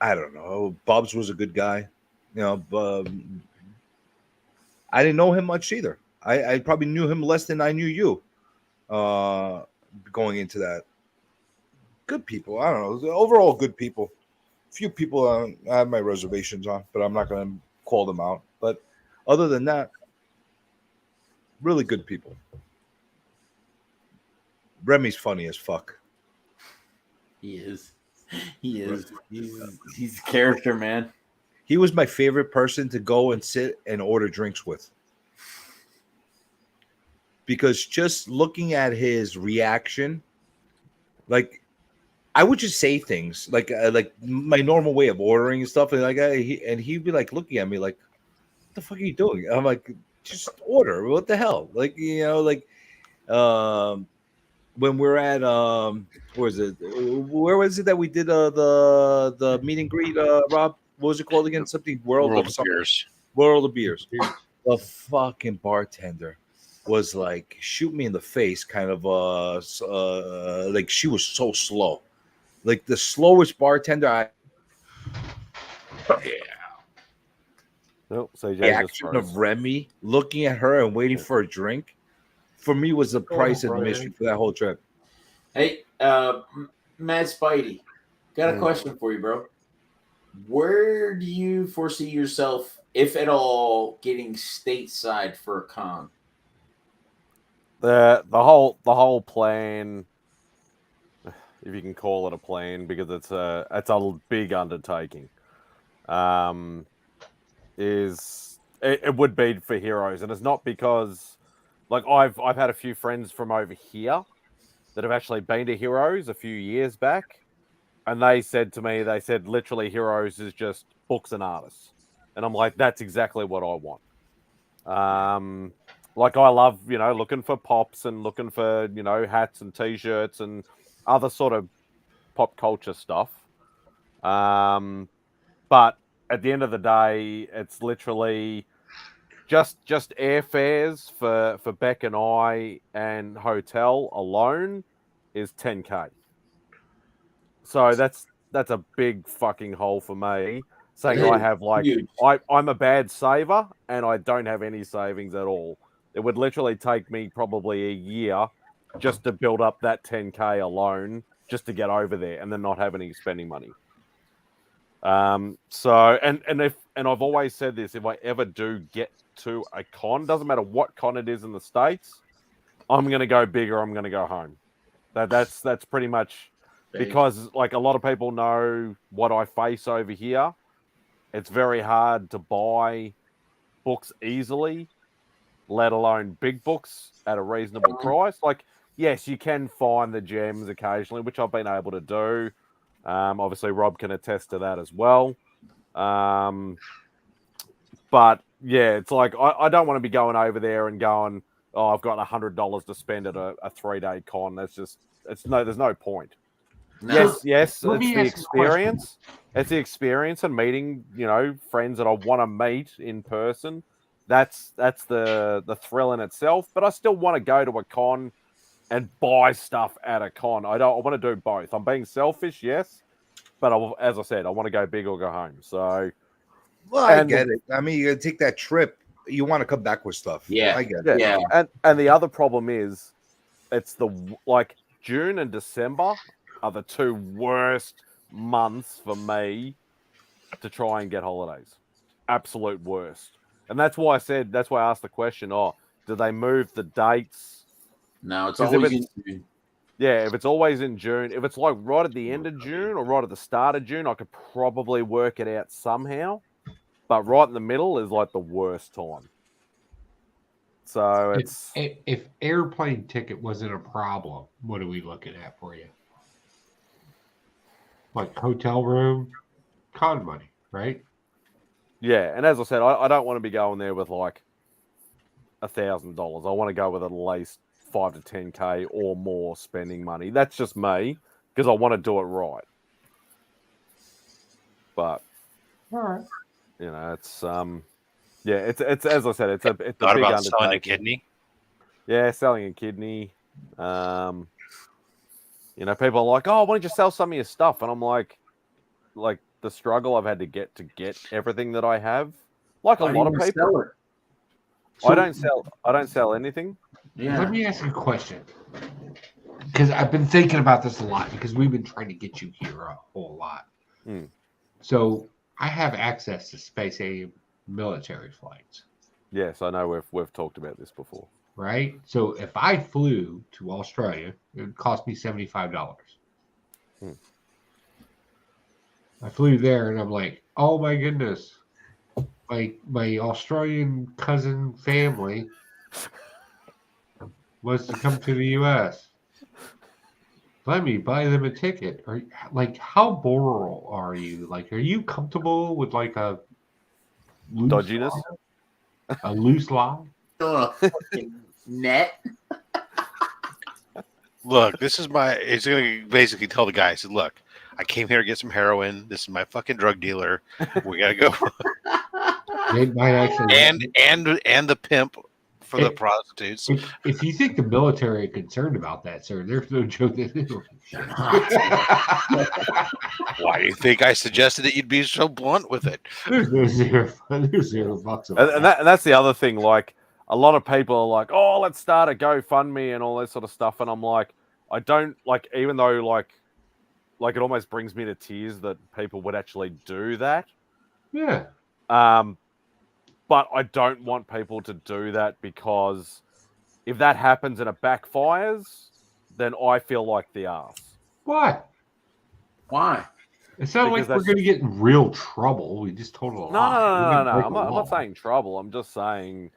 I don't know. Bubs was a good guy, you know. I didn't know him much either. I probably knew him less than I knew you. Going into that, good people. I don't know. Overall, good people. Few people I have my reservations on, but I'm not going to call them out. But other than that, really good people. Remy's funny as fuck. He is. He's a character, man. He was my favorite person to go and sit and order drinks with. Because just looking at his reaction, like I would just say things like my normal way of ordering and stuff, and like he'd be like looking at me like, "What the fuck are you doing?" I'm like, "Just order. What the hell?" Like when we're at where was it that we did the meet and greet, Rob? What was it called again? Something World of Beers. World of Beers. The fucking bartender was like shoot me in the face, kind of like she was so slow, like the slowest bartender the action of Remy looking at her and waiting for a drink for me was the price of admission for that whole trip. Hey, Mad Spidey, got a question for you, bro. Where do you foresee yourself, if at all, getting stateside for a con? The whole plan, if you can call it a plan, because it's a big undertaking. It would be for Heroes, and it's not because like I've had a few friends from over here that have actually been to Heroes a few years back, and they said to me, literally Heroes is just books and artists, and I'm like, that's exactly what I want. Like I love, looking for pops and looking for, hats and t-shirts and other sort of pop culture stuff. But at the end of the day, it's literally just airfares for Beck and I and hotel alone is $10K. So that's a big fucking hole for me. Saying I have I'm a bad saver and I don't have any savings at all. It would literally take me probably a year just to build up that 10K alone, just to get over there and then not have any spending money. So I've always said this, if I ever do get to a con, doesn't matter what con it is in the States, I'm gonna go bigger, I'm gonna go home. That's pretty much because like a lot of people know what I face over here. It's very hard to buy books easily, let alone big books at a reasonable price. Like, yes, you can find the gems occasionally, which I've been able to do. Obviously, Rob can attest to that as well. But yeah, it's like I don't want to be going over there and going, oh, I've got $100 to spend at a 3-day con. There's no point. No. Yes, Let it's me the ask you a question. experience. It's the experience and meeting, friends that I want to meet in person. That's the thrill in itself. But I still want to go to a con and buy stuff at a con. I want to do both. I'm being selfish, yes, but as I said, I want to go big or go home. So, well, I get it. I mean, you gotta take that trip. You want to come back with stuff. Yeah, I get it. yeah. And the other problem is, it's like June and December are the 2 worst months for me to try and get holidays. Absolute worst. And that's why I asked the question, do they move the dates? No, it's 'Cause always in June. Yeah, if it's always in June, if it's like right at the end of June or right at the start of June, I could probably work it out somehow. But right in the middle is like the worst time. So it's if airplane ticket wasn't a problem, what are we looking at for you? Like hotel room, con money, right? yeah, and as I said, I don't want to be going there with like $1,000. I want to go with at least 5 to 10K or more spending money. That's just me because I want to do it right. But all right, it's it's as I said, it's a big Thought about undertaking. selling a kidney. Yeah, selling a kidney. People are like, "Oh, why don't you sell some of your stuff?" And I'm like the struggle I've had to get everything that I have. Like Why a do lot you of people, sell it? I don't sell anything. Yeah. Let me ask you a question, because I've been thinking about this a lot because we've been trying to get you here a whole lot. Mm. So I have access to Space Aid military flights. Yes, I know we've talked about this before. Right? So if I flew to Australia, it would cost me $75. Hmm. I flew there and I'm like, oh my goodness. My Australian cousin family wants to come to the US. Let me buy them a ticket. Or like, how moral are you? Like, are you comfortable with like a loose Dodginess? lie? A loose lie? A fucking net. Look, this is it's going to basically tell the guy, I said, look, I came here to get some heroin. This is my fucking drug dealer. We got to go. They might actually and the pimp for the prostitutes. If you think the military are concerned about that, sir, there's no joke that they don't. Why do you think I suggested that you'd be so blunt with it? There's $0 And that's the other thing. Like, a lot of people are like, "Oh, let's start a GoFundMe and all that sort of stuff," and I'm like, I don't like, even though like it almost brings me to tears that people would actually do that. Yeah. But I don't want people to do that because if that happens and it backfires, then I feel like the arse. Why? Why? It's not like we're going to get in real trouble. We just told a lie. No. I'm not saying trouble. I'm just saying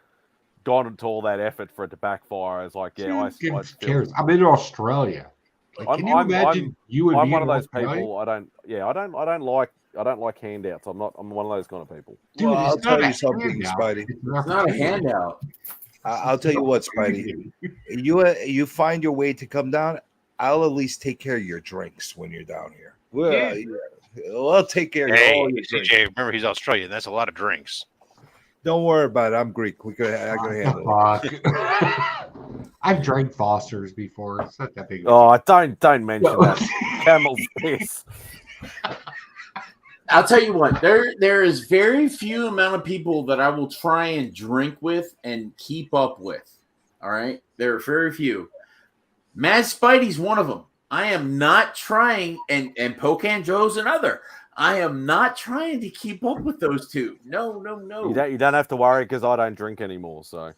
gone into all that effort for it to backfire. It's like, yeah, Who cares? I'm in Australia. Like, can you imagine you and I'm me one of in those Australia? people. I don't like handouts. I'm one of those kind of people. Dude, Well, I'll it's not tell a you something, handout. Spidey. It's not a handout. I'll tell you what, Spidey. You find your way to come down. I'll at least take care of your drinks when you're down here. I'll take care of all your drinks. CJ, remember he's Australian. That's a lot of drinks. Don't worry about it. I'm Greek. I can handle it. I've drank Foster's before. It's not that big. Oh, don't mention that. Camel's piss. I'll tell you what, there is very few amount of people that I will try and drink with and keep up with. All right, there are very few. Mad Spidey's one of them. I am not trying, and Pocan Joe's another. I am not trying to keep up with those two. No. You don't have to worry because I don't drink anymore. So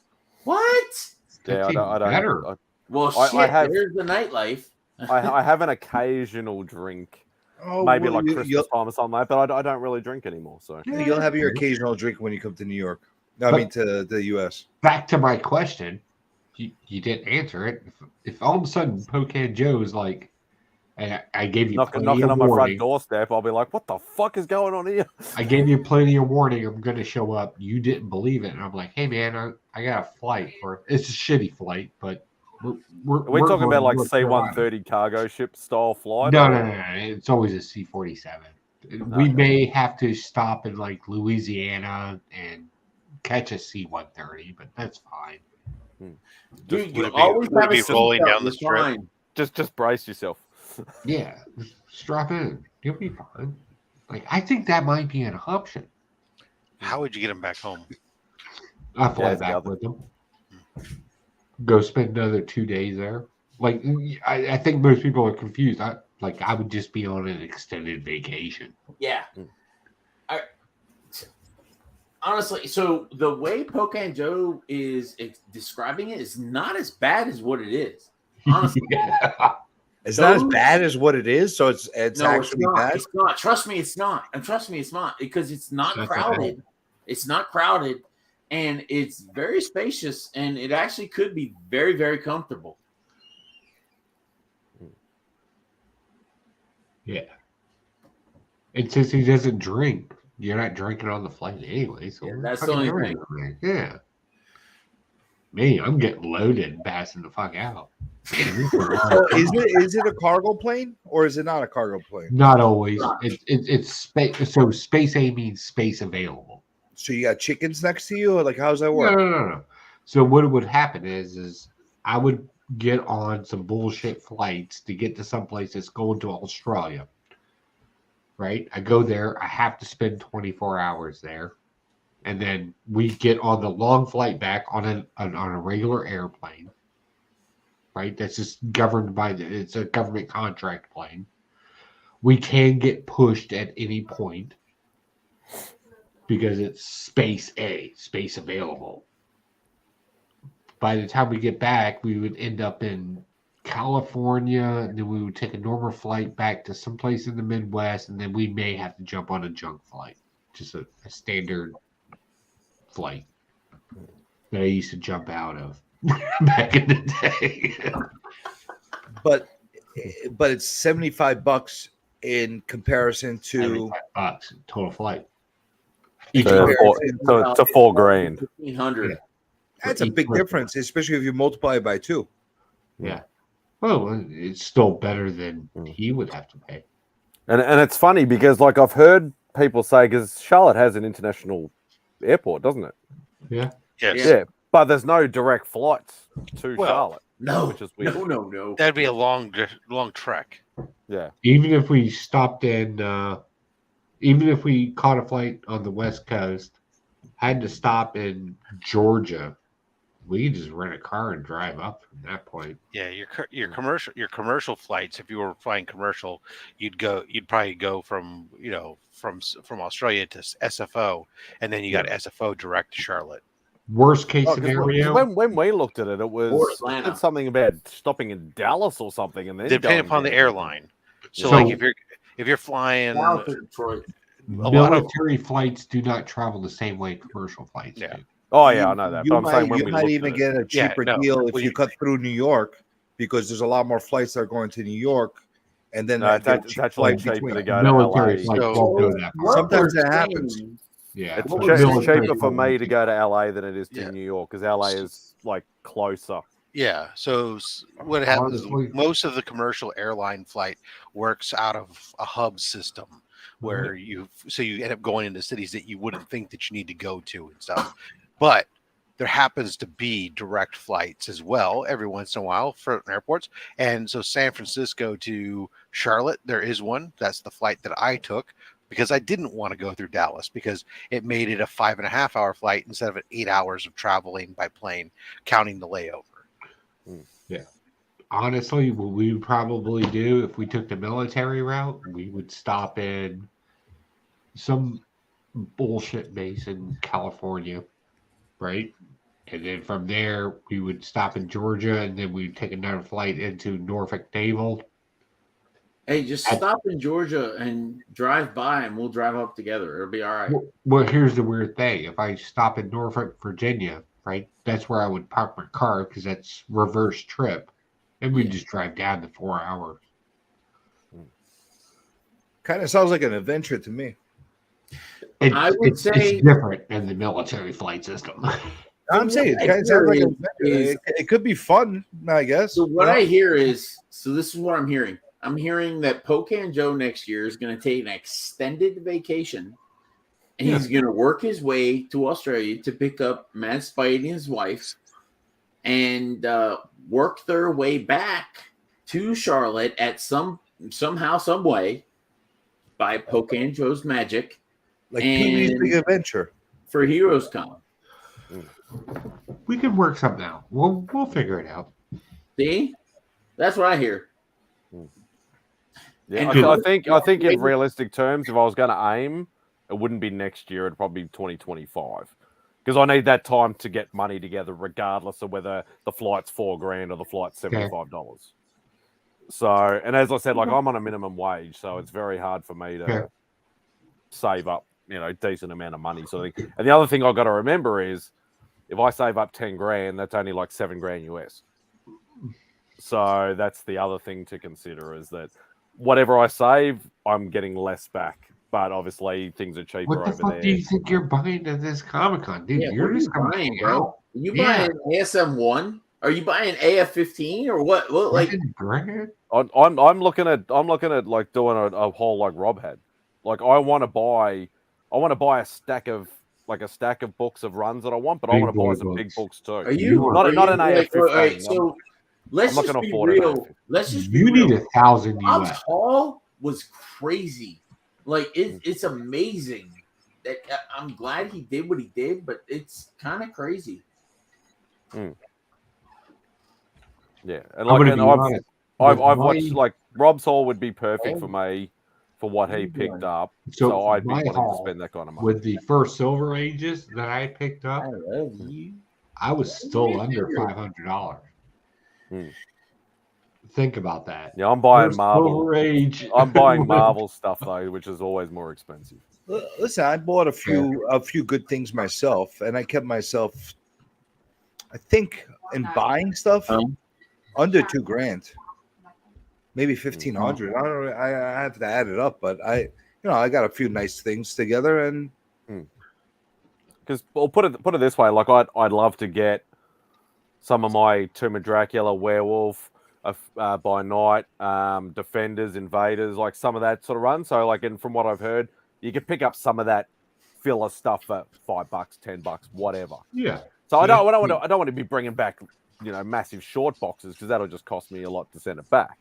What? yeah, I don't. Well, shit. There's the nightlife. I have an occasional drink. Oh, maybe well, like Christmas time or something like that, but I don't really drink anymore. So you'll have your occasional drink when you come to New York. I mean, to the U.S. Back to my question. You didn't answer it. If all of a sudden Pocan Joe's like, I gave you knocking plenty on of my front warning. doorstep, I'll be like, "What the fuck is going on here?" I gave you plenty of warning. I'm going to show up. You didn't believe it, and I'm like, "Hey, man, I got a flight for it's a shitty flight, but we're talking about like going to North Carolina." C-130 cargo ship style flight. No. It's always a C-47. We may have to stop in like Louisiana and catch a C-130, but that's fine. Dude, Would you it be, always would have it a be rolling seatbelt. down the You're strip? fine. Just brace yourself. Yeah, just strap in. You'll be fine. Like, I think that might be an option. How would you get him back home? I fly Yeah, it's the back other- with them. Go spend another 2 days there. Like, I think most people are confused. I would just be on an extended vacation. Yeah. Honestly, so the way Pocan Joe is describing it is not as bad as what it is. Honestly, It's not as bad as what it is, so it's no, actually it's not. bad. It's not. Trust me, it's not. And trust me, it's not because it's not That's crowded. okay. It's not crowded, and it's very spacious, and it actually could be very, very comfortable. Yeah. And since he doesn't drink, you're not drinking on the flight anyway. So Yeah, what that's the fucking only doing thing. over there? Yeah. Me, I'm getting loaded and passing the fuck out. So is it a cargo plane or is it not a cargo plane? Not always. It's space. So space A means space available. So you got chickens next to you, or like how's that No, work? no. So what would happen is I would get on some bullshit flights to get to some place that's going to Australia. Right? I go there. I have to spend 24 hours there, and then we get on the long flight back on a regular airplane. Right? That's just governed by it's a government contract plane. We can get pushed at any point because it's space A, space available. By the time we get back, we would end up in California, and then we would take a normal flight back to someplace in the Midwest, and then we may have to jump on a junk flight, just a standard flight that I used to jump out of back in the day. But it's $75 in comparison to $75 total flight. in So comparison to $4,000. 1,500. That's a big difference, especially if you multiply it by 2. Yeah. Well, it's still better than he would have to pay. And it's funny because like I've heard people say because Charlotte has an international airport, doesn't it? Yeah. Yes. Yeah, but there's no direct flights to Charlotte. No, which is weird. no. That'd be a long trek. Yeah. Even if we stopped in, even if we caught a flight on the West Coast, had to stop in Georgia, we could just rent a car and drive up from that point. Yeah, your commercial flights. If you were flying commercial, you'd probably go from from Australia to SFO, and then you got SFO direct to Charlotte. Worst case 'Cause scenario. when we looked at it, it Or was Atlanta. something about stopping in Dallas or something, and then Depending going upon the down. airline. So, So- like if you're flying South of Detroit. a lot of Military flights do not travel the same way commercial flights do. Oh yeah, I know that. You But I'm saying might, when you we might looked even at get a Yeah, cheaper no. deal if Well, you cut through New York because there's a lot more flights that are going to New York, and then No, get a it's cheap actually flight cheaper between. to go to Military LA. flights So- won't go that far. Sometimes that happens. Yeah, It's, but it's military cheaper for me flights- to go to LA than it is to Yeah. New York because LA is like closer. Yeah. So what happens is Honestly- most of the commercial airline flight works out of a hub system where you end up going into cities that you wouldn't think that you need to go to and stuff. But there happens to be direct flights as well every once in a while for airports. And so San Francisco to Charlotte, there is one. That's the flight that I took because I didn't want to go through Dallas because it made it a 5.5 hour flight instead of 8 hours of traveling by plane, counting the layover. Yeah. Honestly, what we would probably do if we took the military route, we would stop in some bullshit base in California, right? And then from there, we would stop in Georgia, and then we'd take another flight into Norfolk Naval. Hey, just stop in Georgia and drive by, and we'll drive up together. It'll be all right. Well, here's the weird thing. If I stop in Norfolk, Virginia, right, that's where I would park my car because that's reverse trip. And we just drive down to 4 hours. Kind of sounds like an adventure to me. I would it's say- different than the military flight system. I'm saying it kind of sounds like an adventure. It could be fun, I guess. So what I hear is, so this is what I'm hearing. I'm hearing that Pocan Joe next year is going to take an extended vacation, and he's going to work his way to Australia to pick up Mad Spidey and his wife, and work their way back to Charlotte at somehow, some way by Pocan Joe's magic, like Pee-wee's Big Adventure for Heroes Con. We could work something out. We'll figure it out. See, that's what I hear. Yeah, And I think in realistic terms, if I was going to aim, it wouldn't be next year. It'd probably be 2025 because I need that time to get money together, regardless of whether the flight's $4,000 or the flight's $75. So, and as I said, like I'm on a minimum wage, so it's very hard for me to save up, decent amount of money. Sort of thing. And the other thing I've got to remember is, if I save up $10,000, that's only like $7,000 US. So that's the other thing to consider is that whatever I save, I'm getting less back. But obviously, things are cheaper What the over fuck there. do you think you're buying at this Comic-Con, dude? Yeah, You're just buying, bro. Are you buying ASM1? Are you buying AF15 or what? What like? I'm looking at like doing a whole like Rob had. Like I want to buy a stack of books of runs that I want, but I want to buy some big books too. Are you not an like, AF15? right, so let's I'm not just going to be afford real. it. Let's just You be need real. 1,000 Bob's US. haul was crazy. Like it's amazing. That I'm glad he did what he did, but it's kind of crazy. Yeah, and like I've watched my- like Rob's haul would be perfect for me for what he picked up. So I'd be my wanting to haul spend that kind of money. with the first Silver Ages that I picked up, I was still under $500. Think about that. Yeah, I'm buying First Marvel. Silver Age. I'm buying Marvel stuff though, which is always more expensive. Listen, I bought a few good things myself, and I kept myself, I think, in buying stuff under $2,000, maybe 1,500. I don't know. I have to add it up, but I got a few nice things together, and because we'll put it this way, like I'd love to get some of my Tomb of Dracula, Werewolf, by Night, Defenders, Invaders, like some of that sort of run. So like, and from what I've heard, you can pick up some of that filler stuff for $5, $10, whatever. Yeah. So I don't want to be bringing back massive short boxes because that'll just cost me a lot to send it back.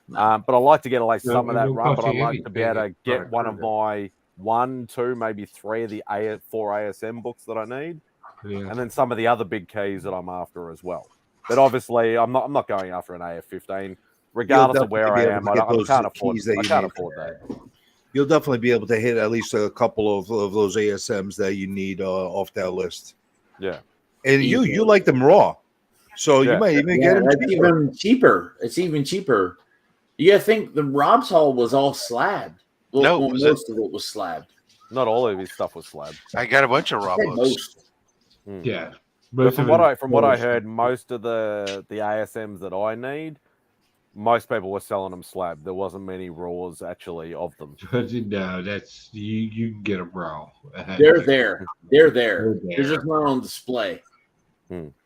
But I like to get at least some of that run. But I'd like to be able to get one of my 1, 2, maybe 3 of the 4 ASM books that I need, and then some of the other big keys that I'm after as well. But obviously, I'm not going after an AF15, regardless of where I am. I can't afford that. You'll definitely be able to hit at least a couple of those ASMs that you need off that list. Yeah, and you like them raw, so you might even get them cheaper. It's even cheaper. You gotta think the Rob's haul was all slabbed. Well, most of it was slabbed. Not all of his stuff was slabbed. I got a bunch of Rob books. Yeah. But from what I heard, most of the ASMs that I need, most people were selling them slab. There wasn't many raws actually of them. No, that's you can get them raw. They're there. They're just not on display.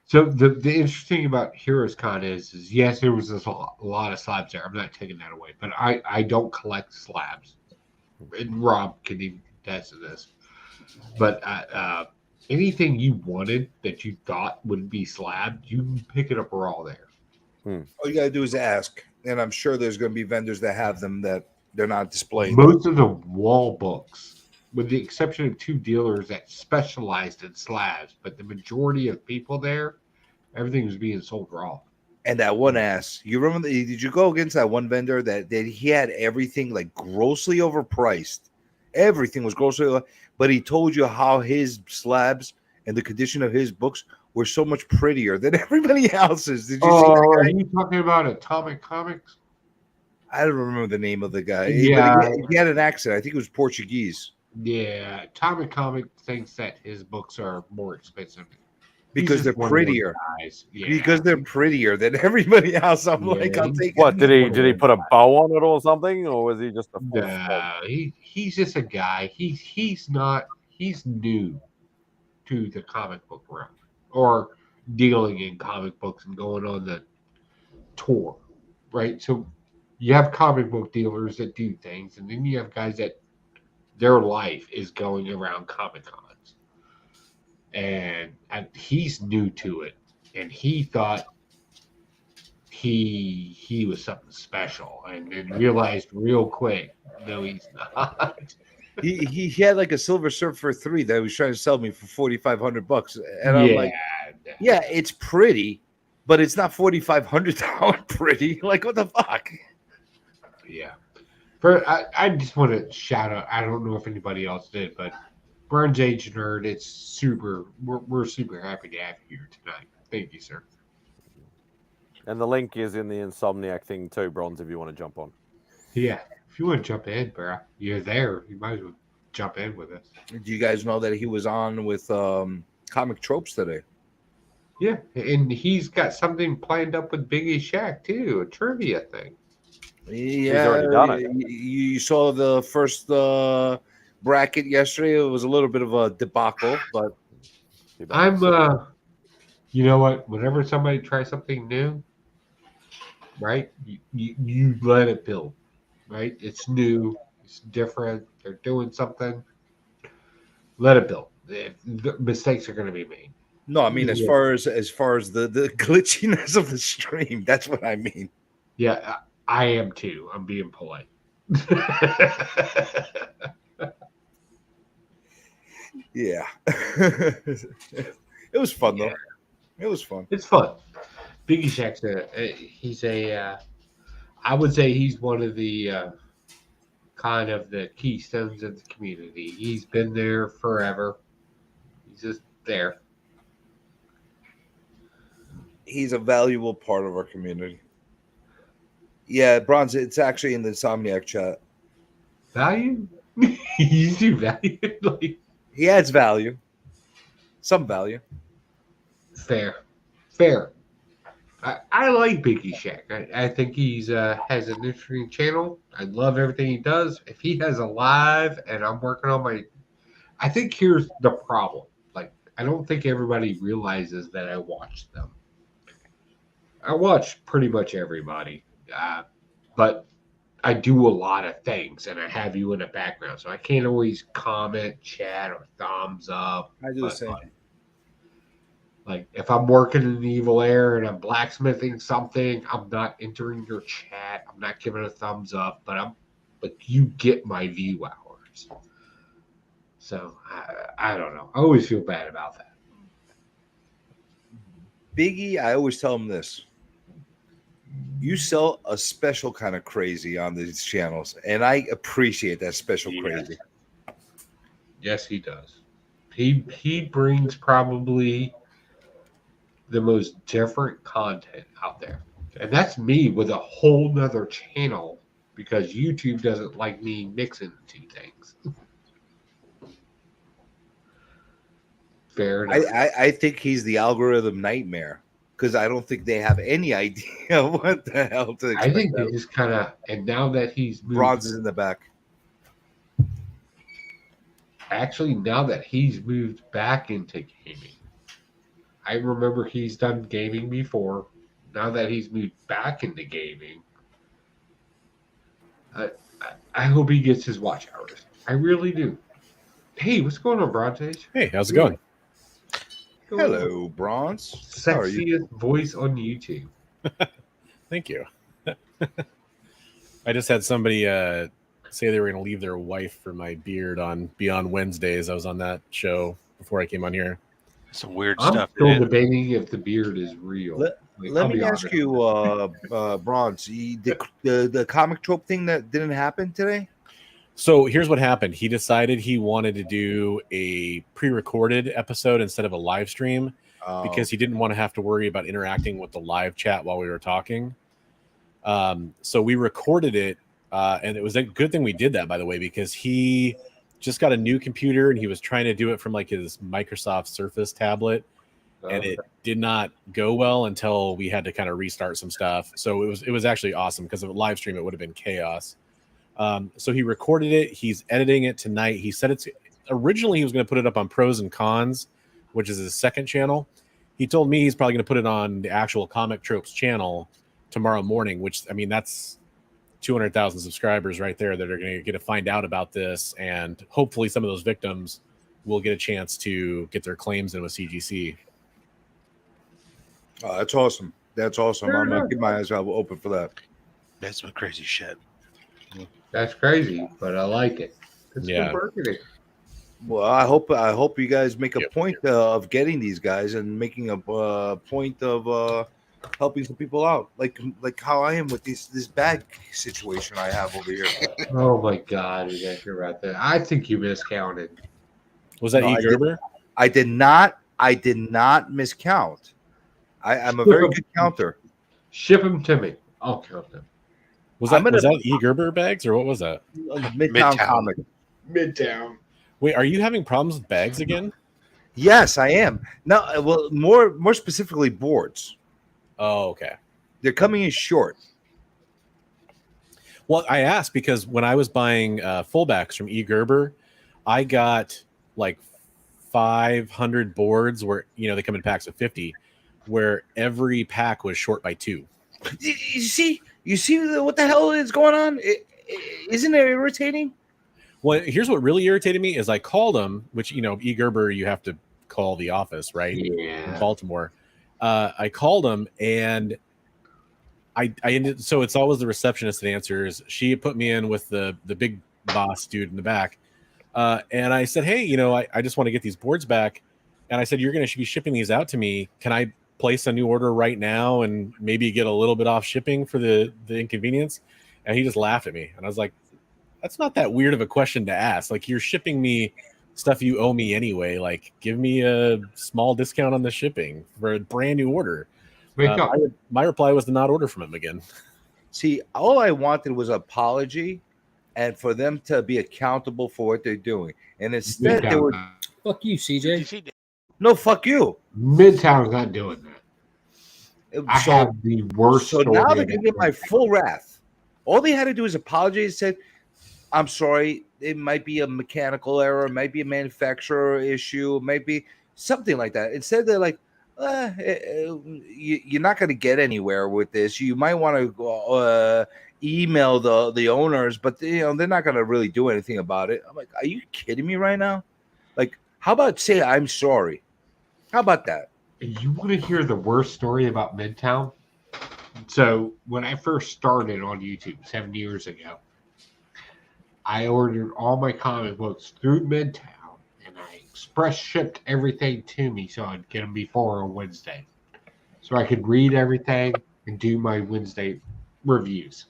So the interesting thing about Heroes Con is yes, there was a lot of slabs there. I'm not taking that away, but I don't collect slabs. And Rob can even attest to this. But anything you wanted that you thought would be slabbed, you can pick it up raw there. All you gotta do is ask, and I'm sure there's going to be vendors that have them that they're not displaying. Most of the wall books, with the exception of 2 dealers that specialized in slabs, but the majority of people there, everything was being sold raw. And that one ass, you remember? Did you go against that one vendor that he had everything like grossly overpriced? Everything was grossly, but he told you how his slabs and the condition of his books were so much prettier than everybody else's. Did you see that guy? Are you talking about Atomic Comics? I don't remember the name of the guy. Yeah. But he had an accent. I think it was Portuguese. Yeah, Atomic Comic thinks that his books are more expensive because they're prettier. Yeah. Because they're prettier than everybody else. I'm like, I'll take what it. did he put a bow on it or something, or was he just a he's just a guy. He's new to the comic book realm or dealing in comic books and going on the tour, right? So you have comic book dealers that do things, and then you have guys that their life is going around Comic Cons, and he's new to it. and he thought he was something special, and then realized real quick, no, he's not. He had like a Silver Surfer 3 that he was trying to sell me for $4,500, and I'm Yeah. like, yeah, it's pretty, but it's not $4,500 pretty. Like, what the fuck? Yeah. I just want to shout out. I don't know if anybody else did, but Bronze Age Nerd, it's super. We're super happy to have you here tonight. Thank you, sir. And the link is in the Insomniac thing too, Bronze, if you want to jump on. Yeah, if you want to jump in, bro, you're there. You might as well jump in with us. Do you guys know that he was on with Comic Tropes today? Yeah, and he's got something planned up with Biggie Shaq too, a trivia thing. Yeah, already done it. You saw the first bracket yesterday. It was a little bit of a debacle, but I'm you know what? Whenever somebody tries something new, right? You let it build, right? It's new, it's different. They're doing something. Let it build. The mistakes are going to be made. no, I mean as far as the glitchiness of the stream, that's what I mean. Yeah, I am too. I'm being polite. Yeah, it was fun though. It was fun. It's fun. Biggie Shaq's I would say he's one of the kind of the keystones of the community. He's been there forever. He's just there. He's a valuable part of our community. Yeah, Bronze, it's actually in the Insomniac chat. Value? You see value? Like, he adds value. Some value. Fair. I like Biggie Shaq. I think he's has an interesting channel. I love everything he does. If he has a live and I'm working on my, I think here's the problem. Like, I don't think everybody realizes that I watch them. I watch pretty much everybody, but I do a lot of things, and I have you in the background, so I can't always comment, chat, or thumbs up. I do the same. Like if I'm working in Evil Air and I'm blacksmithing something, I'm not entering your chat. I'm not giving a thumbs up, but you get my view hours. So I don't know. I always feel bad about that. Biggie, I always tell him this. You sell a special kind of crazy on these channels, and I appreciate that special crazy. Yes, he does. He brings probably the most different content out there. And that's me with a whole nother channel because YouTube doesn't like me mixing the two things. Fair enough. I think he's the algorithm nightmare because I don't think they have any idea what the hell to expect. I think they just kind of, and now that he's moved, Bronze is in the back. Actually, now that he's moved back into gaming, I remember he's done gaming before. Now that he's moved back into gaming, I hope he gets his watch hours. I really do. Hey, what's going on, Bronze? Hey, how's it going? Hello, Bronze. How are you? Sexiest voice on YouTube. Thank you. I just had somebody say they were going to leave their wife for my beard on Beyond Wednesdays. I was on that show before I came on here. Some weird I'm stuff. still debating if the beard is real. Let me ask you, Bronze, the comic trope thing that didn't happen today? So here's what happened. He decided he wanted to do a pre-recorded episode instead of a live stream because he didn't want to have to worry about interacting with the live chat while we were talking. So we recorded it, and it was a good thing we did that, by the way, because he just got a new computer and he was trying to do it from like his Microsoft Surface tablet, and it did not go well until we had to kind of restart some stuff. So it was actually awesome because of a live stream it would have been chaos. So he recorded it. He's editing it tonight. He said originally he was going to put it up on Pros and Cons, which is his second channel. He told me he's probably going to put it on the actual Comic Tropes channel tomorrow morning, which, I mean, that's 200,000 subscribers right there that are going to get to find out about this. And hopefully some of those victims will get a chance to get their claims in with CGC. Oh, that's awesome. That's awesome. Fair I'm gonna enough. keep my eyes open for that. That's some crazy shit. That's crazy, but I like it. It's Yeah. good marketing. Well, I hope you guys make a point of getting these guys and making a point of helping some people out, like how I am with this bag situation I have over here. Oh my God, we got to hear about that. I think you miscounted. Was that No, E. Gerber? I did not miscount. I'm a very good counter. Ship them to me. I'll count them. Was that E. Gerber bags or what was that? Midtown Comic. Midtown. Wait, are you having problems with bags again? Yes, I am. No, well, more specifically, boards. Oh, okay. They're coming in short. Well, I asked because when I was buying fullbacks from E. Gerber, I got like 500 boards where they come in packs of 50, where every pack was short by 2. You see what the hell is going on? Isn't it irritating? Well, here's what really irritated me is I called them, which E. Gerber, you have to call the office, right? Yeah. In Baltimore. I called them and I ended. So it's always the receptionist that answers. She put me in with the big boss dude in the back, and I said, "Hey, I just want to get these boards back." And I said, "You're going to be shipping these out to me. Can I place a new order right now and maybe get a little bit off shipping for the inconvenience?" And he just laughed at me, and I was like, "That's not that weird of a question to ask. Like, you're shipping me stuff you owe me anyway. Like, give me a small discount on the shipping for a brand new order." My reply was to not order from him again. See, all I wanted was an apology and for them to be accountable for what they're doing. And instead, they were. Fuck you, CJ. No, fuck you. Midtown's not doing that. I have the worst. So now story they're going to get about my full wrath. All they had to do is apologize. Said, "I'm sorry. It might be a mechanical error. It might be a manufacturer issue. It might be something like that." Instead, they're like, "You're not going to get anywhere with this. You might want to email the owners, but they're not going to really do anything about it." I'm like, "Are you kidding me right now? Like, how about say I'm sorry? How about that?" You want to hear the worst story about Midtown? So when I first started on YouTube 7 years ago, I ordered all my comic books through Midtown, and I express shipped everything to me so I'd get them before a Wednesday, so I could read everything and do my Wednesday reviews.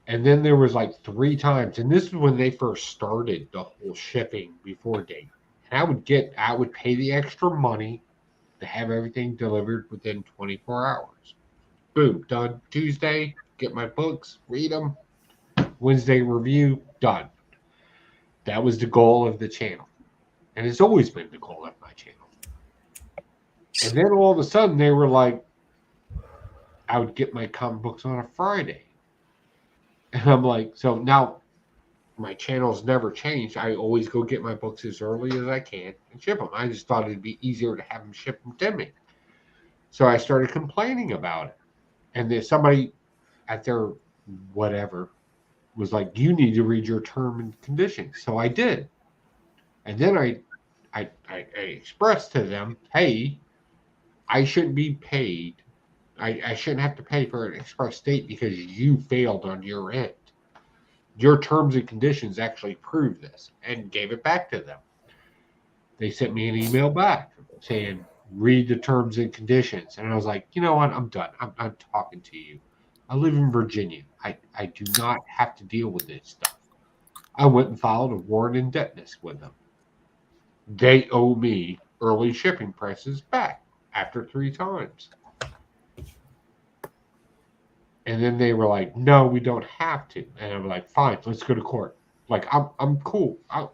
And then there was like 3 times, and this is when they first started the whole shipping before date. And I would pay the extra money to have everything delivered within 24 hours. Boom, done. Tuesday, get my books, read them. Wednesday review, done. That was the goal of the channel. And it's always been the goal of my channel. And then all of a sudden they were like, I would get my comic books on a Friday. And I'm like, so now my channel's never changed. I always go get my books as early as I can and ship them. I just thought it'd be easier to have them ship them to me. So I started complaining about it. And then somebody at their whatever was like, you need to read your term and conditions. So I did. And then I expressed to them, hey, I shouldn't be paid. I shouldn't have to pay for an express date because you failed on your end. Your terms and conditions actually prove this, and gave it back to them. They sent me an email back saying, read the terms and conditions. And I was like, you know what? I'm done. I'm not talking to you. I live in Virginia. I do not have to deal with this stuff. I went and filed a warrant of indebtedness with them. They owe me early shipping prices back after 3 times. And then they were like, no, we don't have to. And I'm like, fine, let's go to court. Like, I'm cool. I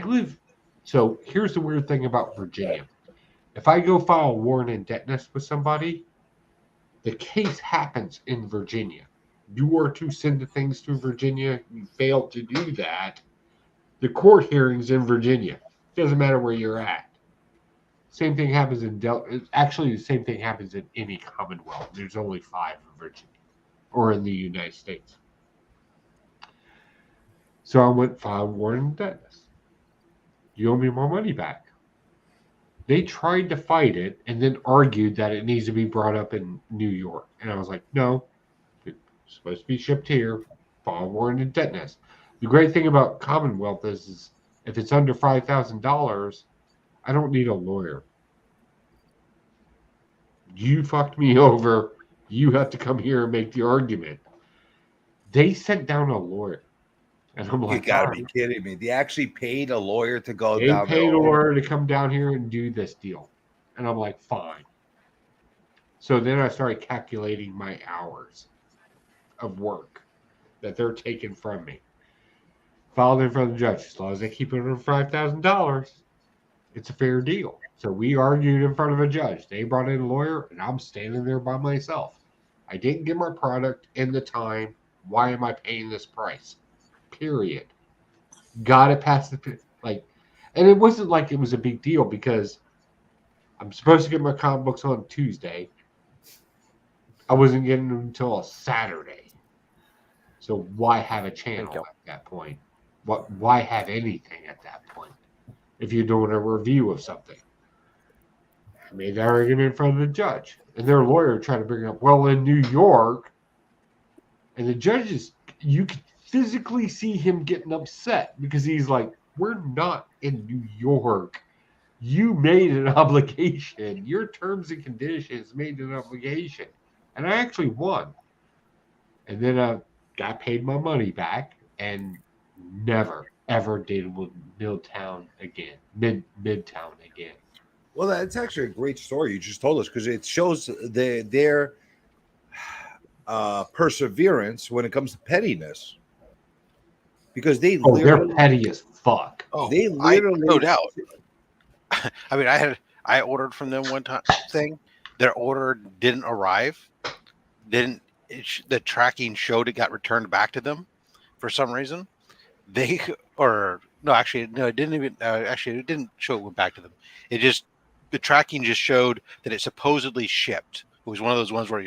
live. So here's the weird thing about Virginia. If I go file a warrant of indebtedness with somebody, the case happens in Virginia. You are to send the things to Virginia. You failed to do that. The court hearing's in Virginia. Doesn't matter where you're at. Same thing happens in Actually, the same thing happens in any Commonwealth. There's only 5 in Virginia, or in the United States. So I went filed warrant of indebtedness. You owe me my money back. They tried to fight it and then argued that it needs to be brought up in New York. And I was like, no, it's supposed to be shipped here. File warrant and tetanus. The great thing about Commonwealth is if it's under $5,000, I don't need a lawyer. You fucked me over. You have to come here and make the argument. They sent down a lawyer. And I'm You like, gotta all be right. kidding me. They actually paid a lawyer to go They down there. paid a lawyer to come down here and do this deal. And I'm like, fine. So then I started calculating my hours of work that they're taking from me. Filed in front of the judge. As long as they keep it under $5,000, it's a fair deal. So we argued in front of a judge. They brought in a lawyer, and I'm standing there by myself. I didn't get my product in the time. Why am I paying this price? Period. Got it past the and it wasn't like it was a big deal because I'm supposed to get my comic books on Tuesday. I wasn't getting them until a Saturday. So why have a channel at that point? Why have anything at that point? If you're doing a review of something. I made that argument in front of the judge. And their lawyer tried to bring up, well, in New York, and the judge you could physically see him getting upset because he's like, we're not in New York. You made an obligation. Your terms and conditions made an obligation. And I actually won. And then I got paid my money back and never, ever did with Midtown again. Midtown again. Well, that's actually a great story you just told us because it shows their perseverance when it comes to pettiness. Because they're petty as fuck. Oh, They literally no doubt. I mean, I ordered from them one time thing. Their order didn't arrive. The tracking showed it got returned back to them for some reason. It didn't even. It didn't show it went back to them. The tracking just showed that it supposedly shipped. It was one of those ones where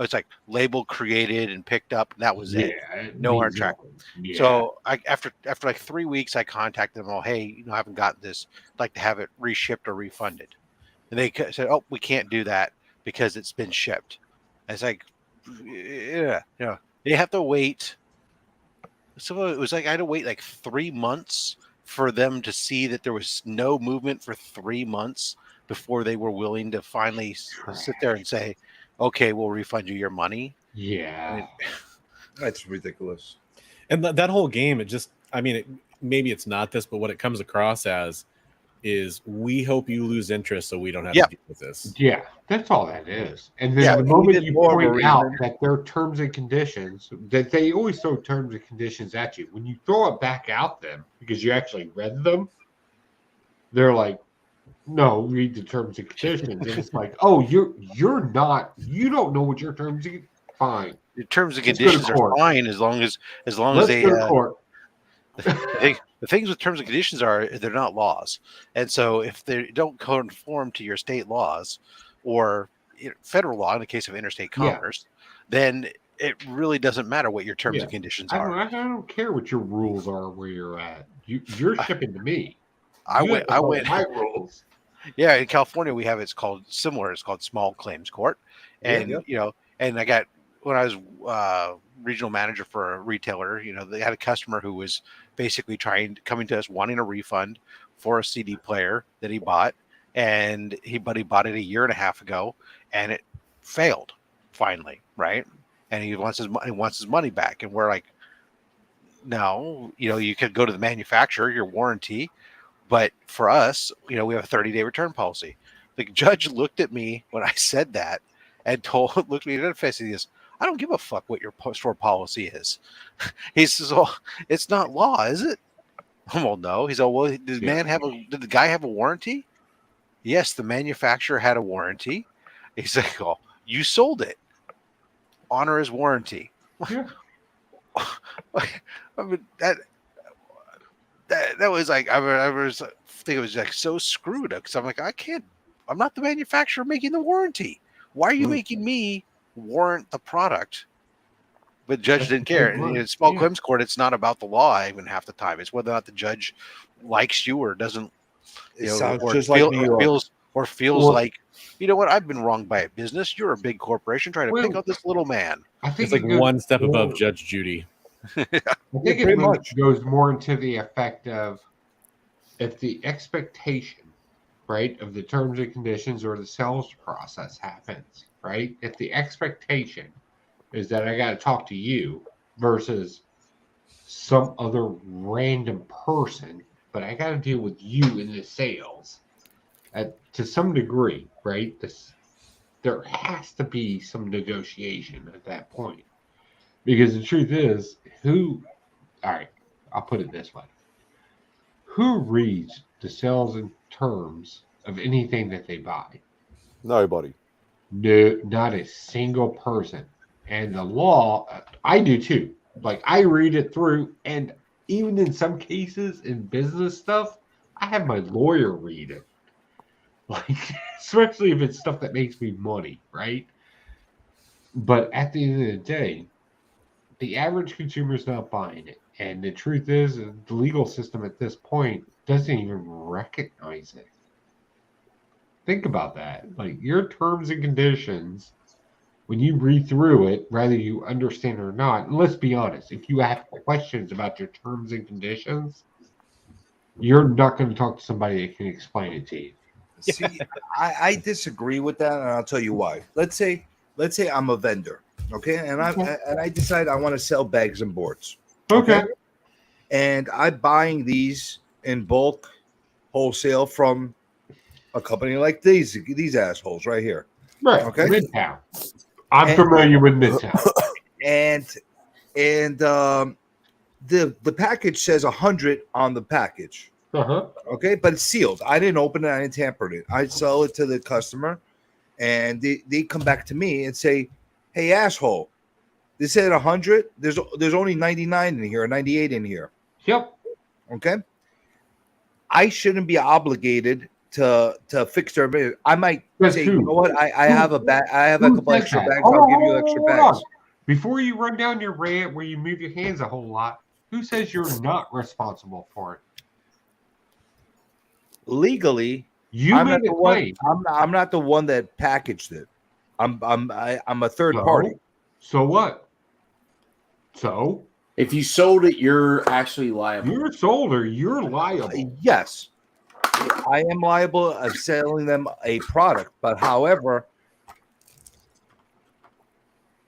it's like label created and picked up, and that was it. No hard tracking. Yeah. So after like 3 weeks, I contacted them all. Hey, I haven't gotten this. I'd like to have it reshipped or refunded. And they said, "Oh, we can't do that because it's been shipped." And it's like, yeah, they have to wait. So it was like I had to wait like 3 months for them to see that there was no movement for 3 months before they were willing to finally sit there and say, okay, we'll refund you your money. Yeah. That's ridiculous. And that whole game, maybe it's not this, but what it comes across as is we hope you lose interest so we don't have to deal with this. Yeah, that's all that is. And then the moment you point out that their terms and conditions, that they always throw terms and conditions at you, when you throw it back out them because you actually read them, they're like, no, read the terms and conditions. And it's like, oh, you don't know what your terms and fine. The terms and conditions are fine as long as they go to court. The things with terms and conditions are they're not laws, and so if they don't conform to your state laws or federal law in the case of interstate commerce, then it really doesn't matter what your terms and conditions are. I don't care what your rules are where you're at. You're shipping to me. I went my rules. Yeah, in California we have it's called small claims court, and and I got when I was regional manager for a retailer, they had a customer who was basically coming to us wanting a refund for a CD player that he bought, and he bought it a year and a half ago, and it failed finally, right? And he wants his money back, and we're like, no, you could go to the manufacturer, your warranty, but for us, we have a 30-day return policy. The judge looked at me when I said that and looked me in the face and he goes, I don't give a fuck what your store policy is. He says, well, it's not law, is it? Well, no. He's like, well, did the guy have a warranty? Yes, the manufacturer had a warranty. He's like, oh, you sold it. Honor his warranty. Yeah. I mean, that was like, I was thinking it was like so screwed up because I'm like, I'm not the manufacturer making the warranty. Why are you making me warrant the product? But the judge didn't care. In small claims court, it's not about the law even half the time. It's whether or not the judge likes you or doesn't. It sounds just like New York. or feels Well- like, you know what, I've been wronged by a business. You're a big corporation trying to pick Well, on this little man. I think It's like it goes one step above more- Judge Judy. I think pretty it much. goes more into the effect of if the expectation, right, of the terms and conditions or the sales process happens, right? If the expectation is that I got to talk to you versus some other random person, but I got to deal with you in the sales to some degree, right? There has to be some negotiation at that point. Because the truth is, all right, I'll put it this way. Who reads the sales and terms of anything that they buy? Nobody. No, not a single person. And the law, I do too. Like I read it through, and even in some cases in business stuff, I have my lawyer read it. Like, especially if it's stuff that makes me money, right? But at the end of the day, the average consumer is not buying it. And the truth is, the legal system at this point doesn't even recognize it. Think about that. Like your terms and conditions, when you read through it, whether you understand it or not, and let's be honest, if you have questions about your terms and conditions, you're not going to talk to somebody that can explain it to you. See, I disagree with that, and I'll tell you why. Let's say I'm a vendor, okay, and I decide I want to sell bags and boards, Okay. and I'm buying these in bulk, wholesale from a company like these assholes right here, Right. Okay, Midtown. I'm familiar with Midtown. and the package says 100 on the package. Okay, but it's sealed. I didn't open it. I didn't tamper it. I sell it to the customer, and they come back to me and say, "Hey, asshole, they said 100. There's only 99 in here, or 98 in here." Yep. Okay. I shouldn't be obligated to fix their. I might say, you know what? I have a bag. I have a couple extra bags. I'll give you extra bags. Before you run down your rant where you move your hands a whole lot, who says you're not responsible for it? Legally, You I'm made not a the one. claim. I'm not the one that packaged it. I'm a third party. So what? So if you sold it, you're actually liable. You're sold or you're liable. Yes, I am liable of selling them a product, but however,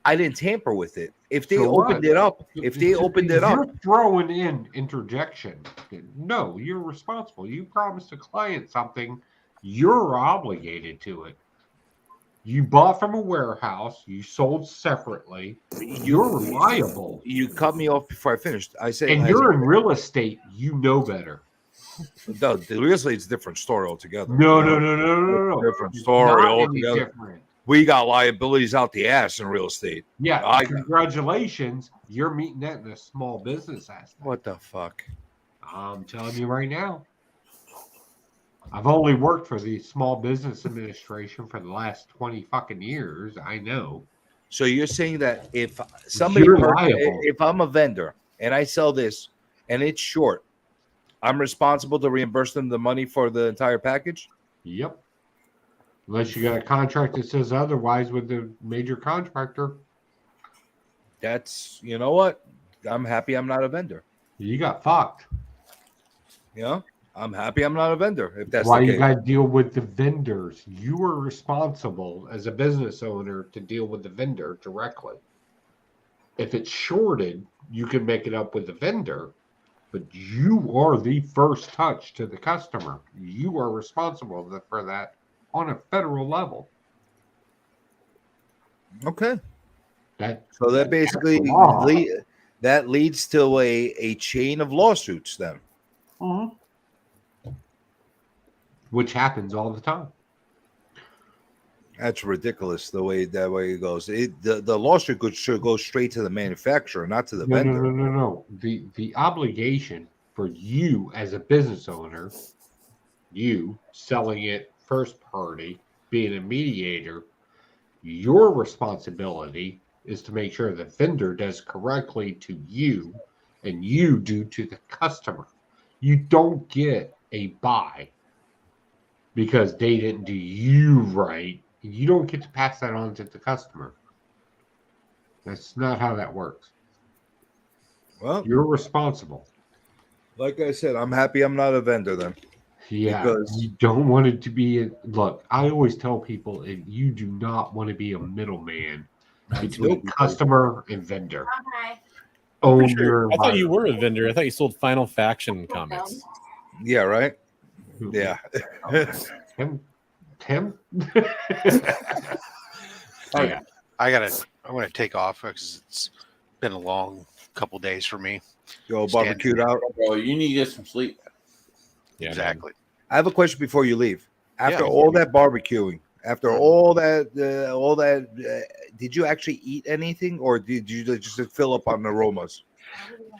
I didn't tamper with it. If they opened it up, you're throwing in interjection. No, you're responsible. You promised a client something, you're obligated to it. You bought from a warehouse, you sold separately, you're liable. You cut me off before I finished. I said, And you're in real estate, you know better. No, the real estate's a different story altogether. No. Different story Not any altogether. different. We got liabilities out the ass in real estate. Yeah, congratulations. You're meeting that in a small business aspect. What the fuck? I'm telling you right now. I've only worked for the Small Business Administration for the last 20 fucking years. I know. So you're saying that if somebody, if I'm a vendor and I sell this and it's short, I'm responsible to reimburse them the money for the entire package? Yep. Unless you got a contract that says otherwise with the major contractor. That's, you know what? I'm happy I'm not a vendor. You got fucked. You know, I'm happy I'm not a vendor. If that's why the you case. got to deal with the vendors. You are responsible as a business owner to deal with the vendor directly. If it's shorted, you can make it up with the vendor, but you are the first touch to the customer. You are responsible for that on a federal level. Okay. So that basically that leads to a chain of lawsuits then. Which happens all the time. That's ridiculous the way it goes. The lawsuit should go straight to the manufacturer, not to the vendor. No. The obligation for you as a business owner, you selling it first party, being a mediator, your responsibility is to make sure the vendor does correctly to you and you do to the customer. You don't get a buy because they didn't do you right. You don't get to pass that on to the customer. That's not how that works. Well, you're responsible. Like I said, I'm happy I'm not a vendor then. Yeah, Because you don't want it to be a look. I always tell people you do not want to be a middleman between customer and vendor. Own your I thought you were a environment. vendor. I thought you sold Final Faction comics. Yeah, right? Yeah. Tim? Oh, Yeah. I'm gonna take off because it's been a long couple days for me. You all Stand- barbecued out? Bro, you need to get some sleep. Yeah, exactly. I have a question before you leave. After Yeah. all that barbecuing, after all that, did you actually eat anything, or did you just fill up on aromas?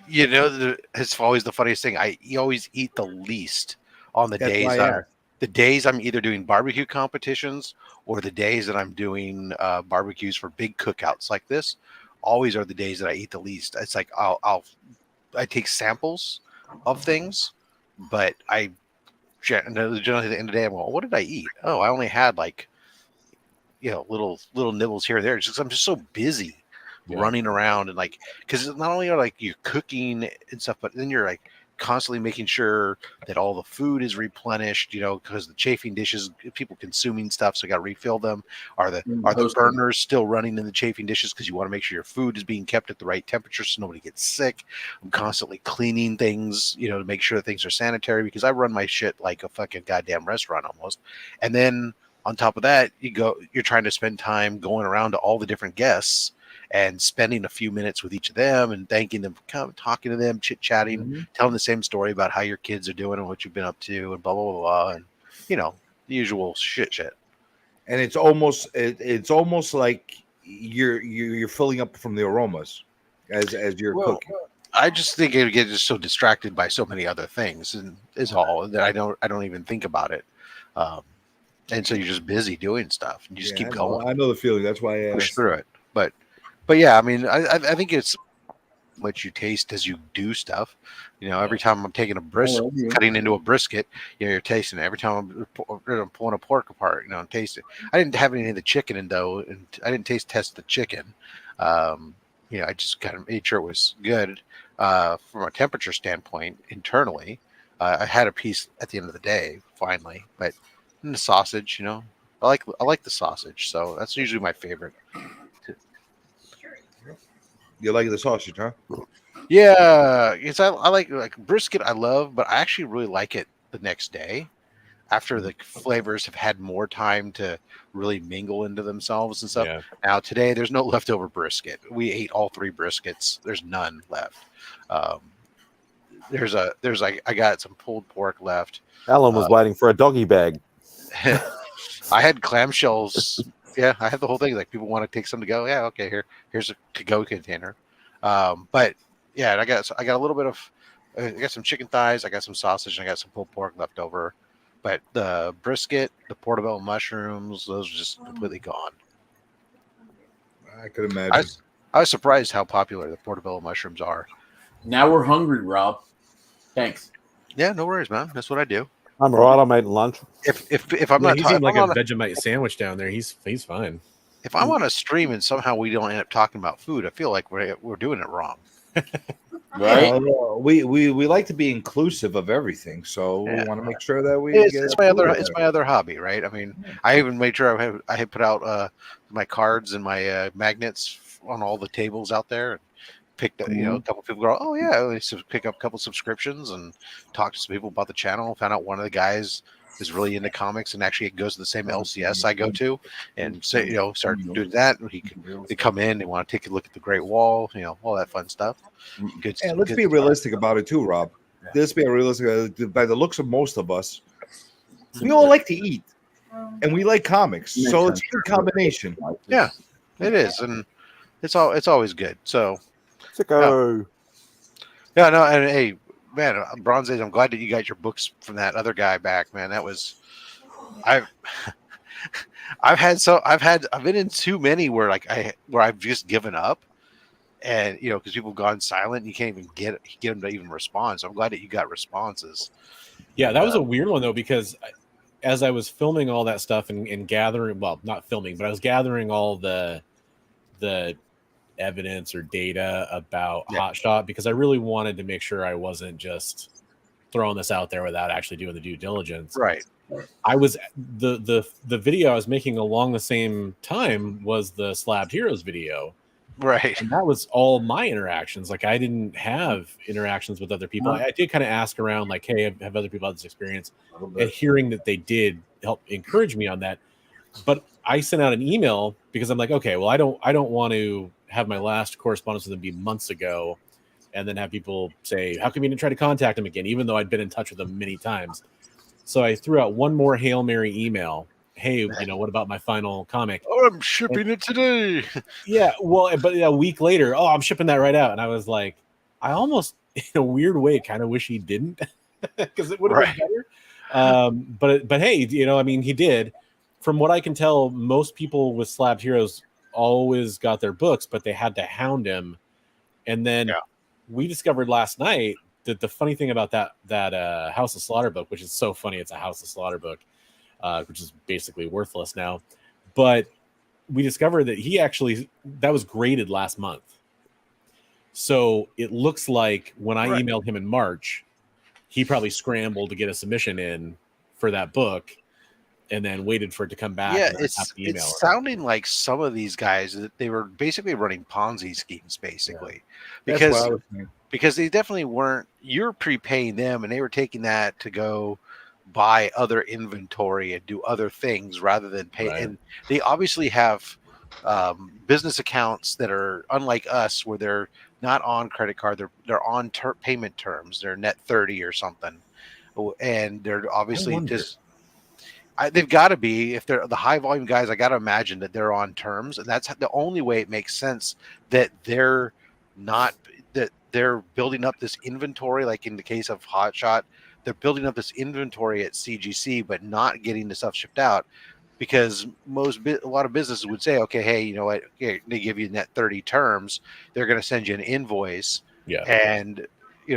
You know, it's always the funniest thing. You always eat the least on the That's days why I that asked. the days I'm either doing barbecue competitions or the days that I'm doing barbecues for big cookouts like this. Always are the days that I eat the least. It's like I take samples of things, but I generally at the end of the day, I'm going, what did I eat? Oh, I only had like, little nibbles here and there. It's just, I'm just so busy running around and like, because not only are like you're cooking and stuff, but then you're like constantly making sure that all the food is replenished, because the chafing dishes, people consuming stuff, so you got to refill them. Are the burners still running in the chafing dishes, because you want to make sure your food is being kept at the right temperature so nobody gets sick. I'm constantly cleaning things, to make sure that things are sanitary, because I run my shit like a fucking goddamn restaurant almost. And then on top of that, you're trying to spend time going around to all the different guests and spending a few minutes with each of them and thanking them for coming, talking to them, chit-chatting, telling the same story about how your kids are doing and what you've been up to and blah, blah, blah, blah. And, the usual shit. And it's almost like you're filling up from the aromas as you're cooking. I just think I get just so distracted by so many other things, and is all that I don't even think about it. And so you're just busy doing stuff, and you just keep going. I know the feeling. That's why I Push asked. through it. But yeah, I mean, I think it's what you taste as you do stuff. Every time I'm taking a brisket, cutting into a brisket, you're tasting it. Every time I'm pulling a pork apart, I'm tasting it. I didn't have any of the chicken in though, and I didn't test the chicken. I just kind of made sure it was good from a temperature standpoint internally. I had a piece at the end of the day, finally, but the sausage, I like the sausage, so that's usually my favorite. You like the sausage, huh? Yeah, I like brisket. I love, but I actually really like it the next day after the flavors have had more time to really mingle into themselves and stuff. Yeah. Now today, there's no leftover brisket. We ate all 3 briskets. There's none left. I got some pulled pork left. Alan was waiting for a doggy bag. I had clamshells. Yeah, I had the whole thing. Like, people want to take some to go. Yeah, okay, here's a to-go container. But yeah, I got a little bit of. I got some chicken thighs. I got some sausage. And I got some pulled pork left over. But the brisket, the portobello mushrooms, those are just completely gone. I could imagine. I was surprised how popular the portobello mushrooms are. Now we're hungry, Rob. Thanks. Yeah, no worries, man. That's what I do. I'm all right. I'm eating lunch. If I'm not, he's eating like a Vegemite sandwich down there. He's fine. If I'm on a stream and somehow we don't end up talking about food, I feel like we're doing it wrong. Right? We like to be inclusive of everything, so we want to make sure that we. It's my other hobby, right? I mean, I even made sure I had put out my cards and my magnets on all the tables out there. And picked a couple people go, oh yeah, I pick up a couple subscriptions and talk to some people about the channel. Found out one of the guys is really into comics and actually goes to the same LCS I go to, and so start doing that. They come in, they want to take a look at the Great Wall, all that fun stuff. Good. And let's be realistic about it too, Rob. Let's be realistic. By the looks of most of us, we all like to eat, and we like comics, so it's a good combination. Yeah, it is, and it's always good. So. Sicko. Yeah, no, and hey, man, Bronze Age, I'm glad that you got your books from that other guy back, man. That was, I've been in too many where I've just given up, and because people have gone silent, you can't even get them to even respond. So I'm glad that you got responses. Yeah, that was a weird one though, because as I was filming all that stuff and gathering, well, not filming, but I was gathering all the evidence or data about Hotshot, because I really wanted to make sure I wasn't just throwing this out there without actually doing the due diligence. Right. I was the video I was making along the same time was the Slabbed Heroes video. Right. And that was all my interactions. Like, I didn't have interactions with other people. I did kind of ask around, like, hey, have other people had this experience? And hearing that they did help encourage me on that. But I sent out an email because I'm like, okay, well, I don't want to have my last correspondence with them be months ago and then have people say, how come you didn't try to contact them again, even though I'd been in touch with them many times. So I threw out one more Hail Mary email. Hey, what about my final comic? Oh, I'm shipping it today. Yeah, well, but a week later, I'm shipping that right out. And I was like, I almost, in a weird way, kind of wish he didn't, because it would have been better. But hey, I mean, he did. From what I can tell, most people with Slabbed Heroes always got their books, but they had to hound him. And then we discovered last night that the funny thing about that House of Slaughter book, which is so funny, it's a House of Slaughter book, which is basically worthless now. But we discovered that that was graded last month. So it looks like when I emailed him in March, he probably scrambled to get a submission in for that book and then waited for it to come back. Yeah, and it's sounding like some of these guys that they were basically running Ponzi schemes, basically, because they definitely weren't. You're prepaying them, and they were taking that to go buy other inventory and do other things rather than pay. Right. And they obviously have business accounts that are unlike us, where they're not on credit card, they're on payment terms. They're net 30 or something, and they're obviously just. They've got to be, if they're the high volume guys, I got to imagine that they're on terms, and that's the only way it makes sense that they're building up this inventory. Like in the case of Hotshot, they're building up this inventory at CGC, but not getting the stuff shipped out, because a lot of businesses would say, okay, hey, you know what? They give you net 30 terms. They're going to send you an invoice. Yeah. And,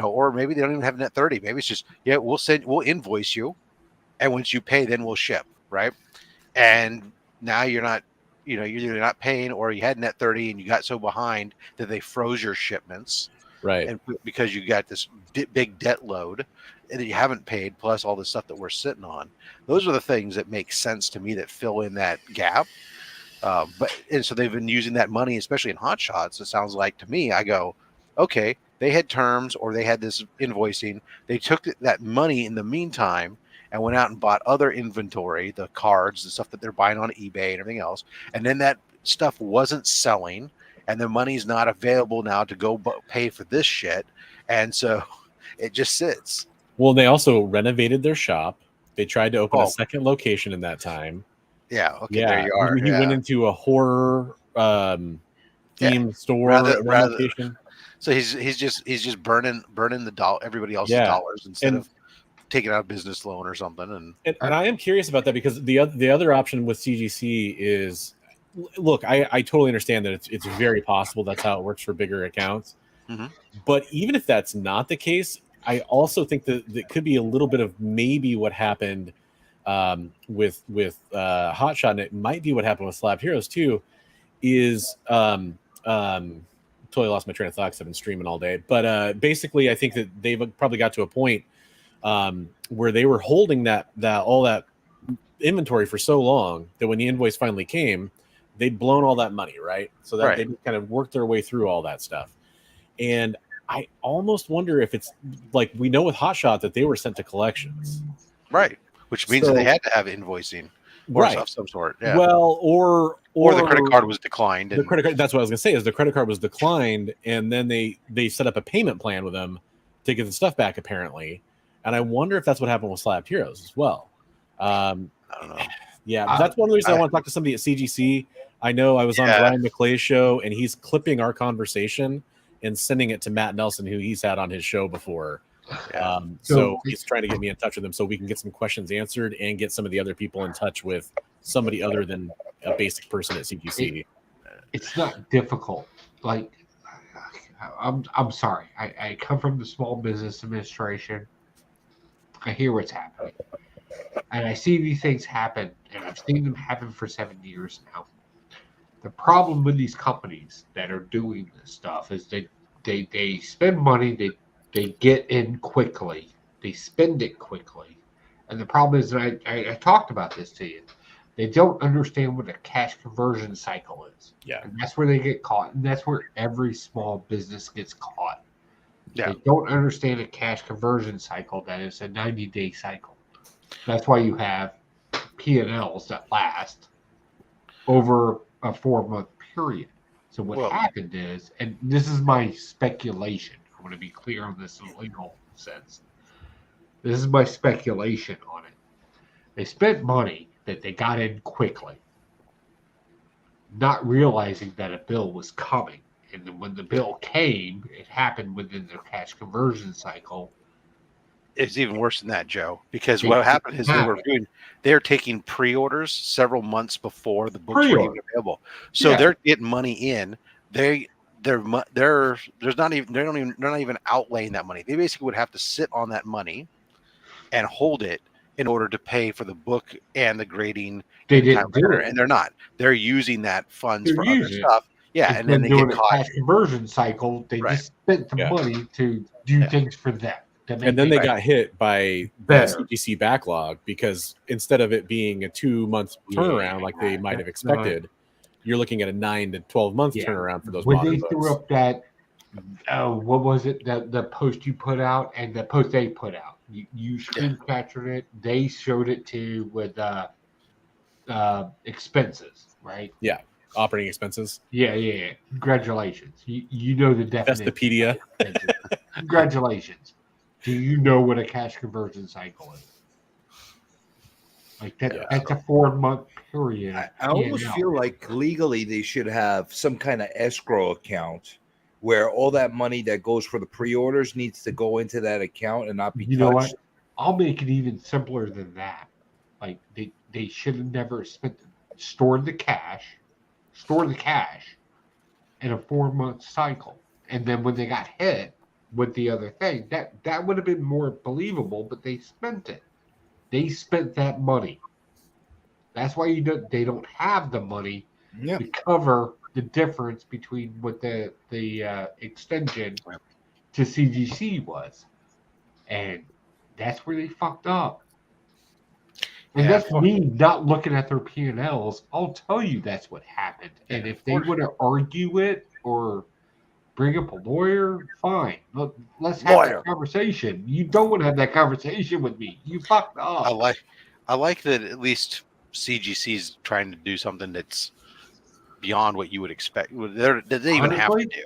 or maybe they don't even have net 30. Maybe it's just, we'll invoice you. And once you pay, then we'll ship, right? And now you're not, you're either not paying, or you had net 30 and you got so behind that they froze your shipments, right? And because you got this big debt load that you haven't paid, plus all the stuff that we're sitting on. Those are the things that make sense to me that fill in that gap. And so they've been using that money, especially in Hot Shots. It sounds like to me, I go, okay, they had terms or they had this invoicing. They took that money in the meantime and went out and bought other inventory, the cards, the stuff that they're buying on eBay and everything else. And then that stuff wasn't selling, and the money's not available now to go pay for this shit. And so it just sits. Well, they also renovated their shop. They tried to open a second location in that time. Yeah. Okay. Yeah, there you are. He went into a horror themed store location. So he's just burning everybody else's dollars instead of taking out a business loan or something. And I am curious about that, because the other option with CGC is, look, I totally understand that it's very possible that's how it works for bigger accounts. Mm-hmm. But even if that's not the case, I also think that could be a little bit of maybe what happened with Hotshot, and it might be what happened with Slabbed Heroes too. Is totally lost my train of thought because I've been streaming all day. But basically, I think that they've probably got to a point where they were holding all that inventory for so long that when the invoice finally came, they'd blown all that money, right? So that they kind of worked their way through all that stuff. And I almost wonder if it's like, we know with Hotshot that they were sent to collections, right? Which means that they had to have invoicing, or of some sort. Yeah. Well, or the credit card was declined. The credit card. That's what I was going to say. Is the credit card was declined, and then they set up a payment plan with them to get the stuff back, apparently. And I wonder if that's what happened with Slabbed Heroes as well. I don't know. Yeah, that's one of the reasons I want to talk to somebody at CGC. I know I was on Brian McClay's show, and he's clipping our conversation and sending it to Matt Nelson, who he's had on his show before. So he's trying to get me in touch with him so we can get some questions answered and get some of the other people in touch with somebody other than a basic person at CGC. It's not difficult. Like, I'm sorry. I come from the Small Business Administration. I hear what's happening. And I see these things happen, and I've seen them happen for 7 years now. The problem with these companies that are doing this stuff is they spend money, they get in quickly, they spend it quickly. And the problem is, and I talked about this to you, they don't understand what a cash conversion cycle is. Yeah. And that's where they get caught. And that's where every small business gets caught. Yeah. They don't understand a cash conversion cycle that is a 90-day cycle. That's why you have P&Ls that last over a 4-month period. So what happened is, and this is my speculation, I want to be clear on this in a legal sense. This is my speculation on it. They spent money that they got in quickly, not realizing that a bill was coming. And then when the bill came, it happened within their cash conversion cycle. It's even worse than that, Joe, because They what happened is didn't they're taking pre-orders several months before the books were even Pre-order. available. So Yeah. they're getting money in. They're not even outlaying that money. They basically would have to sit on that money and hold it in order to pay for the book and the grading. They and didn't do it. and they're not. They're using that funds They're for other using it. stuff. Yeah, and then they get doing a caught. cash conversion cycle. They Right. just spent the Yeah. money to do things for them. to make And then they it got hit by the better. CGC backlog because instead of it being a 2-month turnaround like they might have that's not- expected, you're looking at a 9 to 12-month Yeah. turnaround for those When modern they books. threw up that, what was it? The post you put out and the post they put out. You screen captured it. They showed it to with expenses, right? Yeah, operating expenses. Yeah. Congratulations. You know the definition. Investopedia. Congratulations. Do you know what a cash conversion cycle is? Like that, that's a 4-month period. I almost feel like legally they should have some kind of escrow account where all that money that goes for the pre-orders needs to go into that account and not be You know what? touched. I'll make it even simpler than that. Like they should have never stored the cash in a 4-month cycle. And then when they got hit with the other thing, that would have been more believable, but they spent it. They spent that money. That's why they don't have the money to cover the difference between what the extension to CGC was. And that's where they fucked up. And that's me not looking at their P&Ls. I'll tell you that's what happened. And if they want to argue it or bring up a lawyer, fine. Let's have that conversation. You don't want to have that conversation with me. You fucked up. I like that at least CGC's trying to do something that's beyond what you would expect. They even have to do.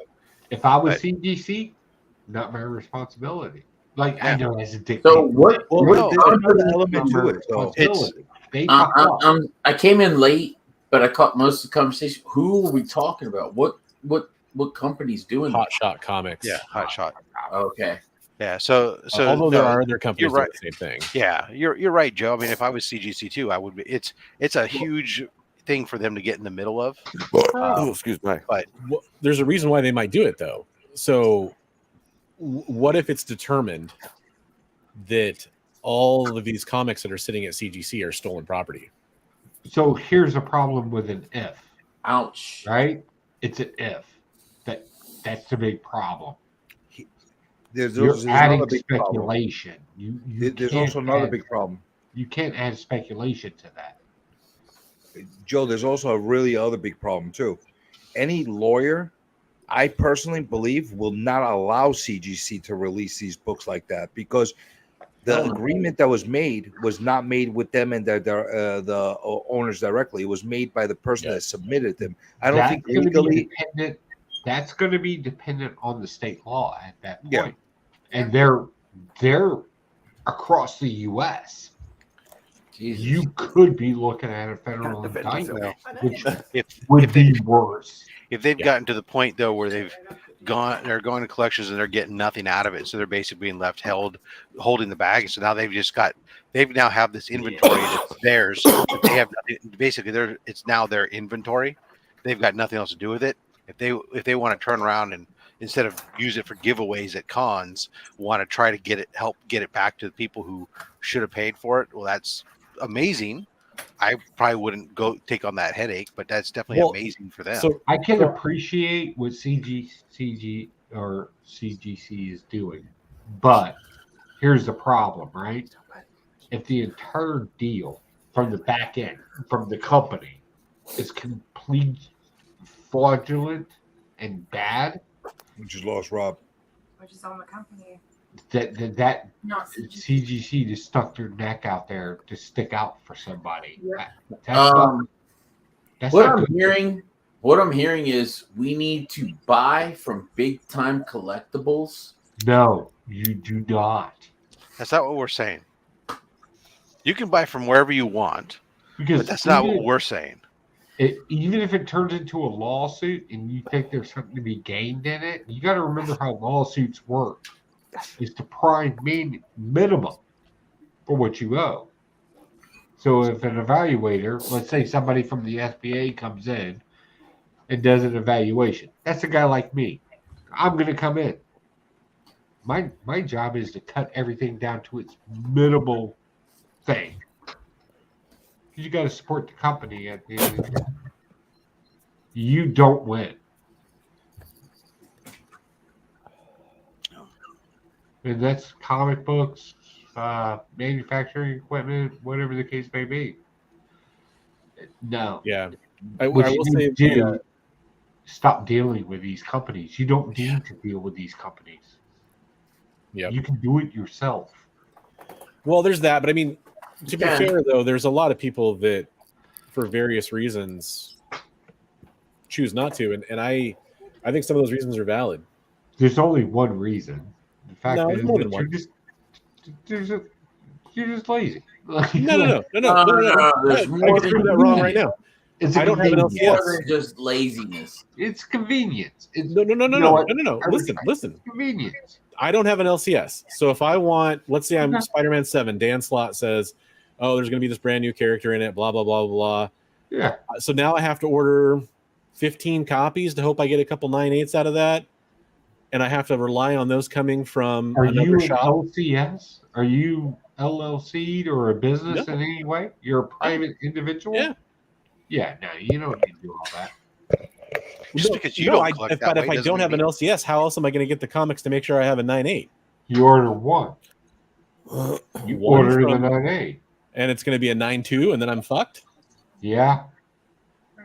If I was CGC, not my responsibility. Like I know as a dick. So what? element to it? So I came in late, but I caught most of the conversation. Who are we talking about? What company's doing Hot Shot Comics? Yeah, Hot Shot. Okay. Yeah. So although there are other companies you're right. doing the same thing. Yeah, you're right, Joe. I mean, if I was CGC too, I would be. It's a huge thing for them to get in the middle of. Excuse me. But there's a reason why they might do it though. So what if it's determined that all of these comics that are sitting at CGC are stolen property? So here's a problem with an if. Ouch. Right? It's an if. That's the big problem. There's adding another big speculation. There's also another big problem. You can't add speculation to that. Joe, there's also a really other big problem too. Any lawyer, I personally believe, will not allow CGC to release these books like that because the agreement that was not made with them and the owners directly. It was made by the person that submitted them. I don't think legally. That's going to be dependent on the state law at that point. And they're across the U.S. You could be looking at a federal indictment, which would be worse. If they've gotten to the point though where they're going to collections and they're getting nothing out of it, so they're basically being left holding the bag. So now they now have this inventory that's theirs. They have basically it's now their inventory. They've got nothing else to do with it. If they want to turn around and instead of use it for giveaways at cons, want to try to help get it back to the people who should have paid for it, well, that's amazing. I probably wouldn't go take on that headache, but that's definitely amazing for them. So I can appreciate what CG or CGC is doing, but here's the problem, right? If the entire deal from the back end, from the company, is complete fraudulent and bad, We just lost Rob. Which is on the company. that Not CGC just stuck their neck out there to stick out for somebody. That's What not I'm good. hearing, what I'm hearing is we need to buy from big time collectibles. No, you do not. That's not what we're saying. You can buy from wherever you want, Because but that's not even what we're saying. Even if it turns into a lawsuit and you think there's something to be gained in it, you got to remember how lawsuits work. It's the prime minimum for what you owe. So if an evaluator, let's say somebody from the SBA comes in and does an evaluation, that's a guy like me. I'm going to come in. My job is to cut everything down to its minimal thing. You got to support the company at the end of the day. You don't win. And that's comic books, manufacturing equipment, whatever the case may be. No. Yeah. What I you will need say to do, stop dealing with these companies. You don't need to deal with these companies. Yep. You can do it yourself. Well, there's that, but I mean, to be Yeah. fair though, there's a lot of people that, for various reasons, choose not to, and I think some of those reasons are valid. There's only one reason. The fact No, is there's more than that one. you're just lazy. No. I can prove that wrong right now. It's I don't have an More LCS. than just laziness. It's convenience. It's, No. you know what? Listen. It's convenience. I don't have an LCS. So if I want, let's say I'm Spider-Man 7, Dan Slott says, oh, there's going to be this brand new character in it, blah, blah, blah, blah. Yeah. So now I have to order 15 copies to hope I get a couple 9/8s out of that. And I have to rely on those coming from Are another you an shop. LCS? Are you LLC'd or a business No. in any way? You're a private individual? Yeah. Yeah, no, you don't need to do all that. Just because you don't collect that but way if I doesn't don't have mean an LCS, how else am I going to get the comics to make sure I have a 9/8? You order one. You One order from- the 9/8. And it's going to be a 9/2, and then I'm fucked? Yeah.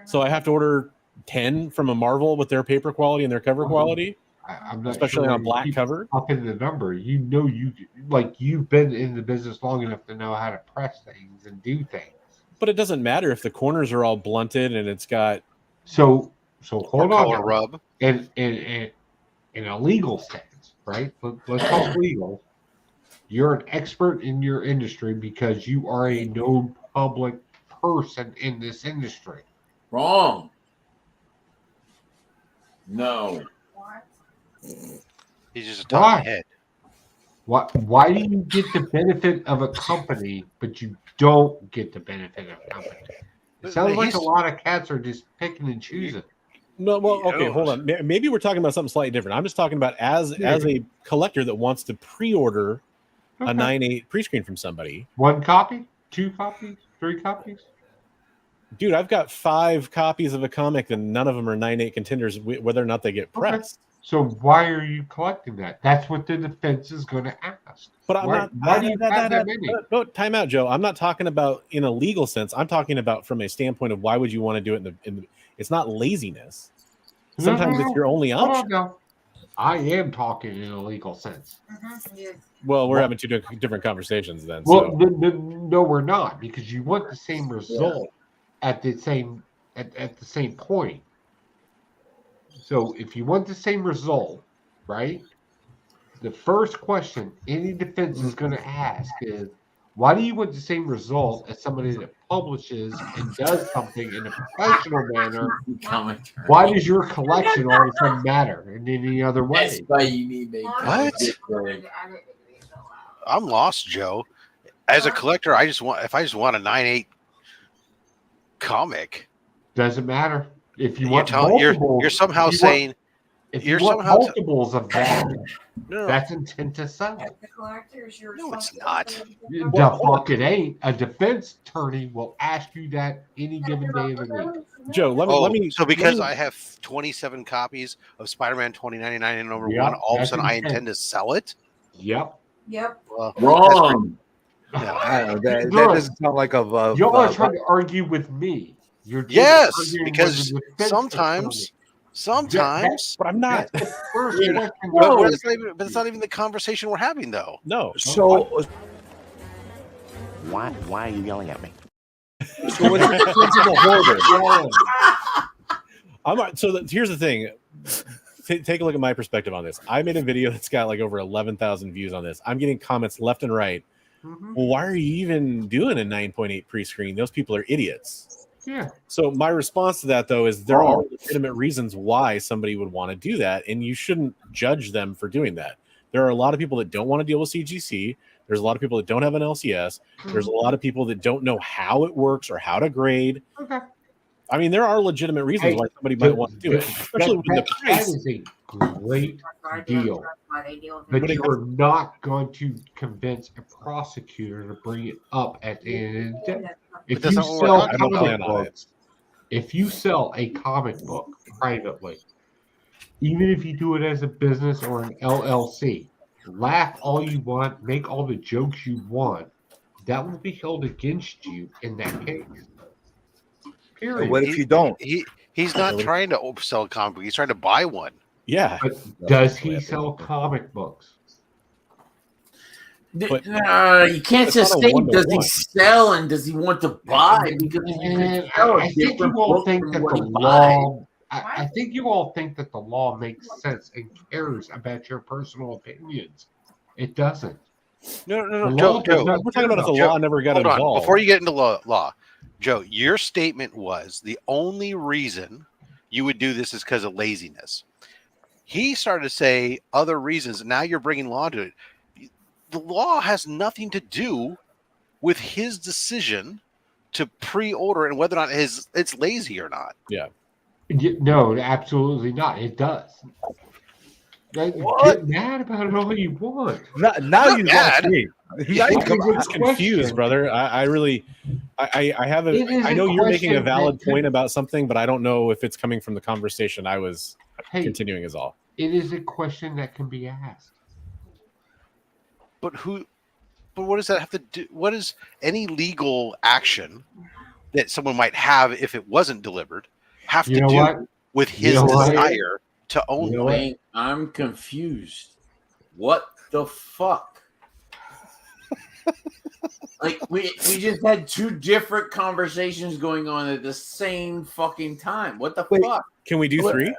So I have to order 10 from a Marvel with their paper quality and their cover quality? I'm not Especially sure on a black you cover? Up in the number, you know, you've been in the business long enough to know how to press things and do things. But it doesn't matter if the corners are all blunted and it's got So hold on. color now. rub. In a legal sense, right? Let's talk legal. You're an expert in your industry because you are a known public person in this industry. Wrong. No. He's just a Why? talking head. Why do you get the benefit of a company, but you don't get the benefit of a company? It sounds like a lot of cats are just picking and choosing. No, well, okay, hold on. Maybe we're talking about something slightly different. I'm just talking about as a collector that wants to pre-order a 9/8 pre-screen from somebody. 1 copy? 2 copies? 3 copies? Dude, I've got 5 copies of a comic and none of them are 9/8 contenders, whether or not they get pressed. So why are you collecting that? That's what the defense is going to ask. But I'm not. Why do you have that many? No, time out, Joe. I'm not talking about in a legal sense. I'm talking about from a standpoint of why would you want to do it in the it's not laziness. Sometimes it's your only Hold on option. now. I am talking in a legal sense. Well, we're having 2 different conversations then. Well, So. no, we're not, because you want the same result at the same point. So if you want the same result, right? The first question any defense is going to ask is, why do you want the same result as somebody that publishes and does something in a professional manner? Why does your collection all of a sudden matter in any other way? That's why you need me. What? I'm lost, Joe. As a collector, I just want a 9/8 comic. Doesn't matter. If you You're want telling- multiple, you're somehow if you saying If You're you want somehow multiples of that, No. that's intent to sell. No, it's not. The fuck it ain't. A defense attorney will ask you that any given day of the week. Joe, let me. So because I have 27 copies of Spider-Man 2099 and number Yep, one, all of a that's sudden I intent. intend to sell it. Yep. Yep. Well, Wrong. Yeah. I don't know, that Look, doesn't sound like a. Y'all are trying to argue with me. You're just Yes, arguing with because the defense sometimes, but I'm not. That's the first question. But it's not even the conversation we're having, though. No. So Why are you yelling at me? So what's the difference of a hoarder? Here's the thing. Take a look at my perspective on this. I made a video that's got like over 11,000 views on this. I'm getting comments left and right. Well, why are you even doing a 9.8 pre-screen? Those people are idiots. Yeah. So my response to that, though, is there are legitimate reasons why somebody would want to do that, and you shouldn't judge them for doing that. There are a lot of people that don't want to deal with CGC. There's a lot of people that don't have an LCS. There's a lot of people that don't know how it works or how to grade. Okay. I mean, there are legitimate reasons why somebody might want to do it, especially when the price. That is a great deal. But you are not going to convince a prosecutor to bring it up at the end of the day. If you sell comic books, if you sell a comic book privately, even if you do it as a business or an LLC, laugh all you want, make all the jokes you want, that will be held against you in that case. Period. What if you don't? He's not trying to sell a comic book. He's trying to buy one. Yeah. But does he sell comic books? You can't just say does he sell and does he want to buy, because I think you all think that the law. I think you all think that the law makes sense and cares about your personal opinions. It doesn't. No, Joe. We're talking about if the law never got involved. Before you get into law, Joe, your statement was the only reason you would do this is because of laziness. He started to say other reasons, and now you're bringing law to it. The law has nothing to do with his decision to pre-order and whether or not it's lazy or not. Yeah. No, absolutely not. It does. Get mad about it all you want. Now you got me. I'm just confused, brother. I really have a. I know you're making a valid point about something, but I don't know if it's coming from the conversation I was continuing. Is all. It is a question that can be asked. But what does that have to do? What is any legal action that someone might have if it wasn't delivered have to do with his desire to own it? I'm confused. What the fuck? Like we just had two different conversations going on at the same fucking time. What the fuck? Can we do three?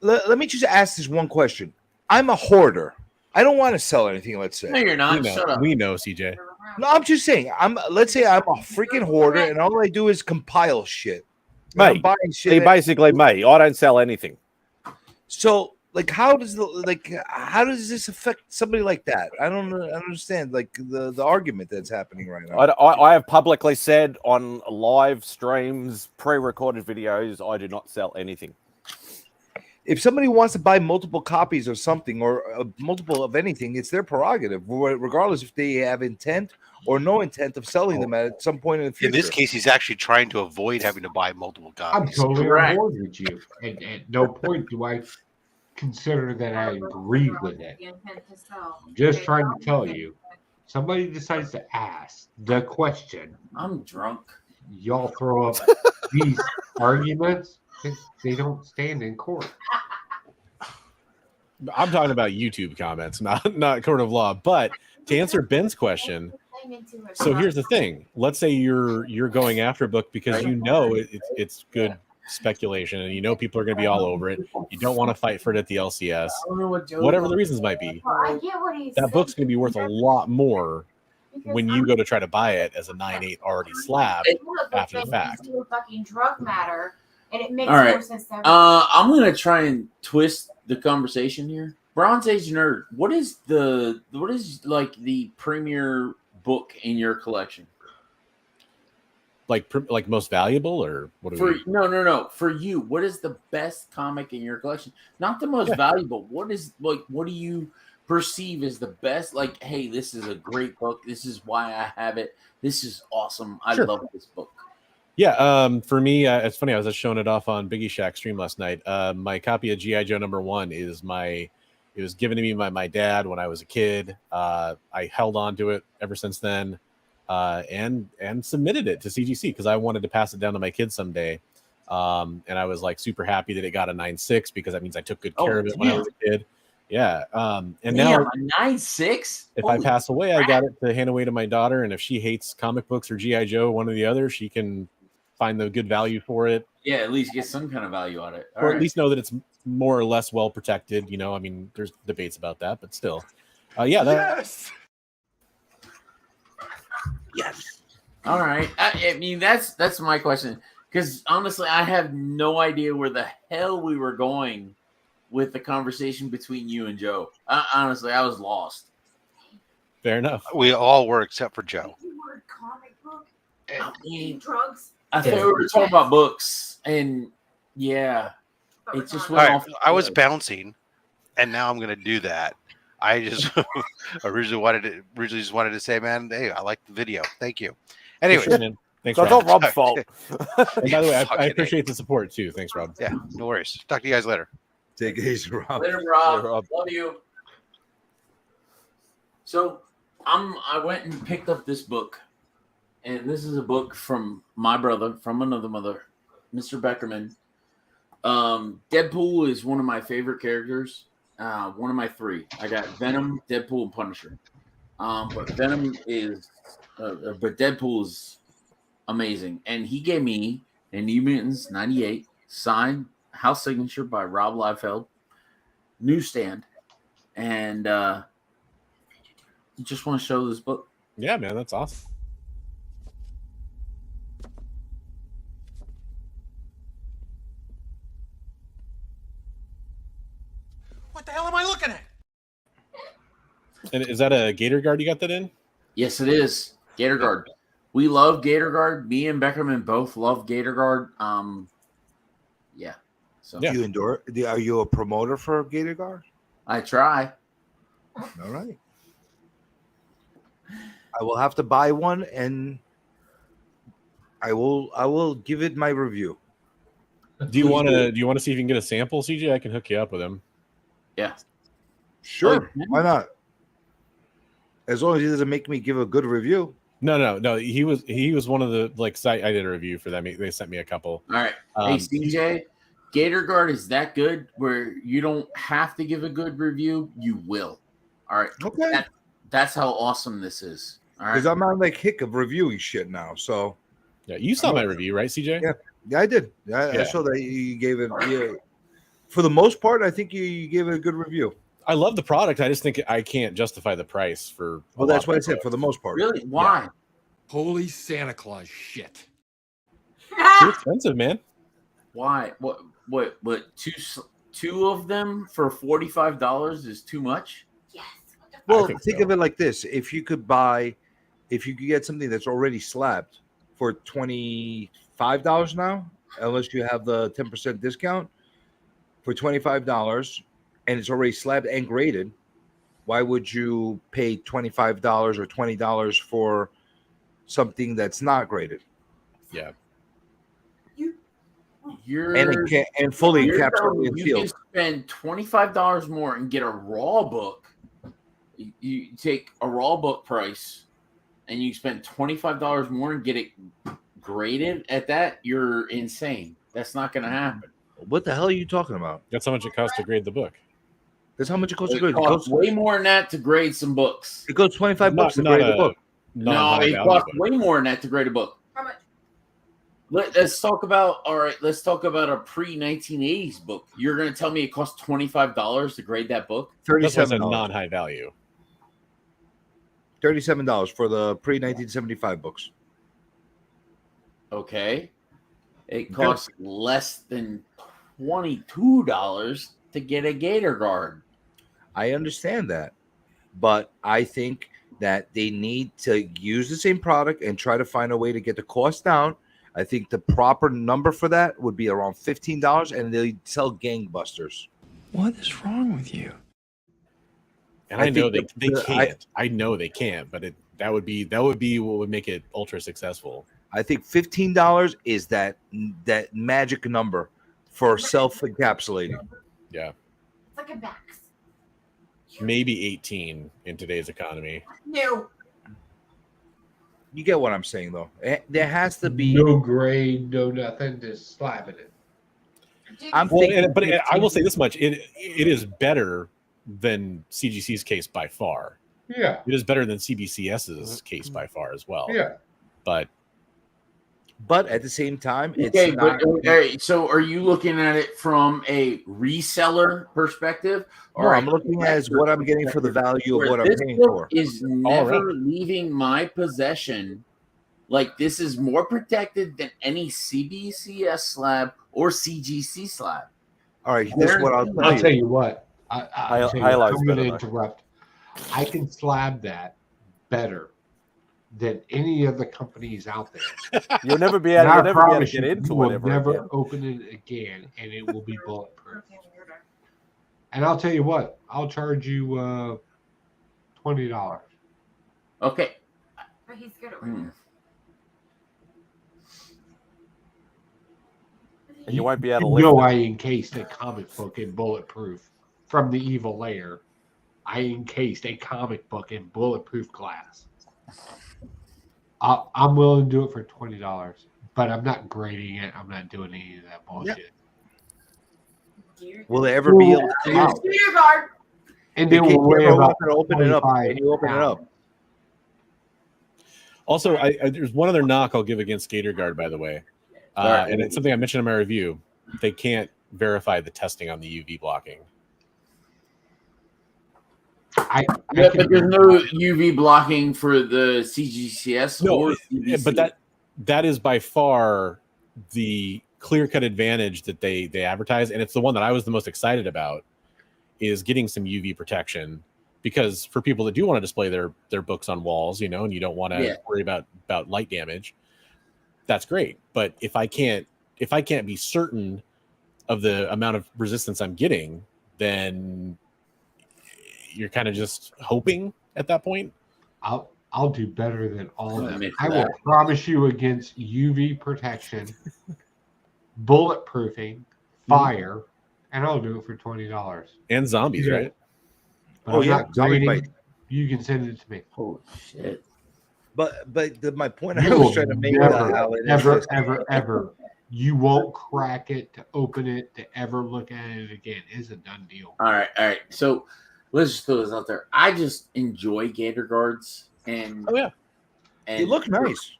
Let me just ask this one question. I'm a hoarder. I don't want to sell anything. Let's say. No, you're not. Shut up. We know, CJ. No, I'm just saying. Let's say I'm a freaking hoarder, and all I do is compile shit. Mate, basically me. I don't sell anything. So, like, how does this affect somebody like that? I don't understand, like, the argument that's happening right now. I have publicly said on live streams, pre-recorded videos, I do not sell anything. If somebody wants to buy multiple copies of something or multiple of anything, it's their prerogative, regardless if they have intent or no intent of selling them at some point in the future. In this case, he's actually trying to avoid having to buy multiple copies. I'm totally on board with you. And at no point do I consider that I agree with it. I'm just trying to tell you, somebody decides to ask the question. I'm drunk. Y'all throw up these arguments. They don't stand in court. I'm talking about YouTube comments, not court of law. But to answer Ben's question, so here's the thing. Let's say you're going after a book because you know it's good speculation and you know people are going to be all over it. You don't want to fight for it at the LCS. Whatever the reasons might be, that book's going to be worth a lot more when you go to try to buy it as a 9.8 already slab after the fact. Fucking drug matter. And it makes All right. more sense to I'm gonna try and twist the conversation here. Bronze Age Nerd, what is like the premier book in your collection? like most valuable, or what do For we? no. For you, what is the best comic in your collection? Not the most valuable. What do you perceive as the best? Like, hey, this is a great book. This is why I have it. This is awesome. I Sure. love this book. Yeah, for me, it's funny. I was just showing it off on Biggie Shack stream last night. My copy of GI Joe #1 is it was given to me by my dad when I was a kid. I held on to it ever since then, and submitted it to CGC because I wanted to pass it down to my kids someday. And I was like super happy that it got a 9.6 because that means I took good care of it when I was a kid. Yeah. And now a 9.6. if I pass away, I got it to hand away to my daughter. And if she hates comic books or GI Joe, one or the other, she can find the good value for it. Yeah, at least get some kind of value on it. Or at least know that it's more or less well protected. You know, I mean, there's debates about that, but still. Yes. All right. I mean, that's my question. Because honestly, I have no idea where the hell we were going with the conversation between you and Joe. Honestly, I was lost. Fair enough. We all were except for Joe. Comic book. I mean, Drugs. I thought we were talking about books, and yeah, it just All went right, off. I was bouncing, and now I'm going to do that. I just originally just wanted to say, man, hey, I like the video. Thank you. Anyways, Sure, man. Thanks, That's Rob. not Rob's fault. And by the way, I Fucking appreciate the support too. Thanks, Rob. Yeah, no worries. Talk to you guys later. Take it easy, Rob. Later, Rob. Love you. So I went and picked up this book, and this is a book from my brother, from another mother, Mr. Beckerman. Deadpool is one of my favorite characters. One of my three. I got Venom, Deadpool, and Punisher. But Deadpool is amazing, and he gave me a New Mutants '98 signed house signature by Rob Liefeld, newsstand, and just want to show this book. Yeah, man, that's awesome. What the hell am I looking at? And is that a Gator Guard you got that in? Yes, it is. Gator Guard. We love Gator Guard. Me and Beckerman both love Gator Guard. Yeah. So You endure? Are you a promoter for Gator Guard? I try. All right. I will have to buy one, and I will give it my review. Do you want to see if you can get a sample, CJ? I can hook you up with him. Yeah. Sure. Why not? As long as he doesn't make me give a good review. No. He was one of the I did a review for them. They sent me a couple. All right. Hey, CJ, Gator Guard is that good where you don't have to give a good review. You will. All right. Okay. That's how awesome this is. All right. Because I'm on hick of reviewing shit now. So yeah, you saw my review, right, CJ? Yeah, I did. I saw that you gave it. Yeah. For the most part, I think you gave it a good review. I love the product. I just think I can't justify the price for. Well, that's what I said. For the most part, really? Why? Yeah. Holy Santa Claus shit! Too expensive, man. Why? What? Two of them for $45 is too much? Well, think of it like this: if you could get something that's already slabbed for $25 now, unless you have the 10% discount, for $25, and it's already slabbed and graded, why would you pay $25 or $20 for something that's not graded? Yeah. And fully you're encapsulated and you sealed. can spend $25 more and get a raw book. You take a raw book price and you spend $25 more and get it graded at that, you're insane. That's not going to happen. What the hell are you talking about? That's how much it costs to grade the book. That's how much it costs to It grade. costs way more than that to grade some books. It goes $25 to grade the book. No, it costs way more than that to grade a book. How much? Let's talk about a pre-1980s book. You're going to tell me it costs $25 to grade that book? That's why it's a $37. non-high value. $37 for the pre-1975 books. Okay. It costs less than $22 to get a Gator Guard. I understand that, but I think that they need to use the same product and try to find a way to get the cost down. I think the proper number for that would be around $15, and they sell gangbusters. What is wrong with you? And I know they think can't. I know they can't, but that would be what would make it ultra successful. I think $15 is that magic number for self-encapsulating. Yeah. It's like a max. Maybe 18 in today's economy. No. You get what I'm saying, though. There has to be no grade, no nothing, just slapping it. I will say this much: it is better than CGC's case by far. Yeah. It is better than CBCS's case by far as well. Yeah. But at the same time, it's Okay, not. but okay, so are you looking at it from a reseller perspective? No, I'm looking at as what I'm getting for the value of what I'm paying for. Is never leaving my possession. Like, this is more protected than any CBCS slab or CGC slab. All right, this is what I'll tell you what. I'm Highlight's going to better, though. interrupt. I can slab that better than any of the companies out there. You'll never be able to get into you will it ever never again. open it again, and it will be bulletproof. And I'll tell you what, I'll charge you $20. Okay. But he's good at it. And you won't be able to You lift know, it. I encased a comic book in bulletproof from the evil layer. I encased a comic book in bulletproof glass. I'm willing to do it for $20, but I'm not grading it. I'm not doing any of that bullshit. Will it ever be able to come out? And then we'll worry about open it up. 25 Can you open it up? Also, there's one other knock I'll give against Gator Guard, by the way, and it's something I mentioned in my review. They can't verify the testing on the UV blocking. But there's no UV blocking for the CGCS. No, or CBC. but that is by far the clear-cut advantage that they advertise, and it's the one that I was the most excited about, is getting some UV protection, because for people that do want to display their books on walls, and you don't want to worry about light damage, that's great. But if I can't be certain of the amount of resistance I'm getting, then you're kind of just hoping at that point. I'll do better than all of them. Admit I to will that. promise you against UV protection, bulletproofing, fire, and I'll do it for $20. And zombies, right? But Oh, I'm yeah, not zombie grading. bite. You can send it to me. Holy shit. But my point You I was will trying to make, never, Alan, is ever, this. ever. You won't crack it to open it to ever look at it again. It's a done deal. All right. So let's just throw this out there. I just enjoy Gator Guards, and They look nice.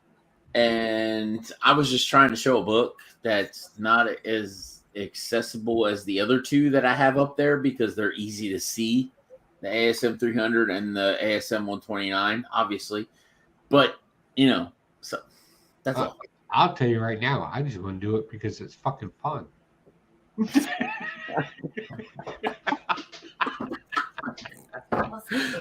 And I was just trying to show a book that's not as accessible as the other two that I have up there, because they're easy to see, the ASM 300 and the ASM 129, obviously. But so that's all. I'll tell you right now, I just want to do it because it's fucking fun.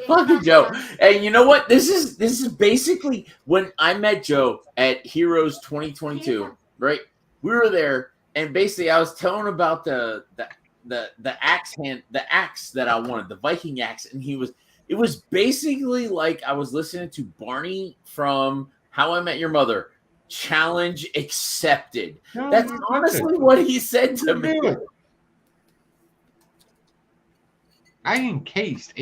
Fucking Joe. And you know what? This is basically when I met Joe at Heroes 2022, right? We were there, and basically I was telling about the axe that I wanted, the Viking axe, and it was basically like I was listening to Barney from How I Met Your Mother. Challenge accepted. No, That's you honestly didn't. what he said to me. Do it. I encased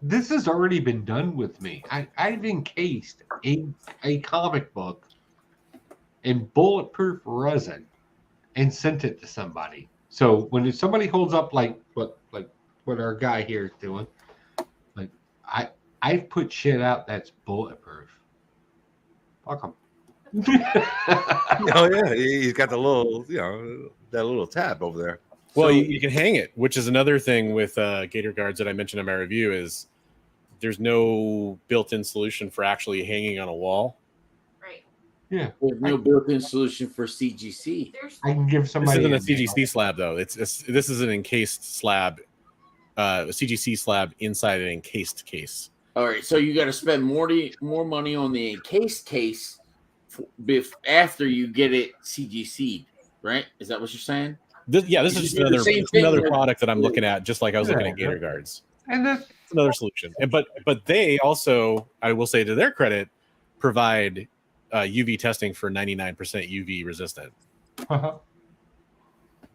this has already been done with me. I've encased a comic book in bulletproof resin and sent it to somebody. So when somebody holds up like what our guy here is doing, like I've put shit out that's bulletproof. Fuck them. Oh yeah, he's got the little, that little tab over there. Well, you can hang it, which is another thing with Gator Guards that I mentioned in my review, is there's no built-in solution for actually hanging on a wall. Right. Yeah. There's no built-in solution for CGC. I can give This somebody isn't a CGC slab, though. This is an encased slab, a CGC slab inside an encased case. All right, so you got to spend more money on the encased case after you get it CGC'd, right? Is that what you're saying? This is You just do the another, same it's thing another with- product that I'm looking at, just like I was looking at Gator Guards. And then It's another solution. But they also, I will say to their credit, provide UV testing for 99% UV resistant.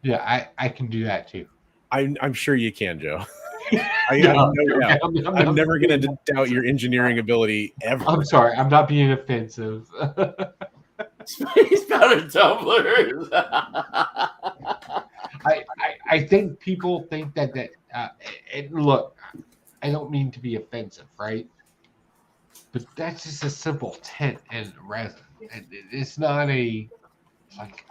Yeah, I can do that too. I'm sure you can, Joe. I No, have no doubt. I'm never going to being- doubt your engineering ability ever. I'm sorry, I'm not being offensive. Space powder tumblers. I think people think that and look, I don't mean to be offensive, right? But that's just a simple tint and resin. It's not like,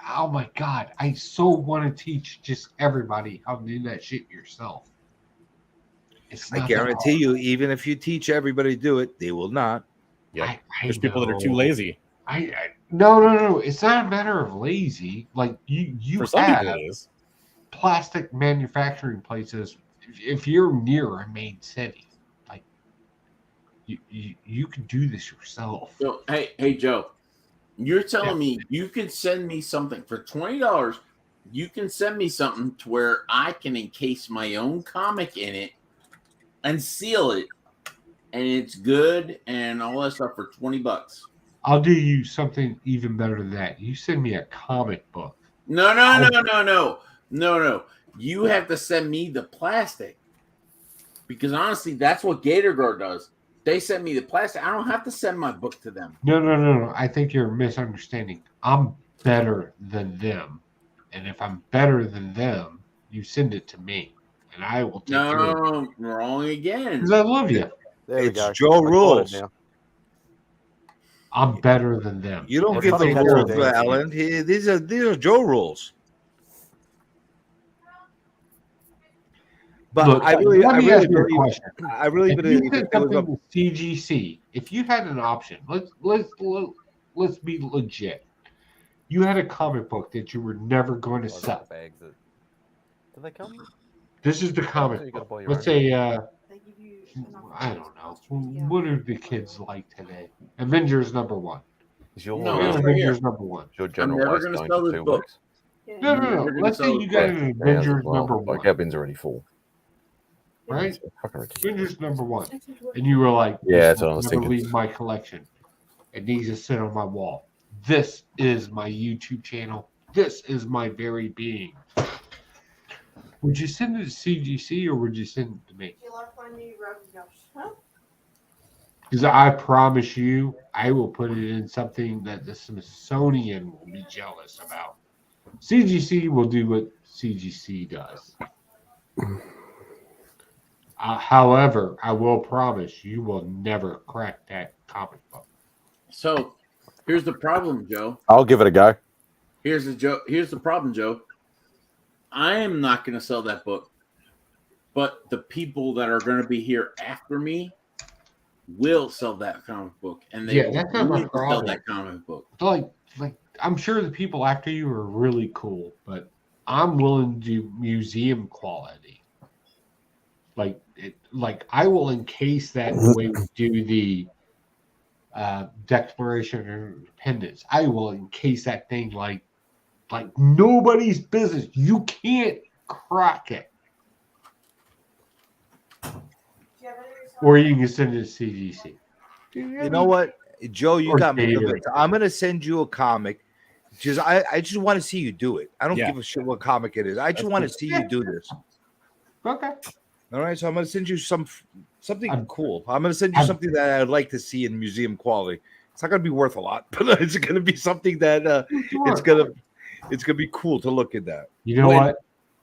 oh my God, I so want to teach just everybody how to do that shit yourself. It's I not that guarantee hard. you, even if you teach everybody to do it, they will not. Yeah, I there's people that are too know. lazy. No. It's not a matter of lazy. Like you For some have people, it is. plastic manufacturing places. If you're near a main city, like you can do this yourself. So, hey, Joe, you're telling me you can send me something for $20. You can send me something to where I can encase my own comic in it and seal it, and it's good and all that stuff for $20. I'll do you something even better than that. You send me a comic book. No. You have to send me the plastic because honestly, that's what Gator Guard does. They send me the plastic. I don't have to send my book to them. No. I think you're misunderstanding. I'm better than them, and if I'm better than them, you send it to me, and I will take care of it. No, wrong again. Because I love you. There we It's go. Joe Recorded rules. now. I'm better than them. You don't It's give funny the how Joe rules, Davis is. Alan. These are Joe rules. But Look, I let really me ask you a believe. question. I really If believe you if said there was a something to CGC, if you had an option, let's be legit. You had a comic book that you were never going to sell. Bags that, do they come? This is the So comic you gotta book. buy your Let's own. say, I don't know. What do the kids like today? Avengers #1. Is your, No, We have it's right here. Avengers #1. is your I'm general never waste going to going sell for this 2 book. weeks? No. Never gonna Let's say sell you this got book. an Ours Avengers as well. #1. Like our bin's already full. Right? It's fucking ridiculous. Avengers #1. And you were like, Yeah, that's this what I will was never thinking. leave my collection. It needs to sit on my wall. This is my YouTube channel. This is my very being. Would you send it to CGC or would you send it to me? Because I promise you, I will put it in something that the Smithsonian will be jealous about. CGC will do what CGC does. However, I will promise you will never crack that comic book. So here's the problem, Joe. I'll give it a go. Here's the problem, Joe. I am not going to sell that book, but the people that are going to be here after me will sell that comic book, and they will that's not my need to sell problem. that comic book. Like I'm sure the people after you are really cool, but I'm willing to do museum quality. Like I will encase that the way we do the Declaration of Independence. I will encase that thing like nobody's business. You can't crack it. Or you can send it to CGC. You know what, Joe? You Or got me Gator. convinced. I'm gonna send you a comic. I just want to see you do it. I don't Yeah. give a shit what comic it is. I just want to see you do this. Okay. All right, so I'm gonna send you something cool. I'm gonna send you something that I'd like to see in museum quality. It's not gonna be worth a lot, but it's gonna be something that it's gonna be cool to look at that. You know what?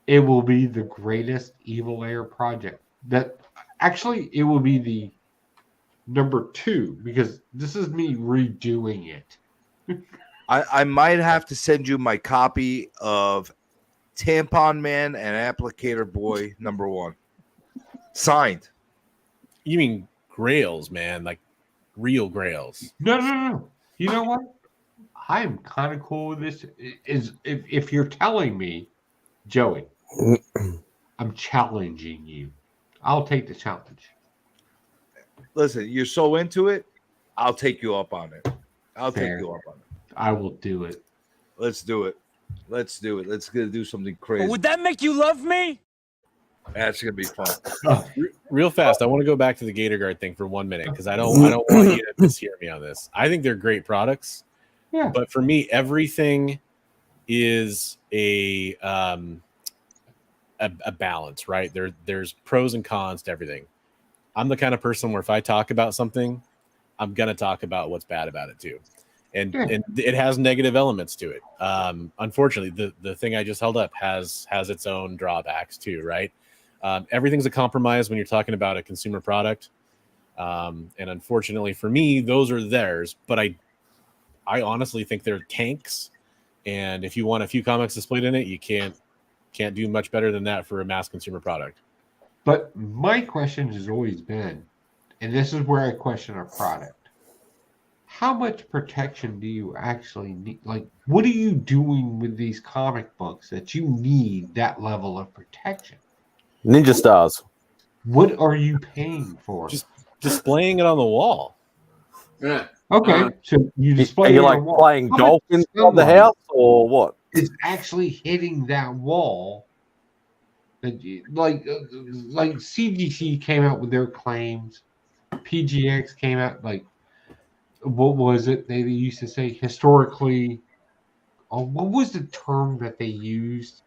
It will be the greatest Evil Air project. That actually it will be the #2 because this is me redoing it. I might have to send you my copy of Tampon Man and Applicator Boy #1. Signed. You mean grails, man? Like real grails? No. You know what? I am kind of cool with this. Is if you're telling me, Joey, I'm challenging you. I'll take the challenge. Listen, you're so into it. I'll take you up on it. I'll Fair. take you up on it. I will do it. Let's do it. Let's do it. Let's go do something crazy. Would that make you love me? That's gonna be fun. Real fast, I want to go back to the Gator Guard thing for 1 minute because I don't want you to mishear me on this. I think they're great products. Yeah. But for me, everything is a balance, right? There's pros and cons to everything. I'm the kind of person where if I talk about something, I'm gonna talk about what's bad about it too. And it has negative elements to it. Unfortunately, the thing I just held up has its own drawbacks too, right? Everything's a compromise when you're talking about a consumer product. And unfortunately for me, those are theirs, but I honestly think they're tanks. And if you want a few comics displayed in it, you can't do much better than that for a mass consumer product. But my question has always been, and this is where I question our product. How much protection do you actually need? Like, what are you doing with these comic books that you need that level of protection? Ninja Stars. What are you paying for? Just displaying it on the wall. Yeah. Okay, so you display Are you it on like the wall. playing How golf much inside the sunlight house or what? is actually hitting that wall? Like CGC came out with their claims. PGX came out like, what was it they used to say historically? Oh, what was the term that they used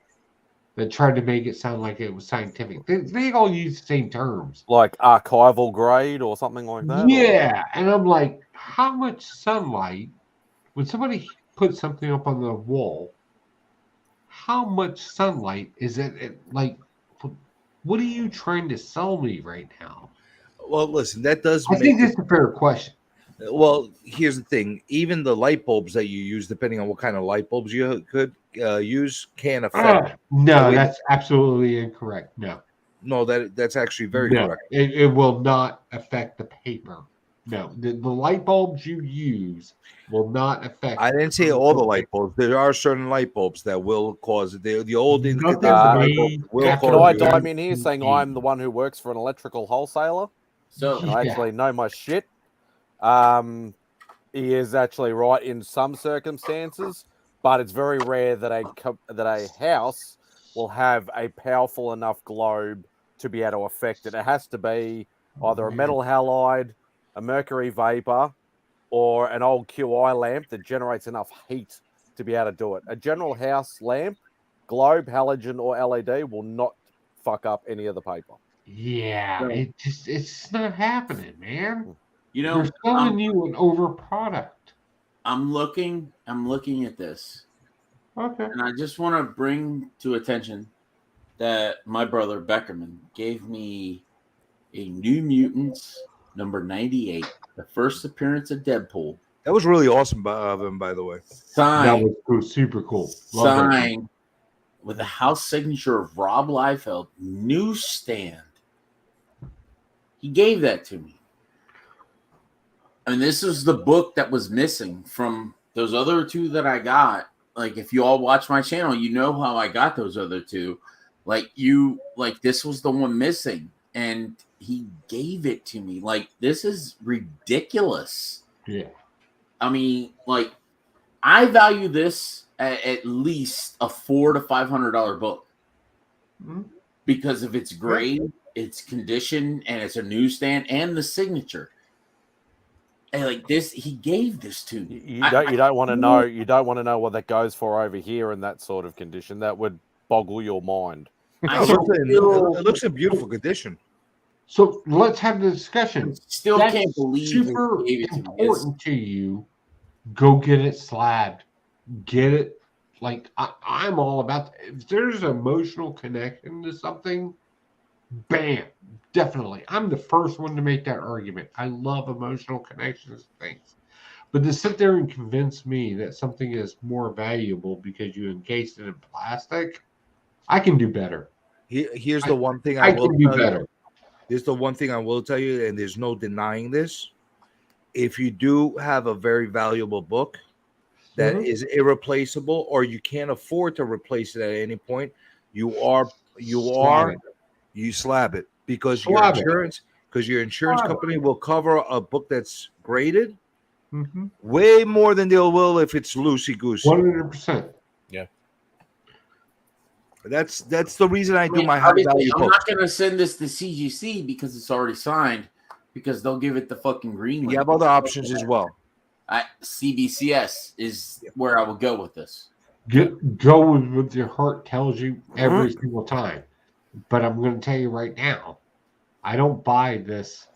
that tried to make it sound like it was scientific? They all use the same terms. Like archival grade or something like that? Yeah, and I'm like, how much sunlight, when somebody puts something up on the wall, how much sunlight is it like, what are you trying to sell me right now? Well, listen, that does I make think that's a fair question. Well, here's the thing. Even the light bulbs that you use, depending on what kind of light bulbs you could use, can affect. No, that's absolutely incorrect. No, that's actually very no, correct. it will not affect the paper. No, the light bulbs you use will not affect. I didn't say all the light bulbs. There are certain light bulbs that will cause it. The old incandescent light bulbs will Can I cause dive in here saying I'm the one who works for an electrical wholesaler? So and I actually know my shit. He is actually right in some circumstances, but it's very rare that a house will have a powerful enough globe to be able to affect it. It has to be either a metal halide, a mercury vapor, or an old QI lamp that generates enough heat to be able to do it. A general house lamp, globe, halogen, or LED will not fuck up any of the paper. Yeah, it's not happening, man. You know, they're selling you an over product. I'm looking at this. Okay. And I just want to bring to attention that my brother Beckerman gave me a New Mutants number 98, the first appearance of Deadpool. That was really awesome of him, by the way. Signed. That was super cool. Love that. Signed with the house signature of Rob Liefeld, newsstand. He gave that to me. And this is the book that was missing from those other two that I got. Like, if you all watch my channel, you know how I got those other two. This was the one missing. And he gave it to me. Like, this is ridiculous. Yeah. I mean, like, I value this at least a $400 to $500 book because of its grade, its condition, and it's a newsstand and the signature. And like this, he gave this to me. You don't want to know. You don't want to know what that goes for over here in that sort of condition. That would boggle your mind. It looks in beautiful condition. So let's have the discussion. Still That's can't believe super he gave it to me. important to you. Go get it slabbed. Get it. Like I'm all about. If there's an emotional connection to something, bam, definitely. I'm the first one to make that argument. I love emotional connections to things. But to sit there and convince me that something is more valuable because you encased it in plastic, I can do better. Here's the one thing I will can do tell you. better. Here's the one thing I will tell you, and there's no denying this. If you do have a very valuable book that is irreplaceable, or you can't afford to replace it at any point, you slab it because your because your insurance Oh. company will cover a book that's graded Mm-hmm. way more than they will if it's loosey goosey. 100%. Yeah. That's the reason I do my high obviously, value I'm books. not gonna send this to CGC because it's already signed, because they'll give it the fucking green light. You have other options as well. CBCS is where I would go with this. Go with what your heart tells you every single time. But I'm going to tell you right now, I don't buy this.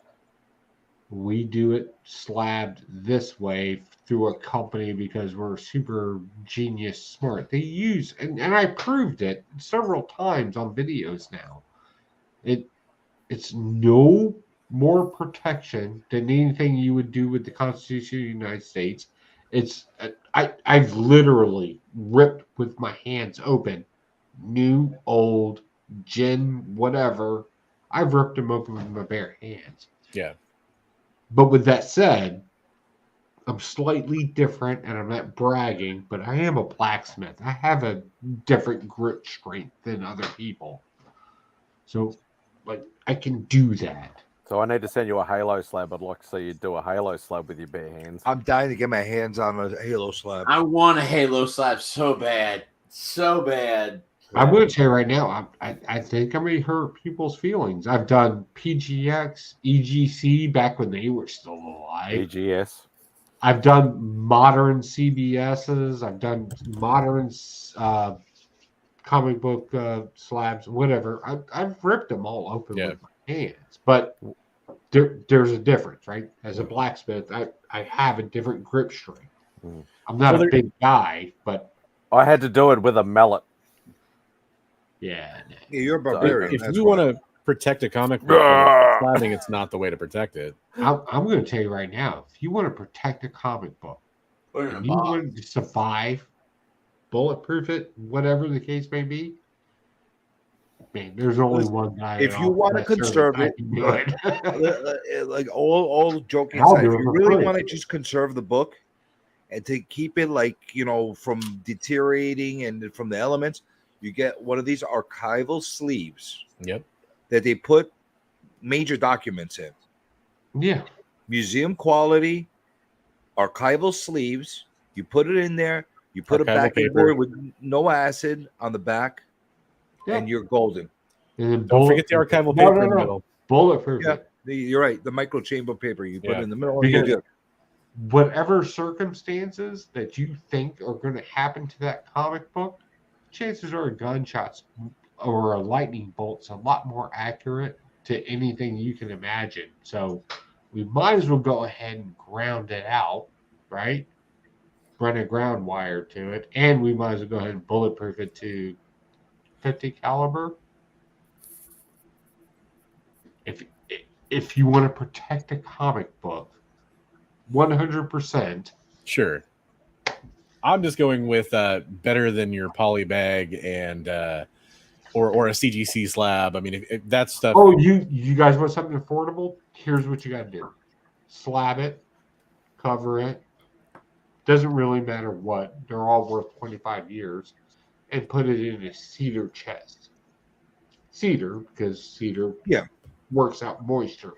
We do it slabbed this way through a company because we're super genius smart. They use, and I proved it several times on videos now. It's no more protection than anything you would do with the Constitution of the United States. It's I've literally ripped with my hands open, new, old, gin, whatever. I've ripped them open with my bare hands. Yeah. But with that said, I'm slightly different, and I'm not bragging, but I am a blacksmith. I have a different grit strength than other people. So, like, I can do that. So I need to send you a Halo slab. I'd like to see you do a Halo slab with your bare hands. I'm dying to get my hands on a Halo slab. I want a Halo slab so bad. So bad. I'm going to tell you right now, I think I may hurt people's feelings. I've done PGX, EGC back when they were still alive. EGS. I've done modern CBSs. I've done modern comic book slabs, whatever. I've ripped them all open with my hands. But there's a difference, right? As a blacksmith, I have a different grip strength. I'm not a big guy, but I had to do it with a mallet. Yeah, you're a barbarian. If you want to protect a comic book, I think it's not the way to protect it. I'm going to tell you right now, if you want to protect a comic book, and you want to survive, bulletproof it, whatever the case may be, man, there's only one guy. If you want to conserve it, like all joking I'll aside, do if it you for really free. want to just conserve the book and to keep it from deteriorating and from the elements, you get one of these archival sleeves. Yep. That they put major documents in. Yeah. Museum quality archival sleeves. You put it in there. You put a Archival backing paper. board with no acid on the back, and you're golden. And then Don't forget the archival paper in the middle. Bulletproof Yeah, it. you're right. The micro chamber paper you put Yeah. in the middle. And you're Because good. whatever circumstances that you think are going to happen to that comic book, chances are gunshots or a lightning bolt's a lot more accurate to anything you can imagine. So we might as well go ahead and ground it out, right? Run a ground wire to it, and we might as well go ahead and bulletproof it to 50 caliber. If you want to protect a comic book, 100%. Sure. I'm just going with better than your poly bag and or a CGC slab. I mean, if that stuff. Oh, you guys want something affordable? Here's what you got to do: slab it, cover it. Doesn't really matter what. They're all worth 25 years, and put it in a cedar chest. Cedar, because cedar works out moisture.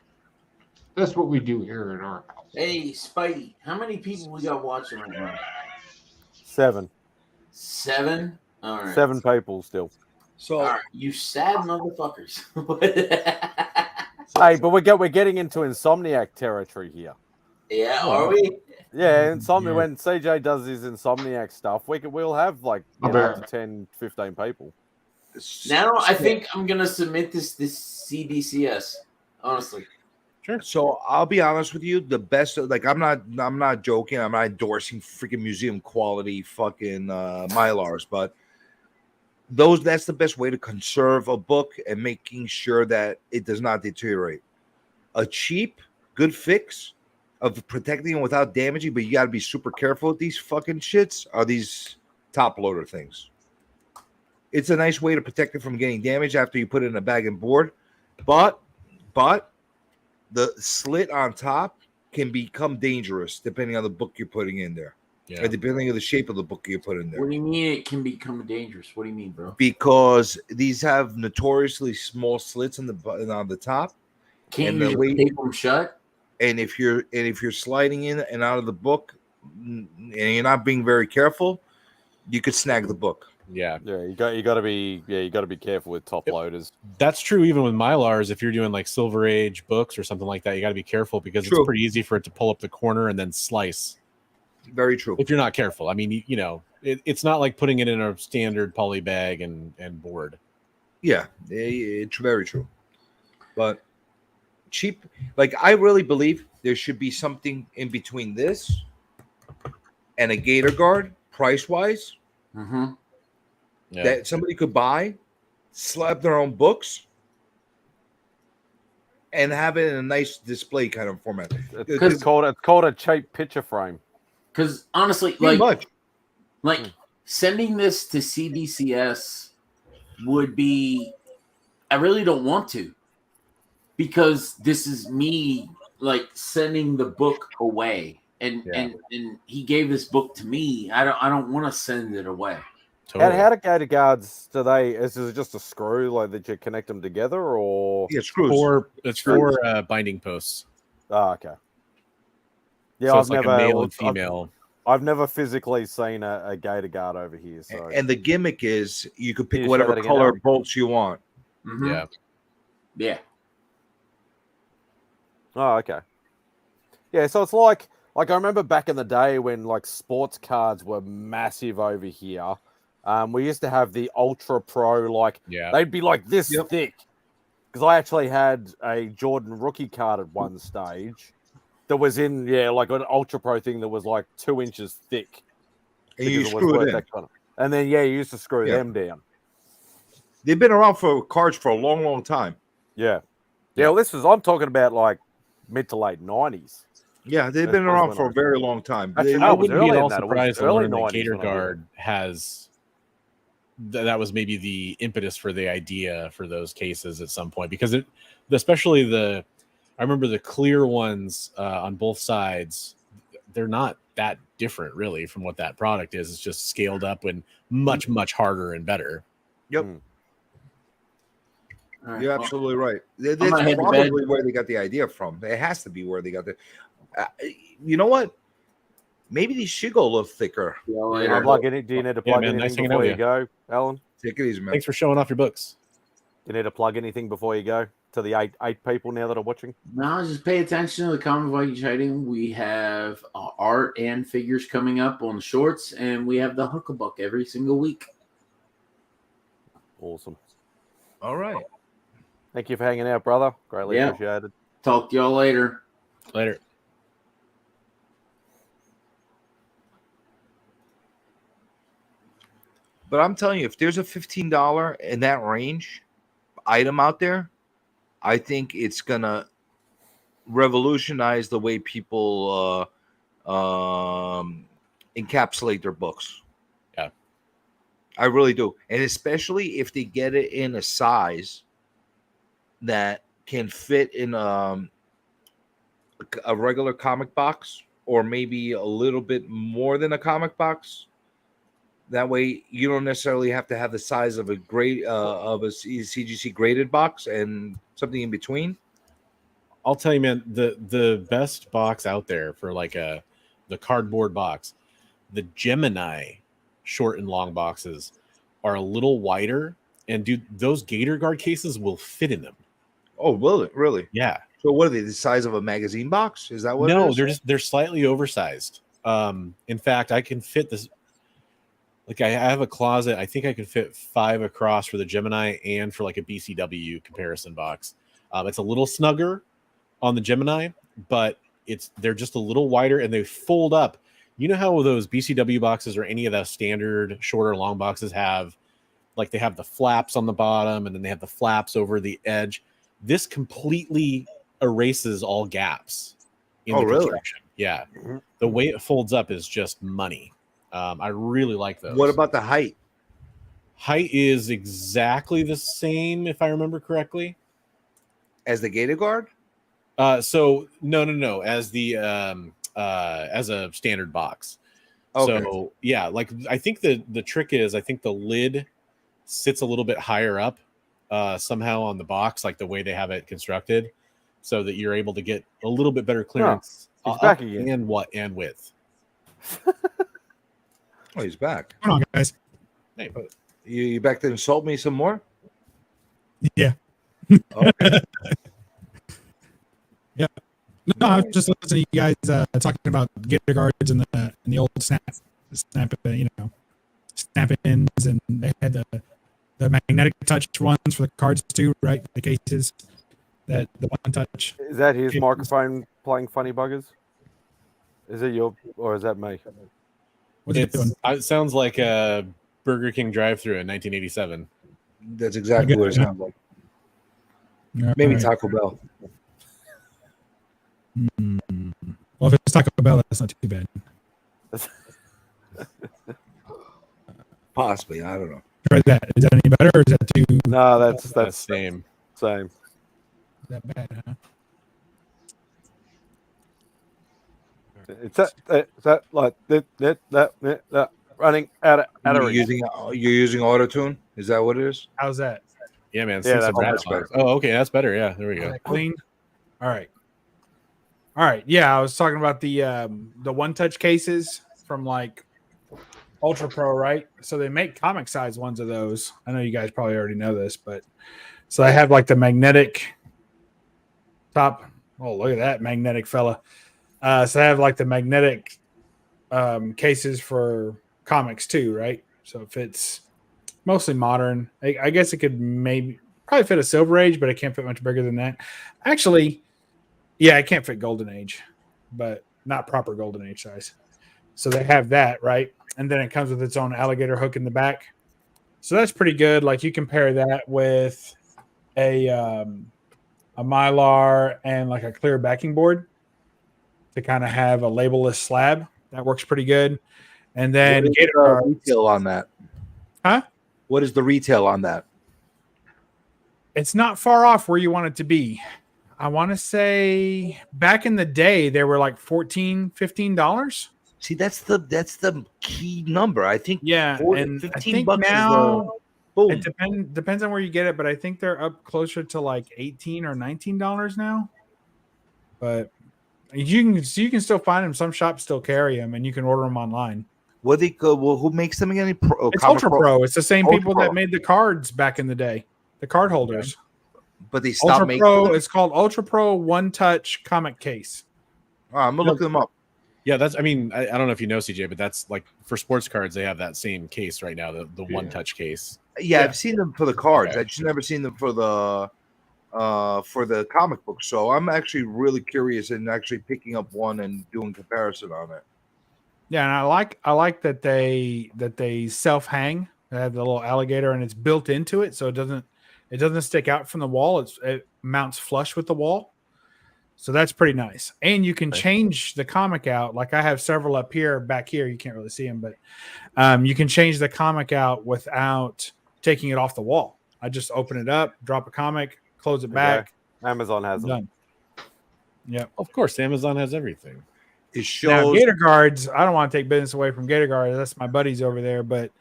That's what we do here in our house. Hey, Spidey, how many people we got watching right now? 7. 7? All right. 7 people still. So, all right, you sad motherfuckers. Hey, but we're getting into Insomniac territory here. Yeah, are we? Yeah, when CJ does his Insomniac stuff, we'll have like up to 10, 15 people. Now I think I'm gonna submit this CBCS. Honestly. Sure. So I'll be honest with you. The best, like I'm not joking. I'm not endorsing freaking museum quality fucking Mylars, but that's the best way to conserve a book and making sure that it does not deteriorate. A cheap, good fix of protecting it without damaging, but you got to be super careful with these fucking shits, are these top loader things. It's a nice way to protect it from getting damaged after you put it in a bag and board, but the slit on top can become dangerous depending on the book you're putting in there. Yeah. Or depending on the shape of the book you put in there. What do you mean it can become dangerous? What do you mean, bro? Because these have notoriously small slits on the top, Can't And you the just way tape them shut? and if you're sliding in and out of the book and you're not being very careful, you could snag the book. Yeah. You got to be careful with top loaders. That's true even with Mylars. If you're doing like Silver Age books or something like that, you got to be careful because True. it's pretty easy for it to pull up the corner and then slice. Very true. If you're not careful. I mean, it's not like putting it in a standard poly bag and board. Yeah, it's very true. But cheap, like I really believe there should be something in between this and a Gator Guard, price wise, that somebody could buy, slap their own books, and have it in a nice display kind of format. It's called a cheap picture frame. Because honestly, Pretty much. like sending this to CBCS would be. I really don't want to, because this is me like sending the book away, and he gave this book to me. I don't want to send it away. And how do Gator Guards is it just a screw like that you connect them together, or screws? It's for binding posts. Oh, okay. Yeah, So I've it's like never a male and female. I've never physically seen a Gator Guard over here. So And the gimmick is you could Can pick you show whatever that again, color Alan? bolts you want. Yeah. Yeah. Oh, okay. Yeah, so it's like I remember back in the day when like sports cards were massive over here. We used to have the Ultra Pro, they'd be like this thick. Because I actually had a Jordan rookie card at one stage that was in like an Ultra Pro thing that was like 2 inches thick. And you because it was screw it worth in. that kind of- And then you used to screw them down. They've been around for cards for a long, long time. Yeah. Yeah, well, I'm talking about like mid to late 90s. Yeah, they've been around for a very long time. Actually, I no, it was wouldn't be at earlier all than that. It was surprised to early learn that 90s Gator when I did it. Guard has that was maybe the impetus for the idea for those cases at some point, because especially I remember the clear ones on both sides, they're not that different really from what that product is. It's just scaled up and much, much harder and better. Yep. Right, You're well, absolutely right. That's I'm gonna head to bed. probably where they got the idea from. It has to be where they got the. You know what? Maybe these should go a little thicker. Do you need to plug anything nice hanging before out you with go, Alan? Take it easy, man. Thanks for showing off your books. Do you need to plug anything before you go to the eight people now that are watching? No, just pay attention to the Common Viking trading. We have art and figures coming up on the shorts, and we have the Hook-a-Buck every single week. Awesome. All right. Thank you for hanging out, brother. Greatly Yeah. appreciated. Talk to y'all later. Later. But I'm telling you, if there's a $15 in that range item out there, I think it's gonna revolutionize the way people encapsulate their books. Yeah, I really do, and especially if they get it in a size that can fit in a regular comic box, or maybe a little bit more than a comic box. That way, you don't necessarily have to have the size of a CGC graded box and something in between. I'll tell you, man, the best box out there for like the cardboard box, the Gemini short and long boxes are a little wider, and dude, those Gator Guard cases will fit in them. Oh, will it really? Yeah. So what are they? The size of a magazine box? Is that what? No, it is? they're slightly oversized. In fact, I can fit this. Like I have a closet. I think I can fit 5 across for the Gemini and for like a BCW comparison box. It's a little snugger on the Gemini, but they're just a little wider and they fold up. You know how those BCW boxes or any of the standard short or long boxes have, like they have the flaps on the bottom and then they have the flaps over the edge. This completely erases all gaps in the construction. Yeah. The way it folds up is just money. I really like those. What about the height? Height is exactly the same, if I remember correctly, as the Gator Guard. So no, as the as a standard box. Okay. So yeah, like I think the trick is I think the lid sits a little bit higher up somehow on the box, like the way they have it constructed. so that you're able to get a little bit better clearance he's back up again. and width. Oh, he's back. Come on, guys. Hey, you back to insult me some more? Yeah. Okay. Yeah. No, I was just listening to you guys talking about Gator guards and the old snap, snap ins, and they had the magnetic touch ones for the cards too, right? The cases that the one touch. Is that his microphone playing funny buggers? Is it your or is that me? It sounds like a Burger King drive-through in 1987. That's exactly what it sounds like. Maybe right. Taco Bell. Well, if it's Taco Bell, that's not too bad. Possibly, I don't know. Try that. Is that any better, or is that too? No, that's same. Same. Is that bad? Huh? It's that like that running out of You're range. using auto-tune? Is that what it is? How's that? Yeah, man. Yeah, Sing some that's rap songs. Oh, okay, that's better. Yeah, there we go. Clean. All right. Yeah, I was talking about the one-touch cases from like Ultra Pro, right? So they make comic size ones of those. I know you guys probably already know this, but so I have like the magnetic top. Oh, look at that magnetic fella. So I have like the magnetic cases for comics too, right? So if it's mostly modern, I guess it could probably fit a Silver Age, but it can't fit much bigger than that. Actually, yeah, it can't fit Golden Age, but not proper Golden Age size. So they have that, right? And then it comes with its own alligator hook in the back. So that's pretty good. Like you compare that with a Mylar and like a clear backing board to kind of have a labelless slab. That works pretty good. And then what is the retail on that? Huh? What is the retail on that? It's not far off where you want it to be. I want to say back in the day they were like $14, $15. See, that's the key number. I think Yeah, 40, and I 15 think bucks now boom. it depends on where you get it, but I think they're up closer to like $18 or $19 now. But you can still find them. Some shops still carry them, and you can order them online. What they go? Well, who makes them again? It's Ultra Pro. It's the same Ultra people Pro. that made the cards back in the day, the card holders. But they stopped Ultra making Pro. them? It's called Ultra Pro One Touch Comic Case. Oh, I'm gonna look them up. Yeah, I don't know if you know, CJ, but that's like for sports cards, they have that same case right now, the one touch case. Yeah, I've seen them for the cards. Okay. I've just never seen them for the comic book. So I'm actually really curious in actually picking up one and doing comparison on it. Yeah, and I like that they self hang. They have the little alligator, and it's built into it, so it doesn't stick out from the wall. It mounts flush with the wall, so that's pretty nice. And you can change the comic out. Like I have several back here. You can't really see them, but you can change the comic out without taking it off the wall. I just open it up, drop a comic, close it back. Amazon has them. Yeah, of course, Amazon has everything. It shows now, Gator Guards. I don't want to take business away from Gator Guards. That's my buddies over there, but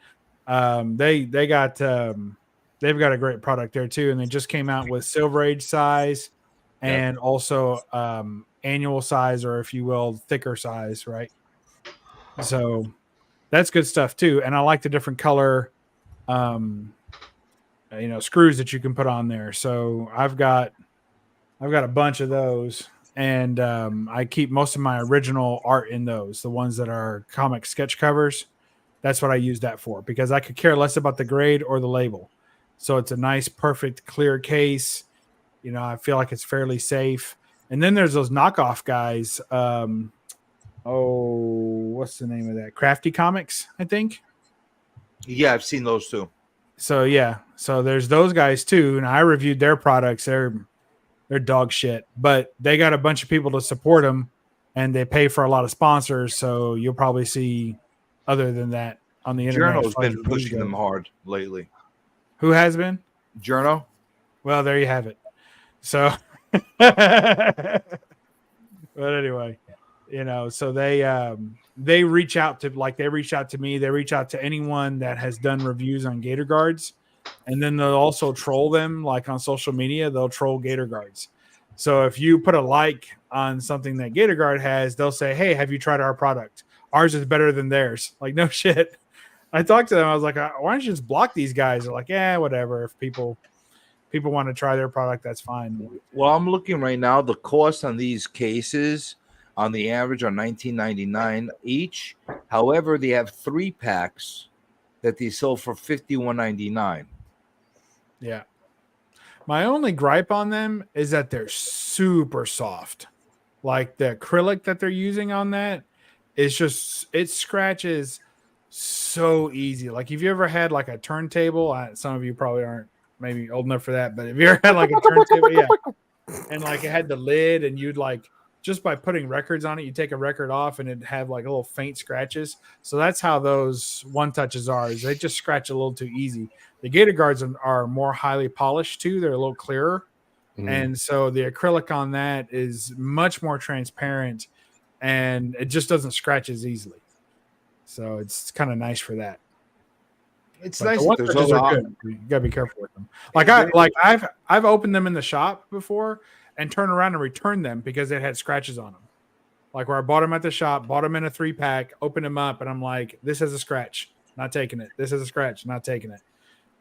they've got a great product there too, and they just came out with Silver Age size and also annual size, or if you will, thicker size, right? So that's good stuff too. And I like the different color, screws that you can put on there. So I've got a bunch of those. And I keep most of my original art in those, the ones that are comic sketch covers. That's what I use that for, because I could care less about the grade or the label. So it's a nice, perfect, clear case. I feel like it's fairly safe. And then there's those knockoff guys. What's the name of that? Crafty Comics, I think. Yeah, I've seen those too. So yeah, so there's those guys too, and I reviewed their products. They're dog shit, but they got a bunch of people to support them, and they pay for a lot of sponsors. So you'll probably see, other than that, on the internet. Journo's been pushing them hard lately. Who has been? Journo. Well, there you have it. So, but anyway, so they reach out to me. They reach out to anyone that has done reviews on Gator Guards. And then they'll also troll them, like on social media. They'll troll Gator Guards. So if you put a like on something that Gator Guard has, they'll say, "Hey, have you tried our product? Ours is better than theirs." Like, no shit. I talked to them. I was like, "Why don't you just block these guys?" They're like, "Yeah, whatever. If people want to try their product, that's fine." Well, I'm looking right now. The cost on these cases, on the average, are $19.99 each. However, they have 3 packs that they sell for $51.99. Yeah. My only gripe on them is that they're super soft. Like the acrylic that they're using on that is just, it scratches so easy. Like, if you ever had like a turntable, some of you probably aren't maybe old enough for that, but if you ever had like a turntable, yeah, and like it had the lid, and you'd like, just by putting records on it, you take a record off and it'd have like little faint scratches. So that's how those one touches are, is they just scratch a little too easy. The Gator Guards are more highly polished too. They're a little clearer. And so the acrylic on that is much more transparent, and it just doesn't scratch as easily. So it's kind of nice for that. It's But nice the that there's one-touches other are good. You gotta be careful with them. I've opened them in the shop before and turned around and returned them because they had scratches on them. Like, where I bought them at the shop, bought them in a 3-pack, opened them up, and I'm like, "This has a scratch, not taking it. This has a scratch, not taking it,"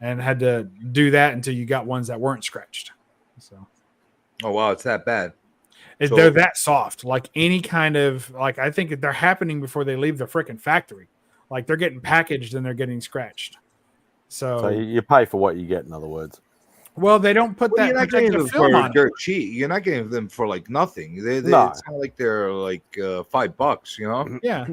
and had to do that until you got ones that weren't scratched. So, oh wow, it's that bad. they're that soft. Like, any kind of, like, I think they're happening before they leave the freaking factory. Like, they're getting packaged and they're getting scratched. So you pay for what you get, in other words. Well, they don't put that You're not getting them protective film on for it. dirt cheap. You're not getting them for like nothing. No. It's not like they're like $5, you know? Yeah.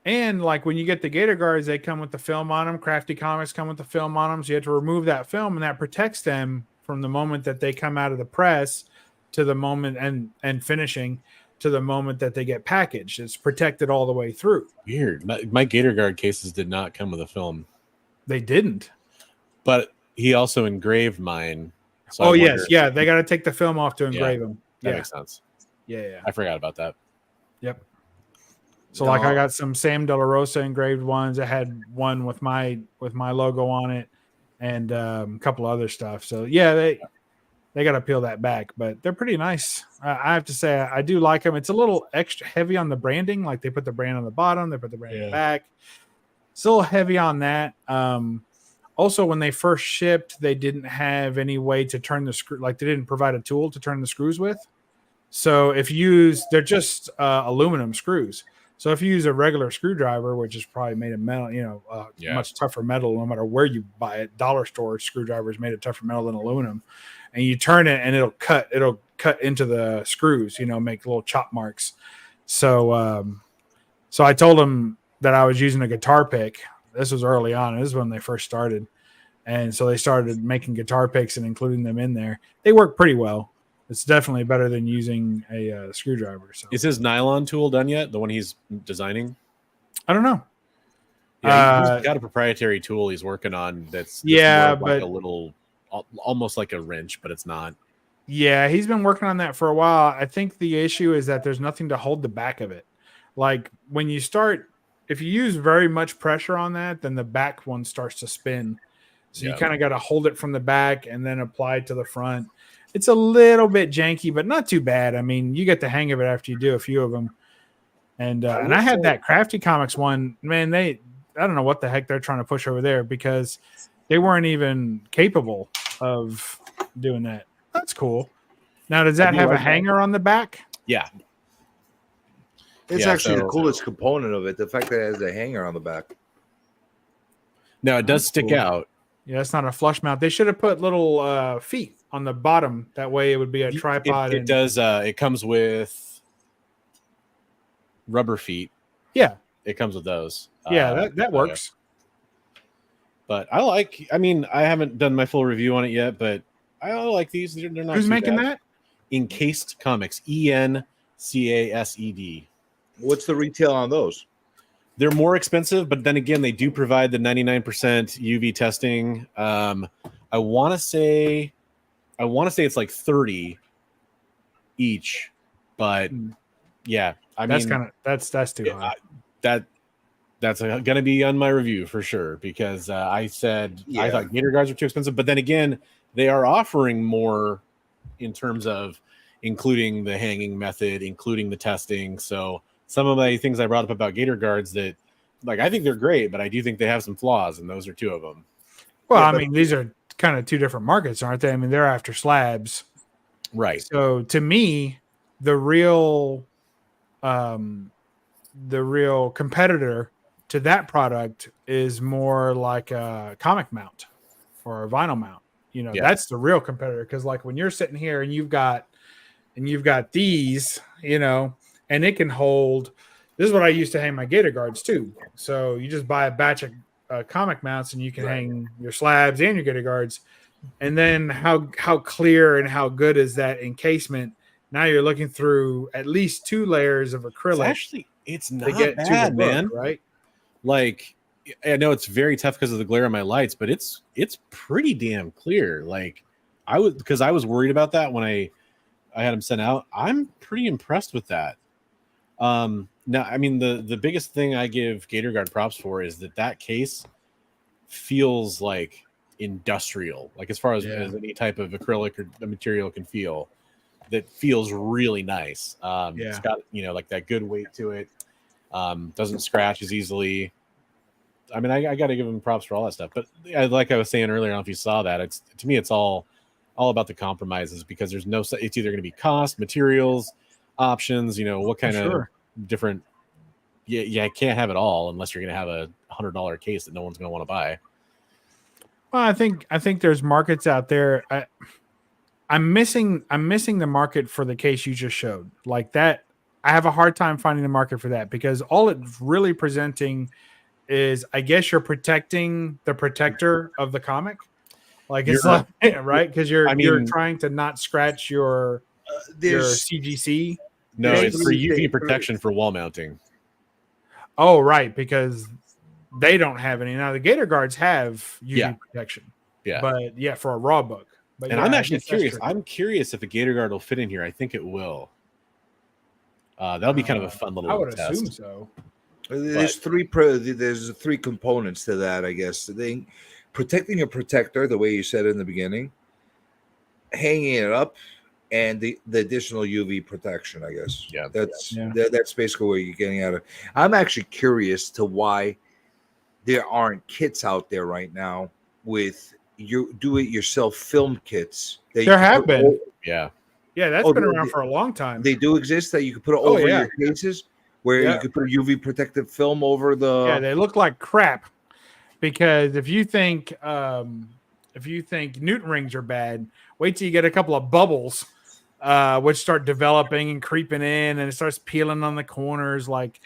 And like, when you get the Gator Guards, they come with the film on them. Crafty Comics come with the film on them. So you have to remove that film, and that protects them from the moment that they come out of the press to the moment and finishing to the moment that they get packaged. It's protected all the way through. Weird. My Gator Guard cases did not come with a film. They didn't. But he also engraved mine. So Oh, yes. Yeah. They got to take the film off to Yeah, engrave them. that Yeah. makes sense. Yeah. I forgot about that. Yep. So like, I got some Sam De La Rosa engraved ones. I had one with my logo on it, and a couple other stuff. So yeah, they got to peel that back, but they're pretty nice. I have to say, I do like them. It's a little extra heavy on the branding. Like, they put the brand on the bottom, they put the brand in the back. It's a little heavy on that. Also, when they first shipped, they didn't have any way to turn the screw. Like, they didn't provide a tool to turn the screws with. So if you use, they're just aluminum screws. So if you use a regular screwdriver, which is probably made of metal, much tougher metal, no matter where you buy it, dollar store screwdriver is made of tougher metal than aluminum, and you turn it and it'll cut into the screws, make little chop marks. So, so I told them that I was using a guitar pick. This was early on. This is when they first started. And so they started making guitar picks and including them in there. They work pretty well. It's definitely better than using a screwdriver. So, is his nylon tool done yet? The one he's designing? I don't know. Yeah, he's got a proprietary tool he's working on. That's but like a little, almost like a wrench, but it's not. Yeah, he's been working on that for a while. I think the issue is that there's nothing to hold the back of it. Like, when you start, if you use very much pressure on that, then the back one starts to spin. So you kind of got to hold it from the back and then apply it to the front. It's a little bit janky, but not too bad. I mean, you get the hang of it after you do a few of them. And I had that Crafty Comics one. Man, I don't know what the heck they're trying to push over there, because they weren't even capable of doing that. That's cool. Now, does that have a hanger on the back? Yeah. It's actually the coolest component of it, the fact that it has a hanger on the back. Now, it does stick out. Yeah, it's not a flush mount. They should have put little feet on the bottom. That way it would be a tripod. It does. It comes with rubber feet. Yeah. It comes with those. Yeah, that works. But I haven't done my full review on it yet, but I like these. They're not. Who's making bad. that? Encased Comics. ENCASED. What's the retail on those? They're more expensive, but then again, they do provide the 99% UV testing. I want to say it's like 30 each, but yeah, that's too high. That's going to be on my review for sure, because I thought Gator Guards were too expensive, but then again, they are offering more in terms of including the hanging method, including the testing. So some of the things I brought up about Gator guards that, like, I think they're great, but I do think they have some flaws, and those are two of them. Well, I mean, these are kind of two different markets, aren't they? I mean, they're after slabs. Right. So to me, the real competitor to that product is more like a comic mount or a vinyl mount. You know, that's the real competitor. Because like when you're sitting here and you've got these, you know, and it can hold. This is what I used to hang my Gator guards too. So you just buy a batch of comic mounts and you can hang your slabs and your Gator guards. And then how clear and how good is that encasement? Now you're looking through at least 2 layers of acrylic. It's not bad, man. Right? Like, I know it's very tough because of the glare of my lights, but it's pretty damn clear. Like, I was worried about that when I had them sent out. I'm pretty impressed with that. Now, I mean, the biggest thing I give Gator Guard props for is that case feels like industrial, like as far as any type of acrylic or the material can feel. That feels really nice. It's got, you know, like that good weight to it. Doesn't scratch as easily. I mean, I got to give them props for all that stuff. But like I was saying earlier, I don't know if you saw that. To me, it's all about the compromises, because there's no. It's either going to be cost, materials, options. You know, what kind of different. Yeah, I can't have it all unless you're going to have a $100 case that no one's going to want to buy. Well, I think there's markets out there. I'm missing the market for the case you just showed. Like that, I have a hard time finding the market for that, because all it's really presenting is, I guess, you're protecting the protector of the comic. Like it's like, right, because you're trying to not scratch your CGC. No, it's for UV protection for wall mounting. Oh, right, because they don't have any. Now the Gator guards have UV protection. Yeah, but for a raw book. But and I'm actually curious. I'm curious if the Gator guard will fit in here. I think it will. That'll be kind of a fun little. I would test. assume so. There's three components to that, I guess. Protecting a protector, the way you said in the beginning, hanging it up, and the additional UV protection, I guess. Yeah, that's basically what you're getting out of. I'm actually curious to why there aren't kits out there right now with do-it-yourself film kits. There have been. Yeah, that's been around for a long time. They do exist that you can put over your cases, where you could put a UV protective film over the. Yeah, they look like crap, because if you think Newton rings are bad, wait till you get a couple of bubbles, which start developing and creeping in, and it starts peeling on the corners. Like,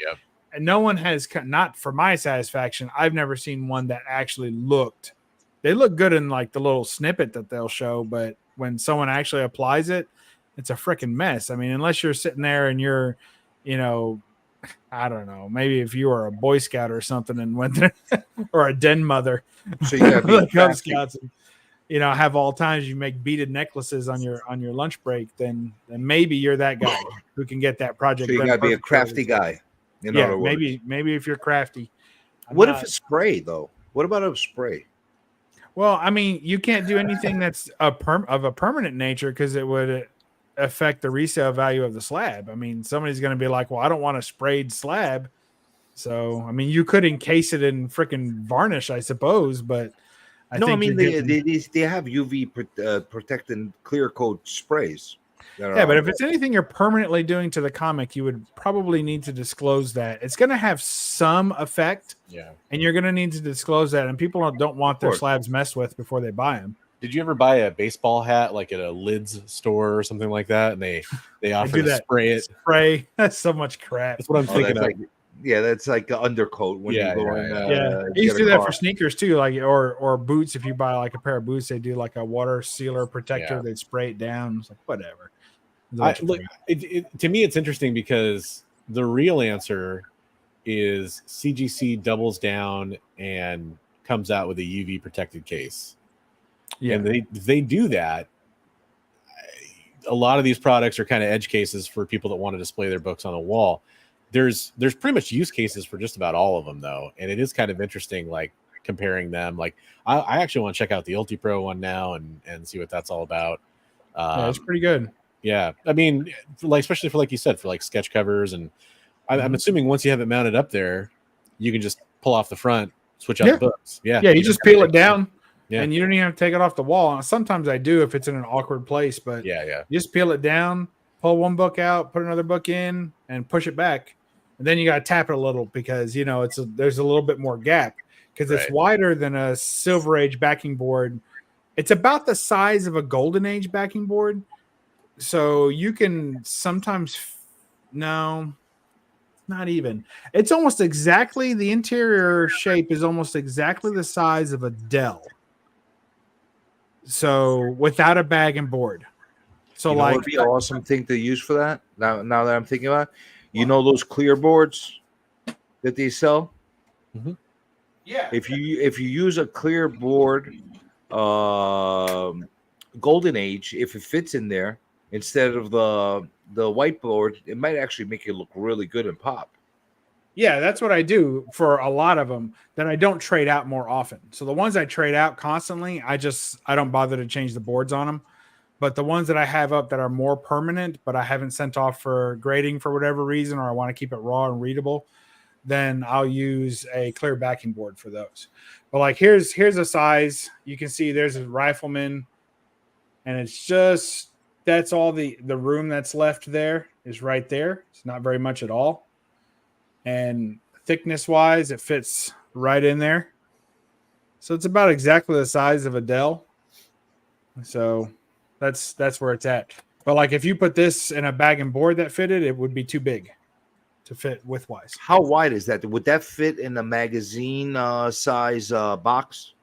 and no one has, not for my satisfaction, I've never seen one that actually looked. They look good in like the little snippet that they'll show, but when someone actually applies it, it's a freaking mess. I mean, unless you're sitting there and you're, you know, I don't know, maybe if you were a Boy Scout or something and went there, or a den mother, so you got the Cub Scouts, and, you know, have all times you make beaded necklaces on your lunch break, then maybe you're that guy who can get that project. So you got to be a crafty guy. In other words. maybe if you're crafty. What if it's spray though? What about a spray? Well, I mean, you can't do anything that's of a permanent nature, because it would affect the resale value of the slab. I mean, somebody's going to be like, well, I don't want a sprayed slab. So, I mean, you could encase it in freaking varnish, I suppose, but they have UV protecting clear coat sprays. But if it's anything you're permanently doing to the comic, you would probably need to disclose that. It's going to have some effect. Yeah. And you're going to need to disclose that. And people don't want their slabs messed with before they buy them. Did you ever buy a baseball hat like at a lids store or something like that, and they offer to spray it? Spray. That's so much crap. That's what I'm thinking of. That's like the undercoat when you go in. They used to do that for sneakers too, like or boots. If you buy like a pair of boots, they do like a water sealer protector. They'd spray it down. It's like whatever. To me, it's interesting because the real answer is CGC doubles down and comes out with a UV protected case. Yeah, and they do that. A lot of these products are kind of edge cases for people that want to display their books on a wall. There's pretty much use cases for just about all of them though, and it is kind of interesting, like comparing them. Like I actually want to check out the UltiPro one now and see what that's all about. It's pretty good. Yeah, I mean, like especially for like you said, for like sketch covers, and I'm assuming once you have it mounted up there, you can just pull off the front, switch out the books. Yeah, yeah. You just peel it down, Yeah. and you don't even have to take it off the wall. And sometimes I do if it's in an awkward place, but yeah. you just peel it down, pull one book out, put another book in, and push it back. And then you got to tap it a little because there's a little bit more gap because it's Right. wider than a Silver Age backing board. It's about the size of a Golden Age backing board. So you can sometimes, no, not even. It's almost exactly, the interior shape is almost exactly the size of a Dell. So without a bag and board. So You know like, what would be an awesome thing to use for that? Now that I'm thinking about it, you know those clear boards that they sell? Yeah. If you use a clear board, Golden Age, if it fits in there instead of the whiteboard, it might actually make it look really good and pop. yeah, that's what I do for a lot of them that I don't trade out more often. So the ones I trade out constantly, I don't bother to change the boards on them. But the ones that I have up that are more permanent, but I haven't sent off for grading for whatever reason, or I want to keep it raw and readable, then I'll use a clear backing board for those. But like here's a size. You can see there's a Rifleman, and it's just that's all the room that's left there is right there. It's not very much at all. And thickness wise, it fits right in there. So it's about exactly the size of a Dell. So that's where it's at. But like if you put this in a bag and board that fitted, it would be too big to fit widthwise. How wide is that? Would that fit in a magazine size box?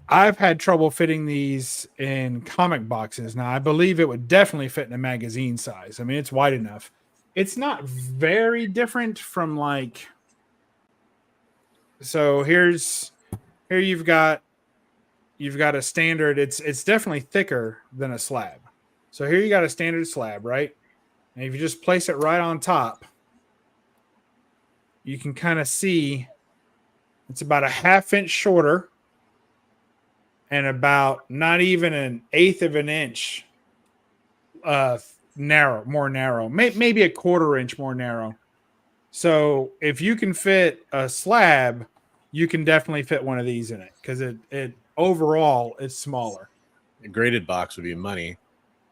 I've had trouble fitting these in comic boxes. Now I believe it would definitely fit in a magazine size. I mean, it's wide enough. It's not very different from like. So here you've got a standard. It's definitely thicker than a slab. So here you got a standard slab, right? And if you just place it right on top, you can kind of see it's about a half-inch shorter and about not even an eighth of an inch more narrow, maybe a quarter inch more narrow. So if you can fit a slab, you can definitely fit one of these in it because it overall is smaller. A graded box would be money.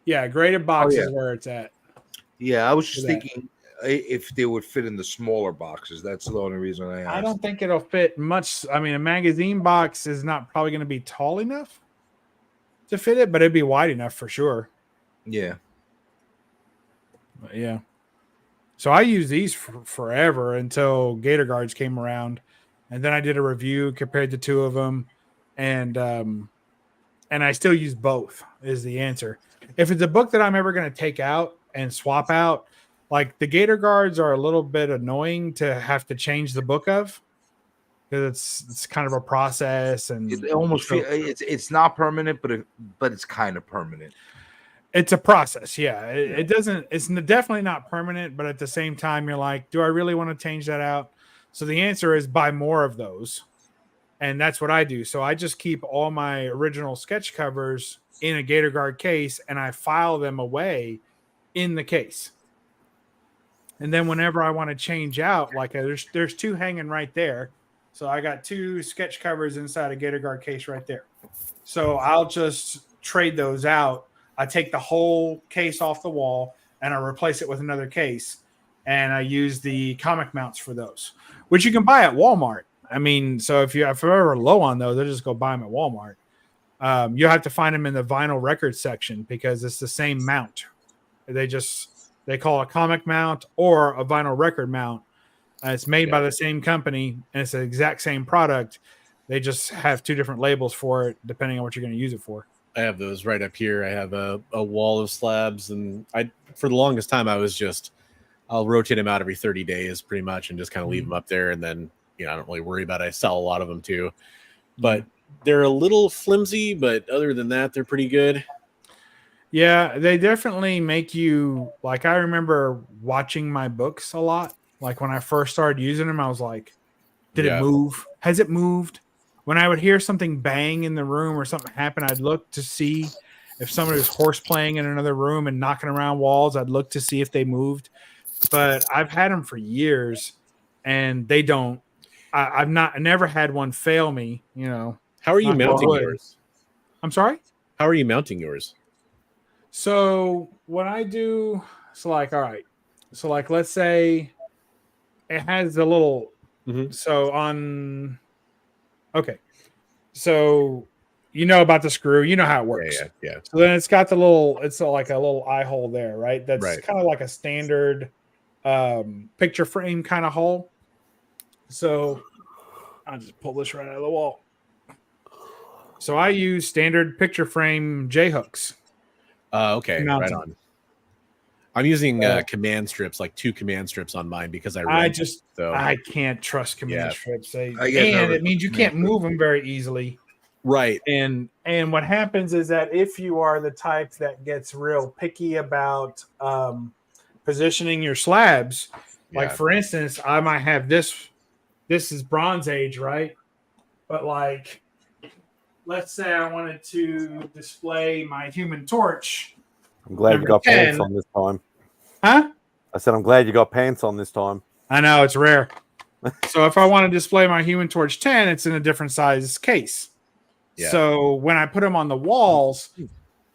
Yeah, graded box is where it's at. Yeah, I was just For that. thinking if they would fit in the smaller boxes. That's the only reason I asked. I don't think it'll fit much. I mean, a magazine box is not probably going to be tall enough to fit it, but it'd be wide enough for sure. Yeah. But yeah. So I used these for forever until Gator Guards came around, and then I did a review, compared the two of them, and I still use both. Is the answer. If it's a book that I'm ever going to take out and swap out, like the Gator Guards are a little bit annoying to have to change the book of because it's kind of a process, and It almost it's not permanent, but it's kind of permanent. It's a process. Yeah. It doesn't, it's definitely not permanent, but at the same time, you're like, do I really want to change that out? So the answer is buy more of those. And that's what I do. So I just keep all my original sketch covers in a Gator Guard case and I file them away in the case. And then whenever I want to change out, like there's two hanging right there. So I got two sketch covers inside a Gator Guard case right there. So I'll just trade those out. I take the whole case off the wall and I replace it with another case. And I use the comic mounts for those, which you can buy at Walmart. I mean, so if you're ever low on those, they'll just go buy them at Walmart. You'll have to find them in the vinyl record section because it's the same mount. They call it a comic mount or a vinyl record mount. It's made by the same company and it's the exact same product. They just have two different labels for it depending on what you're going to use it for. I have those right up here. I have a wall of slabs, and for the longest time I'll rotate them out every 30 days pretty much and just kind of leave them up there, and then I don't really worry about it. I sell a lot of them too, but they're a little flimsy, but other than that they're pretty good. Yeah, they definitely make you, like, I remember watching my books a lot. Like when I first started using them, I was like, did it move? Has it moved? When I would hear something bang in the room or something happen, I'd look to see. If somebody was horse playing in another room and knocking around walls, I'd look to see if they moved. But I've had them for years, and they don't. I never had one fail me. You know. How are you knock on mounting wood. yours? I'm sorry. How are you mounting yours? So what I do, all right. So let's say it has a little. So okay. So you know about the screw, you know how it works. Yeah. So then it's got it's like a little eye hole there, right? That's Right. kind of like a standard picture frame kind of hole. So I'll just pull this right out of the wall. So I use standard picture frame J hooks. Okay, right on. I'm using command strips, like 2 command strips on mine because I can't trust command strips. And it means you can't move them very easily. Right. And what happens is that if you are the type that gets real picky about positioning your slabs, like for instance, I might have this is Bronze Age, right? But like, let's say I wanted to display my Human Torch. I'm glad you got pants on this time. Huh? I said I'm glad you got pants on this time. I know, it's rare. So if I want to display my Human Torch 10, it's in a different size case. Yeah. So when I put them on the walls,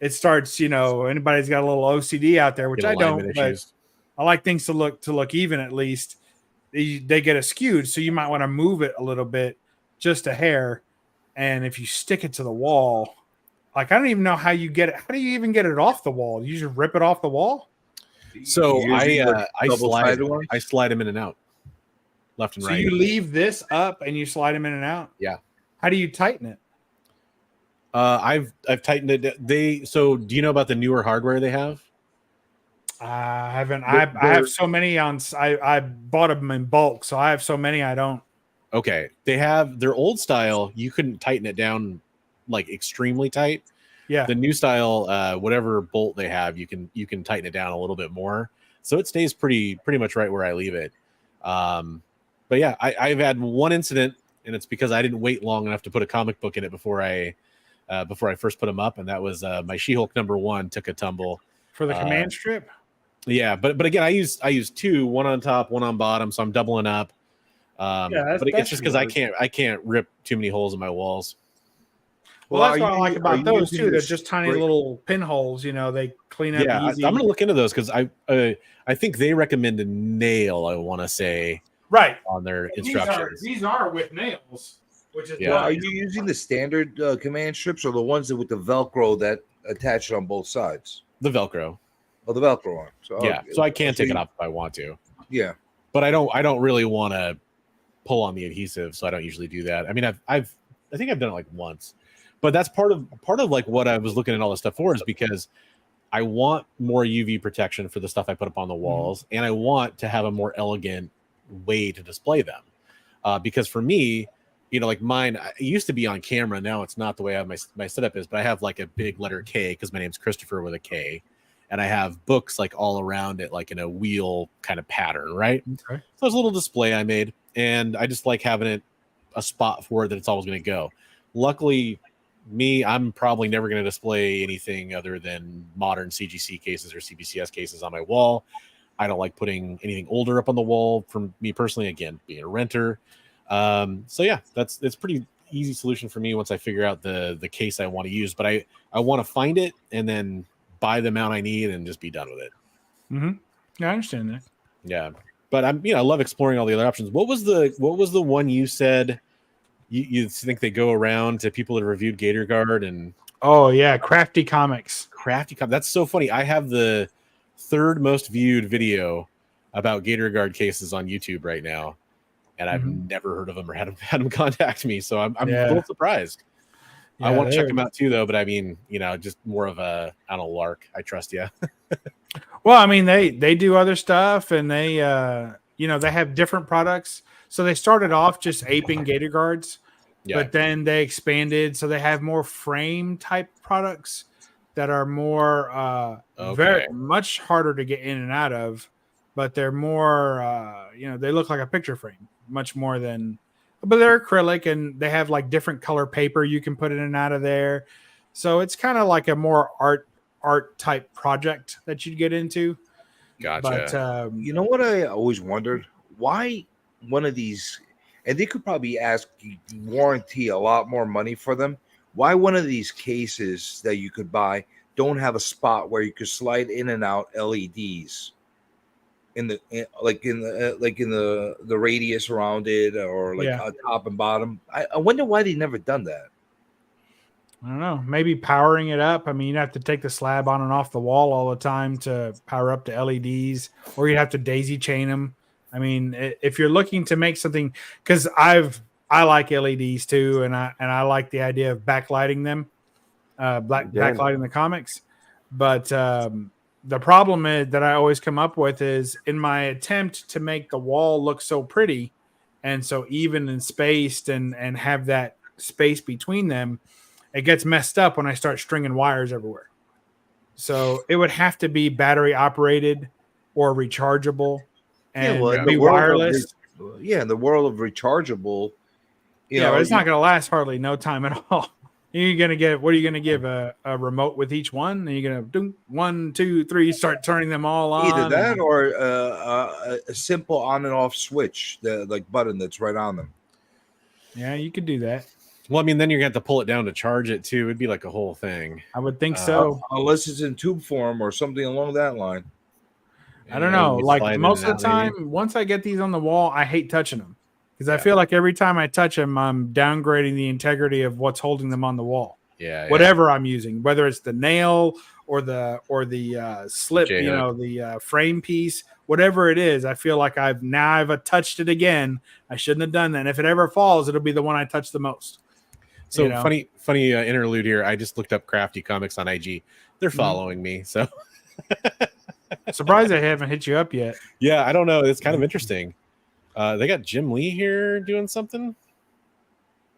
it starts, anybody's got a little OCD out there, which I don't, but I like things to look even at least. They get skewed, so you might want to move it a little bit, just a hair. And if you stick it to the wall, like I don't even know how you get it. How do you even get it off the wall? You just rip it off the wall? So I slide them in and out, left and right. So you leave this up and you slide them in and out? Yeah. How do you tighten it? I've tightened it. So do you know about the newer hardware they have? I haven't. I have so many on. I bought them in bulk, so I have so many I don't. Okay, they have their old style. You couldn't tighten it down like extremely tight. Yeah. The new style, whatever bolt they have, you can tighten it down a little bit more, so it stays pretty much right where I leave it. But yeah, I've had one incident, and it's because I didn't wait long enough to put a comic book in it before I first put them up, and that was my She-Hulk #1 took a tumble for the command strip. Yeah, but again, I use 2, one on top, one on bottom, so I'm doubling up. But it's just because I can't rip too many holes in my walls. Well, that's what I like about those too. They're just tiny little pinholes. They clean up easy. I'm gonna look into those because I think they recommend a nail. I want to say right on their instructions. These are with nails, which is Are you using the standard command strips or the ones with the Velcro that attach it on both sides? The Velcro. Oh, the Velcro one. So so I can take it off if I want to. Yeah, but I don't really want to pull on the adhesive, so I don't usually do that. I mean, I think I've done it like once, but that's part of like what I was looking at all this stuff for is because I want more UV protection for the stuff I put up on the walls, and I want to have a more elegant way to display them. Because for me, like mine, it used to be on camera. Now it's not the way I have my setup is, but I have like a big letter K because my name's Christopher with a K. And I have books like all around it, like in a wheel kind of pattern, right? Okay. So there's a little display I made, and I just like having it a spot for it that it's always going to go. Luckily, I'm probably never going to display anything other than modern CGC cases or CBCS cases on my wall. I don't like putting anything older up on the wall. From me personally, again, being a renter. So yeah, it's pretty easy solution for me once I figure out the case I want to use. But I want to find it and then buy the amount I need and just be done with it. Mm-hmm. Yeah, I understand that. Yeah, but I love exploring all the other options. What was the one you said you think they go around to people that reviewed Gator Guard and? Oh yeah, Crafty Comics. That's so funny. I have the 3rd most viewed video about Gator Guard cases on YouTube right now, and I've never heard of them or had them contact me. So I'm a little surprised. Yeah, I want to check them out too, though. But I mean, just more of a lark. I trust you. Well, I mean, they do other stuff, and they they have different products. So they started off just aping Gator Guards, but then they expanded. So they have more frame type products that are more very much harder to get in and out of, but they're more they look like a picture frame much more than. But they're acrylic, and they have like different color paper you can put in and out of there. So it's kind of like a more art type project that you'd get into. Gotcha. But you know what I always wondered? Why one of these, and they could probably warranty a lot more money for them. Why one of these cases that you could buy don't have a spot where you could slide in and out LEDs in the radius around it, or like Yeah. top and bottom? I wonder why they never done that. I don't know, maybe powering it up. I mean, you'd have to take the slab on and off the wall all the time to power up the LEDs, or you'd have to daisy chain them. I mean, if you're looking to make something, because I like LEDs too, and I like the idea of backlighting them, backlighting the comics. But the problem is that I always come up with is, in my attempt to make the wall look so pretty and so even and spaced and have that space between them, it gets messed up when I start stringing wires everywhere. So it would have to be battery operated or rechargeable and be wireless. In the world of rechargeable, but it's not going to last hardly no time at all. You're going to get, what are you going to give, a remote with each one? And you're going to do 1, 2, 3, start turning them all on. Either that or a simple on and off switch, the like button that's right on them. Yeah, you could do that. Well, I mean, then you're going to have to pull it down to charge it too. It'd be like a whole thing. I would think so. Unless it's in tube form or something along that line. I don't know. Like most of the time, once I get these on the wall, I hate touching them because I feel like every time I touch them, I'm downgrading the integrity of what's holding them on the wall. Yeah. Whatever I'm using, whether it's the nail or the slip, J-hook. the frame piece, whatever it is, I feel like I've touched it again. I shouldn't have done that. And if it ever falls, it'll be the one I touch the most. So funny interlude here. I just looked up Crafty Comics on IG. They're following me. So surprised I haven't hit you up yet. Yeah, I don't know. It's kind of interesting. They got Jim Lee here doing something.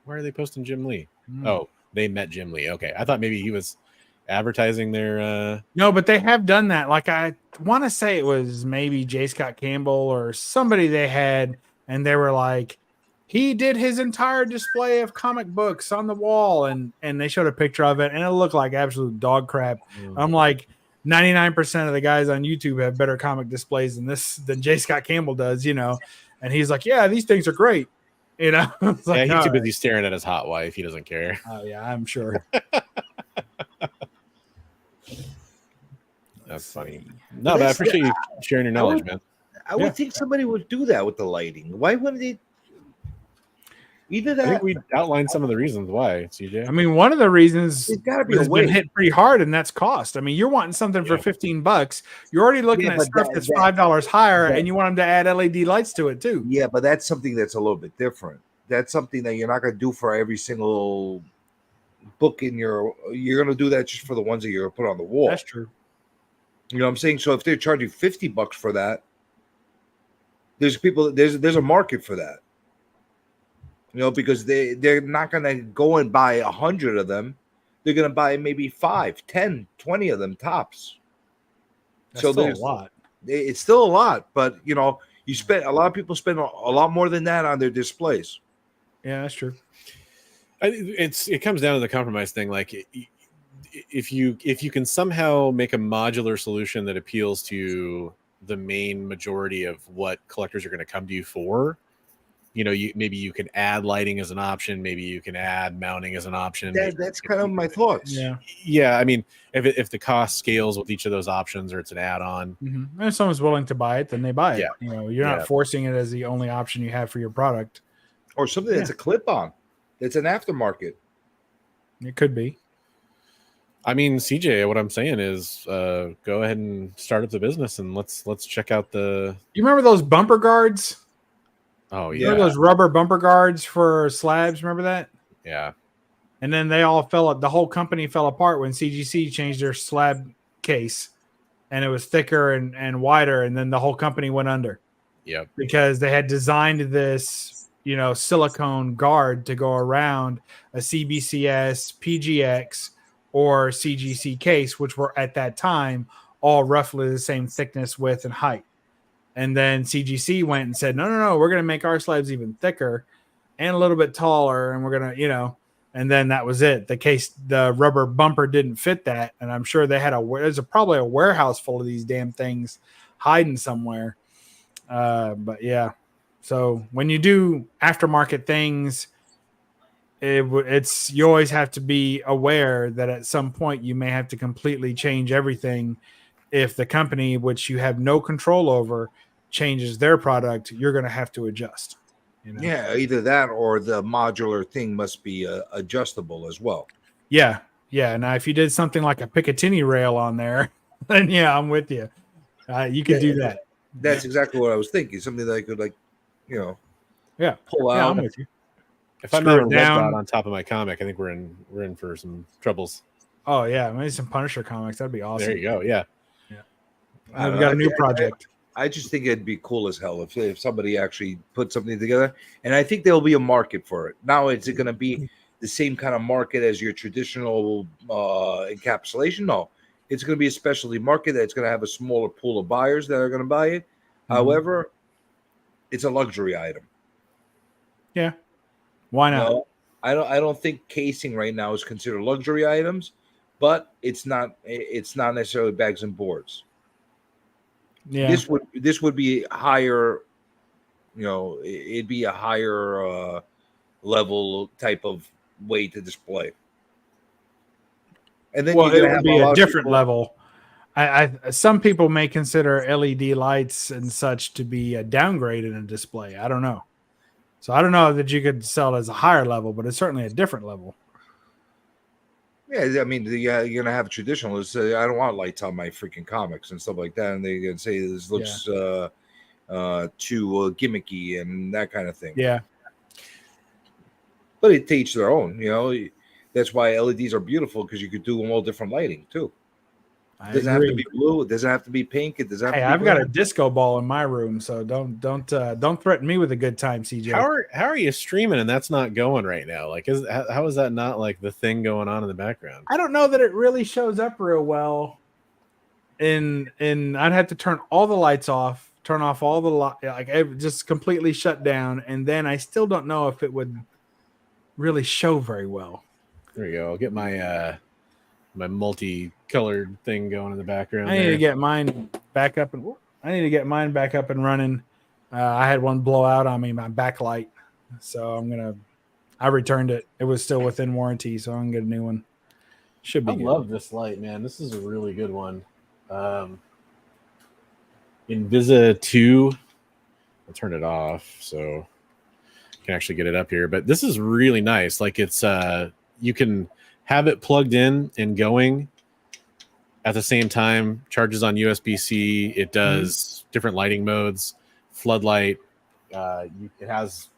Why are they posting Jim Lee? Oh, they met Jim Lee. Okay, I thought maybe he was advertising their. No, but they have done that. Like I want to say it was maybe J. Scott Campbell or somebody they had, and they were like, he did his entire display of comic books on the wall, and they showed a picture of it, and it looked like absolute dog crap. I'm like, 99% of the guys on YouTube have better comic displays than J. Scott Campbell does, And he's like, yeah, these things are great, It's like, he's too busy staring at his hot wife. He doesn't care. Oh yeah, I'm sure. That's funny. No, but I appreciate you sharing your knowledge, man. I would think somebody would do that with the lighting. Why wouldn't they? Either that. I think we outlined some of the reasons why, CJ. I mean, one of the reasons it's got to be has been hit pretty hard, and that's cost. I mean, you're wanting something for $15. You're already looking at stuff that's $5 higher, and you want them to add LED lights to it too. Yeah, but that's something that's a little bit different. That's something that you're not going to do for every single book in your. You're going to do that just for the ones that you're going to put on the wall. That's true. You know what I'm saying? So if they're charging $50 for that, there's a market for that. Because they're not going to go and buy 100 of them. They're going to buy maybe 5, 10, 20 of them tops. That's so still there's a lot. It's still a lot, but you spend a lot of people spend a lot more than that on their displays. Yeah, that's true. It comes down to the compromise thing. Like if you can somehow make a modular solution that appeals to the main majority of what collectors are going to come to you for. Maybe you can add lighting as an option. Maybe you can add mounting as an option. That's kind of my thoughts. Yeah. I mean, if the cost scales with each of those options, or it's an add-on, And if someone's willing to buy it, then they buy it. Yeah. You're not forcing it as the only option you have for your product, or something that's a clip-on. It's an aftermarket. It could be. I mean, CJ, what I'm saying is, go ahead and start up the business, and let's check out the. You remember those bumper guards? Oh yeah, remember those rubber bumper guards for slabs? Remember that? Yeah. And then they all the whole company fell apart when CGC changed their slab case, and it was thicker and wider, and then the whole company went under. Yep. Because they had designed this, silicone guard to go around a CBCS, PGX, or CGC case, which were at that time all roughly the same thickness, width, and height. And then CGC went and said, no, we're going to make our slabs even thicker and a little bit taller. And we're going to, and then that was it. The rubber bumper didn't fit that, and I'm sure they had probably a warehouse full of these damn things hiding somewhere. But yeah, so when you do aftermarket things, you always have to be aware that at some point you may have to completely change everything. If the company, which you have no control over, changes their product, you're going to have to adjust. You know? Yeah, either that or the modular thing must be adjustable as well. Yeah. Now, if you did something like a Picatinny rail on there, then yeah, I'm with you. You could do that. That's exactly what I was thinking. Something that I could, pull out. I'm with you. If I Screw mount it a red down. dot on top of my comic, I think we're in for some troubles. Oh yeah, maybe some Punisher comics. That'd be awesome. There you go. Yeah. We got a new project. I just think it'd be cool as hell if somebody actually put something together, and I think there'll be a market for it. Now, is it going to be the same kind of market as your traditional encapsulation? No, it's going to be a specialty market that's going to have a smaller pool of buyers that are going to buy it. However, it's a luxury item. Yeah, why not? No, I don't think casing right now is considered luxury items, but it's not necessarily bags and boards. Yeah, this would be higher, it'd be a higher level type of way to display. And then it would be a different level. Some people may consider LED lights and such to be a downgrade in a display. I don't know. So I don't know that you could sell it as a higher level, but it's certainly a different level. Yeah, I mean, you're gonna have traditionalists say, "I don't want lights on my freaking comics and stuff like that," and they can say this looks too gimmicky and that kind of thing. Yeah, but it to each their own. That's why LEDs are beautiful, because you could do them all different lighting too. It doesn't have to be blue. It doesn't have to be pink. It doesn't have to be I've got a green. disco ball in my room, so don't threaten me with a good time, CJ. How are you streaming and that's not going right now? Like, how is that not like the thing going on in the background? I don't know that it really shows up real well. And I'd have to turn all the lights off, turn off all the just completely shut down, and then I still don't know if it would really show very well. There you go. I'll get my my multicolored thing going in the background. I need to get mine back up and running. I had one blow out on me, my backlight, so I returned it. It was still within warranty, so I'm gonna get a new one. Should be. I love this light, man. This is a really good one. Invisa 2. I'll turn it off so I can actually get it up here. But this is really nice. Like, it's you can have it plugged in and going at the same time. Charges on USB-C. It does different lighting modes, floodlight. It has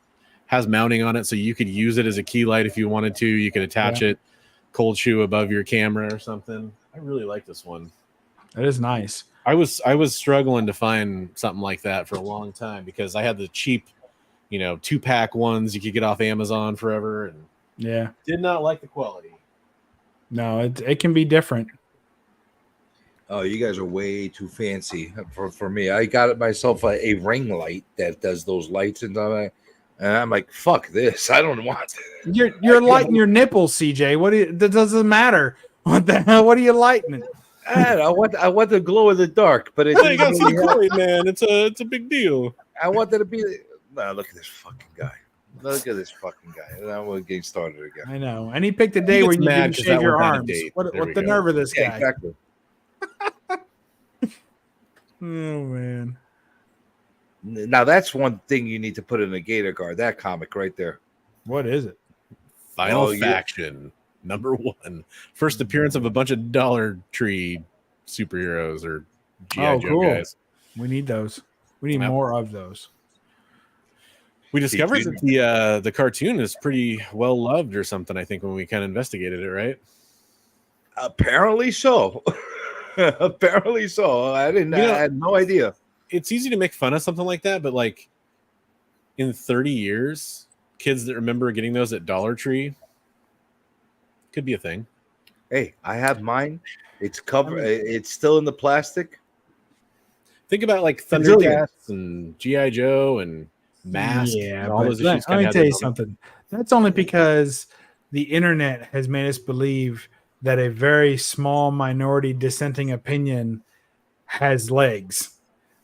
mounting on it, so you could use it as a key light if you wanted to. You could attach it cold shoe above your camera or something. I really like this one. It is nice. I was struggling to find something like that for a long time, because I had the cheap, 2-pack ones you could get off Amazon forever, and did not like the quality. No, it can be different. Oh, you guys are way too fancy for me. I got myself a ring light that does those lights, and I'm like, fuck this. I don't want it. You're lighting your nipples, CJ. That doesn't matter. What the hell? What are you lighting? I want the glow in the dark, but it you got some glory, man. It's a big deal. I want that to be. No, look at this fucking guy. Look at this fucking guy. And I'm getting started again. I know. And he picked a day when you didn't shave your arms. What the nerve of this guy? Yeah, exactly. Oh, man. Now, that's one thing you need to put in a Gator guard. That comic right there. What is it? Final Faction, #1. First appearance of a bunch of Dollar Tree superheroes or G.I. Joe guys. We need those. We need more of those. We discovered that the cartoon is pretty well loved or something, I think, when we kind of investigated it, right? Apparently so. Apparently so. I had no idea. It's easy to make fun of something like that, but like in 30 years, kids that remember getting those at Dollar Tree could be a thing. Hey, I have mine. It's covered. It's still in the plastic. Think about like Thundercats and G.I. Joe and Mask. Yeah, and all those let issues. me tell you something. That's only because the internet has made us believe that a very small minority dissenting opinion has legs.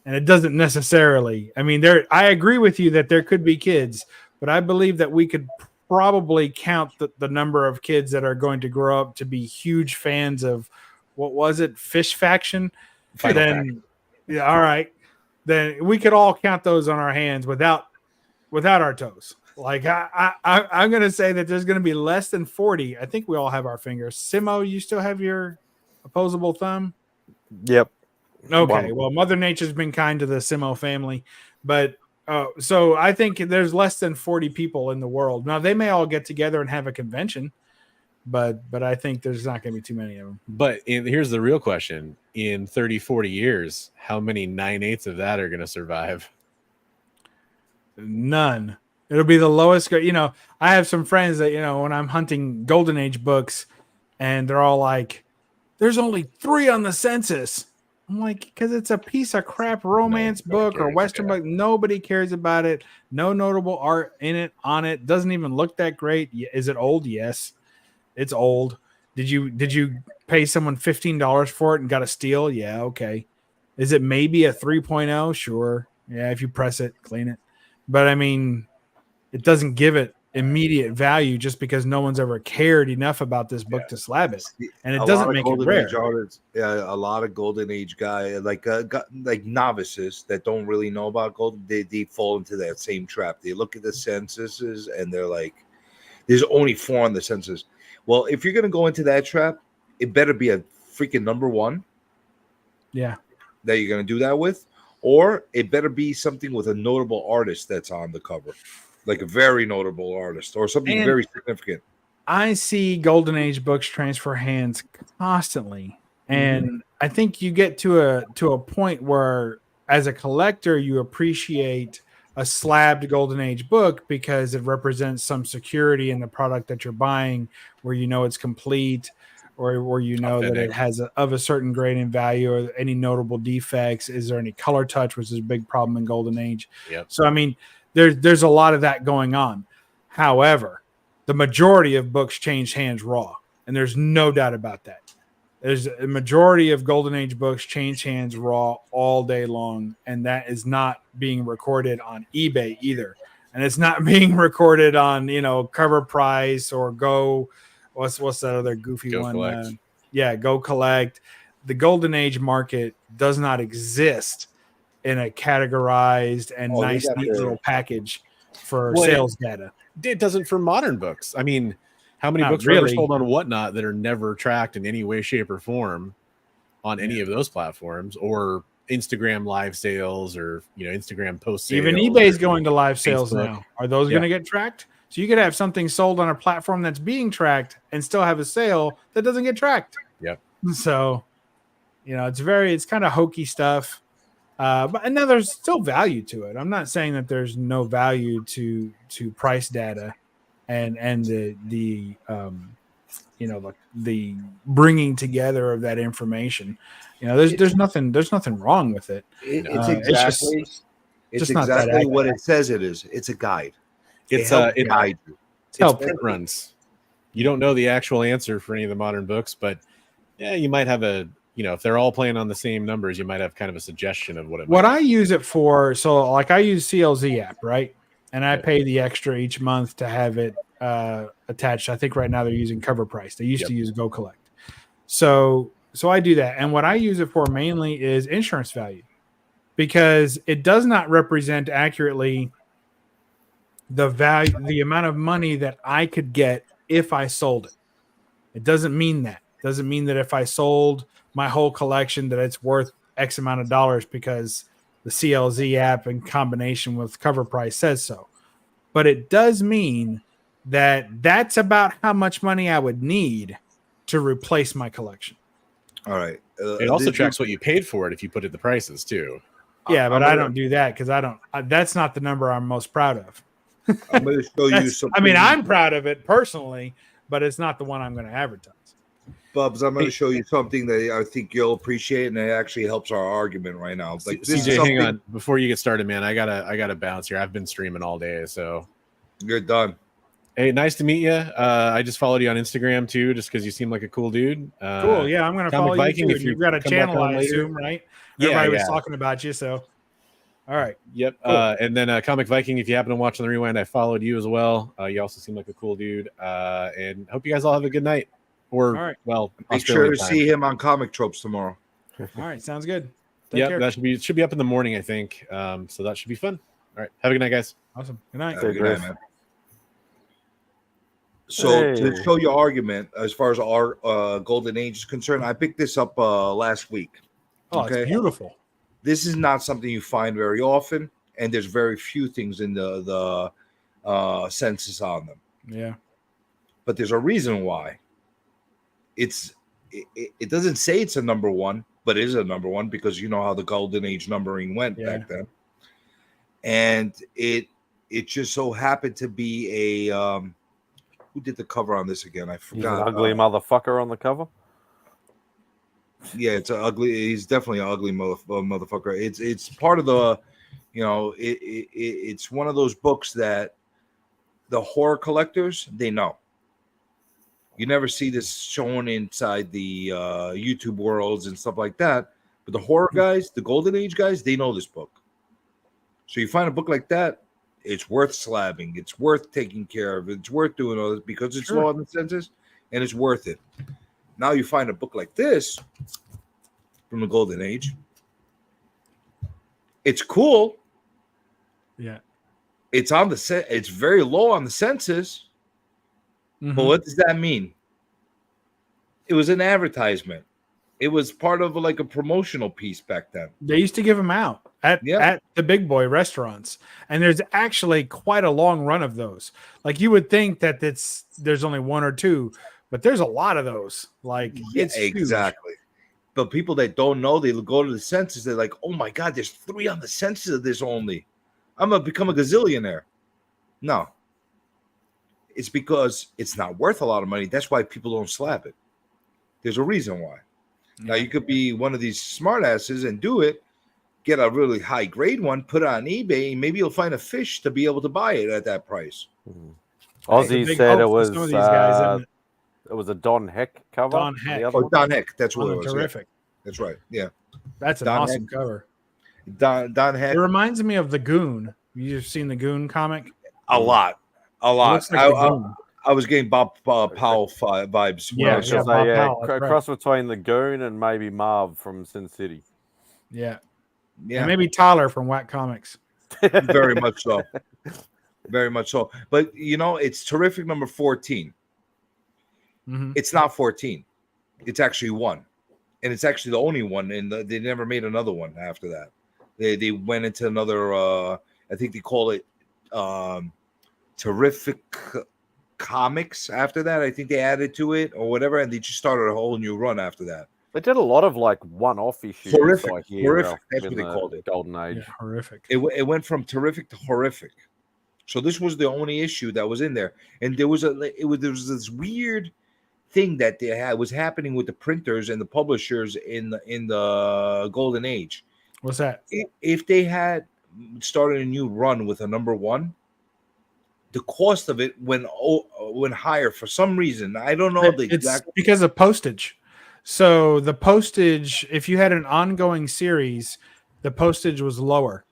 And it doesn't necessarily. I mean, I agree with you that there could be kids, but I believe that we could probably count the number of kids that are going to grow up to be huge fans of, what was it, Fish Faction? Then, yeah, all right. Then we could all count those on our hands without our toes. Like I'm going to say that there's going to be less than 40. I think we all have our fingers. Simo, you still have your opposable thumb? Yep. Okay. Well, Mother Nature's been kind to the Simo family, but so I think there's less than 40 people in the world. Now they may all get together and have a convention, but I think there's not going to be too many of them. But here's the real question: in 30, 40 years, how many 9/8 of that are going to survive? None. It'll be the lowest. I have some friends that, when I'm hunting Golden Age books, and they're all like, "There's only 3 on the census." I'm like, because it's a piece of crap romance book or Western book. Nobody cares about it. No notable art in it, on it. Doesn't even look that great. Is it old? Yes, it's old. Did you pay someone $15 for it and got a steal? Yeah, okay. Is it maybe a 3.0? Sure. Yeah, if you press it, clean it. But I mean, it doesn't give it immediate value just because no one's ever cared enough about this book to slab it, and it doesn't make it rare. A lot of Golden Age guys, like novices that don't really know about gold, they fall into that same trap. They look at the censuses and they're like, "There's only 4 on the census." Well, if you're gonna go into that trap, it better be a freaking number 1. Yeah, that you're gonna do that with, or it better be something with a notable artist that's on the cover. Like a very notable artist or something very significant. I see Golden Age books transfer hands constantly. And I think you get to a point where, as a collector, you appreciate a slabbed Golden Age book because it represents some security in the product that you're buying, where it's complete, or where that it has of a certain grade and value, or any notable defects. Is there any color touch, which is a big problem in Golden Age? Yep. So I mean, there's a lot of that going on. However, the majority of books change hands raw, and there's no doubt about that. There's a majority of Golden Age books change hands raw all day long, and that is not being recorded on eBay either, and it's not being recorded on Cover Price or Go. What's that other goofy Go one? Collect. Go Collect. The GoldenAge market does not exist in a categorized and nice, neat little package for sales data. It doesn't for modern books. I mean, how many Not books are ever really. sold on Whatnot that are never tracked in any way, shape, or form on any of those platforms, or Instagram live sales, or Instagram post sales? Even eBay's going to live sales Facebook. now. Are those going to get tracked? So you could have something sold on a platform that's being tracked and still have a sale that doesn't get tracked. Yep. So, it's kind of hokey stuff. But now there's still value to it. I'm not saying that there's no value to price data and the bringing together of that information. There's nothing wrong with it. It's exactly what it says it is. It's a guide. It's guide you. It's print runs. You don't know the actual answer for any of the modern books, but yeah, you might have if they're all playing on the same numbers, you might have kind of a suggestion of what I use it for. So like I use CLZ app, right? And I pay the extra each month to have it attached. I think right now they're using Cover Price. They used to use Go Collect. So I do that. And what I use it for mainly is insurance value, because it does not represent accurately the value, the amount of money that I could get if I sold it. It doesn't mean that. It doesn't mean that if I sold my whole collection that it's worth X amount of dollars because the CLZ app in combination with Cover Price says so. But it does mean that that's about how much money I would need to replace my collection. All right. It also tracks what you paid for it if you put it the prices too. Yeah, but I don't do that because that's not the number I'm most proud of. I'm going to show you something. I mean, I'm proud of it personally, but it's not the one I'm going to advertise. Bubs, I'm going to show you something that I think you'll appreciate, and it actually helps our argument right now. Like this CJ, hang on before you get started, man. I gotta bounce here. I've been streaming all day, so you're done. Hey, nice to meet you. I just followed you on Instagram too, just because you seem like a cool dude. Cool. Yeah, I'm going to Comic follow you Viking, too. if And you you've got a come back channel, on I later. assume, right? Yeah, Everybody was yeah. talking about you. So, all right. Yep. Cool. And then Comic Viking, if you happen to watch on the rewind, I followed you as well. You also seem like a cool dude. And hope you guys all have a good night. Or All right. well, Make sure Australian to time. see him on Comic Tropes tomorrow. All right. Sounds good. Take Yep, care. that should be up in the morning, I think. So that should be fun. All right. Have a good night, guys. Awesome. Good night. Good night, man. So to Hey. show your argument as far as our golden age is concerned, I picked this up last week. Oh, it's beautiful. This is not something you find very often, and there's very few things in the census on them. Yeah. But there's a reason why. It doesn't say it's a number one, but it is a number one because you know how the golden age numbering went back then. And it just so happened to be a who did the cover on this again? I He's an forgot. ugly motherfucker on the cover. Yeah, it's an ugly. He's definitely an ugly motherfucker. It's part of the, it's one of those books that the horror collectors they know. You never see this shown inside the YouTube worlds and stuff like that. But the horror guys, the Golden Age guys, they know this book. So you find a book like that, it's worth slabbing. It's worth taking care of. It's worth doing all this because it's low on the census, and it's worth it. Now you find a book like this from the Golden Age. It's cool. Yeah. It's on the it's very low on the census. But what does that mean? It was an advertisement. It was part of like a promotional piece back then. They used to give them out at the big boy restaurants, and there's actually quite a long run of those. Like you would think that there's only one or two, but there's a lot of those. Like it's exactly. But people that don't know, they go to the census. They're like, "Oh my god, there's 3 on the census of this only. I'm gonna become a gazillionaire." No, it's because it's not worth a lot of money. That's why people don't slap it. There's a reason why. Now you could be one of these smartasses and do it, get a really high grade one, put it on eBay, and maybe you'll find a fish to be able to buy it at that price. Ozzy said it was it was a Don Heck cover. Don Heck. Don Heck. That's what it was. Terrific. Yeah. That's right. Yeah. That's an Don awesome Heck. cover. Don Heck. It reminds me of the Goon. You've seen the Goon comic? A lot. It looks like the Goon. I was getting Bob Powell vibes. when I saw Bob Powell, that's right. cross between the Goon and maybe Marv from Sin City. Yeah. Yeah. And maybe Tyler from Whack Comics. Very much so. Very much so. But it's terrific number 14. It's not 14. It's actually 1. And it's actually the only one. And they never made another one after that. They went into another I think they call it Terrific Comics after that. I think they added to it or whatever, and they just started a whole new run after that. They did a lot of like one-off issues. Horrific. That's what they called it. Golden Age. Yeah, horrific. It went from terrific to horrific. So this was the only issue that was in there, and there was this weird thing that was happening with the printers and the publishers in the Golden Age. What's that? If they had started a new run with a number 1, the cost of it went higher for some reason. I don't know the exact. It's because of postage. So the postage, if you had an ongoing series, the postage was lower,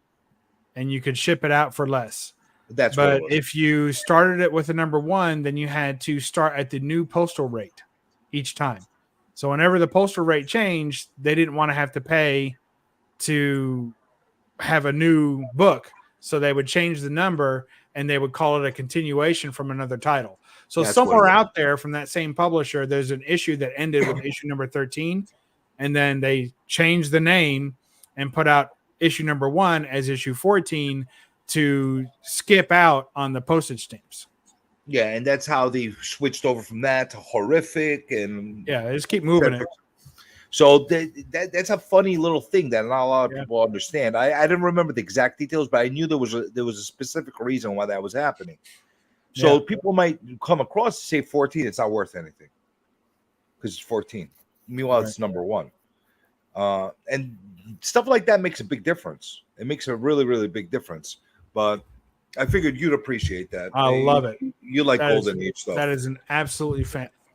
and you could ship it out for less. But if you started it with a number 1, then you had to start at the new postal rate each time. So whenever the postal rate changed, they didn't want to have to pay to have a new book. So they would change the number and they would call it a continuation from another title. So somewhere out there from that same publisher, there's an issue that ended with issue number 13. And then they changed the name and put out issue number 1 as issue 14 to skip out on the postage stamps. Yeah, and that's how they switched over from that to horrific and they just keep moving it. So that's a funny little thing that not a lot of people understand. I didn't remember the exact details, but I knew there was a specific reason why that was happening. So people might come across and say 14, it's not worth anything because it's 14. Meanwhile, it's number 1. And stuff like that makes a big difference. It makes a really, really big difference. But I figured you'd appreciate that. I love it. You like That Golden is- Age stuff. That is an absolutely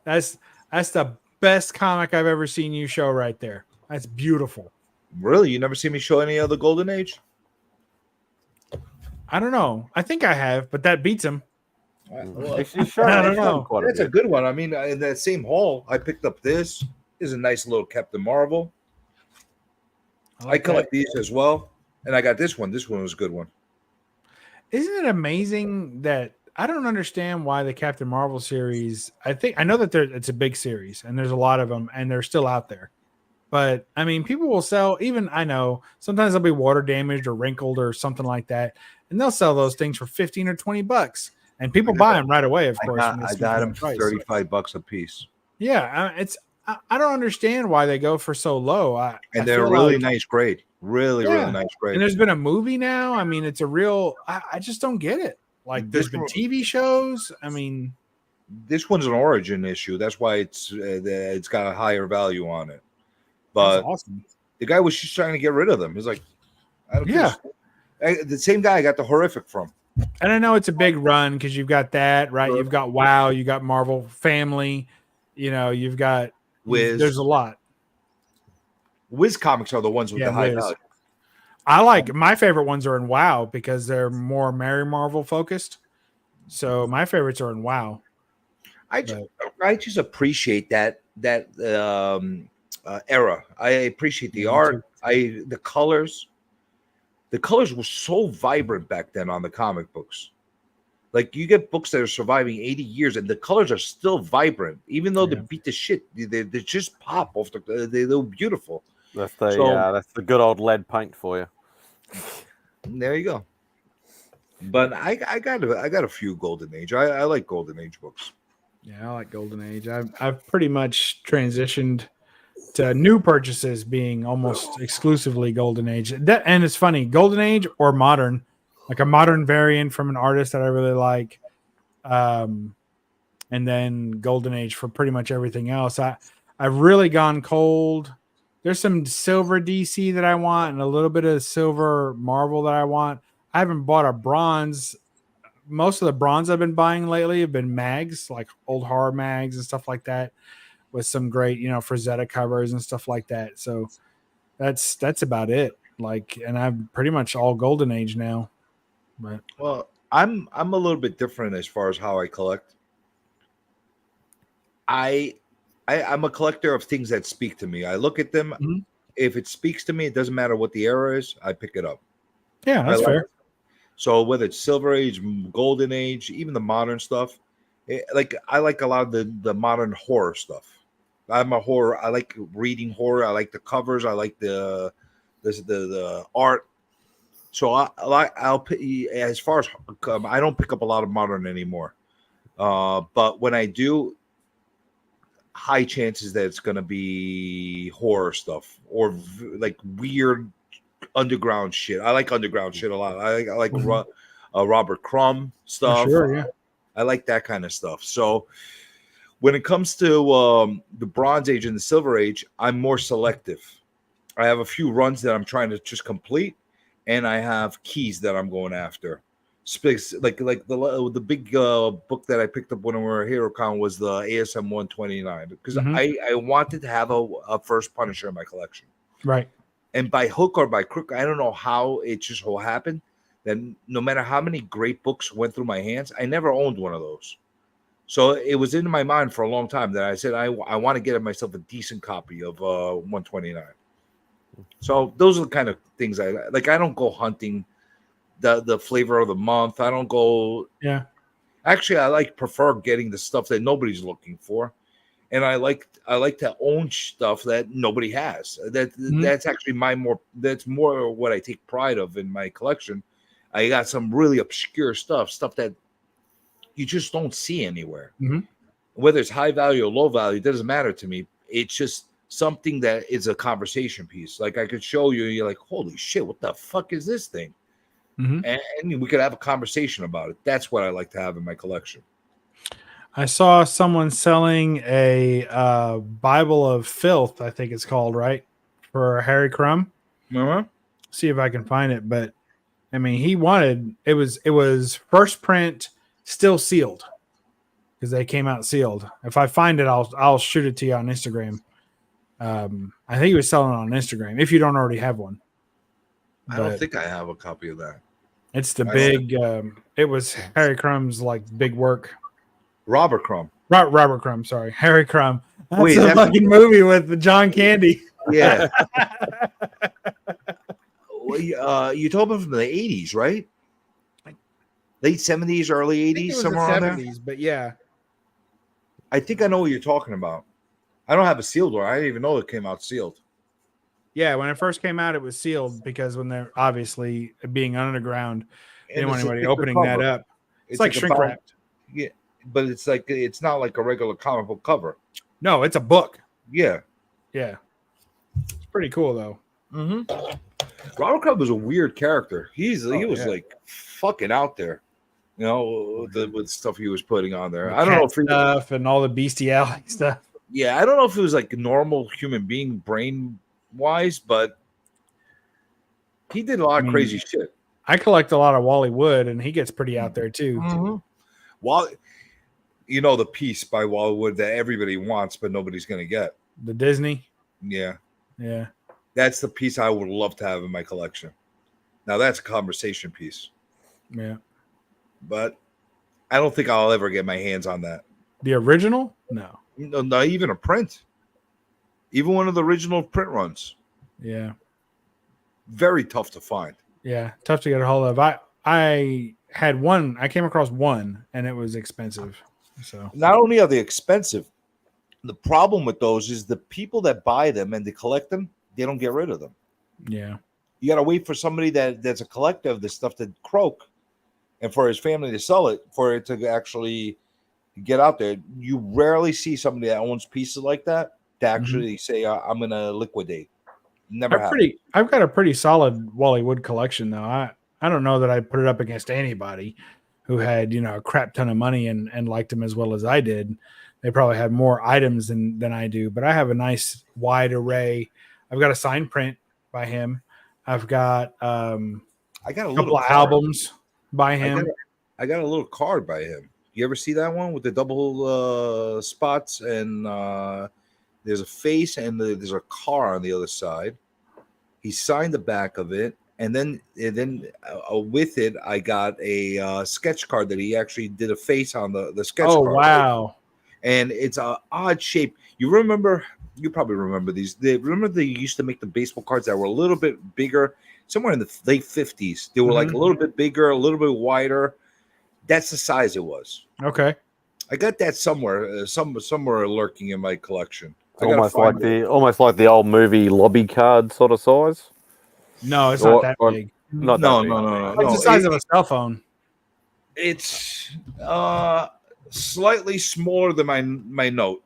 that's the best comic I've ever seen you show right there. That's beautiful. Really? You never see me show any other Golden Age? I don't know. I think I have, but that beats him. Well, I don't know. That's a good one. I mean, in that same haul, I picked up this. This is a nice little Captain Marvel. I collect these as well. And I got this one. This one was a good one. Isn't it amazing that I don't understand why the Captain Marvel series? I know that it's a big series and there's a lot of them and they're still out there. But I mean, people will sell, even I know sometimes they'll be water damaged or wrinkled or something like that. And they'll sell those things for 15 or 20 bucks. And people buy them right away, of course. I got them for $35 a piece. Yeah. I don't understand why they go for so low. And they're really nice grade. Really nice grade. And there's been a movie now. I mean, it's a real, I just don't get it. Like there's been TV shows. I mean, this one's an origin issue. That's why it's got a higher value on it. But that's awesome. The guy was just trying to get rid of them. He's like, I don't care. The same guy I got the Horrific from. And I know it's a big run because you've got that, right? You've got WoW, you got Marvel Family, you've got Wiz. There's a lot. Wiz comics are the ones with the high value. I like my favorite ones are in WoW because they're more Mary Marvel focused. So my favorites are in WoW. I just appreciate that era. I appreciate the art. The colors. The colors were so vibrant back then on the comic books. Like you get books that are surviving 80 years and the colors are still vibrant, even though they beat the shit. They just pop off they look beautiful. That's the good old lead paint for you. There you go. But I got a few Golden Age. I like Golden Age books. Yeah, I like Golden Age. I've pretty much transitioned to new purchases being almost exclusively Golden Age. And it's funny, Golden Age or modern, like a modern variant from an artist that I really like. And then Golden Age for pretty much everything else. I've really gone cold. There's some silver DC that I want and a little bit of silver Marvel that I want. I haven't bought a bronze. Most of the bronze I've been buying lately have been mags, like old horror mags and stuff like that, with some great, Frazetta covers and stuff like that. So that's about it. Like, and I'm pretty much all Golden Age now. But well, I'm a little bit different as far as how I collect. I'm a collector of things that speak to me. I look at them. Mm-hmm. If it speaks to me, it doesn't matter what the era is. I pick it up. Yeah, that's fair. So whether it's Silver Age, Golden Age, even the modern stuff, I like a lot of the modern horror stuff. I'm a horror. I like reading horror. I like the covers. I like the art. So I'll as far as I don't pick up a lot of modern anymore. But when I do, high chances that it's going to be horror stuff or like weird underground shit. I like underground shit a lot. I like Robert Crumb stuff. Sure, yeah. I like that kind of stuff. So when it comes to the Bronze Age and the Silver Age, I'm more selective. I have a few runs that I'm trying to just complete, and I have keys that I'm going after. Like the big book that I picked up when we were at HeroCon was the ASM 129 because I wanted to have a first Punisher in my collection. Right. And by hook or by crook, I don't know how it just will happen. That no matter how many great books went through my hands, I never owned one of those. So it was in my mind for a long time that I said I want to get myself a decent copy of 129. So those are the kind of things I like. I don't go hunting the flavor of the month. I don't go. Yeah. Actually, I prefer getting the stuff that nobody's looking for, and I like to own stuff that nobody has. That's actually that's more what I take pride of in my collection. I got some really obscure stuff that you just don't see anywhere. Mm-hmm. Whether it's high value or low value, it doesn't matter to me. It's just something that is a conversation piece. Like I could show you, you're like, holy shit, what the fuck is this thing? Mm-hmm. And we could have a conversation about it. That's what I like to have in my collection. I saw someone selling a Bible of Filth, I think it's called, right? For Harry Crumb. Uh-huh. See if I can find it, but I mean, he wanted it was first print, still sealed, because they came out sealed. If I find it, I'll shoot it to you on Instagram. I think he was selling it on Instagram. If you don't already have one, I don't But think I have a copy of that. it's the I big. It was Harry Crumb's like big work. Robert Crumb. Robert Crumb. Sorry, Harry Crumb. That's Wait, a that's- fucking movie with the John Candy. Yeah. You told me from the 80s, right? Late 70s, early I think it 80s, was somewhere the on there. 70s, but yeah. I think I know what you're talking about. I don't have a sealed one. I didn't even know it came out sealed. Yeah, when it first came out, it was sealed because when they're obviously being underground, they didn't want it's a anybody thicker opening that cover. up. It's like a shrink bound- wrapped. Yeah, but it's not like a regular comic book cover. No, it's a book. Yeah. Yeah. It's pretty cool though. Mm-hmm. Robert Crumb was a weird character. He was like fucking out there, you know, with stuff he was putting on there. The I don't know cat if he, stuff and all the bestiality stuff. yeah, I don't know if it was like a normal human being brain wise, but he did a lot of crazy shit. I collect a lot of Wally Wood, and he gets pretty out there too. Mm-hmm. Wally, you know, the piece by Wally Wood that everybody wants, but nobody's gonna get. The Disney. Yeah. Yeah. That's the piece I would love to have in my collection. Now that's a conversation piece. Yeah. But I don't think I'll ever get my hands on that. The original? No. No, not even a print. Even one of the original print runs. Yeah. Very tough to find. Yeah. Tough to get a hold of. I had one. I came across one, and it was expensive. So Not only are they expensive, the problem with those is the people that buy them and they collect them, they don't get rid of them. yeah. You got to wait for somebody that's a collector of this stuff to croak and for his family to sell it, for it to actually get out there. You rarely see somebody that owns pieces like that to actually say, I'm going to liquidate. Never happened. I've got a pretty solid Wally Wood collection though. I don't know that I'd put it up against anybody who had, a crap ton of money and liked him as well as I did. They probably had more items than I do, but I have a nice wide array. I've got a signed print by him. I've got I got a couple little of card. albums by him. I got a little card by him. You ever see that one with the double spots and there's a face and there's a car on the other side? He signed the back of it, and then with it, I got a sketch card that he actually did a face on the sketch Oh, card. wow. And it's an odd shape. You probably remember these. Remember they used to make the baseball cards that were a little bit bigger, somewhere in the late 50s. They were like a little bit bigger, a little bit wider. That's the size it was. Okay. I got that somewhere, somewhere lurking in my collection. It's almost like the old movie lobby card sort of size. No, it's not that big. Not No, that big. no. It's the size of a cell phone. It's slightly smaller than my note.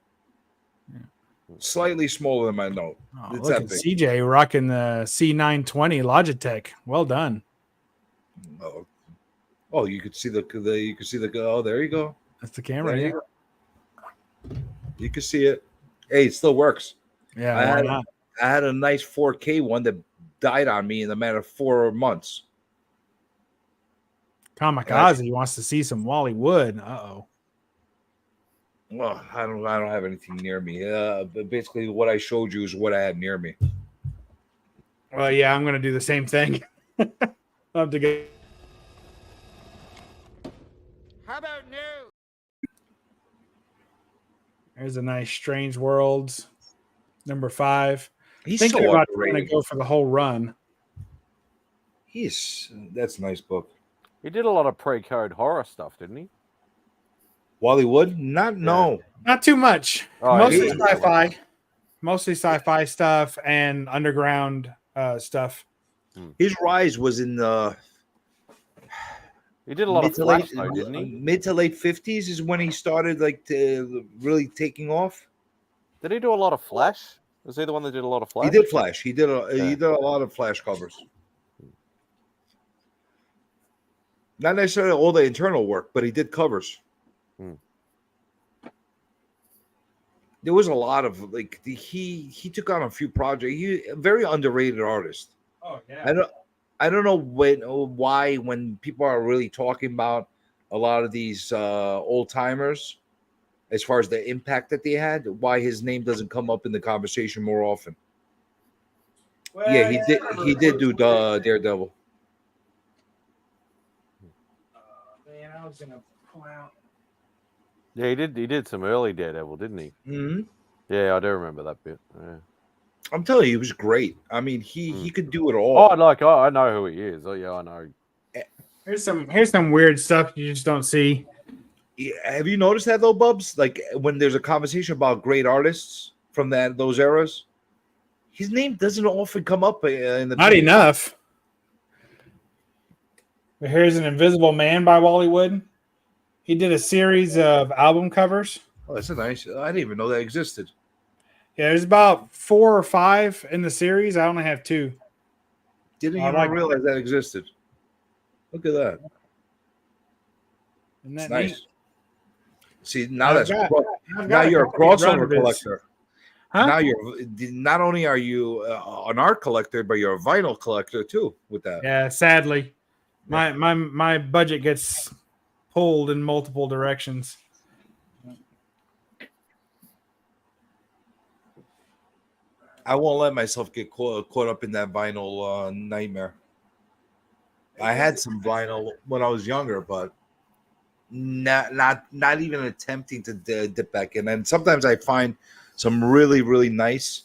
Slightly smaller than my note. Oh, It's look that at big. CJ rocking the C920 Logitech. Well done. Oh, you could see the oh, there you go. That's the camera. There Yeah. you go. You can see it. Hey, it still works. Yeah. I why had, not? I had a nice 4K one that died on me in a matter of 4 months. Kamikaze wants to see some Wally Wood. Uh-oh. Well, I don't have anything near me. But basically, what I showed you is what I had near me. Well, yeah, I'm going to do the same thing. I'll have to get. How about new? There's a nice Strange Worlds number 5. He's thinking so about trying to underrated. go for the whole run. That's a nice book. He did a lot of pre-code horror stuff, didn't he? Wally Wood? No. Not too much. Oh, Mostly yeah. sci-fi. Mostly sci-fi stuff and underground stuff. His rise was in the He did a lot of Flash, though, didn't he? Mid to late 50s is when he started really taking off. Did he do a lot of Flash? Was he the one that did a lot of Flash? He did Flash. He did a lot of Flash covers. Not necessarily all the internal work, but he did covers. There was a lot of he took on a few projects. He a very underrated artist. Oh yeah. I don't know why when people are really talking about a lot of these old timers, as far as the impact that they had, why his name doesn't come up in the conversation more often. Yeah, he did. He did do Daredevil. Man, I was gonna pull out. Yeah, he did. He did some early Daredevil, didn't he? Mm-hmm. Yeah, I do remember that bit. Yeah. I'm telling you, he was great. I mean, he could do it all. Oh, I know who he is. Oh, yeah, I know. Here's some weird stuff you just don't see. Have you noticed that though, Bubs? Like when there's a conversation about great artists from those eras, his name doesn't often come up in the. Not enough. But here's an Invisible Man by Wally Wood. He did a series of album covers. Oh, that's a nice. I didn't even know that existed. Yeah, there's about 4 or 5 in the series. I only have 2. Didn't even realize that existed. Look at that. Isn't It's that nice. neat? See, now I've that's got- I've now got a you're a copy of crossover Runbiz. collector. Huh? Now you're not only are you an art collector, but you're a vinyl collector too. With that, Yeah, sadly, my budget gets pulled in multiple directions. I won't let myself get caught up in that vinyl nightmare. I had some vinyl when I was younger, but not even attempting to dip back in. And sometimes I find some really nice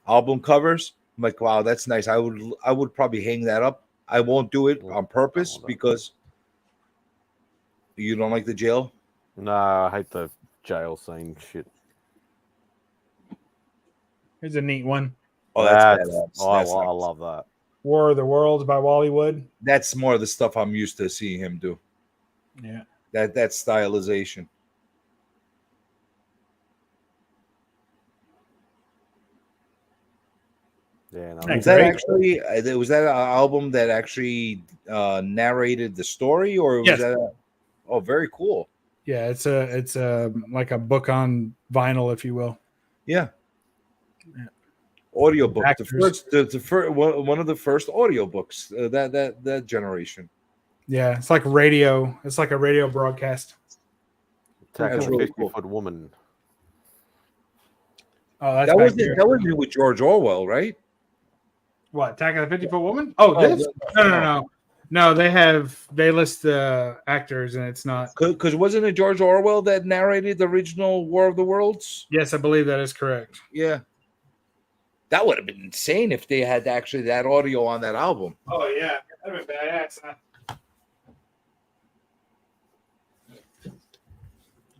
album covers. I'm like, wow, that's nice. I would probably hang that up. I won't do it on purpose because you don't like the jail. No, I hate the jail scene shit. Here's a neat one. Oh, that's badass. Oh, That's I nice. love that. War of the Worlds by Wally Wood. That's more of the stuff I'm used to seeing him do. Yeah. That stylization. Yeah, no, Was that actually was that an album that actually narrated the story, or was Yes. that? Oh, very cool. Yeah, it's a like a book on vinyl, if you will. Yeah. Audiobook. Actors. The first one of the first audiobooks that generation. Yeah, it's like radio. It's like a radio broadcast. Attacking That's a really 50-foot woman. Oh, that's That back wasn't here. that wasn't with George Orwell, right? What, Attack of the 50-Foot Woman? Oh, Oh, this? No, they list the actors and it's not. Because wasn't it George Orwell that narrated the original War of the Worlds? Yes, I believe that is correct. Yeah. That would have been insane if they had actually that audio on that album. Oh yeah, that'd have been badass. Huh?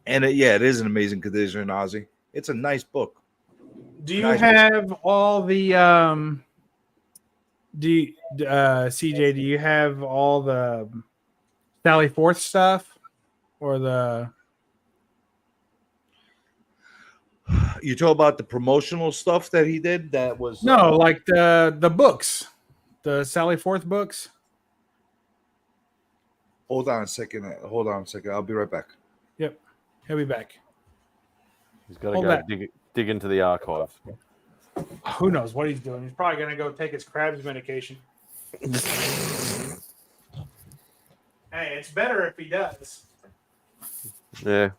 And it is an amazing condition, Ozzy. It's a nice book. Do you Nice. have all the CJ, do you have all the Sally Forth stuff or the You talk about the promotional stuff that he did that was no, like the books, the Sally Forth books? Hold on a second. I'll be right back. Yep. He'll be back. He's got to Hold go that. dig into the archives. Who knows what he's doing? He's probably gonna go take his Krabs medication. Hey, it's better if he does. Yeah.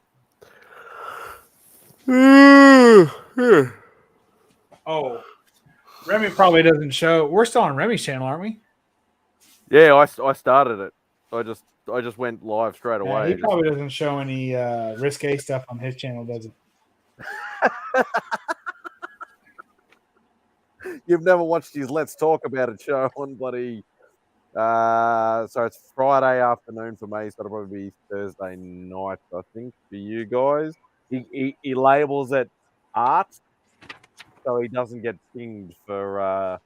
Oh, Remy probably doesn't show. We're still on Remy's channel, aren't we? Yeah, I started it. I just went live straight Yeah, away. he probably doesn't show any risque stuff on his channel, does he? You've never watched his Let's Talk About It show on bloody. So it's Friday afternoon for me, so it'll probably be Thursday night, I think, for you guys. He labels it art, so he doesn't get dinged for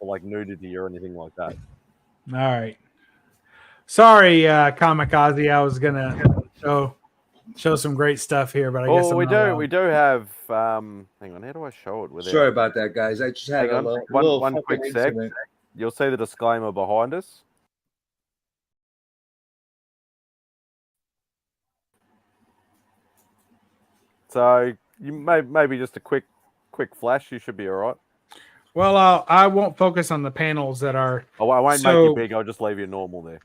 like nudity or anything like that. All right. Sorry, Kamikaze. I was gonna show some great stuff here, but I guess Oh, I'm not allowed. we do have. Hang on, how do I show it? Sorry about that, guys. I just had Hang a on, little one fucking quick sec. incident. You'll see the disclaimer behind us. So you maybe just a quick flash. You should be all right. Well, I won't focus on the panels that are. Oh, I won't make so, you big. I'll just leave you normal there.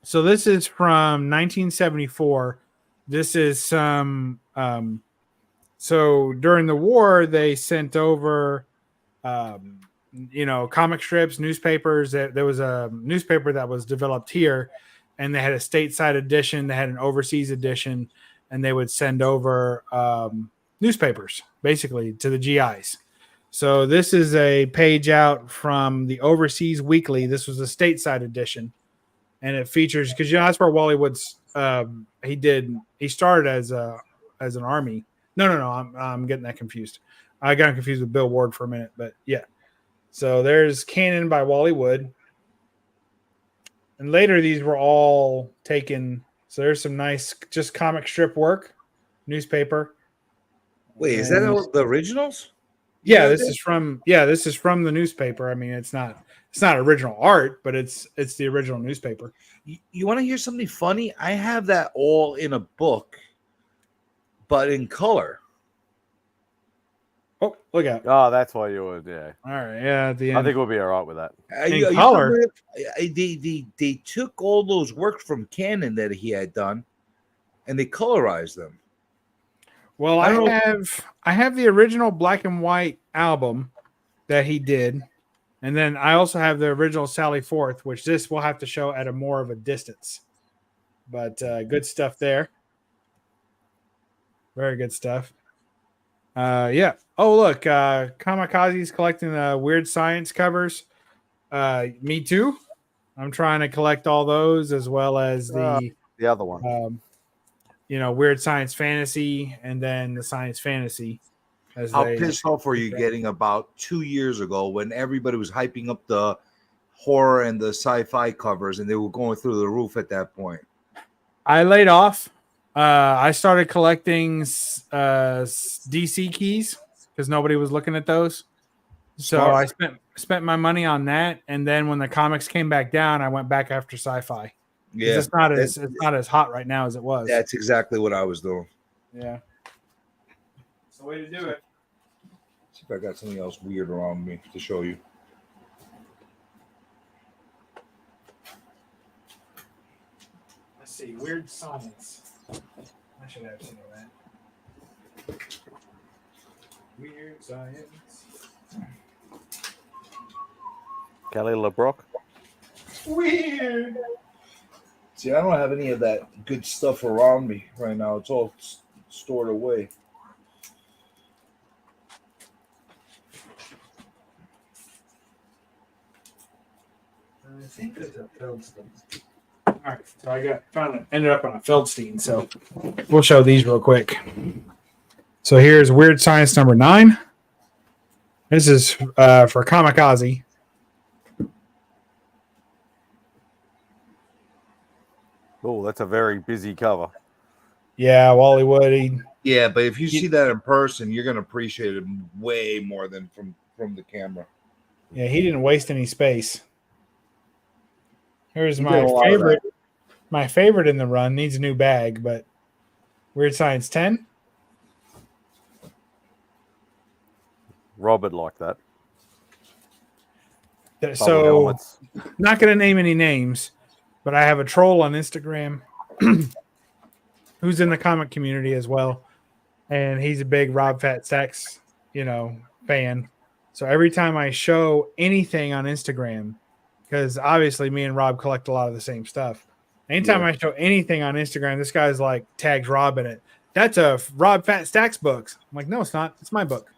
So this is from 1974. This is some. So during the war, they sent over, comic strips, newspapers. There was a newspaper that was developed here, and they had a stateside edition. They had an overseas edition, and they would send over newspapers basically to the GIs. So this is a page out from the Overseas Weekly. This was a stateside edition, and it features because that's where Wally Wood's he started as an army. No, I'm getting that confused. I got confused with Bill Ward for a minute, but yeah. So there's Cannon by Wally Wood, and later these were all taken. So there's some nice just comic strip work, newspaper. Wait, is that the originals? Yeah, this is from the newspaper. I mean, it's not original art, but it's the original newspaper. You want to hear something funny? I have that all in a book, but in color. Oh, look out! Oh, that's why you would. Yeah. All right. Yeah. At the end, I think we'll be all right with that. In color. They took all those works from Cannon that he had done, and they colorized them. Well, I have the original black and white album that he did, and then I also have the original Sally Forth, which this will have to show at a more of a distance. But good stuff there. Very good stuff. Yeah. Oh, look, Kamikaze's collecting Weird Science covers. Me too. I'm trying to collect all those as well as the other one. Weird Science Fantasy, and then the Science Fantasy. How pissed off were you getting about 2 years ago when everybody was hyping up the horror and the sci-fi covers, and they were going through the roof at that point? I laid off. I started collecting DC keys because nobody was looking at those. So I spent my money on that, and then when the comics came back down, I went back after sci-fi. Yeah, it's not as hot right now as it was. That's exactly what I was doing. Yeah, it's the way to do it. See if I got something else weird around me to show you. Let's see, Weird Science. I should have seen that. Weird Science. Kelly LeBrock. Weird. See, I don't have any of that good stuff around me right now. It's all stored away. I think it's a Feldstein. All right, so I finally ended up on a Feldstein. So we'll show these real quick. So here's Weird Science number 9. This is for Kamikaze. Oh, that's a very busy cover. Yeah, Wally Wood. Yeah, but if you see that in person, you're gonna appreciate it way more than from the camera. Yeah, he didn't waste any space. Here's my favorite. My favorite in the run needs a new bag, but Weird Science 10. Robert liked that. So, not going to name any names, but I have a troll on Instagram who's in the comic community as well, and he's a big Rob Fat Stacks, fan. So every time I show anything on Instagram, because obviously me and Rob collect a lot of the same stuff. Anytime I show anything on Instagram, this guy's like tags Rob in it. That's a Rob Fat Stacks books. I'm like, no, it's not. It's my book.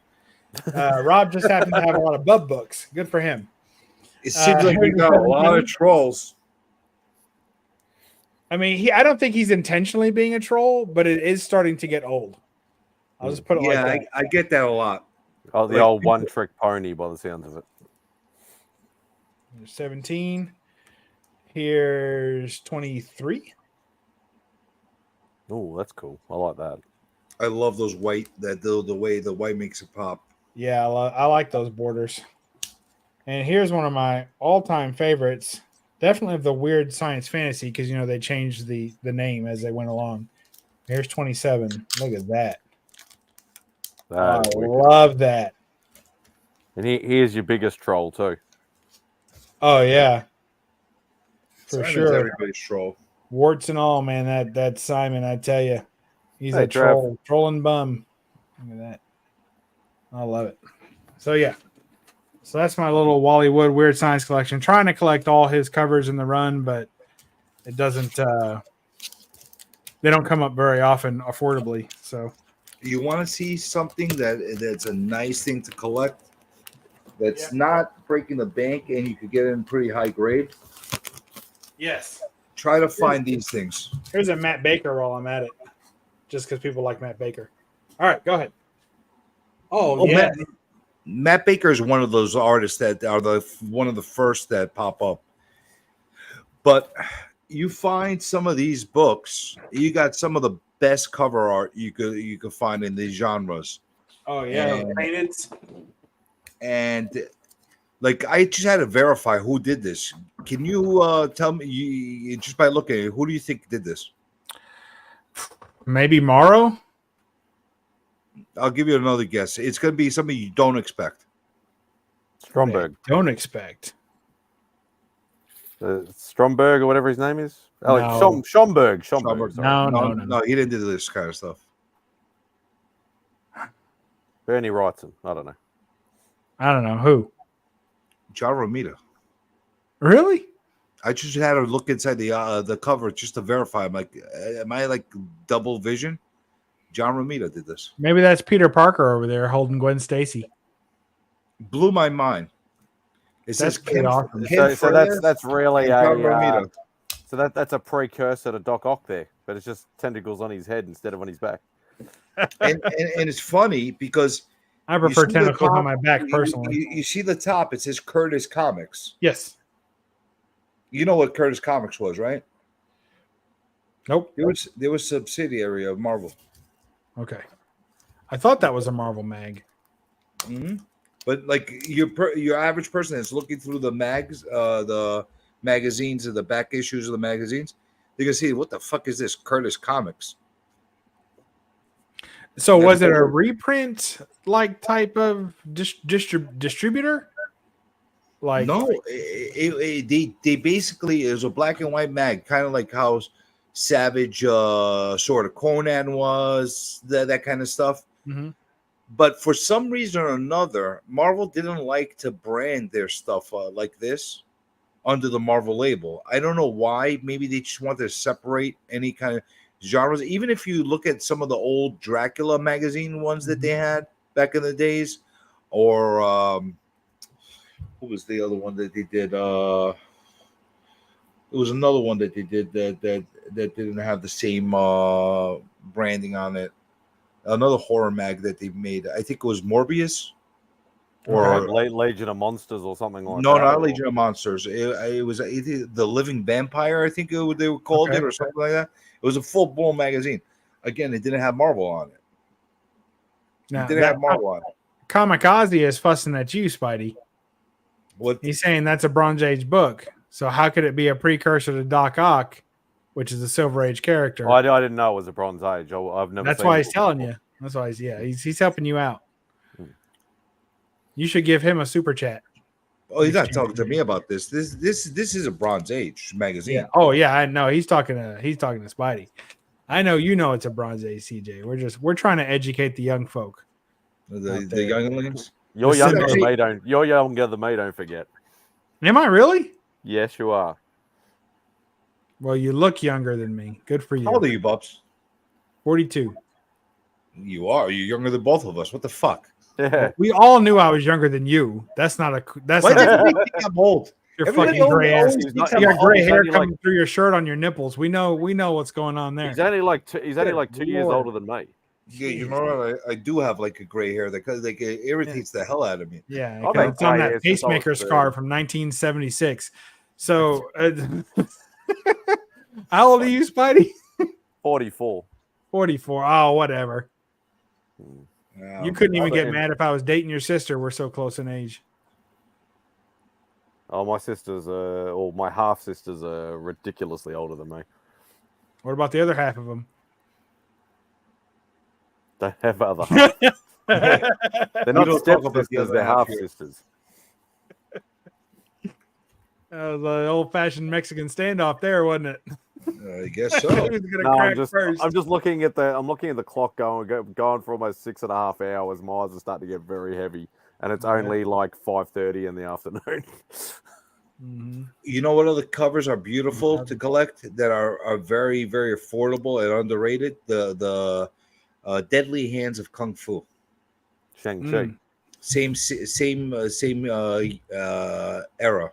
Rob just happens to have a lot of Bub books. Good for him. It seems like we got a lot of trolls. I mean, I don't think he's intentionally being a troll, but it is starting to get old. I'll just put it like that. I get that a lot. Oh, the old one-trick pony by the sounds of it. There's 17. Here's 23. Oh, that's cool. I like that. I love those white, the way the white makes it pop. Yeah, I like those borders. And here's one of my all-time favorites. Definitely of the Weird Science Fantasy, because they changed the name as they went along. Here's 27. Look at that. I love that. And he is your biggest troll too. Oh yeah, for Simon's sure. everybody's troll. Warts and all, man. That Simon, I tell you, he's Hey, a Trav. trolling bum. Look at that. I love it. So yeah. So that's my little Wally Wood Weird Science collection. Trying to collect all his covers in the run, but it doesn't. They don't come up very often affordably. So You want to see something that's a nice thing to collect, that's not breaking the bank, and you could get it in pretty high grade. yes, Try to find these things. here's a Matt Baker while I'm at it, just because people like Matt Baker. All right, go ahead. Oh yeah, Matt Baker is one of those artists that are one of the first that pop up. But you find some of these books, you got some of the best cover art you could find in these genres. oh yeah, And- painted. And like, I just had to verify who did this. Can you tell me, just by looking at it, who do you think did this? Maybe Morrow. I'll give you another guess. It's going to be something you don't expect. Stromberg. Don't expect. Stromberg or whatever his name is. Oh, No. Schomburg. Schomburg. Sorry. No, he didn't do this kind of stuff. Bernie Wrightson. I don't know. I don't know who. John Romita. Really? I just had to look inside the cover just to verify. I'm like, am I like double vision? John Romita did this. Maybe that's Peter Parker over there holding Gwen Stacy. Blew my mind. It That's says pretty awesome. So that's really and John a Romita. so that's a precursor to Doc Ock there, but it's just tentacles on his head instead of on his back. and it's funny because I prefer you see the tentacles on top- my back personally. You see the top, it says Curtis Comics. Yes. You know what Curtis Comics was, right? Nope. There was subsidiary of Marvel. Okay. I thought that was a Marvel mag. Mm-hmm. But like your average person that's looking through the magazines or the back issues of the magazines, they can see, what the fuck is this? Curtis Comics. So was it a reprint like type of distributor? Like No, they basically, it was a black and white mag, kind of like how Savage sort of Conan was, that kind of stuff. Mhm. But for some reason or another, Marvel didn't like to brand their stuff like this under the Marvel label. I don't know why. Maybe they just wanted to separate any kind of genres. Even if you look at some of the old Dracula magazine ones that they had back in the days, or who was the other one that they did? It was another one that they did that didn't have the same branding on it. Another horror mag that they made. I think it was Morbius, or Like Legion of Monsters or something like no, that. not Legion of Monsters. It was either The Living Vampire, I think they were called it, or something like that. It was a full blown magazine. Again, it didn't have Marvel on it. Now, It didn't have Marvel on it. Kamikaze is fussing at you, Spidey. What? He's saying that's a Bronze Age book. So how could it be a precursor to Doc Ock, which is a Silver Age character? Oh, I didn't know it was a Bronze Age. I've never. That's seen why it he's telling before. you. That's why he's helping you out. You should give him a super chat. Oh, he's not talking to me about this. This is a Bronze Age magazine. Yeah. Oh yeah, I know. He's talking to Spidey. I know you know it's a Bronze Age, CJ. We're trying to educate the young folk. The younglings. You're younger than me. You're younger than me. Don't forget. Am I really? Yes, you are. Well, you look younger than me. Good for you. How old are you, Bubs? 42. You are. You're younger than both of us. What the fuck? Yeah. We all knew I was younger than you. That's not a. That's Why not does everybody think I'm old? your Everybody fucking gray ass. always You thinks got I'm gray old. hair He's coming like- through your shirt on your nipples. We know what's going on there. He's only like 2 years Lord. older than me. Yeah, you know what? I do have like a gray hair that like it irritates the hell out of me. Yeah, I've 'cause had it's on gray that hair since I was pacemaker 30. scar from 1976. So, how old are you, Spidey? 44. 44. Oh, whatever. Yeah, You couldn't even I'll get be- mad if I was dating your sister. We're so close in age. Oh, my sisters, or my half sisters, are ridiculously older than me. What about the other half of them? They have other half. They're We not don't talk about the stepsisters, other they're half half here. sisters. The old-fashioned Mexican standoff there, wasn't it? I guess so. Who's gonna No, crack first? I'm just looking at the clock going for almost 6.5 hours. My eyes are starting to get very heavy, and it's only like 5:30 in the afternoon. You know what other covers are beautiful to collect that are very, very affordable and underrated? The Deadly Hands of Kung Fu. Shang-Chi. Same era.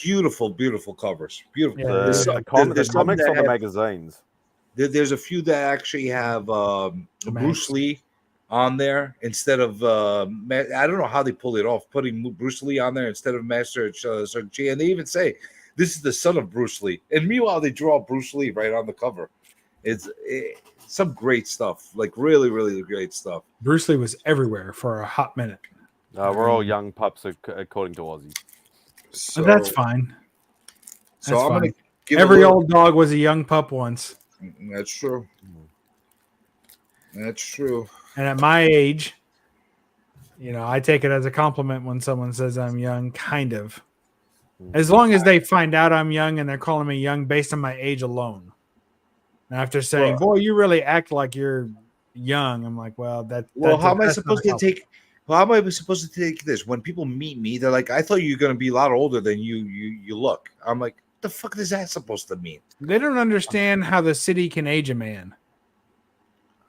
Beautiful, beautiful covers. Beautiful. Yeah, There's The some- comics some or that the have- magazines? There's a few that actually have Bruce Lee on there instead of I don't know how they pulled it off, putting Bruce Lee on there instead of Master Shang-Chi, and they even say this is the son of Bruce Lee, and meanwhile they draw Bruce Lee right on the cover. It's some great stuff, like really, really great stuff. Bruce Lee was everywhere for a hot minute. We're all young pups, according to Ozzy. So That's fine. So That's I'm fine. gonna give Every a little, old dog was a young pup once. That's true. That's true. And at my age, I take it as a compliment when someone says I'm young, kind of. As long as they find out I'm young and they're calling me young based on my age alone. And after saying, boy, you really act like you're young, I'm like, well, How am I that's supposed not to take? How am I supposed to take this? When people meet me, they're like, "I thought you were going to be a lot older than you look." I'm like, "What the fuck is that supposed to mean?" They don't understand how the city can age a man.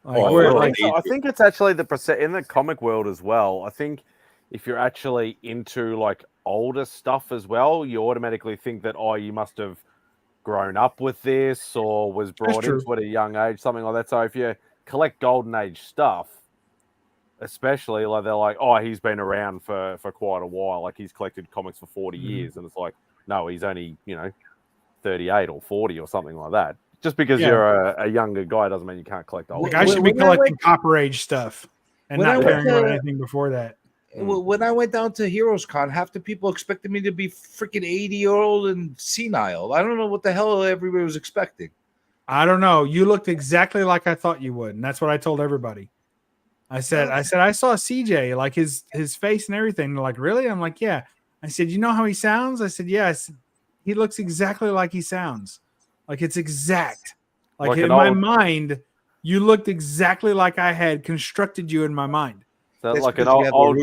Like, I think it's actually the percent in the comic world as well. I think if you're actually into like older stuff as well, you automatically think that you must have grown up with this or was brought true. into it at a young age, something like that. So if you collect golden age stuff, especially like they're like, he's been around for quite a while, like he's collected comics for 40 years, and it's like, no, he's only 38 or 40 or something like that. Just because you're a younger guy doesn't mean you can't collect old. Like I should be collecting Copper Age stuff and when not I went caring about to- anything before that. When I went down to Heroes Con, half the people expected me to be freaking 80-year-old and senile. I don't know what the hell everybody was expecting. I don't know. You looked exactly like I thought you would, and that's what I told everybody. I said I saw CJ, like his face and everything. They're like, really? I'm like, yeah. I said, you know how he sounds? I said, yes. He looks exactly like he sounds. Like it's exact. Like in my mind, you looked exactly like I had constructed you in my mind. So like an old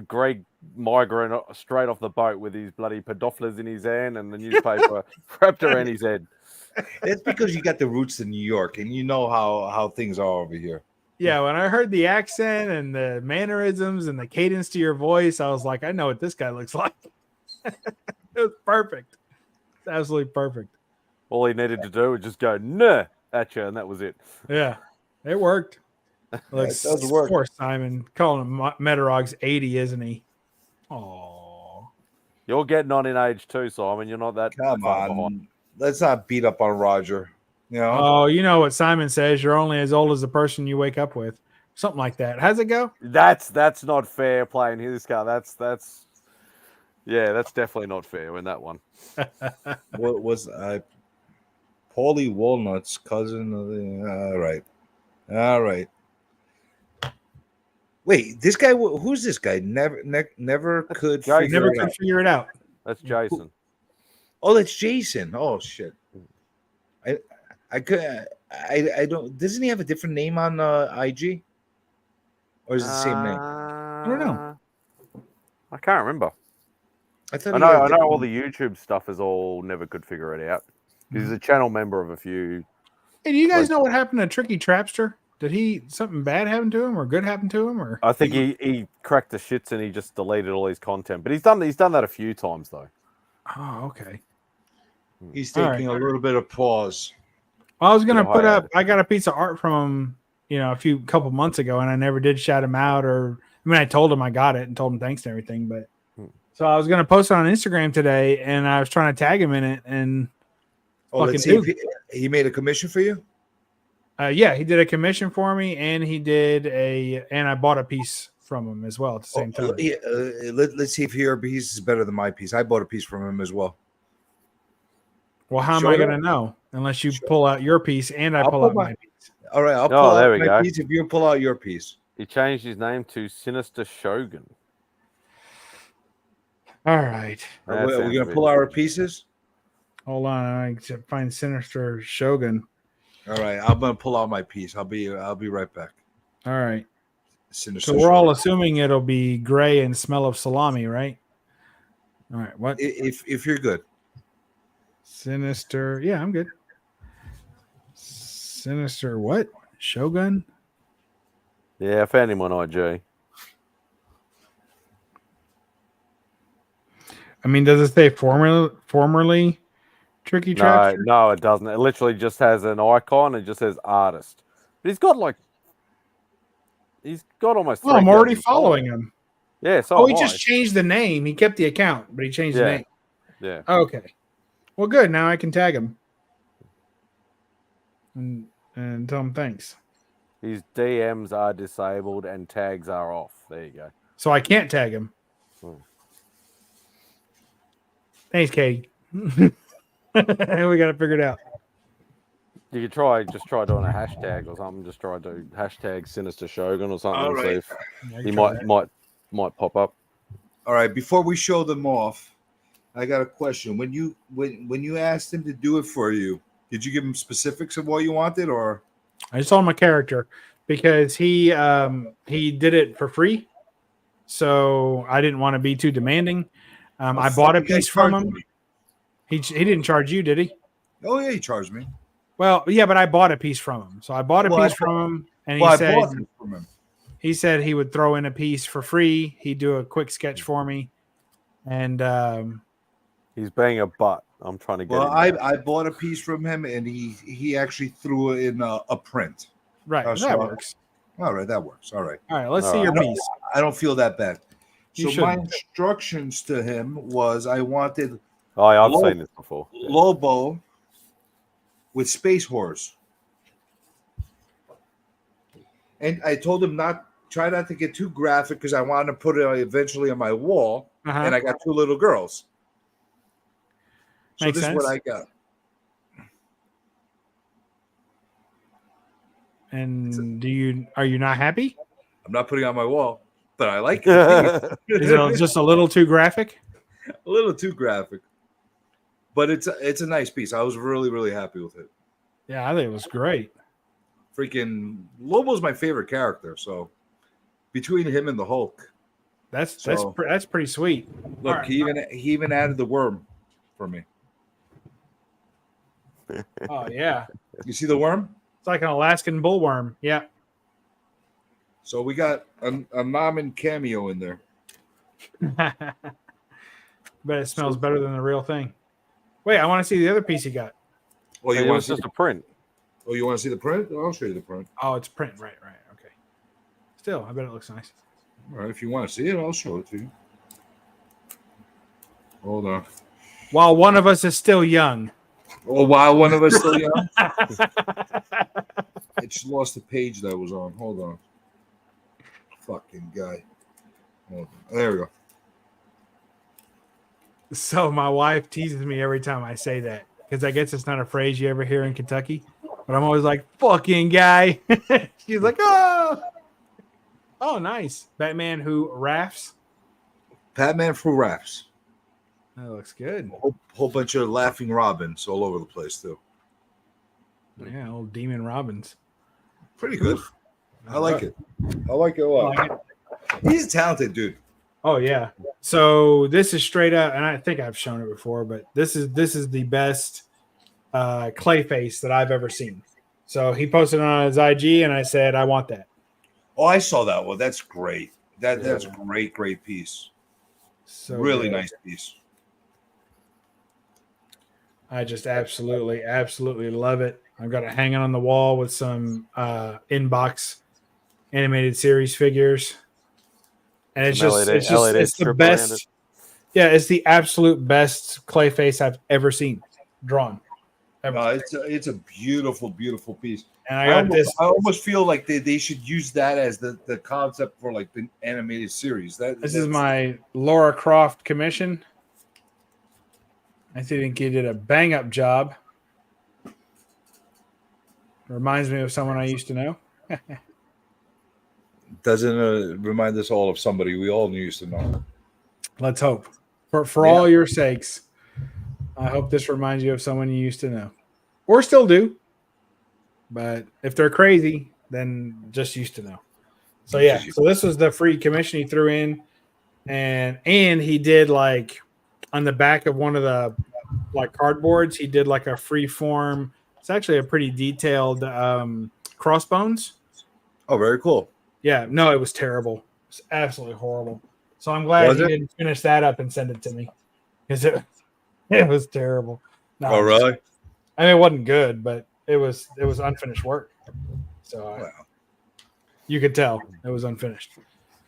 Greg migrant straight off the boat with his bloody padofflers in his hand and the newspaper wrapped around his head. It's because you got the roots in New York and you know how things are over here. Yeah, when I heard the accent and the mannerisms and the cadence to your voice, I was like, I know what this guy looks like. It was perfect. It's absolutely perfect. All he needed to do was just go nah at you, and that was it. Yeah, it worked. Like, It does work. Poor Simon, calling him Metarog's 80, isn't he? Oh, You're getting on in age too, Simon. You're not that Come far on. behind. Let's not beat up on Roger. You know? Oh, you know what Simon says? You're only as old as the person you wake up with. Something like that. How's it go? That's not fair playing his car. That's definitely not fair in that one. What was Paulie Walnut's cousin of the all right. Wait, this guy, who's this guy? Never could figure it out. That's Jason. Oh, that's Jason. Oh shit. I don't. Doesn't he have a different name on IG? Or is it the same name? I don't know. I can't remember. I thought I he know. had a I know different- all the YouTube stuff is all never could figure it out. He's a channel member of a few. Hey, do you guys know what happened to Tricky Trapster? Did something bad happen to him or good happen to him? Or I think he cracked the shits and he just deleted all his content. But he's done that a few times though. Oh, okay. He's taking a little bit of pause. Well, I was gonna Yeah, put I up. I got a piece of art from him, a couple months ago, and I never did shout him out. I told him I got it and told him thanks and everything. But so I was gonna post it on Instagram today, and I was trying to tag him in it, and let's see if he made a commission for you. Yeah, he did a commission for me, and and I bought a piece from him as well at the same time. Let's see if your piece is better than my piece. I bought a piece from him as well. Well, how am I gonna know unless you pull out your piece and I I'll pull pull out my piece? All right, I'll pull out my piece if you pull out your piece. He changed his name to Sinister Shogun. All right. Are we gonna pull our pieces? Hold on, I find Sinister Shogun. All right, I'm gonna pull out my piece. I'll be right back. All right. Sinister So we're all Shogun. assuming it'll be gray and smell of salami, right? All right. What? If you're good. Sinister. Yeah, I'm good. Sinister what? Shogun? Yeah, I found him on IG. I mean, does it say formerly Tricky Trap? No, it doesn't. It literally just has an icon. It just says artist. But he's got almost. Oh, I'm already 3,000 following followers. him. Yeah, so Oh, he am I. just changed the name. He kept the account, but he changed the name. Yeah. Okay. Well, good. Now I can tag him and tell him thanks. His DMs are disabled and tags are off. There you go. So I can't tag him. Thanks, Katie. We got to figure it out. You could just try doing a hashtag or something. Just try to do hashtag Sinister Shogun or something. All And see right. if he might pop up. All right, before we show them off, I got a question. When you asked him to do it for you, did you give him specifics of what you wanted, or? I just told him a character because he did it for free, so I didn't want to be too demanding. I bought a piece from him. He didn't charge you, did he? Oh yeah, he charged me. Well, yeah, but I bought a piece from him. So I bought a piece from him, and he said from him. He said he would throw in a piece for free. He'd do a quick sketch for me, and he's being a butt. I'm trying to get. Well, I bought a piece from him, and he actually threw in a print. Right, that works. All right, that works. All right. All right, let's see your piece. I don't feel that bad. You So my shouldn't. instructions to him was I wanted. Oh, yeah, I've seen this before. Yeah. Lobo with space horse, and I told him try not to get too graphic because I wanted to put it eventually on my wall, and I got two little girls. So Makes this sense. is what I got. And are you not happy? I'm not putting it on my wall, but I like it. Is it just a little too graphic? A little too graphic, but it's a nice piece. I was really, really happy with it. Yeah, I think it was great. Freaking Lobo's my favorite character, so between him and the Hulk, that's So- pretty sweet. look, All right. he even added the worm for me. Oh yeah, You see the worm? it's like an Alaskan bullworm. Yeah. So we got a Namen cameo in there. But it smells better than the real thing. Wait, I want to see the other piece you got. Oh, It was just a print. Oh, you want to see the print? I'll show you the print. Oh, it's print. Right. Okay. Still, I bet it looks nice. All right, if you want to see it, I'll show it to you. Hold on. While one of us is still young. Oh, wow, one of us still young. I just lost the page that was on. Hold on. Fucking guy. Hold on. There we go. So my wife teases me every time I say that because I guess it's not a phrase you ever hear in Kentucky. But I'm always like, "Fucking guy." She's like, "Oh, nice." Batman who rafts. Batman through raps. That looks good. Whole bunch of laughing Robins all over the place too. Yeah, old Demon Robbins. Pretty good. I like it. I like it a lot. He's a talented dude. Oh yeah. So this is straight up, and I think I've shown it before, but this is the best Clayface that I've ever seen. So he posted it on his IG, and I said, I want that. Oh, I saw that one. That's great. That's great piece. So really good. nice piece. I just absolutely love it. I've got it hanging on the wall with some inbox animated series figures. And it's Some just, LED it's the strip around best. it. Yeah, it's the absolute best Clayface I've ever seen drawn. Ever. It's a beautiful piece. And I got this. I almost feel like they should use that as the concept for like the animated series. This is my Laura Croft commission. I think he did a bang up job. Reminds me of someone I used to know. Doesn't remind us all of somebody we all used to know? Let's hope. For all your sakes, I hope this reminds you of someone you used to know. Or still do. But if they're crazy, then just used to know. So yeah, so this was the free commission he threw in. And he did like on the back of one of the like cardboards, he did like a free form. It's actually a pretty detailed crossbones. Oh, very cool. Yeah, no, it was terrible. It's absolutely horrible. So I'm glad he didn't finish that up and send it to me because it was terrible. No, Oh, really? I mean, it wasn't good, but it was unfinished work. So you could tell it was unfinished.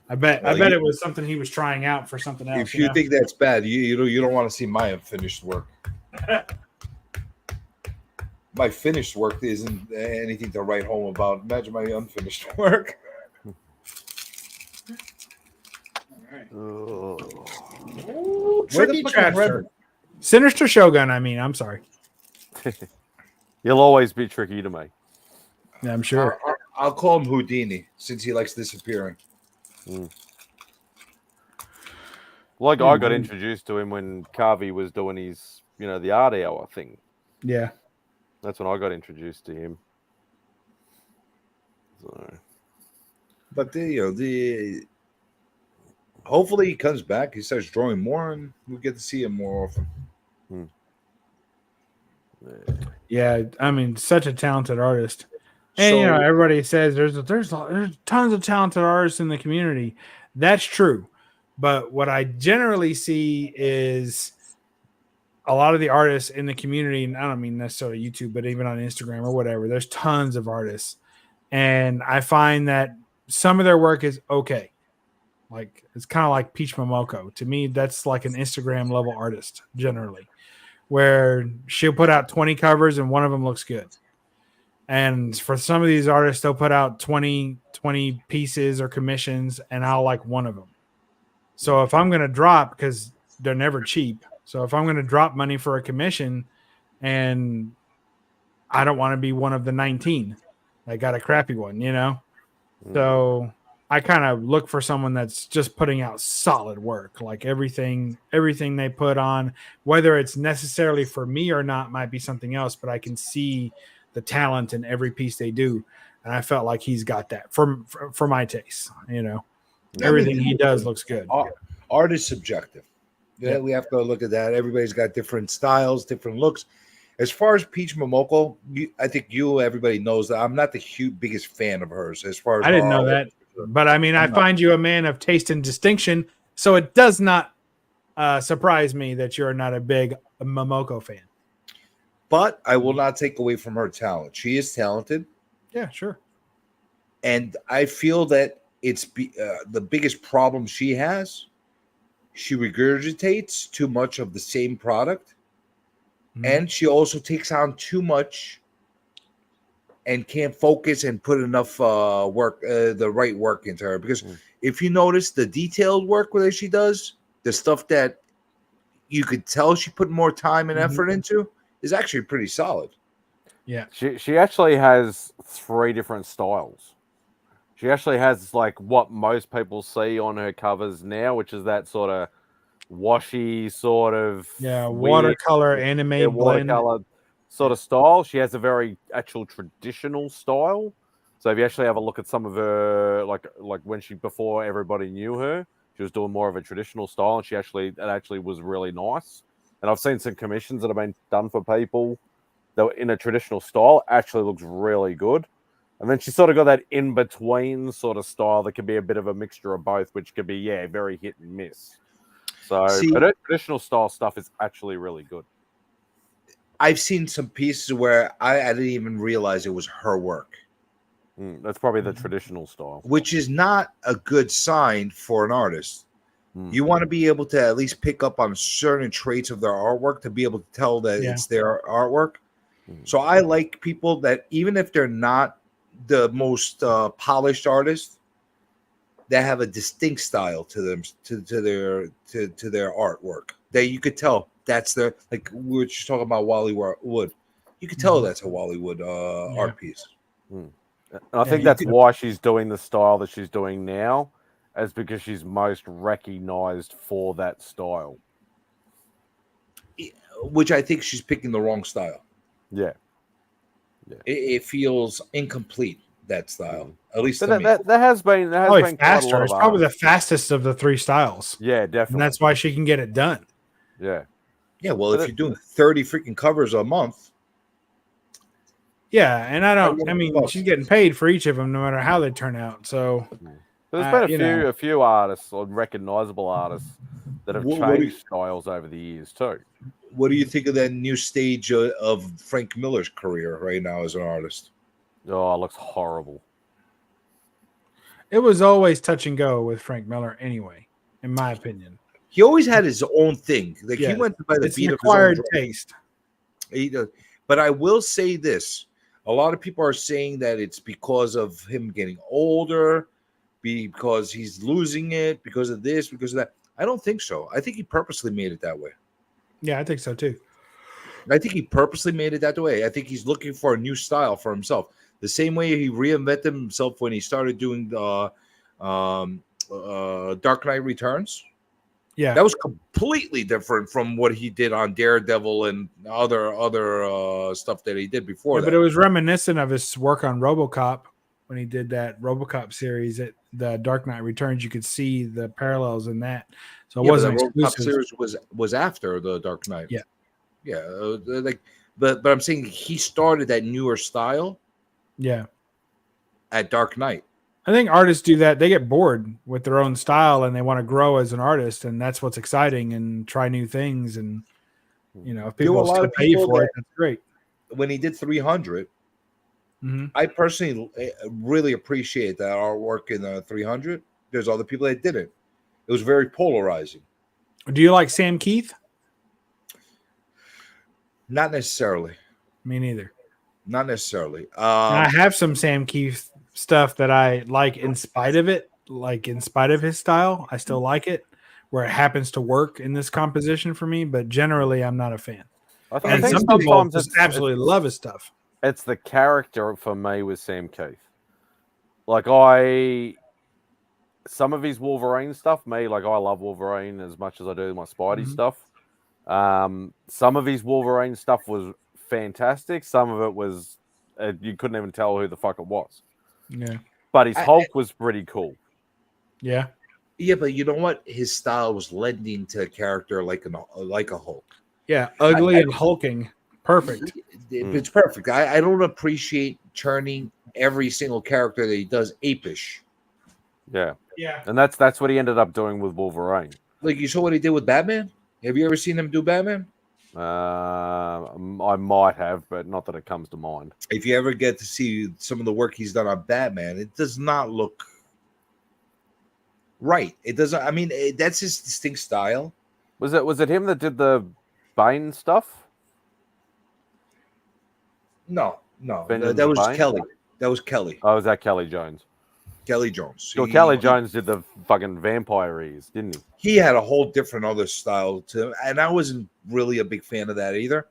I bet it was something he was trying out for something else. If you think that's bad, you don't want to see my unfinished work. My finished work isn't anything to write home about. Imagine my unfinished work. Tricky Traster. Sinister Shogun, I mean, I'm sorry. You'll always be tricky to me. Yeah, I'm sure. I'll call him Houdini since he likes disappearing. Like I got introduced to him when Carvey was doing his, the art hour thing. Yeah. That's when I got introduced to him. So. But hopefully he comes back. He starts drawing more, and we get to see him more often. Yeah, I mean, such a talented artist. And everybody says there's tons of talented artists in the community. That's true. But what I generally see is a lot of the artists in the community, and I don't mean necessarily YouTube, but even on Instagram or whatever, there's tons of artists. And I find that some of their work is okay. Like, it's kind of like Peach Momoko. To me, that's like an Instagram level artist generally, where she'll put out 20 covers and one of them looks good. And for some of these artists, they'll put out 20 pieces or commissions, and I'll like one of them. So if I'm going to drop, because they're never cheap, so if I'm going to drop money for a commission and I don't want to be one of the 19 that got a crappy one, So I kind of look for someone that's just putting out solid work. Like everything they put on, whether it's necessarily for me or not, might be something else, but I can see the talent in every piece they do. And I felt like he's got that for my taste, Everything he does looks good. Art is subjective. Yeah, we have to look at that. Everybody's got different styles, different looks. As far as Peach Momoko, I think everybody knows that I'm not the biggest fan of hers. As far as I didn't know that, but I mean, I find you a man of taste and distinction, so it does not surprise me that you're not a big Momoko fan. But I will not take away from her talent. She is talented. Yeah, sure. And I feel that it's the biggest problem she has. She regurgitates too much of the same product. And she also takes on too much and can't focus and put enough work, the right work into her. Because if you notice the detailed work that she does, the stuff that you could tell she put more time and effort into, is actually pretty solid. Yeah. She actually has 3 different styles. She actually has like what most people see on her covers now, which is that sort of washy sort of watercolor anime watercolor sort of style. She has a very actual traditional style. So if you actually have a look at some of her like when before everybody knew her, she was doing more of a traditional style, and it actually was really nice. And I've seen some commissions that have been done for people that were in a traditional style. Actually looks really good. And then she sort of got that in-between sort of style that can be a bit of a mixture of both, which could be, very hit and miss. So, but her traditional style stuff is actually really good. I've seen some pieces where I didn't even realize it was her work. That's probably the traditional style. Which is not a good sign for an artist. You want to be able to at least pick up on certain traits of their artwork to be able to tell that it's their artwork. So I like people that, even if they're not the most polished artists, that have a distinct style to them, to their artwork. That you could tell that's their, like we were just talking about Wally Wood. You could tell that's a Wally Wood art piece. And I think you that's could- why she's doing the style that she's doing now, is because she's most recognized for that style. Which I think she's picking the wrong style. Yeah. It feels incomplete, that style, at least But to me. there has been Probably quite a lot faster. of It's probably the artists. fastest of the three styles. Yeah, And definitely. that's why she can get it done. Yeah. Yeah, well, But if you're doing 30 freaking covers a month, Yeah, and I get mean, close. she's getting paid for each of them, no matter how they turn out. So There's been you know. a few artists, or recognizable artists, that have What do you- changed styles over the years too. what do you think of that new stage of Frank Miller's career right now as an artist? Oh, it looks horrible. It was always touch and go with Frank Miller, anyway, in my opinion. He always had his own thing. Like he Yes. went by the It's beat an of his own acquired drum. taste. He does. But I will say this: a lot of people are saying that it's because of him getting older, because he's losing it, because of this, because of that. I don't think so. I think he purposely made it that way. Yeah, I think so too. I think he purposely made it that way. I think he's looking for a new style for himself. The same way he reinvented himself when he started doing the Dark Knight Returns. Yeah, That was completely different from what he did on Daredevil and other stuff that he did before Yeah, that. but it was reminiscent of his work on RoboCop when he did that RoboCop series at the Dark Knight Returns. You could see the parallels in that. So it Yeah, but wasn't the RoboCop exclusive. series was after the Dark Knight. Yeah. Yeah, but I'm saying he started that newer style Yeah. at Dark Knight. I think artists do that. They get bored with their own style and they want to grow as an artist, and that's what's exciting, and try new things. And if There people were a lot still of pay you people for it, that- that's great. When he did 300, Mhm. I personally really appreciate that artwork in 300. There's other people that didn't. It was very polarizing. Do you like Sam Keith? Not necessarily. Me neither. Not necessarily. And I have some Sam Keith stuff that I like in spite of it, like in spite of his style. I still like it where it happens to work in this composition for me, but generally I'm not a fan. I And think some people sometimes just it's- absolutely it's- love his stuff. It's the character for me with Sam Keith. Like some of his Wolverine stuff, I love Wolverine as much as I do my Spidey Mhm. stuff. Some of his Wolverine stuff was fantastic. Some of it was you couldn't even tell who the fuck it was. Yeah. But his Hulk was pretty cool. Yeah. Yeah, but you know what? His style was lending to a character like a Hulk. Yeah. Ugly and hulking. Perfect. It's perfect. I don't appreciate turning every single character that he does apish. Yeah. Yeah. And that's what he ended up doing with Wolverine. Like you saw what he did with Batman? Have you ever seen him do Batman? I might have, but not that it comes to mind. If you ever get to see some of the work he's done on Batman, it does not look right. It doesn't. I mean, that's his distinct style. Was it him that did the Bane stuff? No. Vengeance That was of Bane? Kelly. That was Kelly. Oh, was that Kelly Jones? Kelly Jones. So Kelly Jones did the fucking vampires, didn't he? He had a whole different other style to him, and I wasn't really a big fan of that either,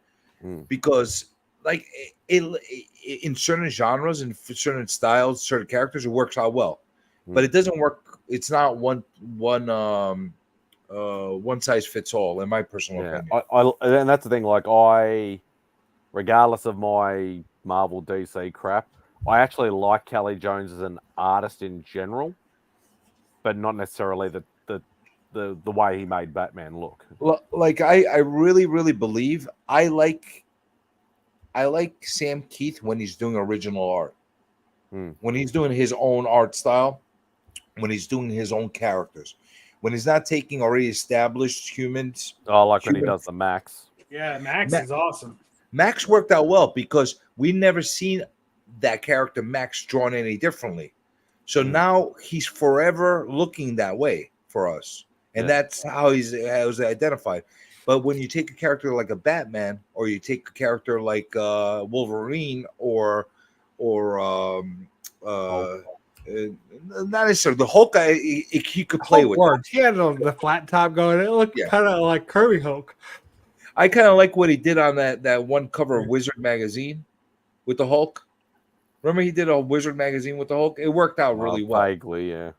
because like in certain genres and certain styles, certain characters, it works out well, but it doesn't work. It's not one size fits all, in my personal opinion. And that's the thing. Regardless of my Marvel DC crap, I actually like Kelly Jones as an artist in general, but not necessarily the way he made Batman look. Like I really, really believe I like Sam Keith when he's doing original art. When he's doing his own art style, when he's doing his own characters, when he's not taking already established humans. Oh, like when he does the Max. Yeah, Max is awesome. Max worked out well because we never seen that character Max drawn any differently. So now he's forever looking that way for us. And that's how he was identified. But when you take a character like a Batman, or you take a character like Wolverine, or not necessarily the Hulk, he could play with. Words. He had the flat top going. It looked kind of like Kirby Hulk. I kind of like what he did on that one cover of Wizard magazine with the Hulk. Remember he did a Wizard magazine with the Hulk? It worked out really well. Vaguely, yeah.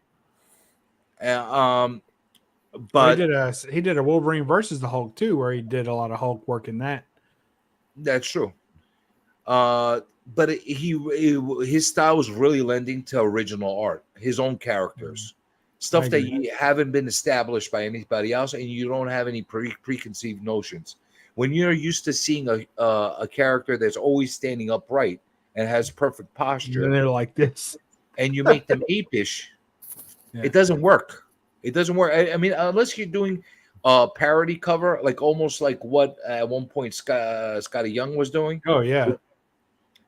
But he did a Wolverine versus the Hulk too, where he did a lot of Hulk work in that. that's true. But his style was really lending to original art, his own characters, stuff that you haven't been established by anybody else, and you don't have any preconceived notions. When you're used to seeing a character that's always standing upright and has perfect posture, And they're like this, and you make them apish, it doesn't work. It doesn't work. I mean, unless you're doing a parody cover, like almost like what at one point Scotty Young was doing. Oh yeah.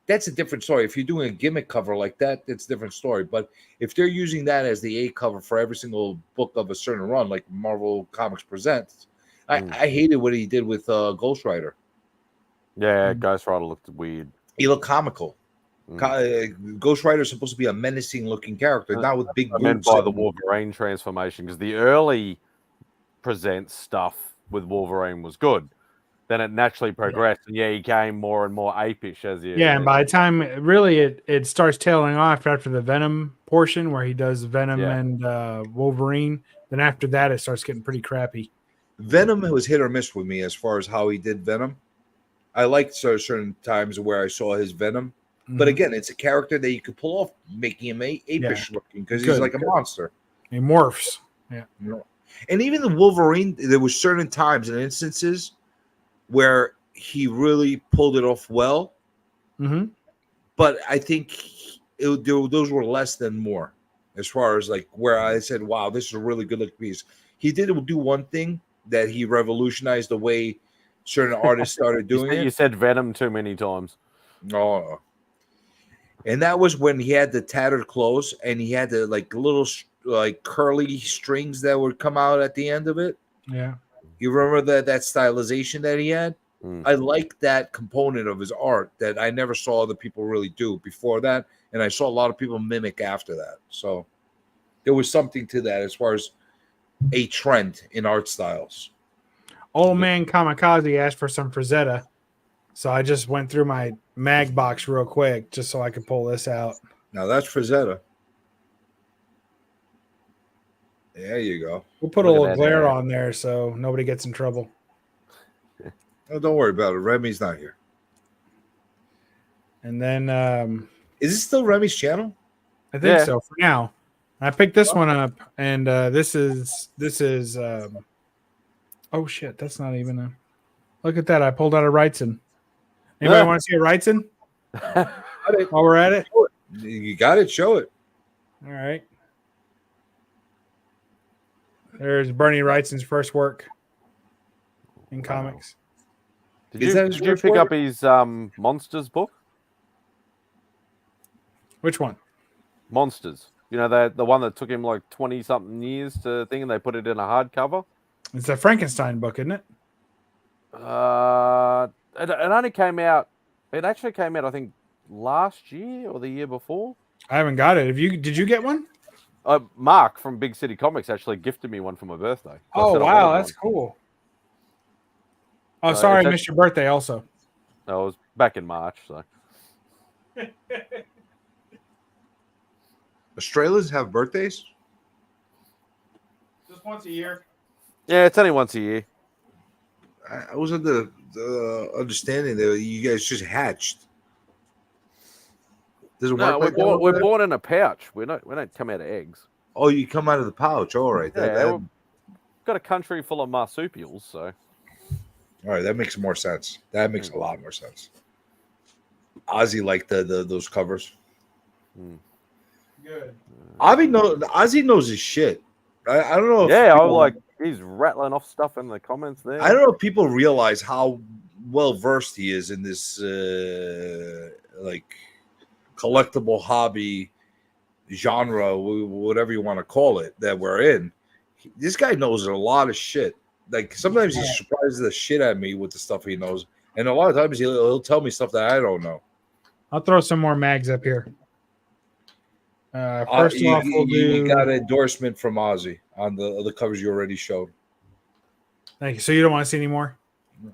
That's a different story. If you're doing a gimmick cover like that, it's a different story. But if they're using that as the A cover for every single book of a certain run, like Marvel Comics Presents, I hated what he did with Ghost Rider. Yeah, Ghost Rider looked weird. He looked comical. Ghost Rider is supposed to be a menacing looking character, not with big I meant boobs. by the Wolverine transformation, because the early Presents stuff with Wolverine was good. Then it naturally progressed, and he came more and more apish as you. Yeah, and by the time it starts tailing off after the Venom portion, where he does Venom and Wolverine, then after that it starts getting pretty crappy. Venom was hit or miss with me as far as how he did Venom. I liked certain times where I saw his Venom, but again, it's a character that you could pull off, making him apish looking because he's like a monster. He morphs. Yeah. And even the Wolverine, there were certain times and instances where he really pulled it off well. But I think those were less than more as far as like where I said, wow, this is a really good looking piece. He did do one thing that he revolutionized the way certain artists started doing it. You said Venom too many times. No. And that was when he had the tattered clothes and he had the like little like curly strings that would come out at the end of it. Yeah. You remember that stylization that he had? I like that component of his art that I never saw other people really do before that. And I saw a lot of people mimic after that. So there was something to that as far as a trend in art styles. Old man Kamikaze asked for some Frazetta, so I just went through my mag box real quick just so I could pull this out. Now that's Frazetta. There you go. We'll put a little glare on there so nobody gets in trouble. Oh, don't worry about it. Remy's not here. And then is this still Remy's channel? I think so for now. I picked this one up, and this is oh shit, that's not even a look at that. I pulled out a Wrightson. Anybody want to see a Wrightson? While we're at it? You got it, show it. All right. There's Bernie Wrightson's first work in comics. Did you pick up his Monsters book? Which one? Monsters. You know, the one that took him like 20-something years to think, and they put it in a hardcover? It's a Frankenstein book, isn't it? It only came out. It actually came out, I think, last year or the year before. I haven't got it. Did you get one? Mark from Big City Comics actually gifted me one for my birthday. Oh wow, that's cool. Oh, sorry, I missed your birthday also. No, it was back in March. So Australians have birthdays? Just once a year. Yeah, it's only once a year. I was under the understanding that you guys just hatched. Does it work like that? We're born in a pouch. We don't come out of eggs. Oh, you come out of the pouch. All right. We've got a country full of marsupials, so. All right, that makes more sense. That makes a lot more sense. Ozzy liked those covers. Good. Ozzy knows his shit. I don't know. Yeah, he's rattling off stuff in the comments there. I don't know if people realize how well versed he is in this collectible hobby genre, whatever you want to call it, that we're in. This guy knows a lot of shit. Like sometimes he surprises the shit at me with the stuff he knows, and a lot of times he'll tell me stuff that I don't know. I'll throw some more mags up here. First off, you got an endorsement from Ozzy on the covers you already showed. Thank you. So you don't want to see any more?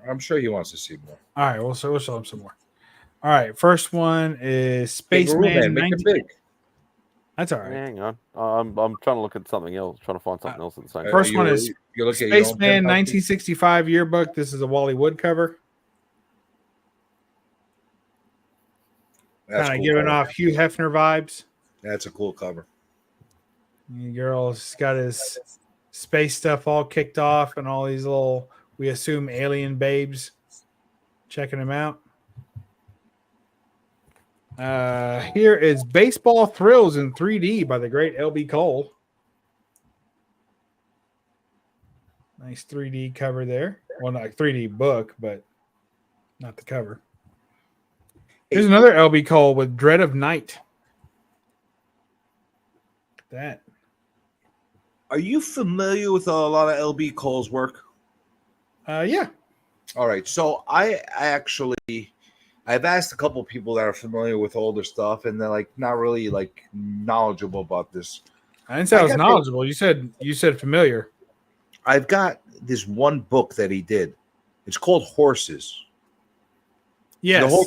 I'm sure he wants to see more. All right, we'll show him some more. All right, first one is Spaceman. Make it 19 big. That's all right. Hang on. I'm trying to look at something else. Trying to find something else at the same time. First one is Spaceman 1965 yearbook. This is a Wally Wood cover. That's Kind of cool giving cover. off Hugh Hefner vibes. That's a cool cover. The girl's got his space stuff all kicked off and all these little, we assume, alien babes checking him out. Here is Baseball Thrills in 3D by the great LB Cole. Nice 3D cover there. Well, not 3D book, but not the cover. Here's another LB Cole with Dread of Night. That. Are you familiar with a lot of LB Cole's work? Yeah. All right. So I've asked a couple people that are familiar with older stuff, and they're like not really like knowledgeable about this. I didn't say I was knowledgeable. You said familiar. I've got this one book that he did. It's called Horses. Yes.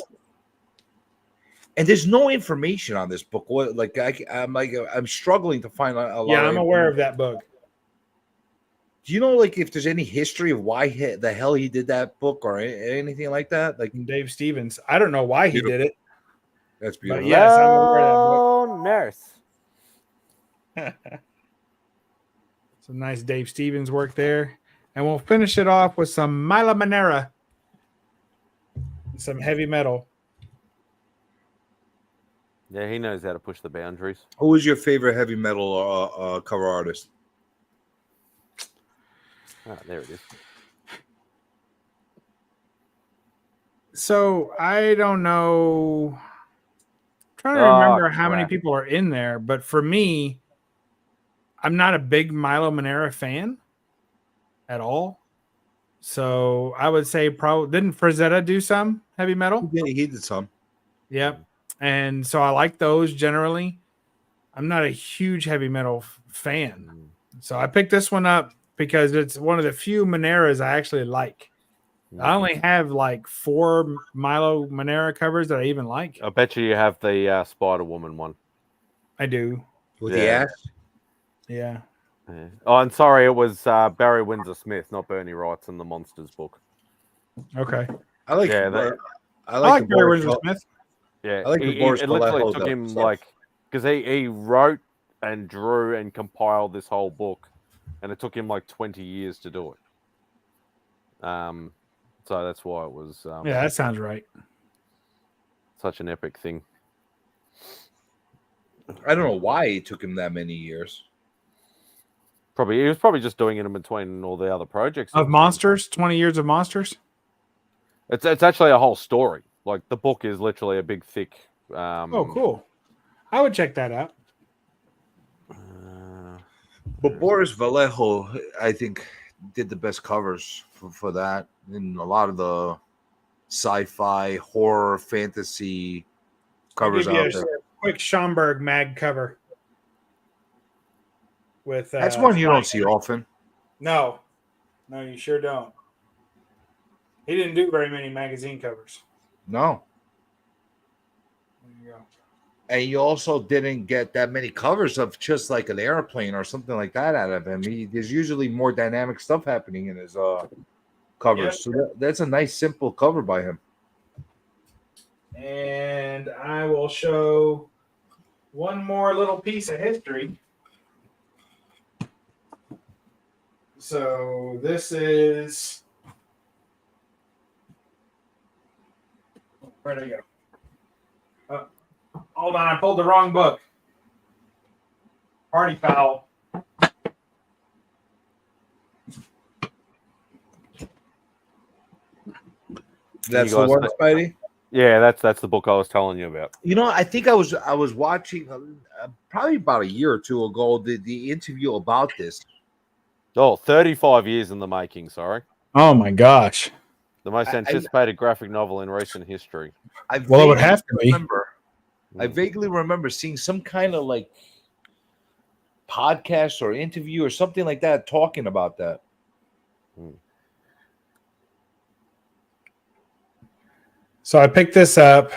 And there's no information on this book. What I'm struggling to find a lot. Yeah, I'm aware of that book. Do you know like if there's any history of why the hell he did that book or anything like that? Like Dave Stevens. I don't know why he did it. That's beautiful. But yes, I'm aware of Oh, nurse. that book. Some nice Dave Stevens work there. And we'll finish it off with some Milo Manera. Some heavy metal. Yeah, he knows how to push the boundaries. Who was your favorite heavy metal cover artist? Ah, there it is. So I don't know. I'm trying to remember how many people are in there, but for me, I'm not a big Milo Manera fan at all. So I would say probably didn't Frazetta do some heavy metal? Yeah, he did some. Yep. And so I like those generally. I'm not a huge heavy metal fan. So I picked this one up because it's one of the few Maneras I actually like. I only have like 4 Milo Manera covers that I even like. I bet you have the Spider Woman one. I do. With the ass? Yeah. Oh, and sorry, it was Barry Windsor Smith, not Bernie Wright's in the Monsters book. Okay. I like. Yeah, I like Barry Windsor Smith. Yeah, I like the Boris it literally Vallejo took though. him like because he wrote and drew and compiled this whole book, and it took him like 20 years to do it. So that's why it was. Yeah, that sounds right. Such an epic thing. I don't know why it took him that many years. He was probably just doing it in between all the other projects. Of Monsters, 20 years of Monsters. It's actually a whole story. Like the book is literally a big thick. Oh, cool! I would check that out. But Boris Vallejo, I think, did the best covers for that. And a lot of the sci-fi, horror, fantasy covers I'll give out you there. a quick Schomburg mag cover. With That's one you don't see often. No, you sure don't. He didn't do very many magazine covers. No. There you go. And you also didn't get that many covers of just like an airplane or something like that out of him. There's usually more dynamic stuff happening in his covers. Yep. So that's a nice, simple cover by him. And I will show one more little piece of history. So this is. Where'd I go? Hold on, I pulled the wrong book. Party Foul. That's the one, Spidey? Yeah, that's the book I was telling you about. You know, I think I was watching probably about a year or two ago the interview about this. Oh, 35 years in the making, sorry. Oh my gosh. The most anticipated graphic novel in recent history. It would have to be. I vaguely remember seeing some kind of like podcast or interview or something like that talking about that. So I picked this up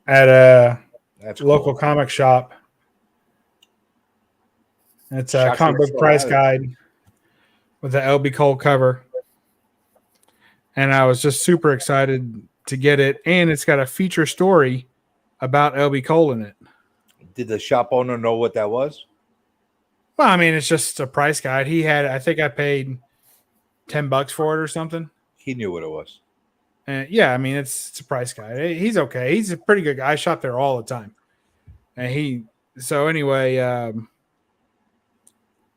at a That's local cool. comic shop. It's a Shocked comic they book still price have it. guide with the LB Cole cover. And I was just super excited to get it. And it's got a feature story about LB Cole in it. Did the shop owner know what that was? Well, I mean, it's just a price guide. He had, I think I paid $10 for it or something. He knew what it was. And yeah, I mean, it's a price guide. He's okay. He's a pretty good guy. I shop there all the time. And so anyway, and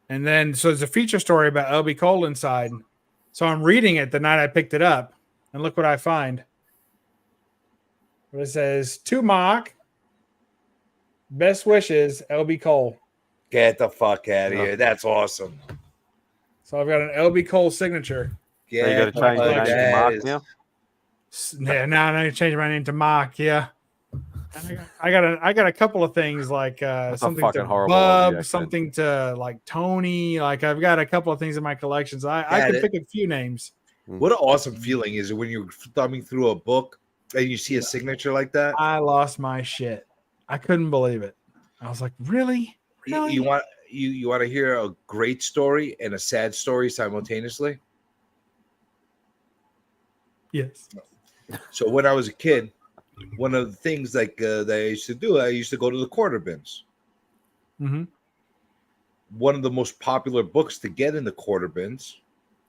then so there's a feature story about LB Cole inside. So I'm reading it the night I picked it up, and look what I find. It says, to Mark, best wishes, LB Cole. Get the fuck out of here. That's awesome. So I've got an LB Cole signature. So you got to change your name to Mark now? Yeah, now I need to change my name to Mark. Yeah. And I got a couple of things like something to Bub, something to like Tony. Like I've got a couple of things in my collections. I can pick a few names. What an awesome feeling is it when you're thumbing through a book and you see a signature like that? I lost my shit. I couldn't believe it. I was like, really? Really? You want to hear a great story and a sad story simultaneously? Yes. So when I was a kid, one of the things like that I used to do, I used to go to the quarter bins. Mm-hmm. One of the most popular books to get in the quarter bins,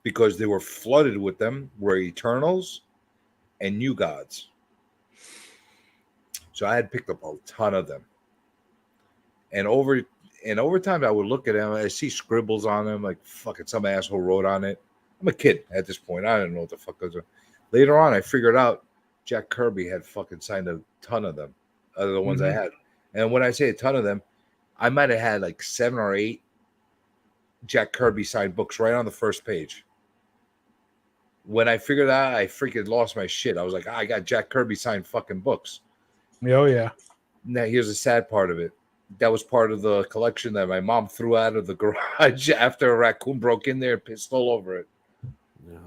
because they were flooded with them, were Eternals and New Gods. So I had picked up a ton of them. And over time, I would look at them, I see scribbles on them, like fucking some asshole wrote on it. I'm a kid at this point. I don't know what the fuck those are. Later on, I figured out Jack Kirby had fucking signed a ton of them, other the ones I had. And when I say a ton of them, I might have had like 7 or 8 Jack Kirby signed books right on the first page. When I figured out, I freaking lost my shit. I was like, I got Jack Kirby signed fucking books. Oh, yeah. Now, here's the sad part of it. That was part of the collection that my mom threw out of the garage after a raccoon broke in there and pissed all over it. Yeah.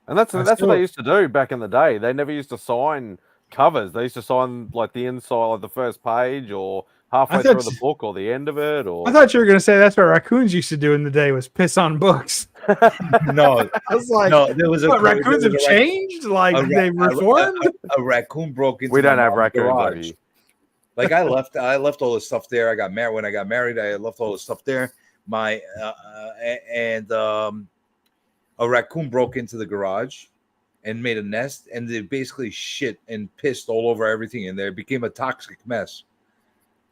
And that's what they used to do back in the day. They never used to sign covers. They used to sign like the inside of the first page or halfway through the book or the end of it. Or I thought you were going to say that's what raccoons used to do in the day was piss on books. No, I was like, no, there was raccoons have changed? Like they reformed? A raccoon broke into we don't my have mom's raccoons garage. over here. Like I left all the stuff there. I got married when I got married. I left all the stuff there. A raccoon broke into the garage and made a nest, and they basically shit and pissed all over everything in there. It became a toxic mess.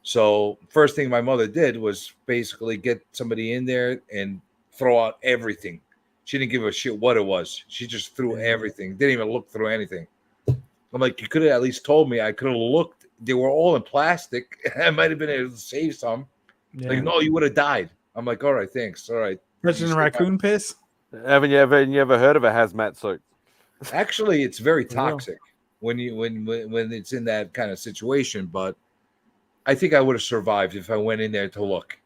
So first thing my mother did was basically get somebody in there and throw out everything. She didn't give a shit what it was. She just threw everything. Didn't even look through anything. I'm like, you could have at least told me. I could have looked. They were all in plastic. I might have been able to save some. Yeah. Like, no, you would have died. I'm like, all right, thanks. All right. Touching raccoon piss? Haven't you ever heard of a hazmat suit? Actually, it's very toxic when it's in that kind of situation. But I think I would have survived if I went in there to look.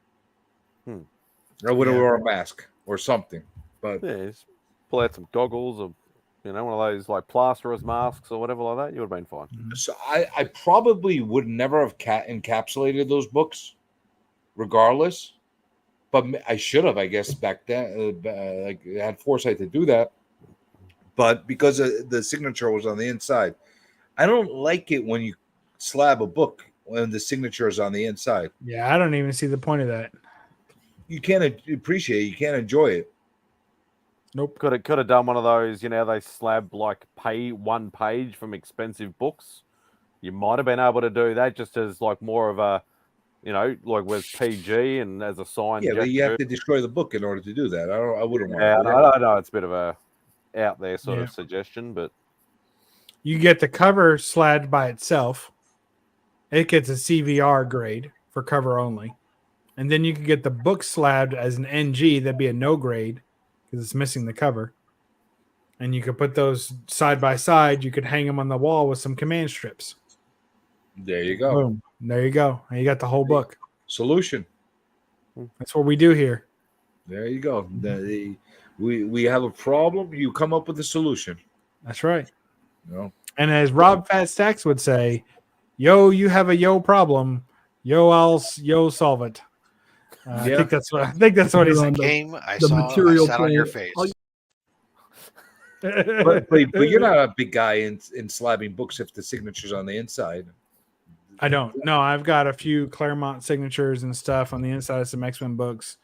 I would have worn a mask or something. But yeah, just pull out some goggles or one of those like plasterers masks or whatever like that. You would have been fine. So I probably would never have encapsulated those books, regardless. But I should have, I guess, back then. I had foresight to do that. But because the signature was on the inside, I don't like it when you slab a book when the signature is on the inside. Yeah, I don't even see the point of that. You can't appreciate it. You can't enjoy it. Nope. Could have done one of those, they slab like one page from expensive books. You might have been able to do that just as like more of a, like with PG and as a sign. Yeah, but you have to destroy the book in order to do that. I wouldn't want to. to. I know it's a bit of a out there sort of suggestion, but you get the cover slabbed by itself. It gets a CVR grade for cover only. And then you can get the book slabbed as an NG. That'd be a no grade because it's missing the cover. And you could put those side by side. You could hang them on the wall with some command strips. There you go. Boom. There you go. And you got the whole book. Solution. That's what we do here. There you go. We have a problem. You come up with a solution. That's right. No. And as Rob Fat Stacks would say, yo, you have a yo problem. Yo, yo solve it. I Yeah. think that's what he said. Game I saw, I sat on your face. But you're not a big guy in slabbing books if the signature's on the inside. I don't. No, I've got a few Claremont signatures and stuff on the inside of some X-Men books,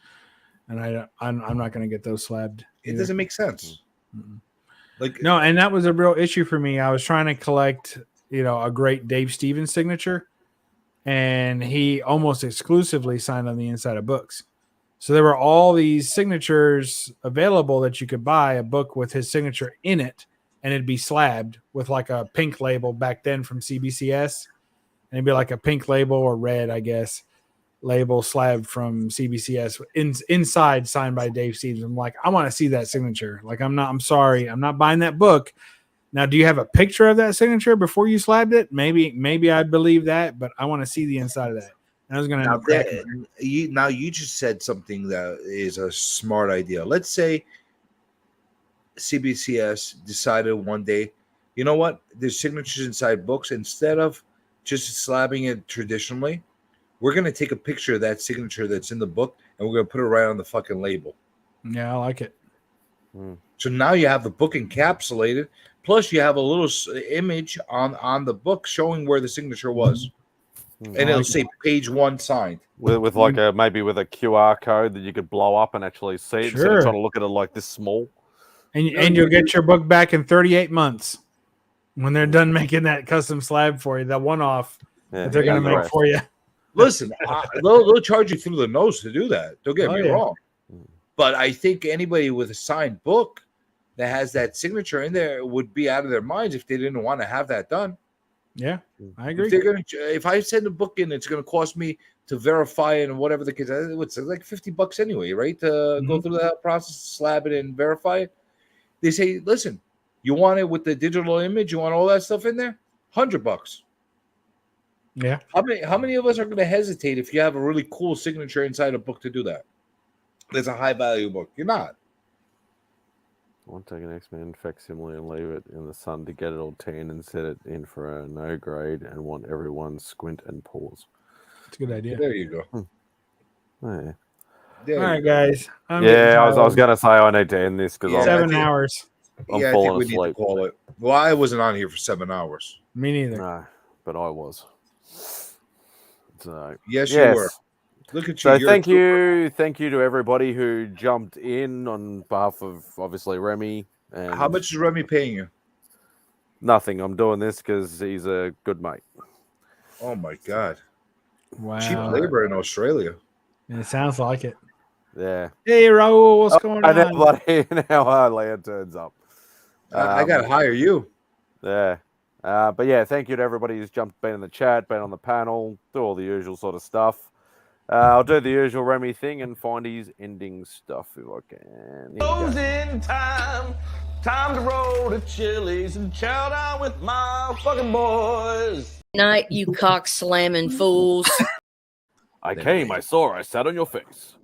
and I'm not going to get those slabbed. It doesn't make sense. Like no, and that was a real issue for me. I was trying to collect, a great Dave Stevens signature, and he almost exclusively signed on the inside of books. So there were all these signatures available that you could buy a book with his signature in it, and it'd be slabbed with like a pink label back then from CBCS. And it'd be like a pink label or red, I guess, label slabbed from CBCS inside signed by Dave Stevens. I'm like, I want to see that signature. Like, I'm sorry. I'm not buying that book. Now, do you have a picture of that signature before you slabbed it? Maybe I believe that, but I want to see the inside of that. And I was going to end up cracking. You just said something that is a smart idea. Let's say CBCS decided one day, you know what? There's signatures inside books. Instead of just slabbing it traditionally, we're going to take a picture of that signature that's in the book and we're going to put it right on the fucking label. Yeah, I like it. So now you have the book encapsulated, plus you have a little image on the book showing where the signature was. And it'll say page 1 signed. With like maybe with a QR code that you could blow up and actually see it instead of trying to look at it like this small. And you'll get your book back in 38 months. When they're done making that custom slab for you, that one-off that they're going to make for you. Listen, they'll charge you through the nose to do that. Don't get me wrong. But I think anybody with a signed book that has that signature in there would be out of their minds if they didn't want to have that done. Yeah, I agree. If I send a book in, it's going to cost me to verify and whatever the case. It's like $50 anyway, right? To go through that process, slab it and verify it. They say, listen, you want it with the digital image? You want all that stuff in there? $100. Yeah. How many of us are going to hesitate if you have a really cool signature inside a book to do that? There's a high value book. You're not. I want to take an X-Men facsimile and leave it in the sun to get it all tan and set it in for a no grade and want everyone squint and pause. That's a good idea. There you go. Oh, yeah. All right, guys. I was going to say I need to end this because 7 hours. I'm I think falling we asleep. need to call it. Well, I wasn't on here for 7 hours. Me neither. No, but I was. So yes, you were. Look at you. So thank you to everybody who jumped in on behalf of obviously Remy. And how much is Remy paying you? Nothing. I'm doing this because he's a good mate. Oh my god! Wow. Cheap labor in Australia. It sounds like it. Yeah. Hey Raul, what's going on? Everybody, now our land turns up. I gotta hire you. Yeah. But yeah, thank you to everybody who's been in the chat, been on the panel, do all the usual sort of stuff. I'll do the usual Remy thing and find his ending stuff if I can. Closing time to roll to Chili's and chow down with my fucking boys. Night, you cock slamming fools. I came, I saw, I sat on your face.